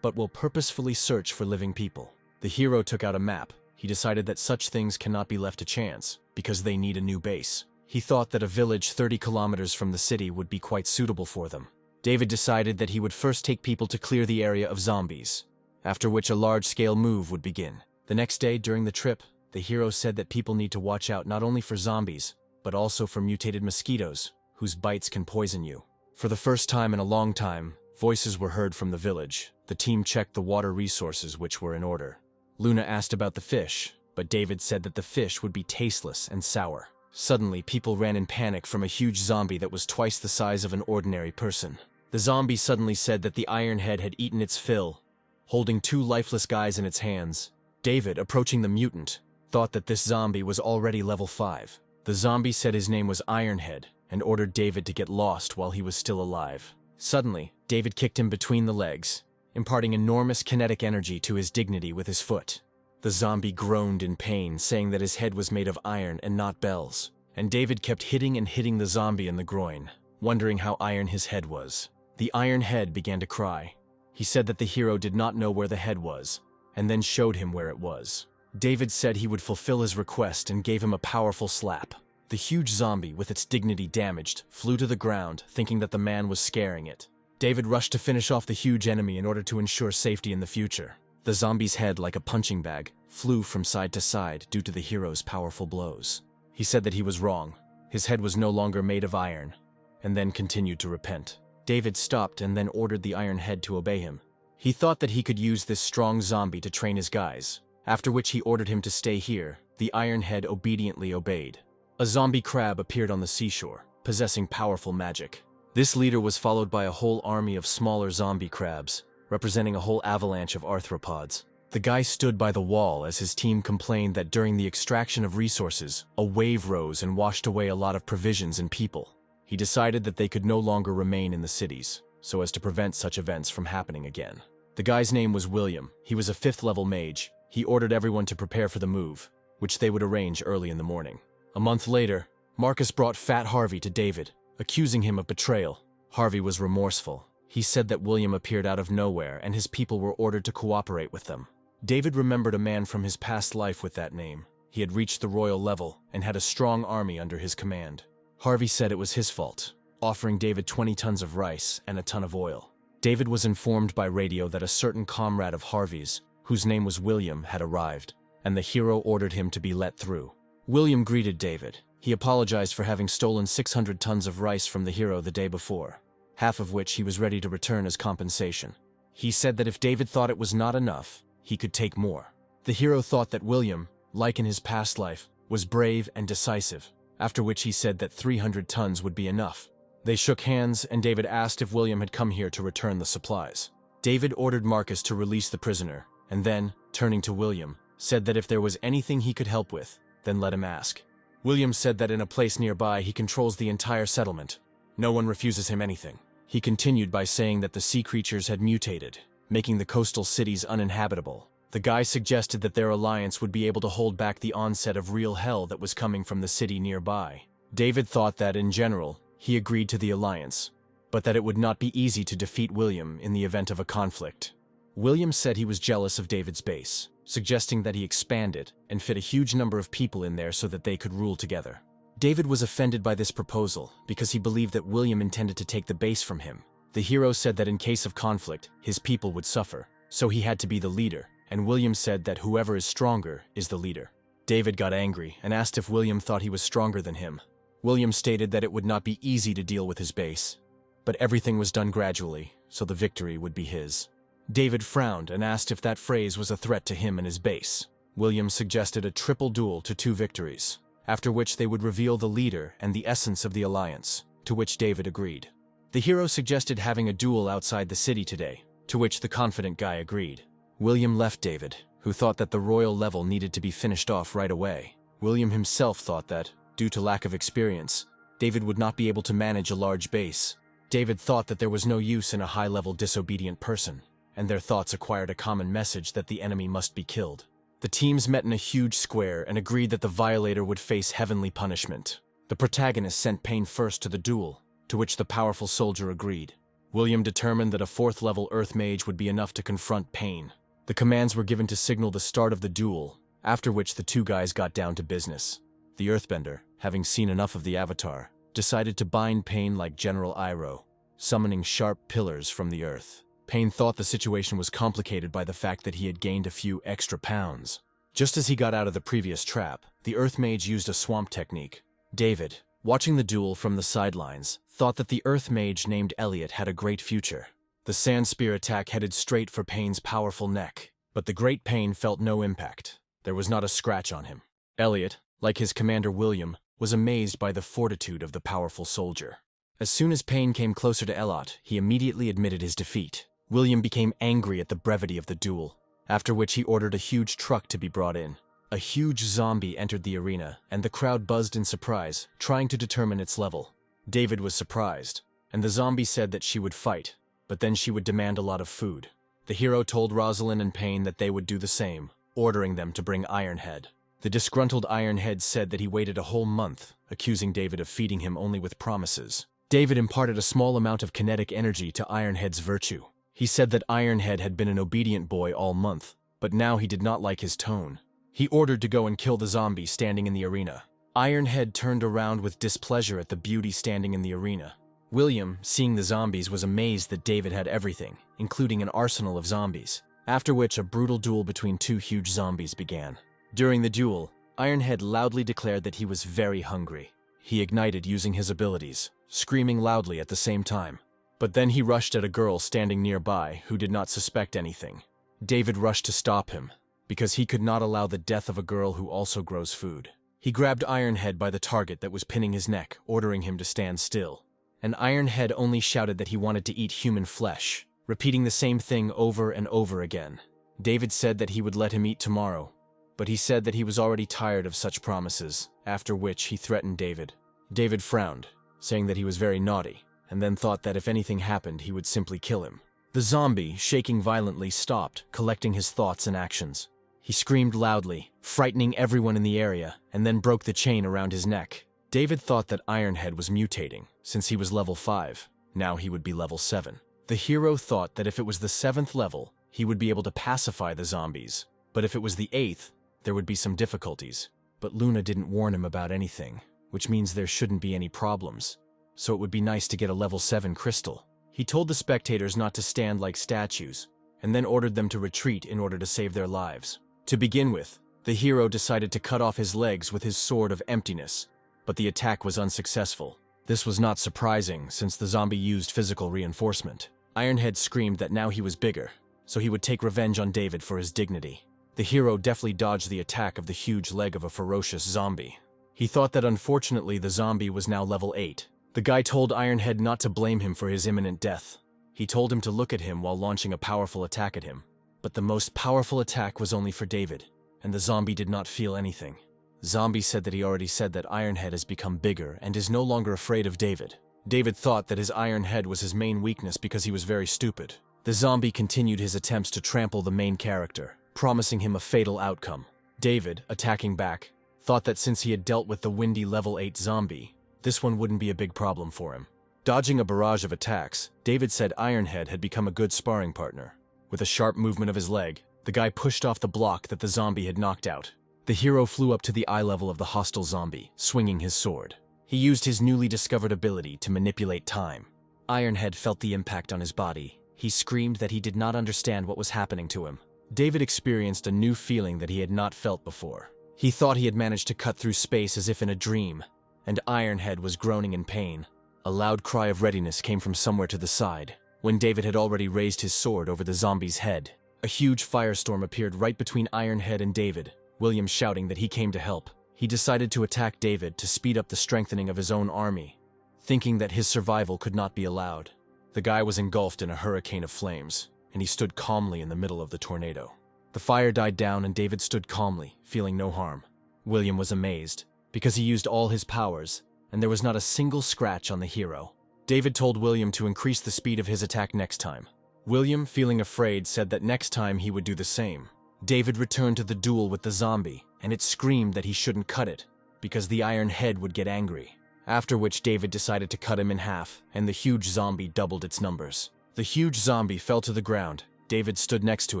[SPEAKER 1] but will purposefully search for living people. The hero took out a map. He decided that such things cannot be left to chance, because they need a new base. He thought that a village 30 kilometers from the city would be quite suitable for them. David decided that he would first take people to clear the area of zombies, after which a large-scale move would begin. The next day, during the trip, the hero said that people need to watch out not only for zombies, but also for mutated mosquitoes, whose bites can poison you. For the first time in a long time, voices were heard from the village. The team checked the water resources, which were in order. Luna asked about the fish, but David said that the fish would be tasteless and sour. Suddenly, people ran in panic from a huge zombie that was twice the size of an ordinary person. The zombie suddenly said that the Iron Head had eaten its fill, holding 2 lifeless guys in its hands. David, approaching the mutant, thought that this zombie was already level 5. The zombie said his name was Ironhead and ordered David to get lost while he was still alive. Suddenly, David kicked him between the legs, imparting enormous kinetic energy to his dignity with his foot. The zombie groaned in pain, saying that his head was made of iron and not bells, and David kept hitting and hitting the zombie in the groin, wondering how iron his head was. The Iron Head began to cry. He said that the hero did not know where the head was, and then showed him where it was. David said he would fulfill his request and gave him a powerful slap. The huge zombie, with its dignity damaged, flew to the ground, thinking that the man was scaring it. David rushed to finish off the huge enemy in order to ensure safety in the future. The zombie's head, like a punching bag, flew from side to side due to the hero's powerful blows. He said that he was wrong. His head was no longer made of iron, and then continued to repent. David stopped and then ordered the Iron Head to obey him. He thought that he could use this strong zombie to train his guys, after which he ordered him to stay here. The Iron Head obediently obeyed. A zombie crab appeared on the seashore, possessing powerful magic. This leader was followed by a whole army of smaller zombie crabs, representing a whole avalanche of arthropods. The guy stood by the wall as his team complained that during the extraction of resources, a wave rose and washed away a lot of provisions and people. He decided that they could no longer remain in the cities, so as to prevent such events from happening again. The guy's name was William. He was a 5th-level mage. He ordered everyone to prepare for the move, which they would arrange early in the morning. A month later, Marcus brought Fat Harvey to David, accusing him of betrayal. Harvey was remorseful. He said that William appeared out of nowhere and his people were ordered to cooperate with them. David remembered a man from his past life with that name. He had reached the royal level and had a strong army under his command. Harvey said it was his fault, offering David 20 tons of rice and a ton of oil. David was informed by radio that a certain comrade of Harvey's, whose name was William, had arrived, and the hero ordered him to be let through. William greeted David. He apologized for having stolen 600 tons of rice from the hero the day before, half of which he was ready to return as compensation. He said that if David thought it was not enough, he could take more. The hero thought that William, like in his past life, was brave and decisive, after which he said that 300 tons would be enough. They shook hands, and David asked if William had come here to return the supplies. David ordered Marcus to release the prisoner, and then, turning to William, said that if there was anything he could help with, then let him ask. William said that in a place nearby he controls the entire settlement. No one refuses him anything. He continued by saying that the sea creatures had mutated, making the coastal cities uninhabitable. The guy suggested that their alliance would be able to hold back the onset of real hell that was coming from the city nearby. David thought that, in general, he agreed to the alliance, but that it would not be easy to defeat William in the event of a conflict. William said he was jealous of David's base, suggesting that he expand it and fit a huge number of people in there so that they could rule together. David was offended by this proposal because he believed that William intended to take the base from him. The hero said that in case of conflict, his people would suffer, so he had to be the leader, and William said that whoever is stronger is the leader. David got angry and asked if William thought he was stronger than him. William stated that it would not be easy to deal with his base, but everything was done gradually, so the victory would be his. David frowned and asked if that phrase was a threat to him and his base. William suggested a triple duel to 2 victories, after which they would reveal the leader and the essence of the alliance, to which David agreed. The hero suggested having a duel outside the city today, to which the confident guy agreed. William left David, who thought that the royal level needed to be finished off right away. William himself thought that, due to lack of experience, David would not be able to manage a large base. David thought that there was no use in a high-level disobedient person, and their thoughts acquired a common message that the enemy must be killed. The teams met in a huge square and agreed that the violator would face heavenly punishment. The protagonist sent Payne first to the duel, to which the powerful soldier agreed. William determined that a 4th-level Earth mage would be enough to confront Payne. The commands were given to signal the start of the duel, after which the two guys got down to business. The Earthbender, having seen enough of the Avatar, decided to bind Payne like General Iroh, summoning sharp pillars from the earth. Payne thought the situation was complicated by the fact that he had gained a few extra pounds. Just as he got out of the previous trap, the Earth Mage used a swamp technique. David, watching the duel from the sidelines, thought that the Earth Mage named Elliot had a great future. The Sand Spear attack headed straight for Payne's powerful neck, but the Great Payne felt no impact. There was not a scratch on him. Elliot, like his commander William, was amazed by the fortitude of the powerful soldier. As soon as Payne came closer to Elliot, he immediately admitted his defeat. William became angry at the brevity of the duel, after which he ordered a huge truck to be brought in. A huge zombie entered the arena, and the crowd buzzed in surprise, trying to determine its level. David was surprised, and the zombie said that she would fight, but then she would demand a lot of food. The hero told Rosalind and Payne that they would do the same, ordering them to bring Ironhead. The disgruntled Ironhead said that he waited a whole month, accusing David of feeding him only with promises. David imparted a small amount of kinetic energy to Ironhead's virtue. He said that Ironhead had been an obedient boy all month, but now he did not like his tone. He ordered to go and kill the zombie standing in the arena. Ironhead turned around with displeasure at the beauty standing in the arena. William, seeing the zombies, was amazed that David had everything, including an arsenal of zombies, after which a brutal duel between two huge zombies began. During the duel, Ironhead loudly declared that he was very hungry. He ignited using his abilities, screaming loudly at the same time. But then he rushed at a girl standing nearby who did not suspect anything. David rushed to stop him, because he could not allow the death of a girl who also grows food. He grabbed Ironhead by the target that was pinning his neck, ordering him to stand still. And Ironhead only shouted that he wanted to eat human flesh, repeating the same thing over and over again. David said that he would let him eat tomorrow, but he said that he was already tired of such promises, after which he threatened David. David frowned, saying that he was very naughty, and then thought that if anything happened, he would simply kill him. The zombie, shaking violently, stopped, collecting his thoughts and actions. He screamed loudly, frightening everyone in the area, and then broke the chain around his neck. David thought that Ironhead was mutating, since he was level 5. Now he would be level 7. The hero thought that if it was the 7th level, he would be able to pacify the zombies, but if it was the 8th, there would be some difficulties. But Luna didn't warn him about anything, which means there shouldn't be any problems. So it would be nice to get a level 7 crystal. He told the spectators not to stand like statues, and then ordered them to retreat in order to save their lives. To begin with, the hero decided to cut off his legs with his sword of emptiness, but the attack was unsuccessful. This was not surprising, since the zombie used physical reinforcement. Ironhead screamed that now he was bigger, so he would take revenge on David for his dignity. The hero deftly dodged the attack of the huge leg of a ferocious zombie. He thought that unfortunately the zombie was now level 8. The guy told Ironhead not to blame him for his imminent death. He told him to look at him while launching a powerful attack at him. But the most powerful attack was only for David, and the zombie did not feel anything. Zombie said that he already said that Ironhead has become bigger and is no longer afraid of David. David thought that his iron head was his main weakness because he was very stupid. The zombie continued his attempts to trample the main character, promising him a fatal outcome. David, attacking back, thought that since he had dealt with the windy level 8 zombie, this one wouldn't be a big problem for him. Dodging a barrage of attacks, David said Ironhead had become a good sparring partner. With a sharp movement of his leg, the guy pushed off the block that the zombie had knocked out. The hero flew up to the eye level of the hostile zombie, swinging his sword. He used his newly discovered ability to manipulate time. Ironhead felt the impact on his body. He screamed that he did not understand what was happening to him. David experienced a new feeling that he had not felt before. He thought he had managed to cut through space as if in a dream, and Ironhead was groaning in pain. A loud cry of readiness came from somewhere to the side, when David had already raised his sword over the zombie's head. A huge firestorm appeared right between Ironhead and David, William shouting that he came to help. He decided to attack David to speed up the strengthening of his own army, thinking that his survival could not be allowed. The guy was engulfed in a hurricane of flames, and he stood calmly in the middle of the tornado. The fire died down and David stood calmly, feeling no harm. William was amazed, because he used all his powers, and there was not a single scratch on the hero. David told William to increase the speed of his attack next time. William, feeling afraid, said that next time he would do the same. David returned to the duel with the zombie, and it screamed that he shouldn't cut it, because the iron head would get angry. After which David decided to cut him in half, and the huge zombie doubled its numbers. The huge zombie fell to the ground. David stood next to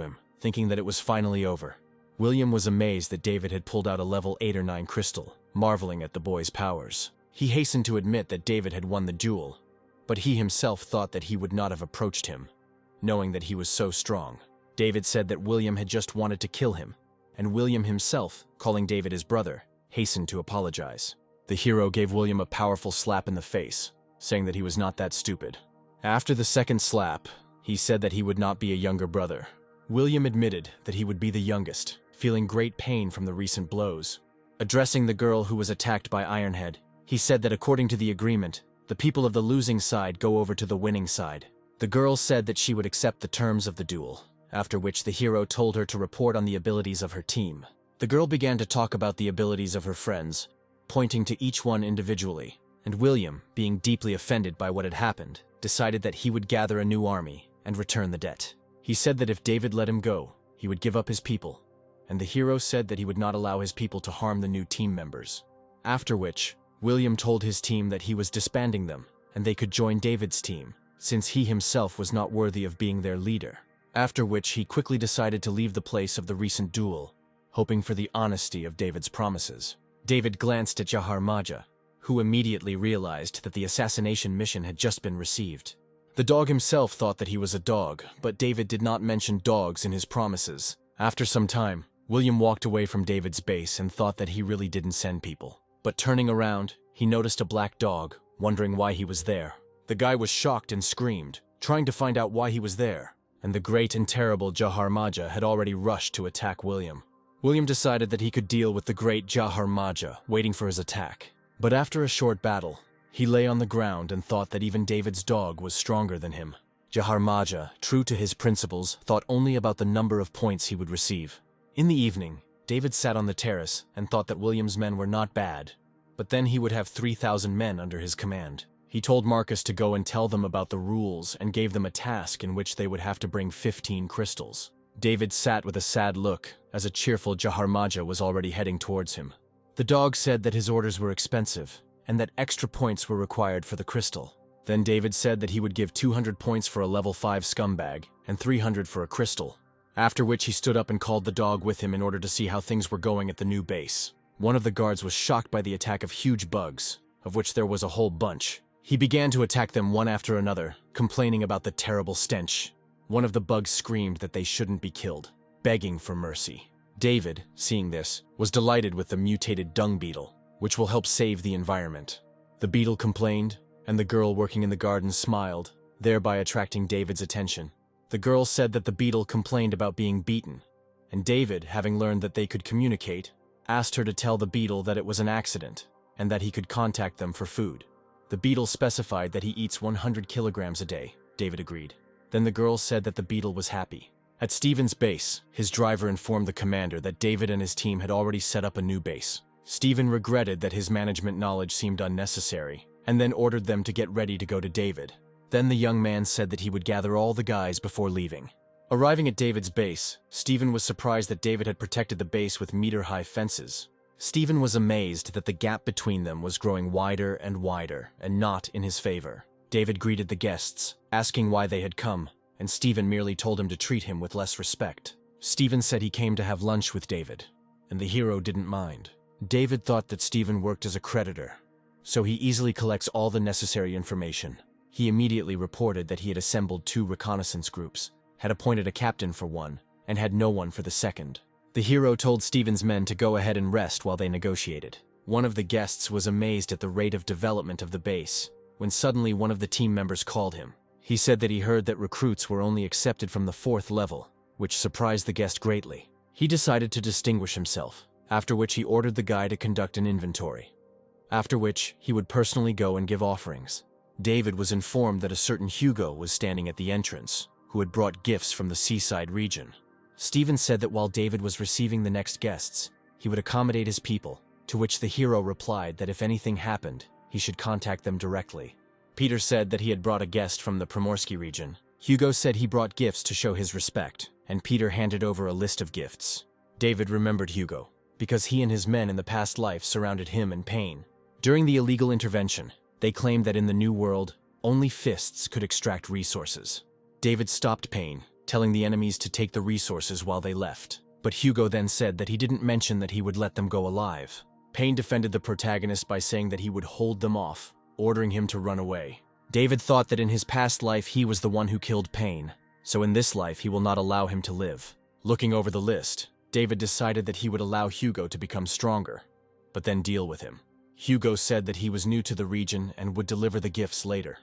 [SPEAKER 1] him, thinking that it was finally over. William was amazed that David had pulled out a level 8 or 9 crystal, marveling at the boy's powers. He hastened to admit that David had won the duel, but he himself thought that he would not have approached him, knowing that he was so strong. David said that William had just wanted to kill him, and William himself, calling David his brother, hastened to apologize. The hero gave William a powerful slap in the face, saying that he was not that stupid. After the second slap, he said that he would not be a younger brother. William admitted that he would be the youngest, feeling great pain from the recent blows. Addressing the girl who was attacked by Ironhead, he said that according to the agreement, the people of the losing side go over to the winning side. The girl said that she would accept the terms of the duel, after which the hero told her to report on the abilities of her team. The girl began to talk about the abilities of her friends, pointing to each one individually, and William, being deeply offended by what had happened, decided that he would gather a new army and return the debt. He said that if David let him go, he would give up his people, and the hero said that he would not allow his people to harm the new team members. After which, William told his team that he was disbanding them, and they could join David's team, since he himself was not worthy of being their leader. After which, he quickly decided to leave the place of the recent duel, hoping for the honesty of David's promises. David glanced at Jiharaja, who immediately realized that the assassination mission had just been received. The dog himself thought that he was a dog, but David did not mention dogs in his promises. After some time, William walked away from David's base and thought that he really didn't send people. But turning around, he noticed a black dog, wondering why he was there. The guy was shocked and screamed, trying to find out why he was there, and the great and terrible Jiharaja had already rushed to attack William. William decided that he could deal with the great Jiharaja, waiting for his attack. But after a short battle, he lay on the ground and thought that even David's dog was stronger than him. Jiharaja, true to his principles, thought only about the number of points he would receive. In the evening, David sat on the terrace and thought that William's men were not bad, but then he would have 3,000 men under his command. He told Marcus to go and tell them about the rules and gave them a task in which they would have to bring 15 crystals. David sat with a sad look, as a cheerful Jiharaja was already heading towards him. The dog said that his orders were expensive, and that extra points were required for the crystal. Then David said that he would give 200 points for a level 5 scumbag, and 300 for a crystal. After which he stood up and called the dog with him in order to see how things were going at the new base. One of the guards was shocked by the attack of huge bugs, of which there was a whole bunch. He began to attack them one after another, complaining about the terrible stench. One of the bugs screamed that they shouldn't be killed, begging for mercy. David, seeing this, was delighted with the mutated dung beetle, which will help save the environment. The beetle complained, and the girl working in the garden smiled, thereby attracting David's attention. The girl said that the beetle complained about being beaten, and David, having learned that they could communicate, asked her to tell the beetle that it was an accident, and that he could contact them for food. The beetle specified that he eats 100 kilograms a day. David agreed. Then the girl said that the beetle was happy. At Steven's base, his driver informed the commander that David and his team had already set up a new base. Steven regretted that his management knowledge seemed unnecessary, and then ordered them to get ready to go to David. Then the young man said that he would gather all the guys before leaving. Arriving at David's base, Steven was surprised that David had protected the base with meter-high fences. Steven was amazed that the gap between them was growing wider and not in his favor. David greeted the guests, asking why they had come, and Steven merely told him to treat him with less respect. Steven said he came to have lunch with David, and the hero didn't mind. David thought that Steven worked as a creditor, so he easily collects all the necessary information. He immediately reported that he had assembled 2 reconnaissance groups, had appointed a captain for one, and had no one for the second. The hero told Steven's men to go ahead and rest while they negotiated. One of the guests was amazed at the rate of development of the base, when suddenly one of the team members called him. He said that he heard that recruits were only accepted from the 4th level, which surprised the guest greatly. He decided to distinguish himself, after which he ordered the guy to conduct an inventory. After which, he would personally go and give offerings. David was informed that a certain Hugo was standing at the entrance, who had brought gifts from the seaside region. Steven said that while David was receiving the next guests, he would accommodate his people, to which the hero replied that if anything happened, he should contact them directly. Peter said that he had brought a guest from the Primorsky region. Hugo said he brought gifts to show his respect, and Peter handed over a list of gifts. David remembered Hugo, because he and his men in the past life surrounded him and Payne. During the illegal intervention, they claimed that in the New World, only fists could extract resources. David stopped Payne, telling the enemies to take the resources while they left. But Hugo then said that he didn't mention that he would let them go alive. Payne defended the protagonist by saying that he would hold them off, ordering him to run away. David thought that in his past life he was the one who killed Payne, so in this life he will not allow him to live. Looking over the list, David decided that he would allow Hugo to become stronger, but then deal with him. Hugo said that he was new to the region and would deliver the gifts later.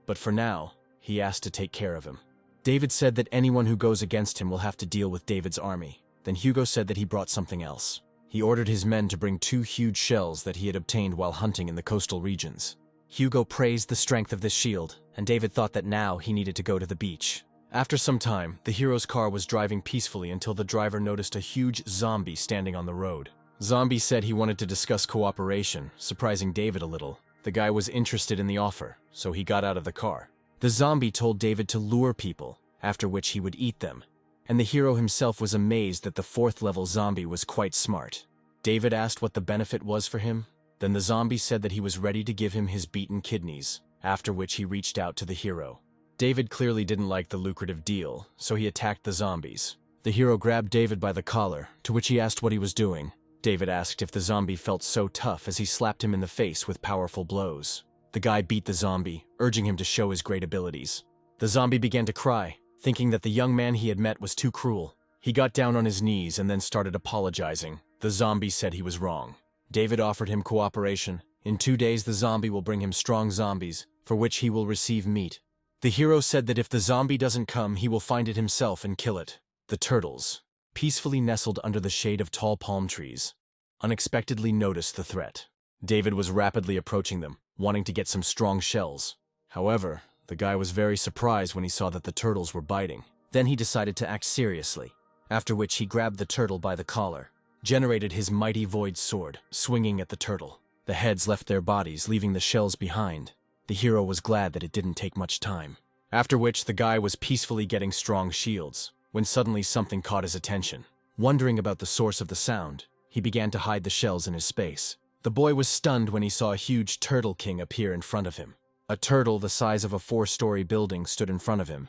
[SPEAKER 1] But for now, he asked to take care of him. David said that anyone who goes against him will have to deal with David's army. Then Hugo said that he brought something else. He ordered his men to bring 2 huge shells that he had obtained while hunting in the coastal regions. Hugo praised the strength of this shield, and David thought that now he needed to go to the beach. After some time, the hero's car was driving peacefully until the driver noticed a huge zombie standing on the road. Zombie said he wanted to discuss cooperation, surprising David a little. The guy was interested in the offer, so he got out of the car. The zombie told David to lure people, after which he would eat them, and the hero himself was amazed that the 4th-level zombie was quite smart. David asked what the benefit was for him. Then the zombie said that he was ready to give him his beaten kidneys, after which he reached out to the hero. David clearly didn't like the lucrative deal, so he attacked the zombies. The hero grabbed David by the collar, to which he asked what he was doing. David asked if the zombie felt so tough as he slapped him in the face with powerful blows. The guy beat the zombie, urging him to show his great abilities. The zombie began to cry, thinking that the young man he had met was too cruel. He got down on his knees and then started apologizing. The zombie said he was wrong. David offered him cooperation. In 2 days the zombie will bring him strong zombies, for which he will receive meat. The hero said that if the zombie doesn't come, he will find it himself and kill it. The turtles, peacefully nestled under the shade of tall palm trees, unexpectedly noticed the threat. David was rapidly approaching them, wanting to get some strong shells. However, the guy was very surprised when he saw that the turtles were biting. Then he decided to act seriously, after which he grabbed the turtle by the collar, generated his mighty void sword, swinging at the turtle. The heads left their bodies, leaving the shells behind. The hero was glad that it didn't take much time. After which the guy was peacefully getting strong shields, when suddenly something caught his attention. Wondering about the source of the sound, he began to hide the shells in his space. The boy was stunned when he saw a huge turtle king appear in front of him. A turtle the size of a 4-story building stood in front of him.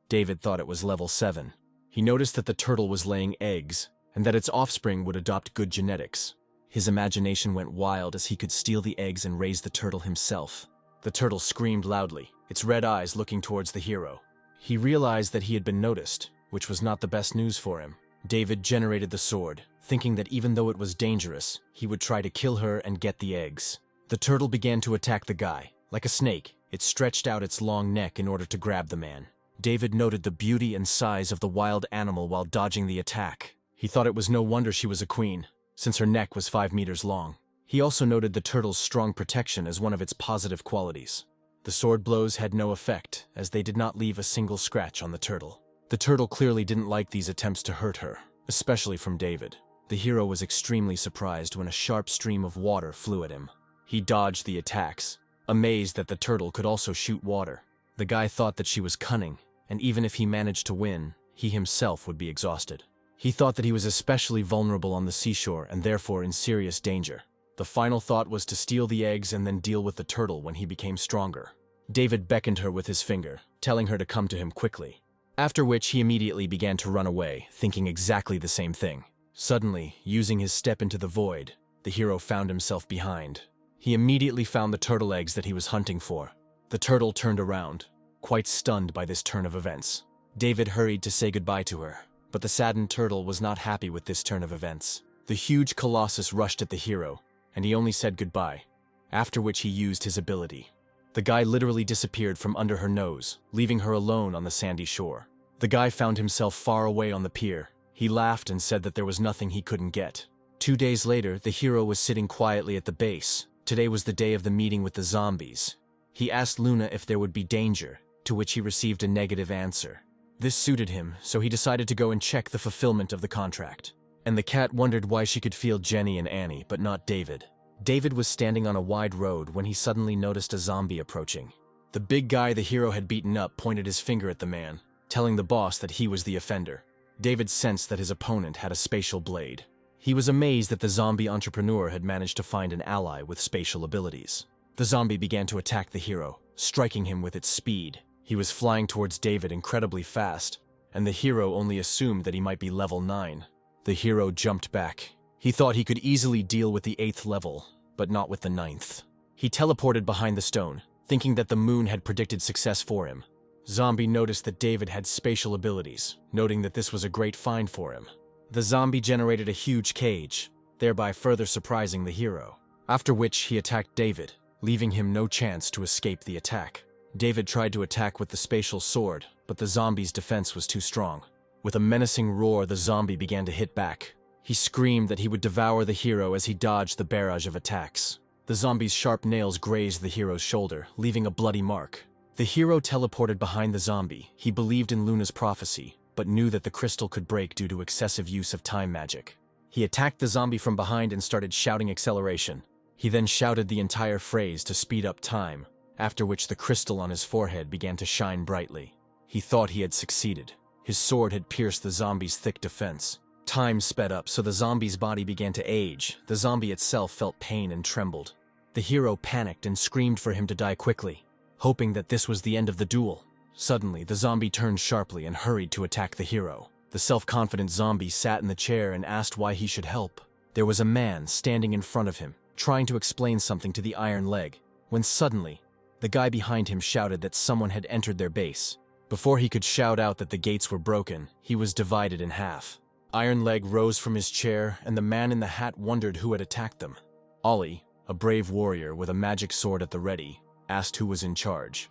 [SPEAKER 1] David thought it was level 7. He noticed that the turtle was laying eggs, and that its offspring would adopt good genetics. His imagination went wild as he could steal the eggs and raise the turtle himself. The turtle screamed loudly, its red eyes looking towards the hero. He realized that he had been noticed, which was not the best news for him. David generated the sword, thinking that even though it was dangerous, he would try to kill her and get the eggs. The turtle began to attack the guy. Like a snake, it stretched out its long neck in order to grab the man. David noted the beauty and size of the wild animal while dodging the attack. He thought it was no wonder she was a queen, since her neck was 5 meters long. He also noted the turtle's strong protection as one of its positive qualities. The sword blows had no effect, as they did not leave a single scratch on the turtle. The turtle clearly didn't like these attempts to hurt her, especially from David. The hero was extremely surprised when a sharp stream of water flew at him. He dodged the attacks, amazed that the turtle could also shoot water. The guy thought that she was cunning, and even if he managed to win, he himself would be exhausted. He thought that he was especially vulnerable on the seashore and therefore in serious danger. The final thought was to steal the eggs and then deal with the turtle when he became stronger. David beckoned her with his finger, telling her to come to him quickly. After which he immediately began to run away, thinking exactly the same thing. Suddenly, using his step into the void, the hero found himself behind. He immediately found the turtle eggs that he was hunting for. The turtle turned around, quite stunned by this turn of events. David hurried to say goodbye to her, but the saddened turtle was not happy with this turn of events. The huge colossus rushed at the hero, and he only said goodbye, after which he used his ability. The guy literally disappeared from under her nose, leaving her alone on the sandy shore. The guy found himself far away on the pier. He laughed and said that there was nothing he couldn't get. 2 days later, the hero was sitting quietly at the base. Today was the day of the meeting with the zombies. He asked Luna if there would be danger, to which he received a negative answer. This suited him, so he decided to go and check the fulfillment of the contract. And the cat wondered why she could feel Jenny and Annie, but not David. David was standing on a wide road when he suddenly noticed a zombie approaching. The big guy the hero had beaten up pointed his finger at the man, telling the boss that he was the offender. David sensed that his opponent had a spatial blade. He was amazed that the zombie entrepreneur had managed to find an ally with spatial abilities. The zombie began to attack the hero, striking him with its speed. He was flying towards David incredibly fast, and the hero only assumed that he might be level 9. The hero jumped back. He thought he could easily deal with the 8th level, but not with the 9th. He teleported behind the stone, thinking that the moon had predicted success for him. Zombie noticed that David had spatial abilities, noting that this was a great find for him. The zombie generated a huge cage, thereby further surprising the hero. After which he attacked David, leaving him no chance to escape the attack. David tried to attack with the spatial sword, but the zombie's defense was too strong. With a menacing roar, the zombie began to hit back. He screamed that he would devour the hero as he dodged the barrage of attacks. The zombie's sharp nails grazed the hero's shoulder, leaving a bloody mark. The hero teleported behind the zombie. He believed in Luna's prophecy, but knew that the crystal could break due to excessive use of time magic. He attacked the zombie from behind and started shouting acceleration. He then shouted the entire phrase to speed up time, after which the crystal on his forehead began to shine brightly. He thought he had succeeded. His sword had pierced the zombie's thick defense. Time sped up, so the zombie's body began to age. The zombie itself felt pain and trembled. The hero panicked and screamed for him to die quickly, hoping that this was the end of the duel. Suddenly, the zombie turned sharply and hurried to attack the hero. The self-confident zombie sat in the chair and asked why he should help. There was a man standing in front of him, trying to explain something to the iron leg, when suddenly, the guy behind him shouted that someone had entered their base. Before he could shout out that the gates were broken, he was divided in half. Iron Leg rose from his chair, and the man in the hat wondered who had attacked them. Ollie, a brave warrior with a magic sword at the ready, asked who was in charge.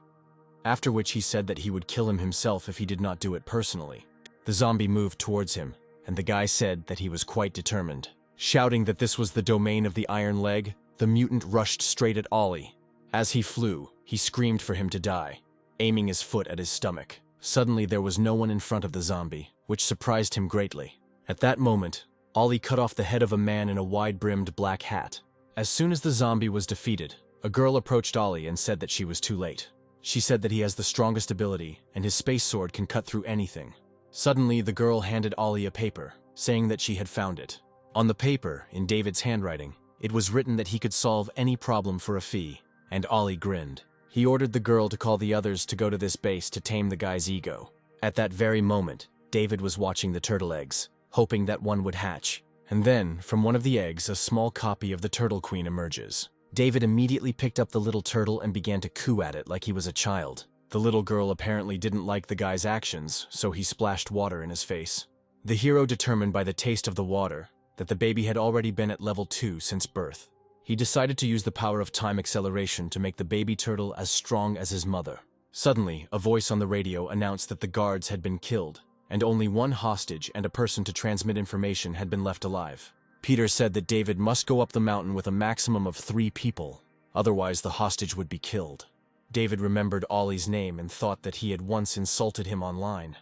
[SPEAKER 1] After which he said that he would kill him himself if he did not do it personally. The zombie moved towards him, and the guy said that he was quite determined. Shouting that this was the domain of the Iron Leg, the mutant rushed straight at Ollie. As he flew, he screamed for him to die, aiming his foot at his stomach. Suddenly there was no one in front of the zombie, which surprised him greatly. At that moment, Ollie cut off the head of a man in a wide-brimmed black hat. As soon as the zombie was defeated, a girl approached Ollie and said that she was too late. She said that he has the strongest ability, and his space sword can cut through anything. Suddenly, the girl handed Ollie a paper, saying that she had found it. On the paper, in David's handwriting, it was written that he could solve any problem for a fee, and Ollie grinned. He ordered the girl to call the others to go to this base to tame the guy's ego. At that very moment, David was watching the turtle eggs, hoping that one would hatch. And then, from one of the eggs, a small copy of the Turtle Queen emerges. David immediately picked up the little turtle and began to coo at it like he was a child. The little girl apparently didn't like the guy's actions, so he splashed water in his face. The hero determined by the taste of the water that the baby had already been at level 2 since birth. He decided to use the power of time acceleration to make the baby turtle as strong as his mother. Suddenly, a voice on the radio announced that the guards had been killed, and only one hostage and a person to transmit information had been left alive. Peter said that David must go up the mountain with a maximum of 3 people, otherwise the hostage would be killed. David remembered Ollie's name and thought that he had once insulted him online,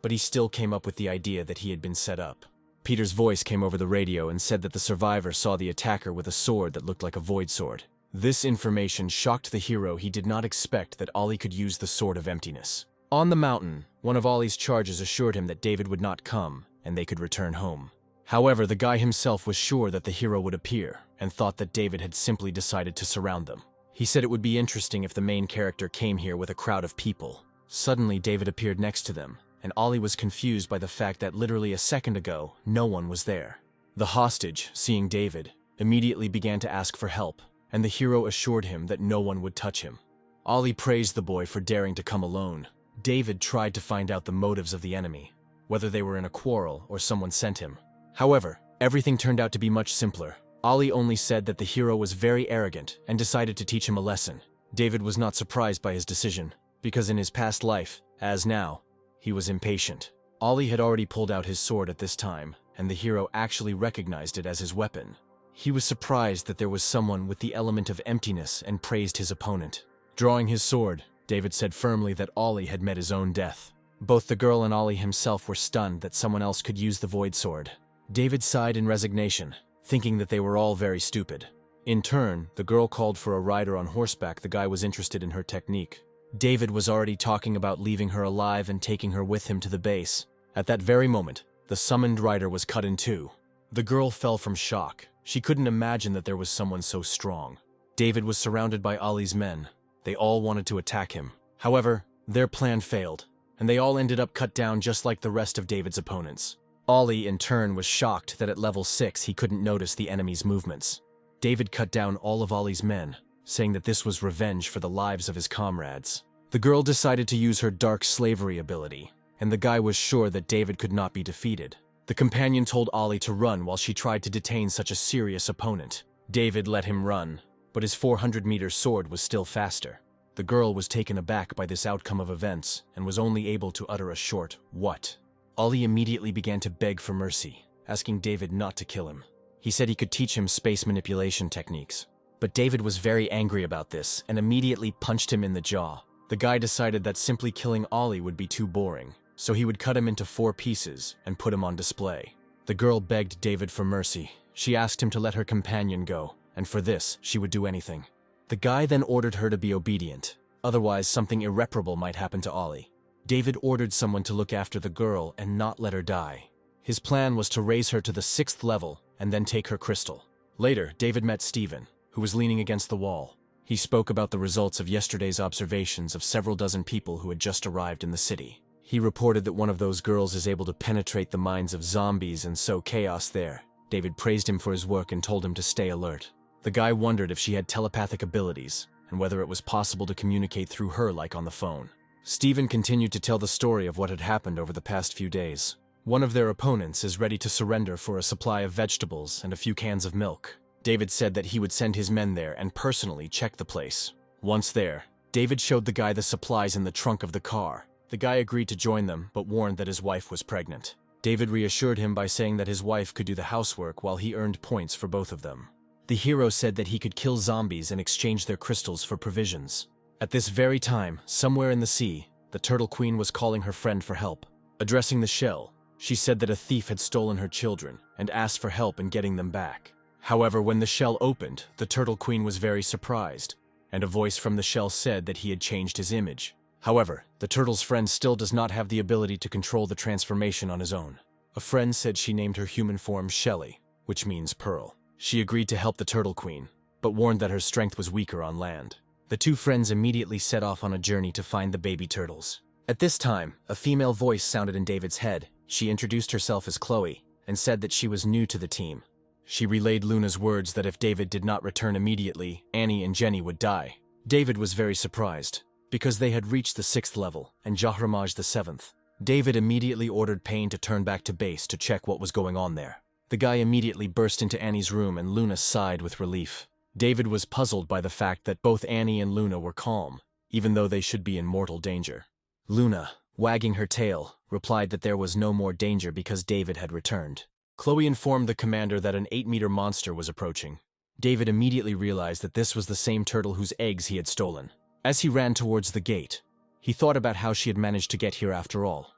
[SPEAKER 1] but he still came up with the idea that he had been set up. Peter's voice came over the radio and said that the survivor saw the attacker with a sword that looked like a void sword. This information shocked the hero. He did not expect that Ollie could use the Sword of Emptiness. On the mountain, one of Ollie's charges assured him that David would not come, and they could return home. However, the guy himself was sure that the hero would appear, and thought that David had simply decided to surround them. He said it would be interesting if the main character came here with a crowd of people. Suddenly, David appeared next to them, and Ollie was confused by the fact that literally a second ago, no one was there. The hostage, seeing David, immediately began to ask for help, and the hero assured him that no one would touch him. Ollie praised the boy for daring to come alone. David tried to find out the motives of the enemy, whether they were in a quarrel or someone sent him. However, everything turned out to be much simpler. Ollie only said that the hero was very arrogant and decided to teach him a lesson. David was not surprised by his decision, because in his past life, as now, he was impatient. Ollie had already pulled out his sword at this time, and the hero actually recognized it as his weapon. He was surprised that there was someone with the element of emptiness and praised his opponent. Drawing his sword, David said firmly that Ollie had met his own death. Both the girl and Ollie himself were stunned that someone else could use the void sword. David sighed in resignation, thinking that they were all very stupid. In turn, the girl called for a rider on horseback. The guy was interested in her technique. David was already talking about leaving her alive and taking her with him to the base. At that very moment, the summoned rider was cut in two. The girl fell from shock. She couldn't imagine that there was someone so strong. David was surrounded by Ollie's men. They all wanted to attack him. However, their plan failed, and they all ended up cut down just like the rest of David's opponents. Ollie, in turn, was shocked that at level 6 he couldn't notice the enemy's movements. David cut down all of Ollie's men, saying that this was revenge for the lives of his comrades. The girl decided to use her dark slavery ability, and the guy was sure that David could not be defeated. The companion told Ollie to run while she tried to detain such a serious opponent. David let him run, but his 400-meter sword was still faster. The girl was taken aback by this outcome of events and was only able to utter a short, "What?" Ollie immediately began to beg for mercy, asking David not to kill him. He said he could teach him space manipulation techniques. But David was very angry about this and immediately punched him in the jaw. The guy decided that simply killing Ollie would be too boring, so he would cut him into 4 pieces and put him on display. The girl begged David for mercy. She asked him to let her companion go, and for this, she would do anything. The guy then ordered her to be obedient, otherwise something irreparable might happen to Ollie. David ordered someone to look after the girl and not let her die. His plan was to raise her to the 6th level and then take her crystal. Later, David met Steven, who was leaning against the wall. He spoke about the results of yesterday's observations of several dozen people who had just arrived in the city. He reported that one of those girls is able to penetrate the minds of zombies and sow chaos there. David praised him for his work and told him to stay alert. The guy wondered if she had telepathic abilities and whether it was possible to communicate through her like on the phone. Steven continued to tell the story of what had happened over the past few days. One of their opponents is ready to surrender for a supply of vegetables and a few cans of milk. David said that he would send his men there and personally check the place. Once there, David showed the guy the supplies in the trunk of the car. The guy agreed to join them, but warned that his wife was pregnant. David reassured him by saying that his wife could do the housework while he earned points for both of them. The hero said that he could kill zombies and exchange their crystals for provisions. At this very time, somewhere in the sea, the Turtle Queen was calling her friend for help. Addressing the shell, she said that a thief had stolen her children and asked for help in getting them back. However, when the shell opened, the Turtle Queen was very surprised, and a voice from the shell said that he had changed his image. However, the turtle's friend still does not have the ability to control the transformation on his own. A friend said she named her human form Shelly, which means pearl. She agreed to help the Turtle Queen, but warned that her strength was weaker on land. The two friends immediately set off on a journey to find the baby turtles. At this time, a female voice sounded in David's head. She introduced herself as Chloe, and said that she was new to the team. She relayed Luna's words that if David did not return immediately, Annie and Jenny would die. David was very surprised, because they had reached the 6th level, and Jiharaja the 7th. David immediately ordered Payne to turn back to base to check what was going on there. The guy immediately burst into Annie's room and Luna sighed with relief. David was puzzled by the fact that both Annie and Luna were calm, even though they should be in mortal danger. Luna, wagging her tail, replied that there was no more danger because David had returned. Chloe informed the commander that an 8-meter monster was approaching. David immediately realized that this was the same turtle whose eggs he had stolen. As he ran towards the gate, he thought about how she had managed to get here after all,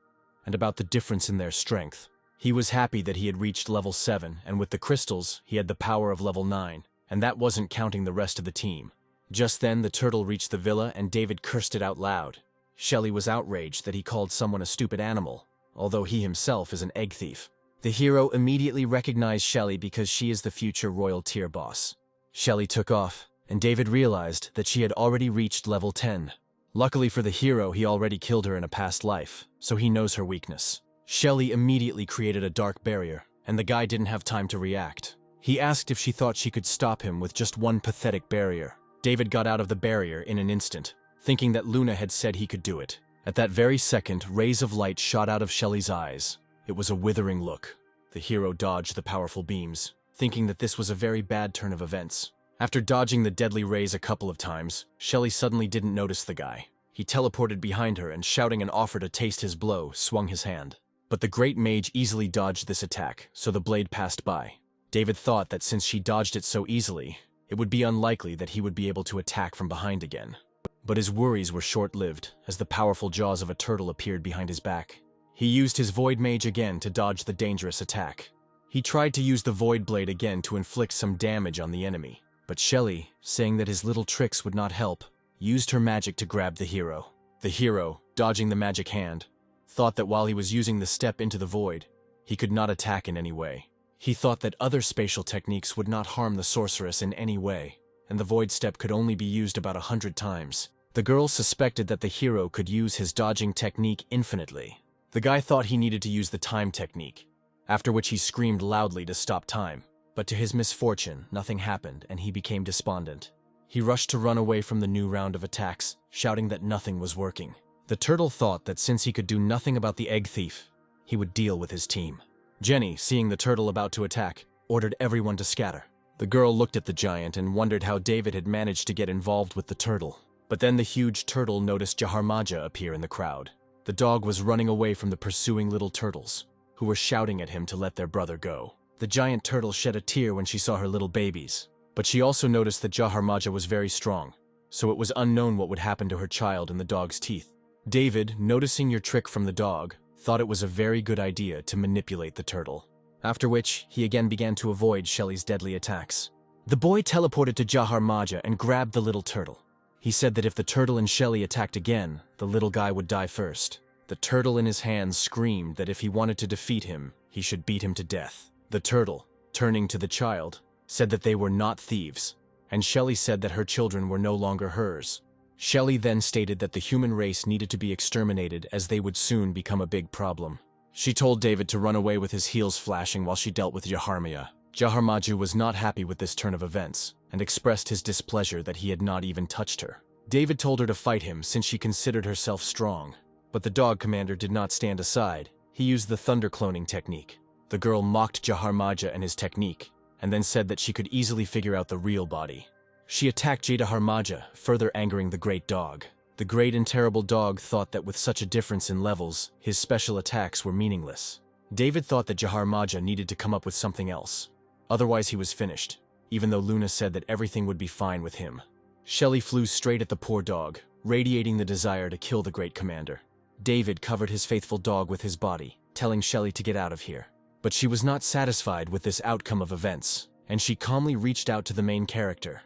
[SPEAKER 1] and about the difference in their strength. He was happy that he had reached level 7, and with the crystals, he had the power of level 9, and that wasn't counting the rest of the team. Just then, the turtle reached the villa, and David cursed it out loud. Shelly was outraged that he called someone a stupid animal, although he himself is an egg thief. The hero immediately recognized Shelly because she is the future royal tier boss. Shelly took off, and David realized that she had already reached level 10. Luckily for the hero, he already killed her in a past life, so he knows her weakness. Shelly immediately created a dark barrier, and the guy didn't have time to react. He asked if she thought she could stop him with just one pathetic barrier. David got out of the barrier in an instant, thinking that Luna had said he could do it. At that very second, rays of light shot out of Shelly's eyes. It was a withering look. The hero dodged the powerful beams, thinking that this was a very bad turn of events. After dodging the deadly rays a couple of times, Shelly suddenly didn't notice the guy. He teleported behind her and, shouting an offer to taste his blow, swung his hand. But the great mage easily dodged this attack, so the blade passed by. David thought that since she dodged it so easily, it would be unlikely that he would be able to attack from behind again. But his worries were short-lived, as the powerful jaws of a turtle appeared behind his back. He used his Void Mage again to dodge the dangerous attack. He tried to use the Void Blade again to inflict some damage on the enemy, but Shelly, saying that his little tricks would not help, used her magic to grab the hero. The hero, dodging the magic hand, thought that while he was using the step into the void, he could not attack in any way. He thought that other spatial techniques would not harm the sorceress in any way, and the void step could only be used about 100 times. The girl suspected that the hero could use his dodging technique infinitely. The guy thought he needed to use the time technique, after which he screamed loudly to stop time. But to his misfortune, nothing happened and he became despondent. He rushed to run away from the new round of attacks, shouting that nothing was working. The turtle thought that since he could do nothing about the egg thief, he would deal with his team. Jenny, seeing the turtle about to attack, ordered everyone to scatter. The girl looked at the giant and wondered how David had managed to get involved with the turtle. But then the huge turtle noticed Jiharaja appear in the crowd. The dog was running away from the pursuing little turtles, who were shouting at him to let their brother go. The giant turtle shed a tear when she saw her little babies, but she also noticed that Jiharaja was very strong, so it was unknown what would happen to her child in the dog's teeth. David, noticing your trick from the dog, thought it was a very good idea to manipulate the turtle, after which he again began to avoid Shelly's deadly attacks. The boy teleported to Jiharaja and grabbed the little turtle. He said that if the turtle and Shelly attacked again, the little guy would die first. The turtle in his hands screamed that if he wanted to defeat him, he should beat him to death. The turtle, turning to the child, said that they were not thieves, and Shelly said that her children were no longer hers. Shelly then stated that the human race needed to be exterminated as they would soon become a big problem. She told David to run away with his heels flashing while she dealt with Jiharaja. Jiharaja was not happy with this turn of events, and expressed his displeasure that he had not even touched her. David told her to fight him since she considered herself strong, but the dog commander did not stand aside. He used the thunder cloning technique. The girl mocked Jiharaja and his technique, and then said that she could easily figure out the real body. She attacked Jiharaja, further angering the great dog. The great and terrible dog thought that with such a difference in levels, his special attacks were meaningless. David thought that Jiharaja needed to come up with something else. Otherwise he was finished, even though Luna said that everything would be fine with him. Shelly flew straight at the poor dog, radiating the desire to kill the great commander. David covered his faithful dog with his body, telling Shelly to get out of here. But she was not satisfied with this outcome of events, and she calmly reached out to the main character.